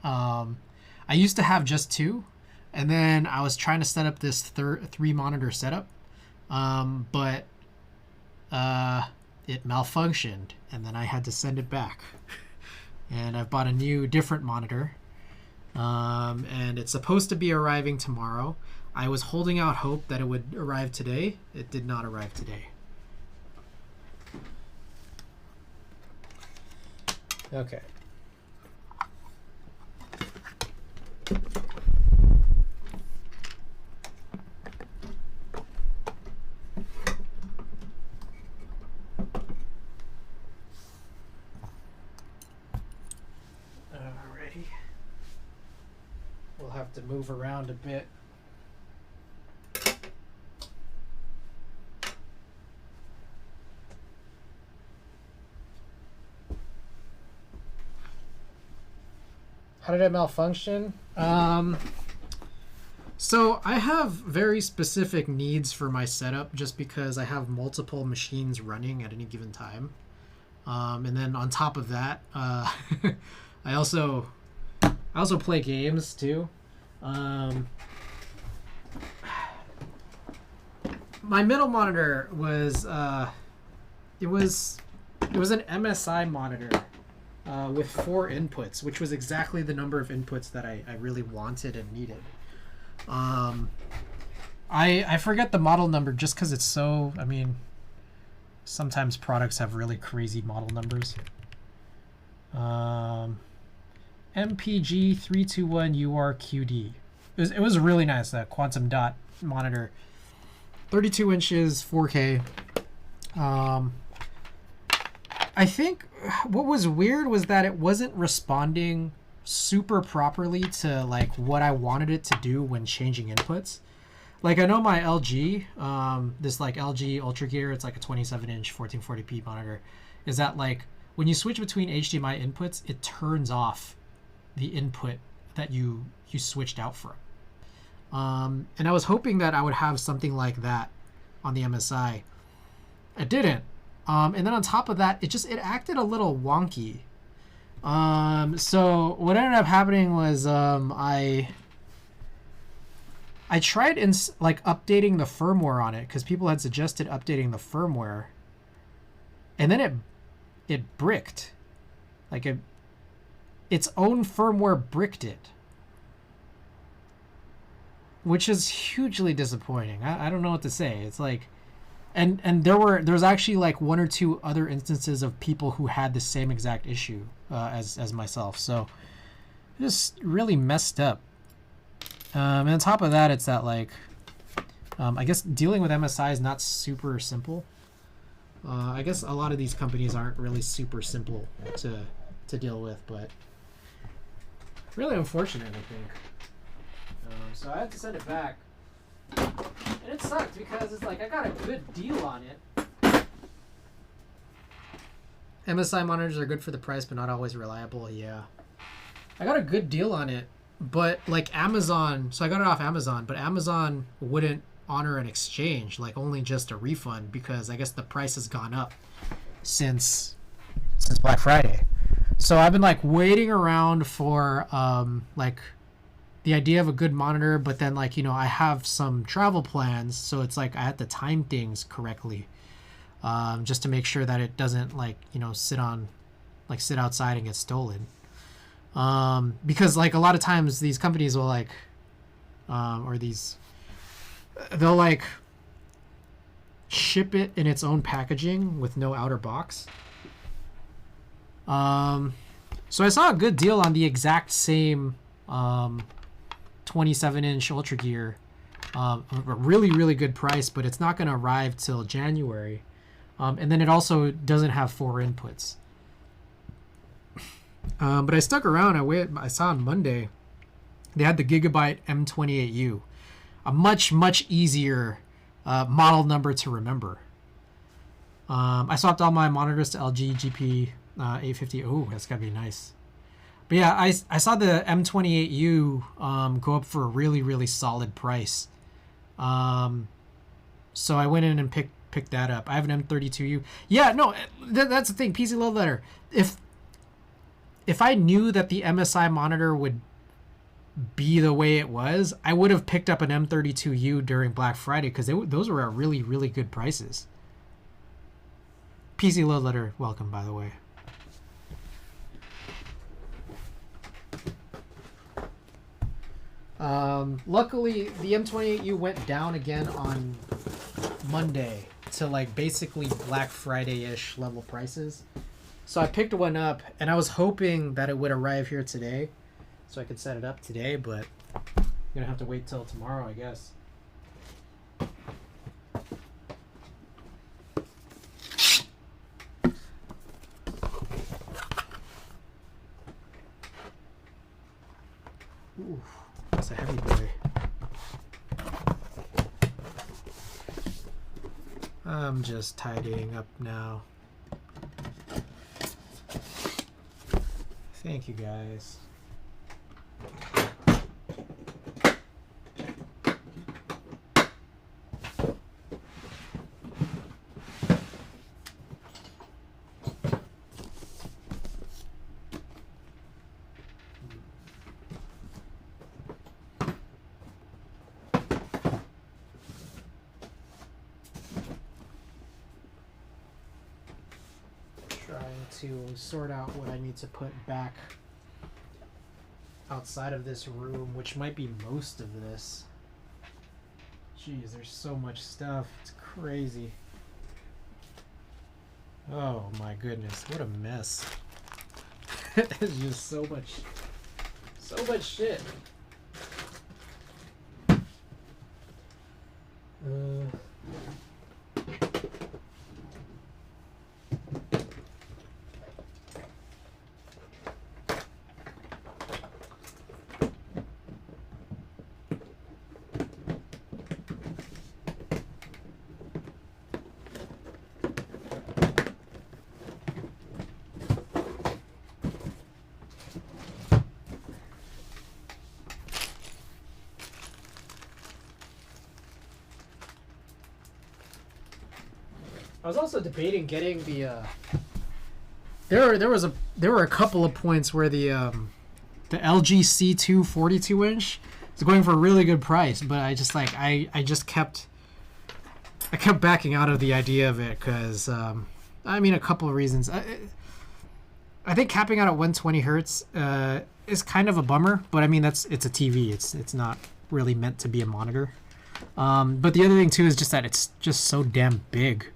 I used to have just 2, and then I was trying to set up this 3 monitor setup, but it malfunctioned, and then I had to send it back. And I've bought a new, different monitor, and it's supposed to be arriving tomorrow. I was holding out hope that it would arrive today. It did not arrive today. Okay. Alrighty. We'll have to move around a bit. How did it malfunction? So I have very specific needs for my setup just because I have multiple machines running at any given time. And then on top of that, I also play games too. My middle monitor was it was an MSI monitor. With 4 inputs, which was exactly the number of inputs that I really wanted and needed. I forget the model number just because it's so, I mean, sometimes products have really crazy model numbers. MPG321URQD. It was really nice, that quantum dot monitor. 32 inches, 4K. I think what was weird was that it wasn't responding super properly to like what I wanted it to do when changing inputs. Like I know my LG, this like LG Ultra Gear, it's like a 27-inch 1440p monitor, is that like when you switch between HDMI inputs, it turns off the input that you switched out from. And I was hoping that I would have something like that on the MSI. I didn't. And then on top of that, it acted a little wonky. So what ended up happening was I tried like updating the firmware on it because people had suggested updating the firmware, and then it bricked, like its own firmware bricked it, which is hugely disappointing. I don't know what to say. It's like. And there's actually like 1 or 2 other instances of people who had the same exact issue as myself. So just really messed up. And on top of that, it's that like I guess dealing with MSI is not super simple. I guess a lot of these companies aren't really super simple to deal with, but really unfortunate, I think. So I had to send it back. And it sucked because it's like I got a good deal on it. MSI monitors are good for the price, but not always reliable. Yeah. I got a good deal on it, but like Amazon, so I got it off Amazon, but Amazon wouldn't honor an exchange, like only just a refund, because I guess the price has gone up since Black Friday. So I've been like waiting around for like the idea of a good monitor, but then like, you know, I have some travel plans, so it's like I have to time things correctly, just to make sure that it doesn't like, you know, sit outside and get stolen. Because like a lot of times these companies will like, they'll like ship it in its own packaging with no outer box. So I saw a good deal on the exact same 27-inch Ultra Gear. A really, really good price, but it's not going to arrive till January. And then it also doesn't have 4 inputs. But I stuck around. I saw on Monday they had the Gigabyte M28U, a much, much easier model number to remember. I swapped all my monitors to LG GP 850. Oh, that's gotta be nice. But yeah, I saw the M28U go up for a really, really solid price. So I went in and picked that up. I have an M32U. Yeah, no, that's the thing. PC Love Letter. If I knew that the MSI monitor would be the way it was, I would have picked up an M32U during Black Friday because those were at really, really good prices. PC Love Letter, welcome, by the way. Luckily, the M28U went down again on Monday to like basically Black Friday-ish level prices. So I picked one up, and I was hoping that it would arrive here today so I could set it up today, but I'm going to have to wait till tomorrow, I guess. Ooh, that's a heavy boy. I'm just tidying up now. Thank you, guys. To sort out what I need to put back outside of this room, which might be most of this. Jeez, there's so much stuff. It's crazy. Oh my goodness, what a mess. It's just so much shit. I was also debating getting the there were a couple of points where the LG C2 42-inch is going for a really good price, but I just like I kept backing out of the idea of it because I mean a couple of reasons. I think capping out at 120 hertz is kind of a bummer, but I mean it's a TV. It's not really meant to be a monitor. But the other thing too is just that it's just so damn big.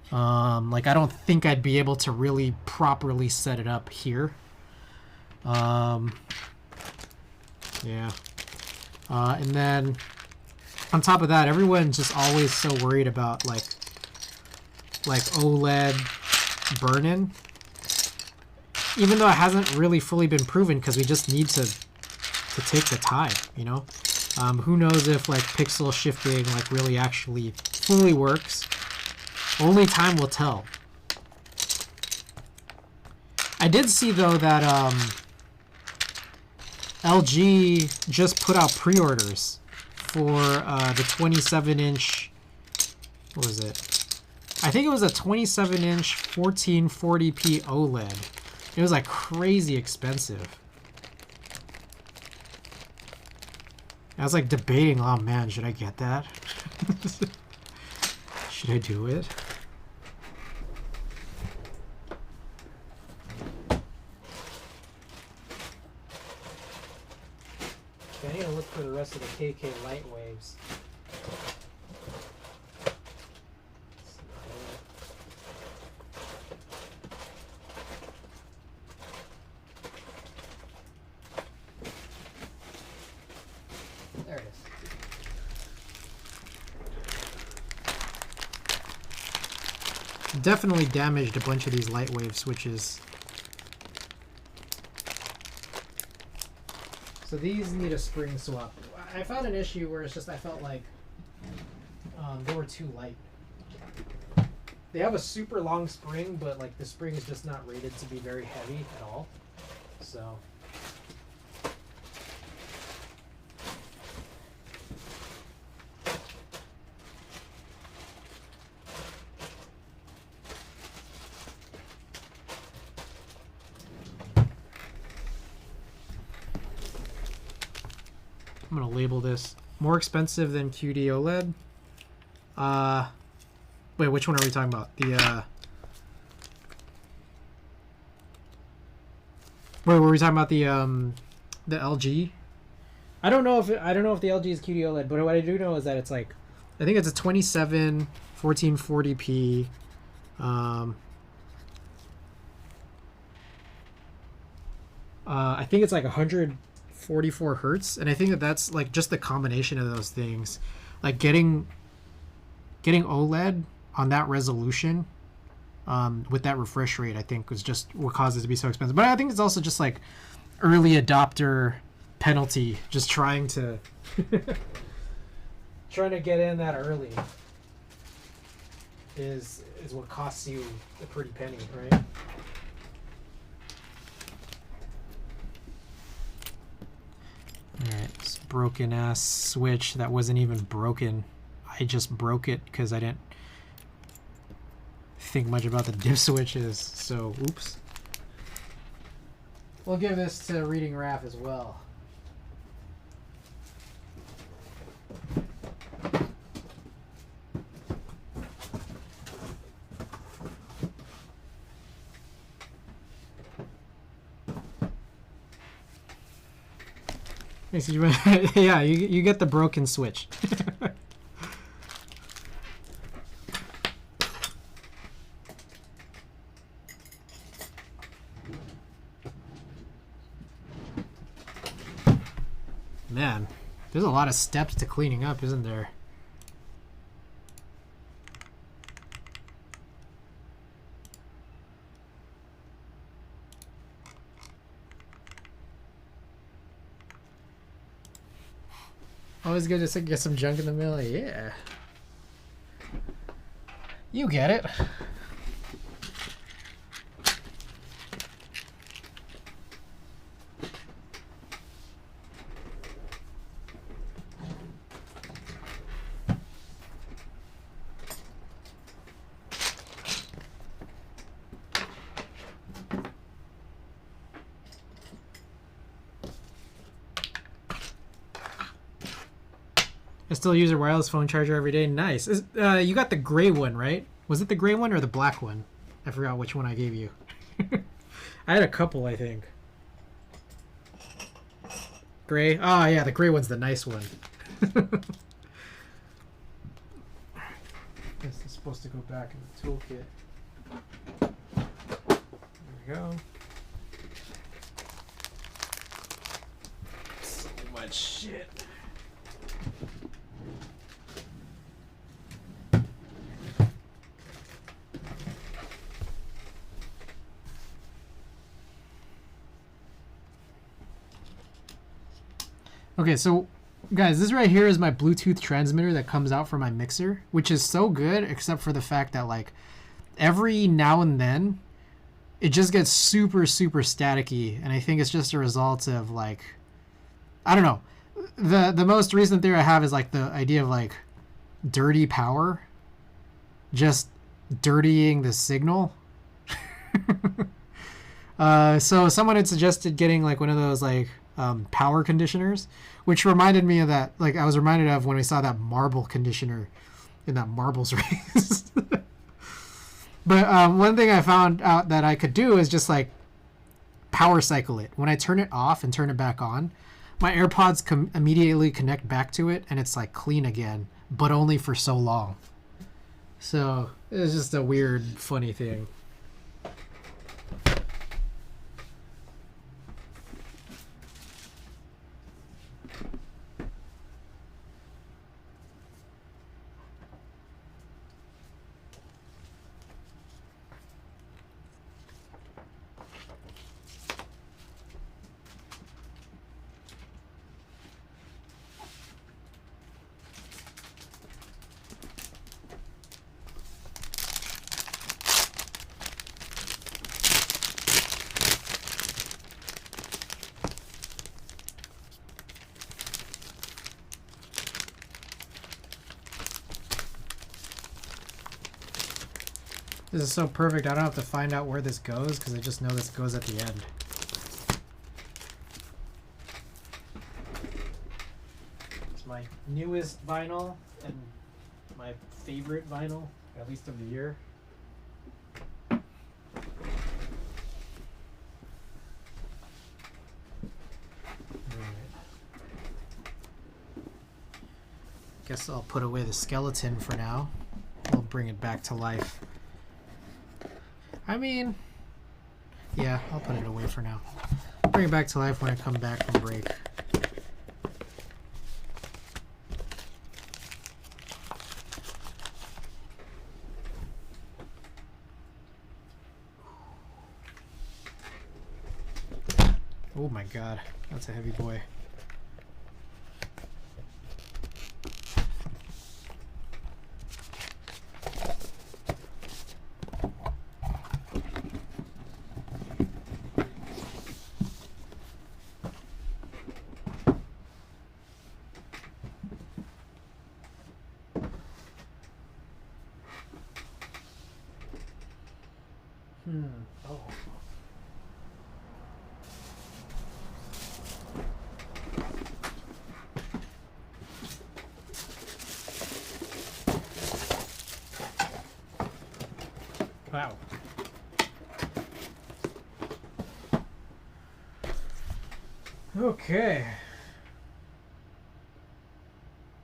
Like I don't think I'd be able to really properly set it up here. Yeah. And then on top of that, everyone's just always so worried about like OLED burn-in, even though it hasn't really fully been proven because we just need to take the time, you know. Who knows if like pixel shifting like really actually fully works. Only time will tell. I did see though that LG just put out pre-orders for the 27-inch. What was it? I think it was a 27-inch 1440p OLED. It was like crazy expensive. I was like debating, oh man, should I get that? Should I do it? Okay, I need to look for the rest of the KK light waves. Definitely damaged a bunch of these light wave switches. So these need a spring swap. I found an issue where it's just I felt like they were too light. They have a super long spring, but like the spring is just not rated to be very heavy at all. So I'm gonna label this more expensive than QD OLED. Wait, which one are we talking about? The wait, were we talking about the LG? I don't know if the LG is QD OLED, but what I do know is that it's like, I think it's a 27 1440p. I think it's like 144 hertz, and I think that that's like just the combination of those things, like getting OLED on that resolution with that refresh rate, I think was just what caused it to be so expensive. But I think it's also just like early adopter penalty, just trying to get in that early is what costs you a pretty penny, right? Alright, this broken ass switch that wasn't even broken. I just broke it because I didn't think much about the diff switches, so oops. We'll give this to Reading Raph as well. Yeah, you get the broken switch. Man, there's a lot of steps to cleaning up, isn't there? Always good to get some junk in the mail. Yeah. You get it. I still use a wireless phone charger every day. Nice. You got the gray one, right? Was it the gray one or the black one? I forgot which one I gave you. I had a couple, I think. Gray? Oh, yeah, the gray one's the nice one. This is supposed to go back in the toolkit. There we go. So much shit. Okay, so guys, this right here is my Bluetooth transmitter that comes out from my mixer, which is so good, except for the fact that like every now and then it just gets super staticky, and I think it's just a result of like, I don't know. The most recent theory I have is like the idea of like dirty power just dirtying the signal. So someone had suggested getting like one of those like power conditioners, which reminded me of that, like I was reminded of when we saw that marble conditioner in that marbles race. But one thing I found out that I could do is just like power cycle it. When I turn it off and turn it back on, my AirPods immediately connect back to it, and it's like clean again, but only for so long. So it's just a weird, funny thing. This is so perfect. I don't have to find out where this goes because I just know this goes at the end. It's my newest vinyl and my favorite vinyl, at least of the year. Guess I'll put away the skeleton for now. We'll bring it back to life. I mean, yeah, I'll put it away for now. Bring it back to life when I come back from break. Oh my god, that's a heavy boy. Oh. Wow. Okay.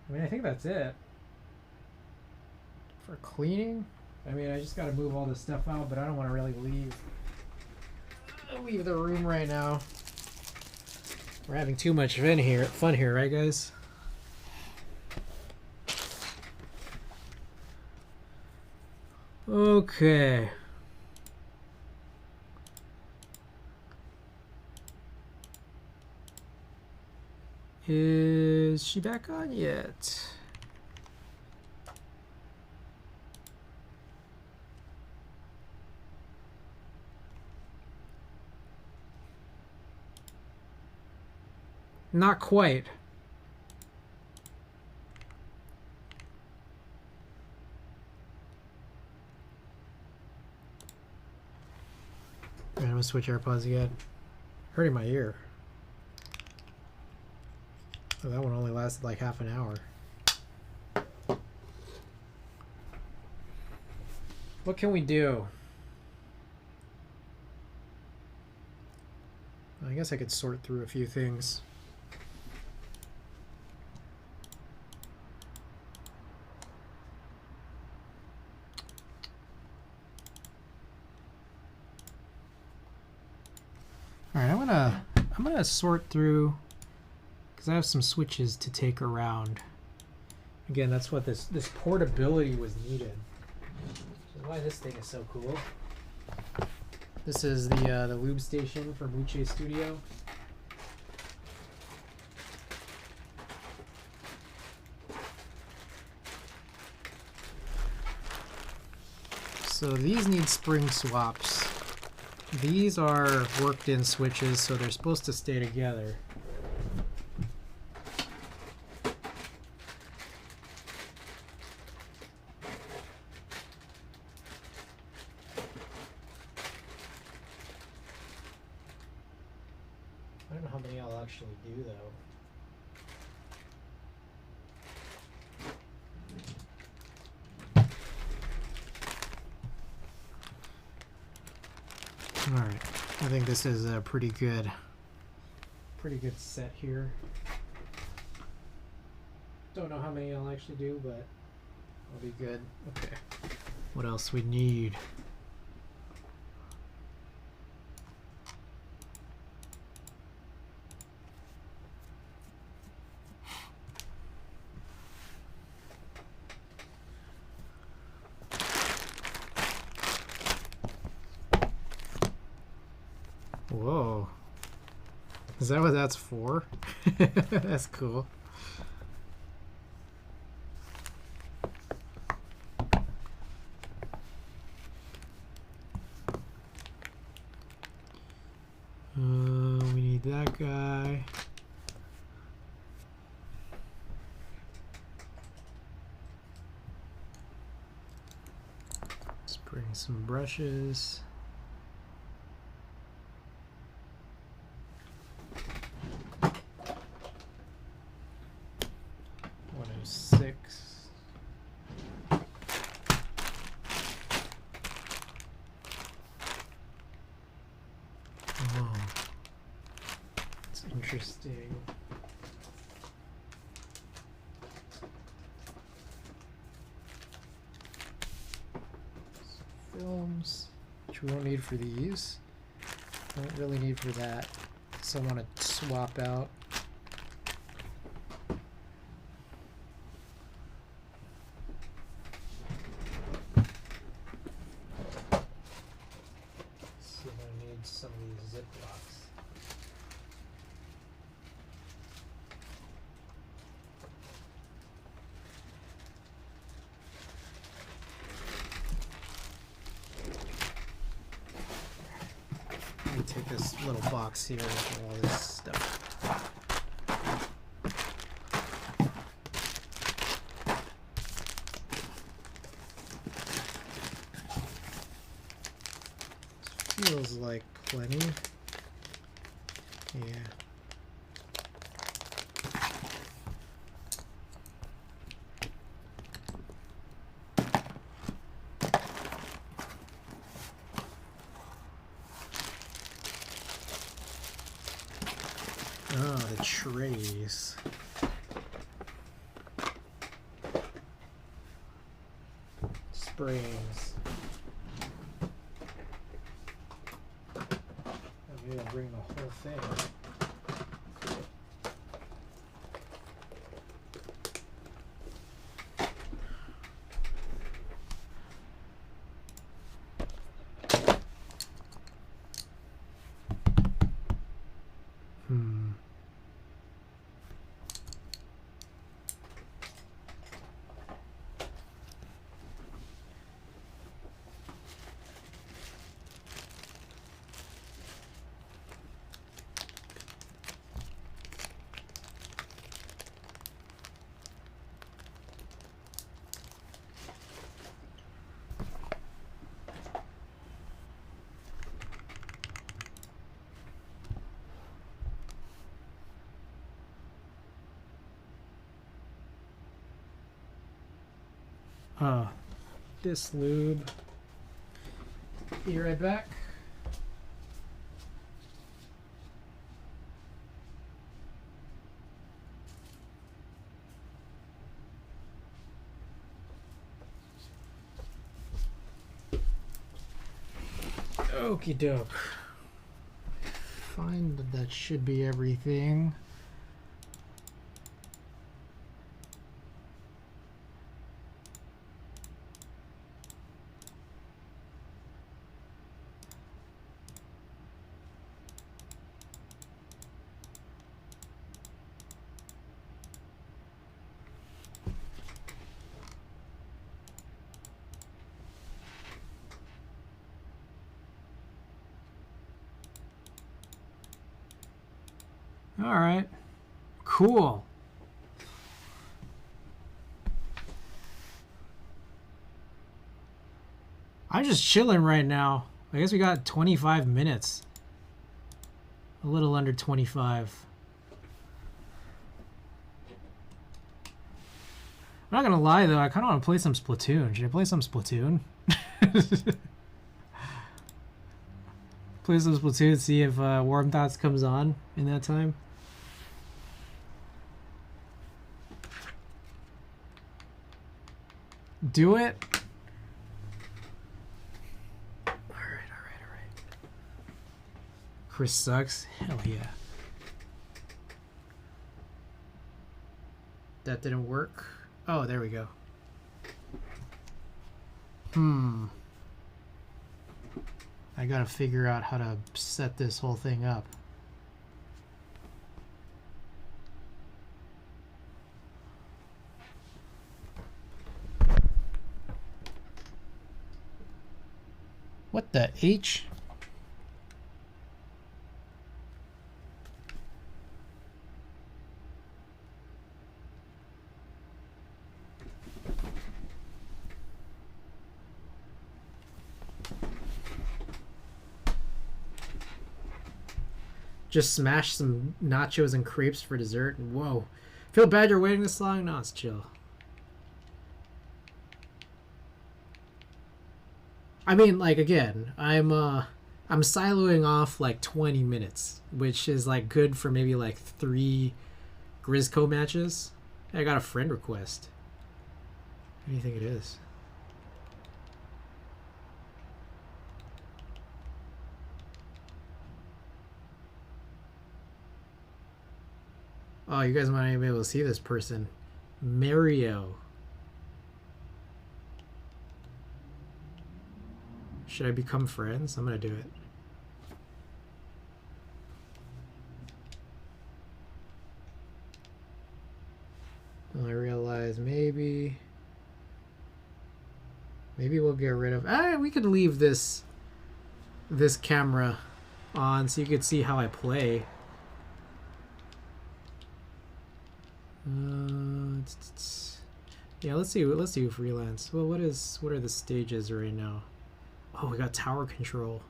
I mean, I think that's it. For cleaning? I mean, I just gotta move all this stuff out, but I don't want to really leave the room right now. We're having too much fun here, right, guys? Okay. Is she back on yet? Not quite. I'm gonna switch AirPods again. Hurting my ear. Oh, that one only lasted like half an hour. What can we do? I guess I could sort through a few things. All right, I'm gonna sort through because I have some switches to take around. Again, that's what this portability was needed. Which is why this thing is so cool. This is the lube station from Uche Studio. So these need spring swaps. These are worked in switches, so they're supposed to stay together. I don't know how many I'll actually do though. Alright, I think this is a pretty good set here. Don't know how many I'll actually do, but I'll be good. Okay, what else we need? Whoa. Is that what that's for? That's cool. We need that guy. Bring some brushes. Six. Oh, it's interesting. Some films, which we won't need for these. Don't really need for that. So I want to swap out. Some of these Ziplocs. Let me take this little box here with all this stuff. This feels like plenty. Yeah. Oh, the trays. Springs. Maybe I'll bring the whole thing. This lube. Be right back. Okie doke. Find that should be everything. All right, cool. I'm just chilling right now. I guess we got 25 minutes. A little under 25. I'm not gonna lie though, I kind of want to play some Splatoon. Should I play some Splatoon? Play some Splatoon, see if Warm Thoughts comes on in that time. Do it. All right. Chris sucks. Hell yeah. That didn't work. Oh, there we go. I gotta figure out how to set this whole thing up. What the H? Just smash some nachos and crepes for dessert. Whoa. Feel bad you're waiting this long? No, it's chill. I mean, like, again, I'm siloing off like 20 minutes, which is like good for maybe like 3 Grizzco matches. I got a friend request. What do you think it is? Oh, you guys might not be able to see this person. Mario. Should I become friends? I'm gonna do it. I realize maybe we'll get rid of. We could leave this camera on so you could see how I play. Yeah, let's do freelance. Well, what are the stages right now? Oh, we got tower control.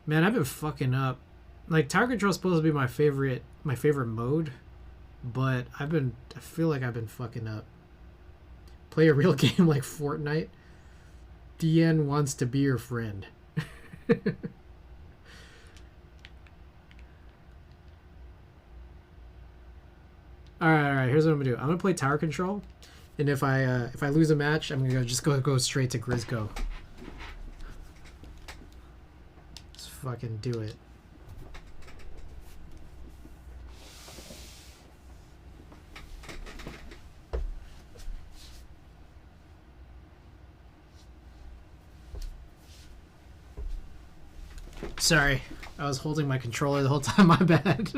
Man, I've been fucking up. Like, tower control is supposed to be my favorite mode, but I feel like I've been fucking up. Play a real game like Fortnite. DN wants to be your friend. All right. Here's what I'm gonna do. I'm gonna play tower control, and if I lose a match, I'm gonna just go straight to Grizzco. Let's fucking do it. Sorry, I was holding my controller the whole time. My bad.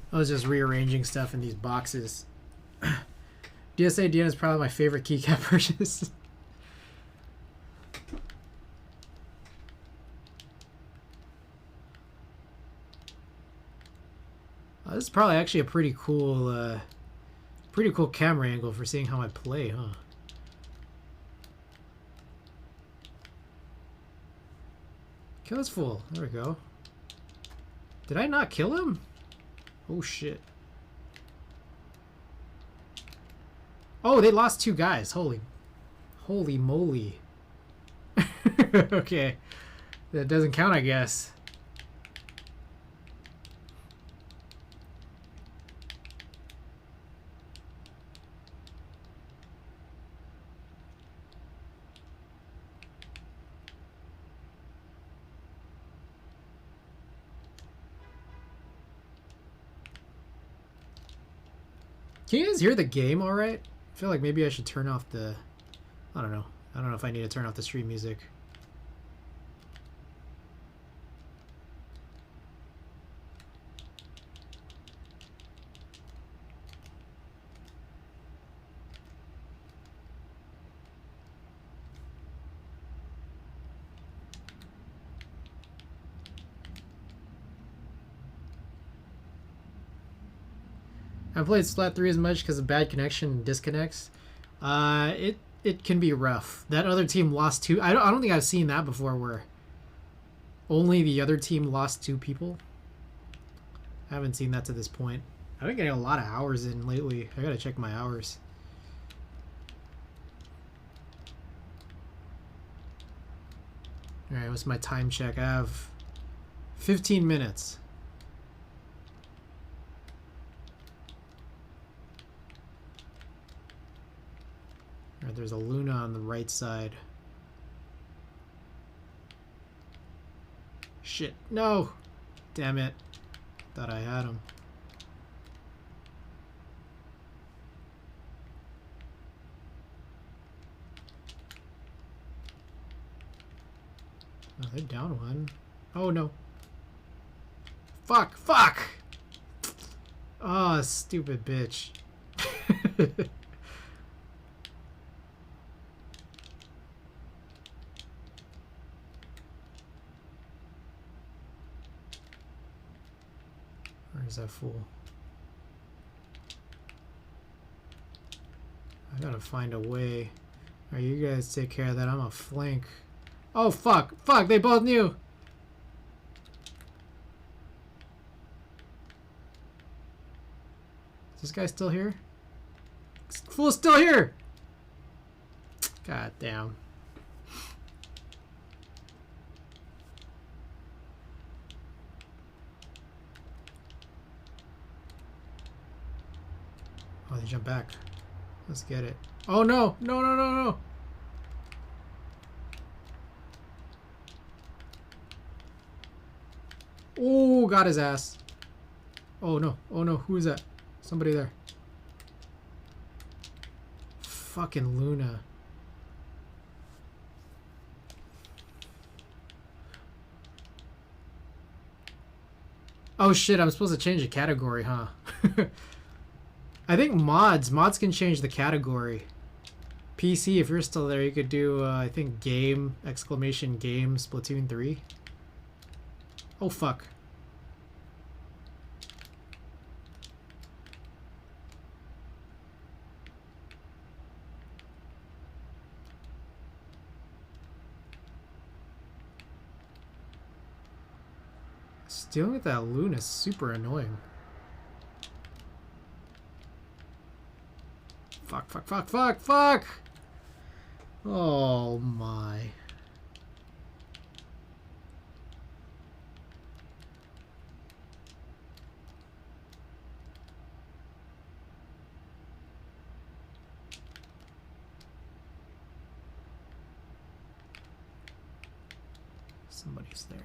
I was just rearranging stuff in these boxes. DSA DN is probably my favorite keycap purchase. This is probably actually a pretty cool camera angle for seeing how I play, huh? Kill is full. There we go. Did I not kill him? Oh shit. Oh, they lost 2 guys. Holy moly. Okay. That doesn't count, I guess. Can you guys hear the game all right? I feel like maybe I should turn off the... I don't know. I don't know if I need to turn off the stream music. I played Splat 3 as much because of bad connection and disconnects. It can be rough. That other team lost 2. I don't think I've seen that before where only the other team lost 2 people. I haven't seen that to this point. I've been getting a lot of hours in lately. I gotta check my hours. Alright, what's my time check? I have 15 minutes. Alright, there's a Luna on the right side. Shit, no! Damn it. Thought I had him. Oh, they're down one. Oh no. Fuck! Fuck! Oh, stupid bitch. Where's that fool? I gotta find a way. Alright, you guys take care of that. I'm a flank. Oh, fuck! Fuck! They both knew! Is this guy still here? This fool's still here! God damn. Oh, they jump back. Let's get it. Oh no! No, no, no, no! Oh, got his ass. Oh no, oh no, who is that? Somebody there. Fucking Luna. Oh shit, I'm supposed to change the category, huh? I think mods can change the category. PC, if you're still there, you could do, I think game, exclamation game, Splatoon 3. Oh fuck. Dealing with that Luna is super annoying. Fuck, fuck, fuck, fuck, fuck! Oh my. Somebody's there.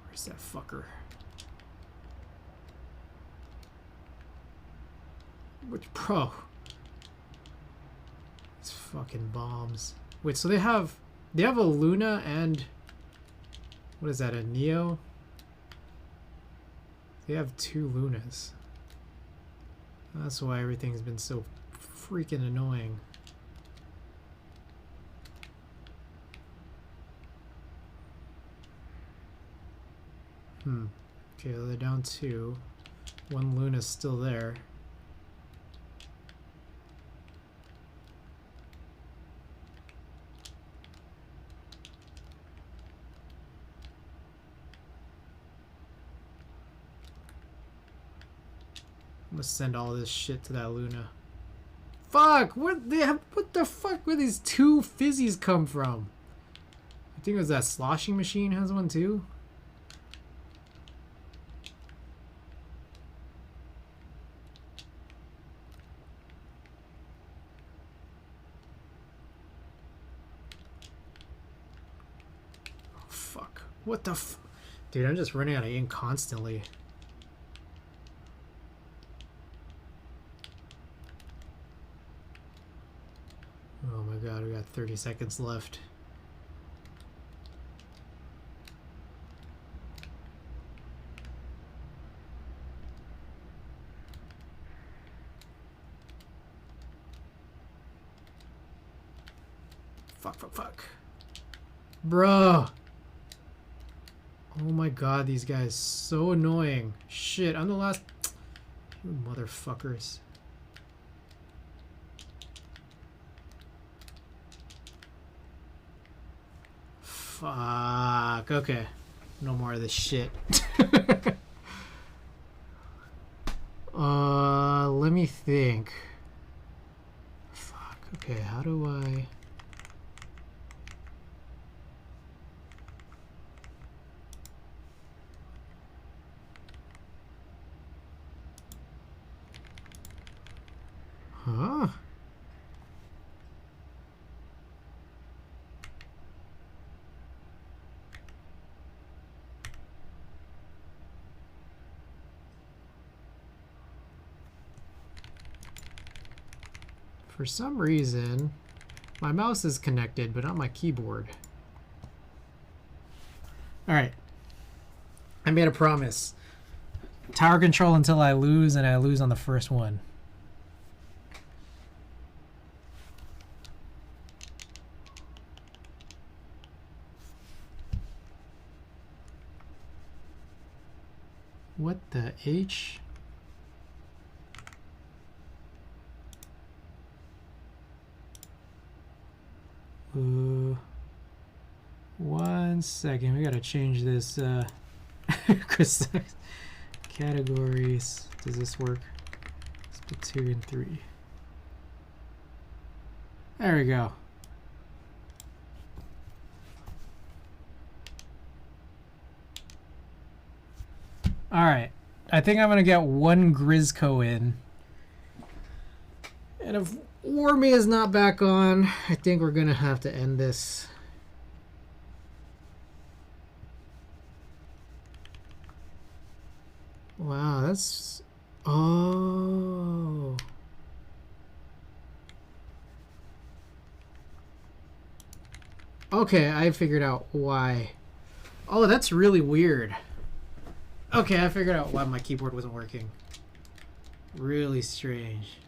Where's that fucker? Which pro? It's fucking bombs. Wait, so they have a Luna and what is that, a Neo? They have two Lunas. That's why everything's been so freaking annoying. Okay, they're down two. One Luna's still there. I'm gonna send all this shit to that Luna. Fuck! What the fuck? Where these two fizzies come from? I think it was that sloshing machine has one too. What the f... Dude, I'm just running out of ink constantly. Oh my god, we got 30 seconds left. Fuck, fuck, fuck. Bro! Oh my god, these guys so annoying. Shit, I'm the last... You motherfuckers. Fuck. Okay. No more of this shit. Let me think. Fuck. Okay, how do I... Huh? For some reason, my mouse is connected, but not my keyboard. All right. I made a promise. Tower control until I lose, and I lose on the first one. What the H? One second, we gotta change this categories. Does this work? Split 2 and 3. There we go. All right, I think I'm gonna get one Grizzco in, and if Wormy is not back on, I think we're gonna have to end this. Wow, that's... Oh. Okay, I figured out why. Oh, that's really weird. Okay, I figured out why my keyboard wasn't working. Really strange.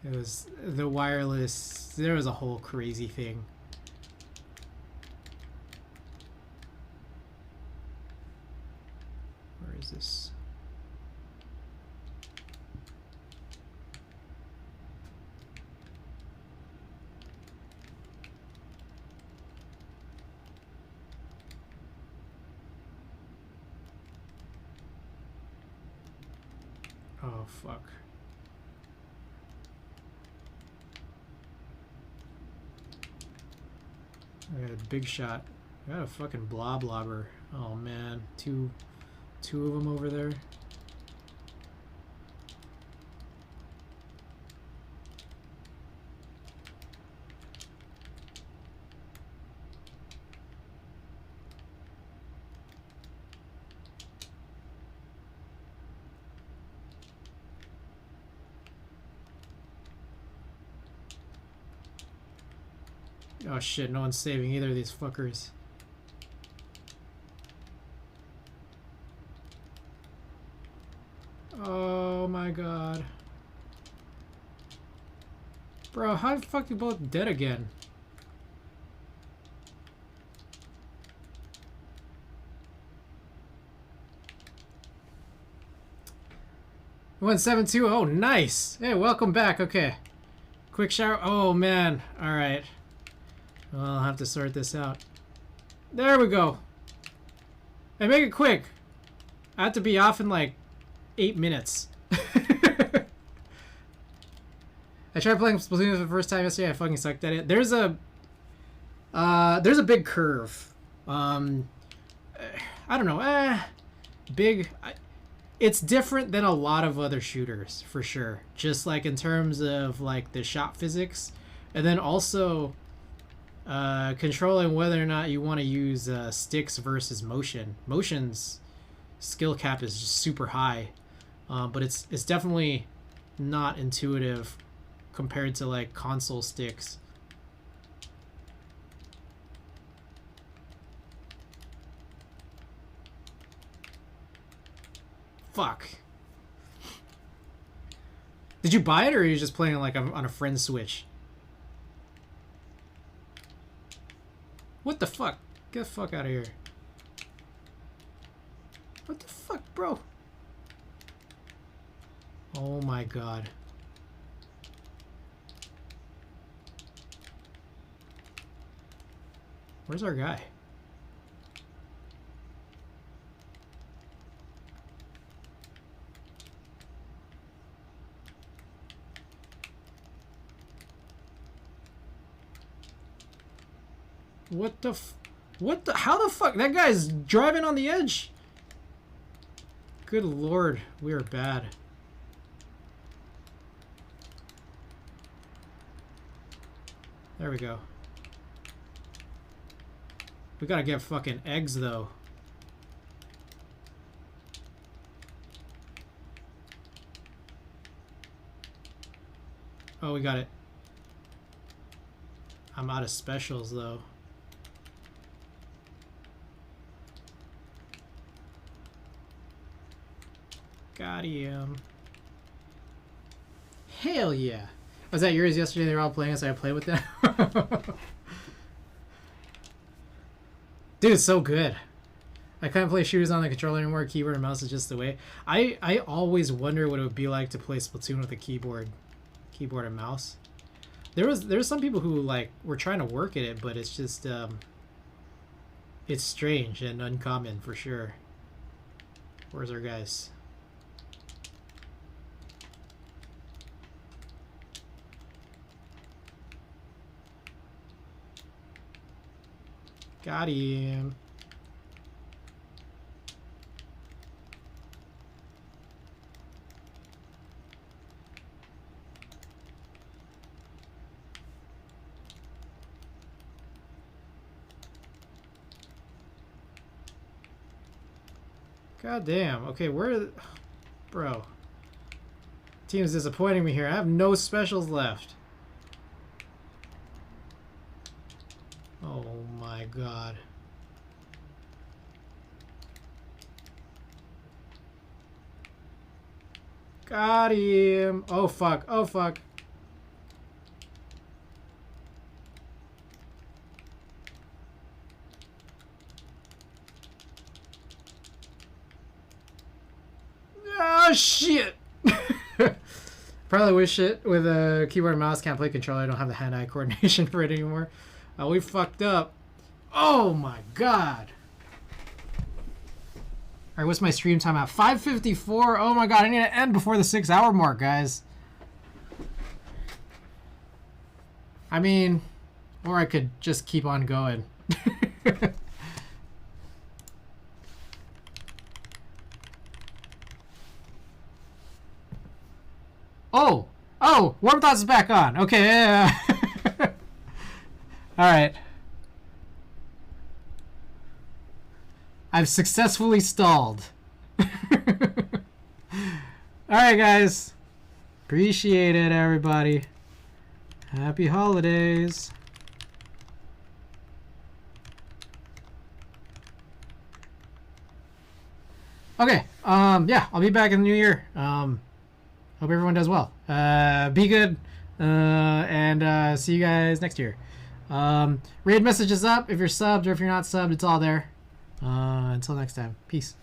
It was the wireless. There was a whole crazy thing. Where is this? Oh, fuck. I got a big shot. I got a fucking blobber. Oh man, two of them over there. Oh shit, no one's saving either of these fuckers. Oh my god. Bro, how the fuck you both dead again? Went 7-2. Oh, nice. Hey, welcome back. Okay. Quick shower. Oh, man. All right. Well, I'll have to sort this out. There we go. Hey, make it quick. I have to be off in like 8 minutes. I tried playing Splatoon for the first time yesterday. I fucking sucked at it. There's a big curve. I don't know. Big. It's different than a lot of other shooters for sure. Just like in terms of like the shot physics, and then also controlling whether or not you want to use sticks versus motion. Motion's skill cap is just super high, but it's definitely not intuitive compared to like console sticks. Fuck. Did you buy it, or are you just playing like on a friend's Switch? What the fuck? Get the fuck out of here. What the fuck, bro? Oh my god. Where's our guy? What the how the fuck? That guy's driving on the edge. Good lord, we are bad. There we go. We gotta get fucking eggs though. Oh, we got it. I'm out of specials though. Got him. Hell yeah. Was that yours yesterday? They were all playing, so I played with them. Dude, it's so good. I can't play shooters on the controller anymore. Keyboard and mouse is just the way. I always wonder what it would be like to play Splatoon with a keyboard and mouse. There's some people who like were trying to work at it, but it's just it's strange and uncommon for sure. Where's our guys? Got him. God damn. Okay, where... Bro. Team's disappointing me here. I have no specials left. Oh my god. Got him. Oh fuck. Oh fuck. Oh shit. Probably wish it with a keyboard and mouse. Can't play controller. I don't have the hand-eye coordination for it anymore. Oh, we fucked up. Oh my god. Alright, what's my stream time at? 5:54. Oh my god, I need to end before the 6-hour mark, guys. I mean, or I could just keep on going. Oh! Oh! Warm Thoughts is back on. Okay, yeah. Alright. I've successfully stalled. Alright, guys. Appreciate it, everybody. Happy holidays. Okay, yeah, I'll be back in the new year. Hope everyone does well. Be good, and see you guys next year. Raid message is up if you're subbed or if you're not subbed, it's all there. Until next time, peace.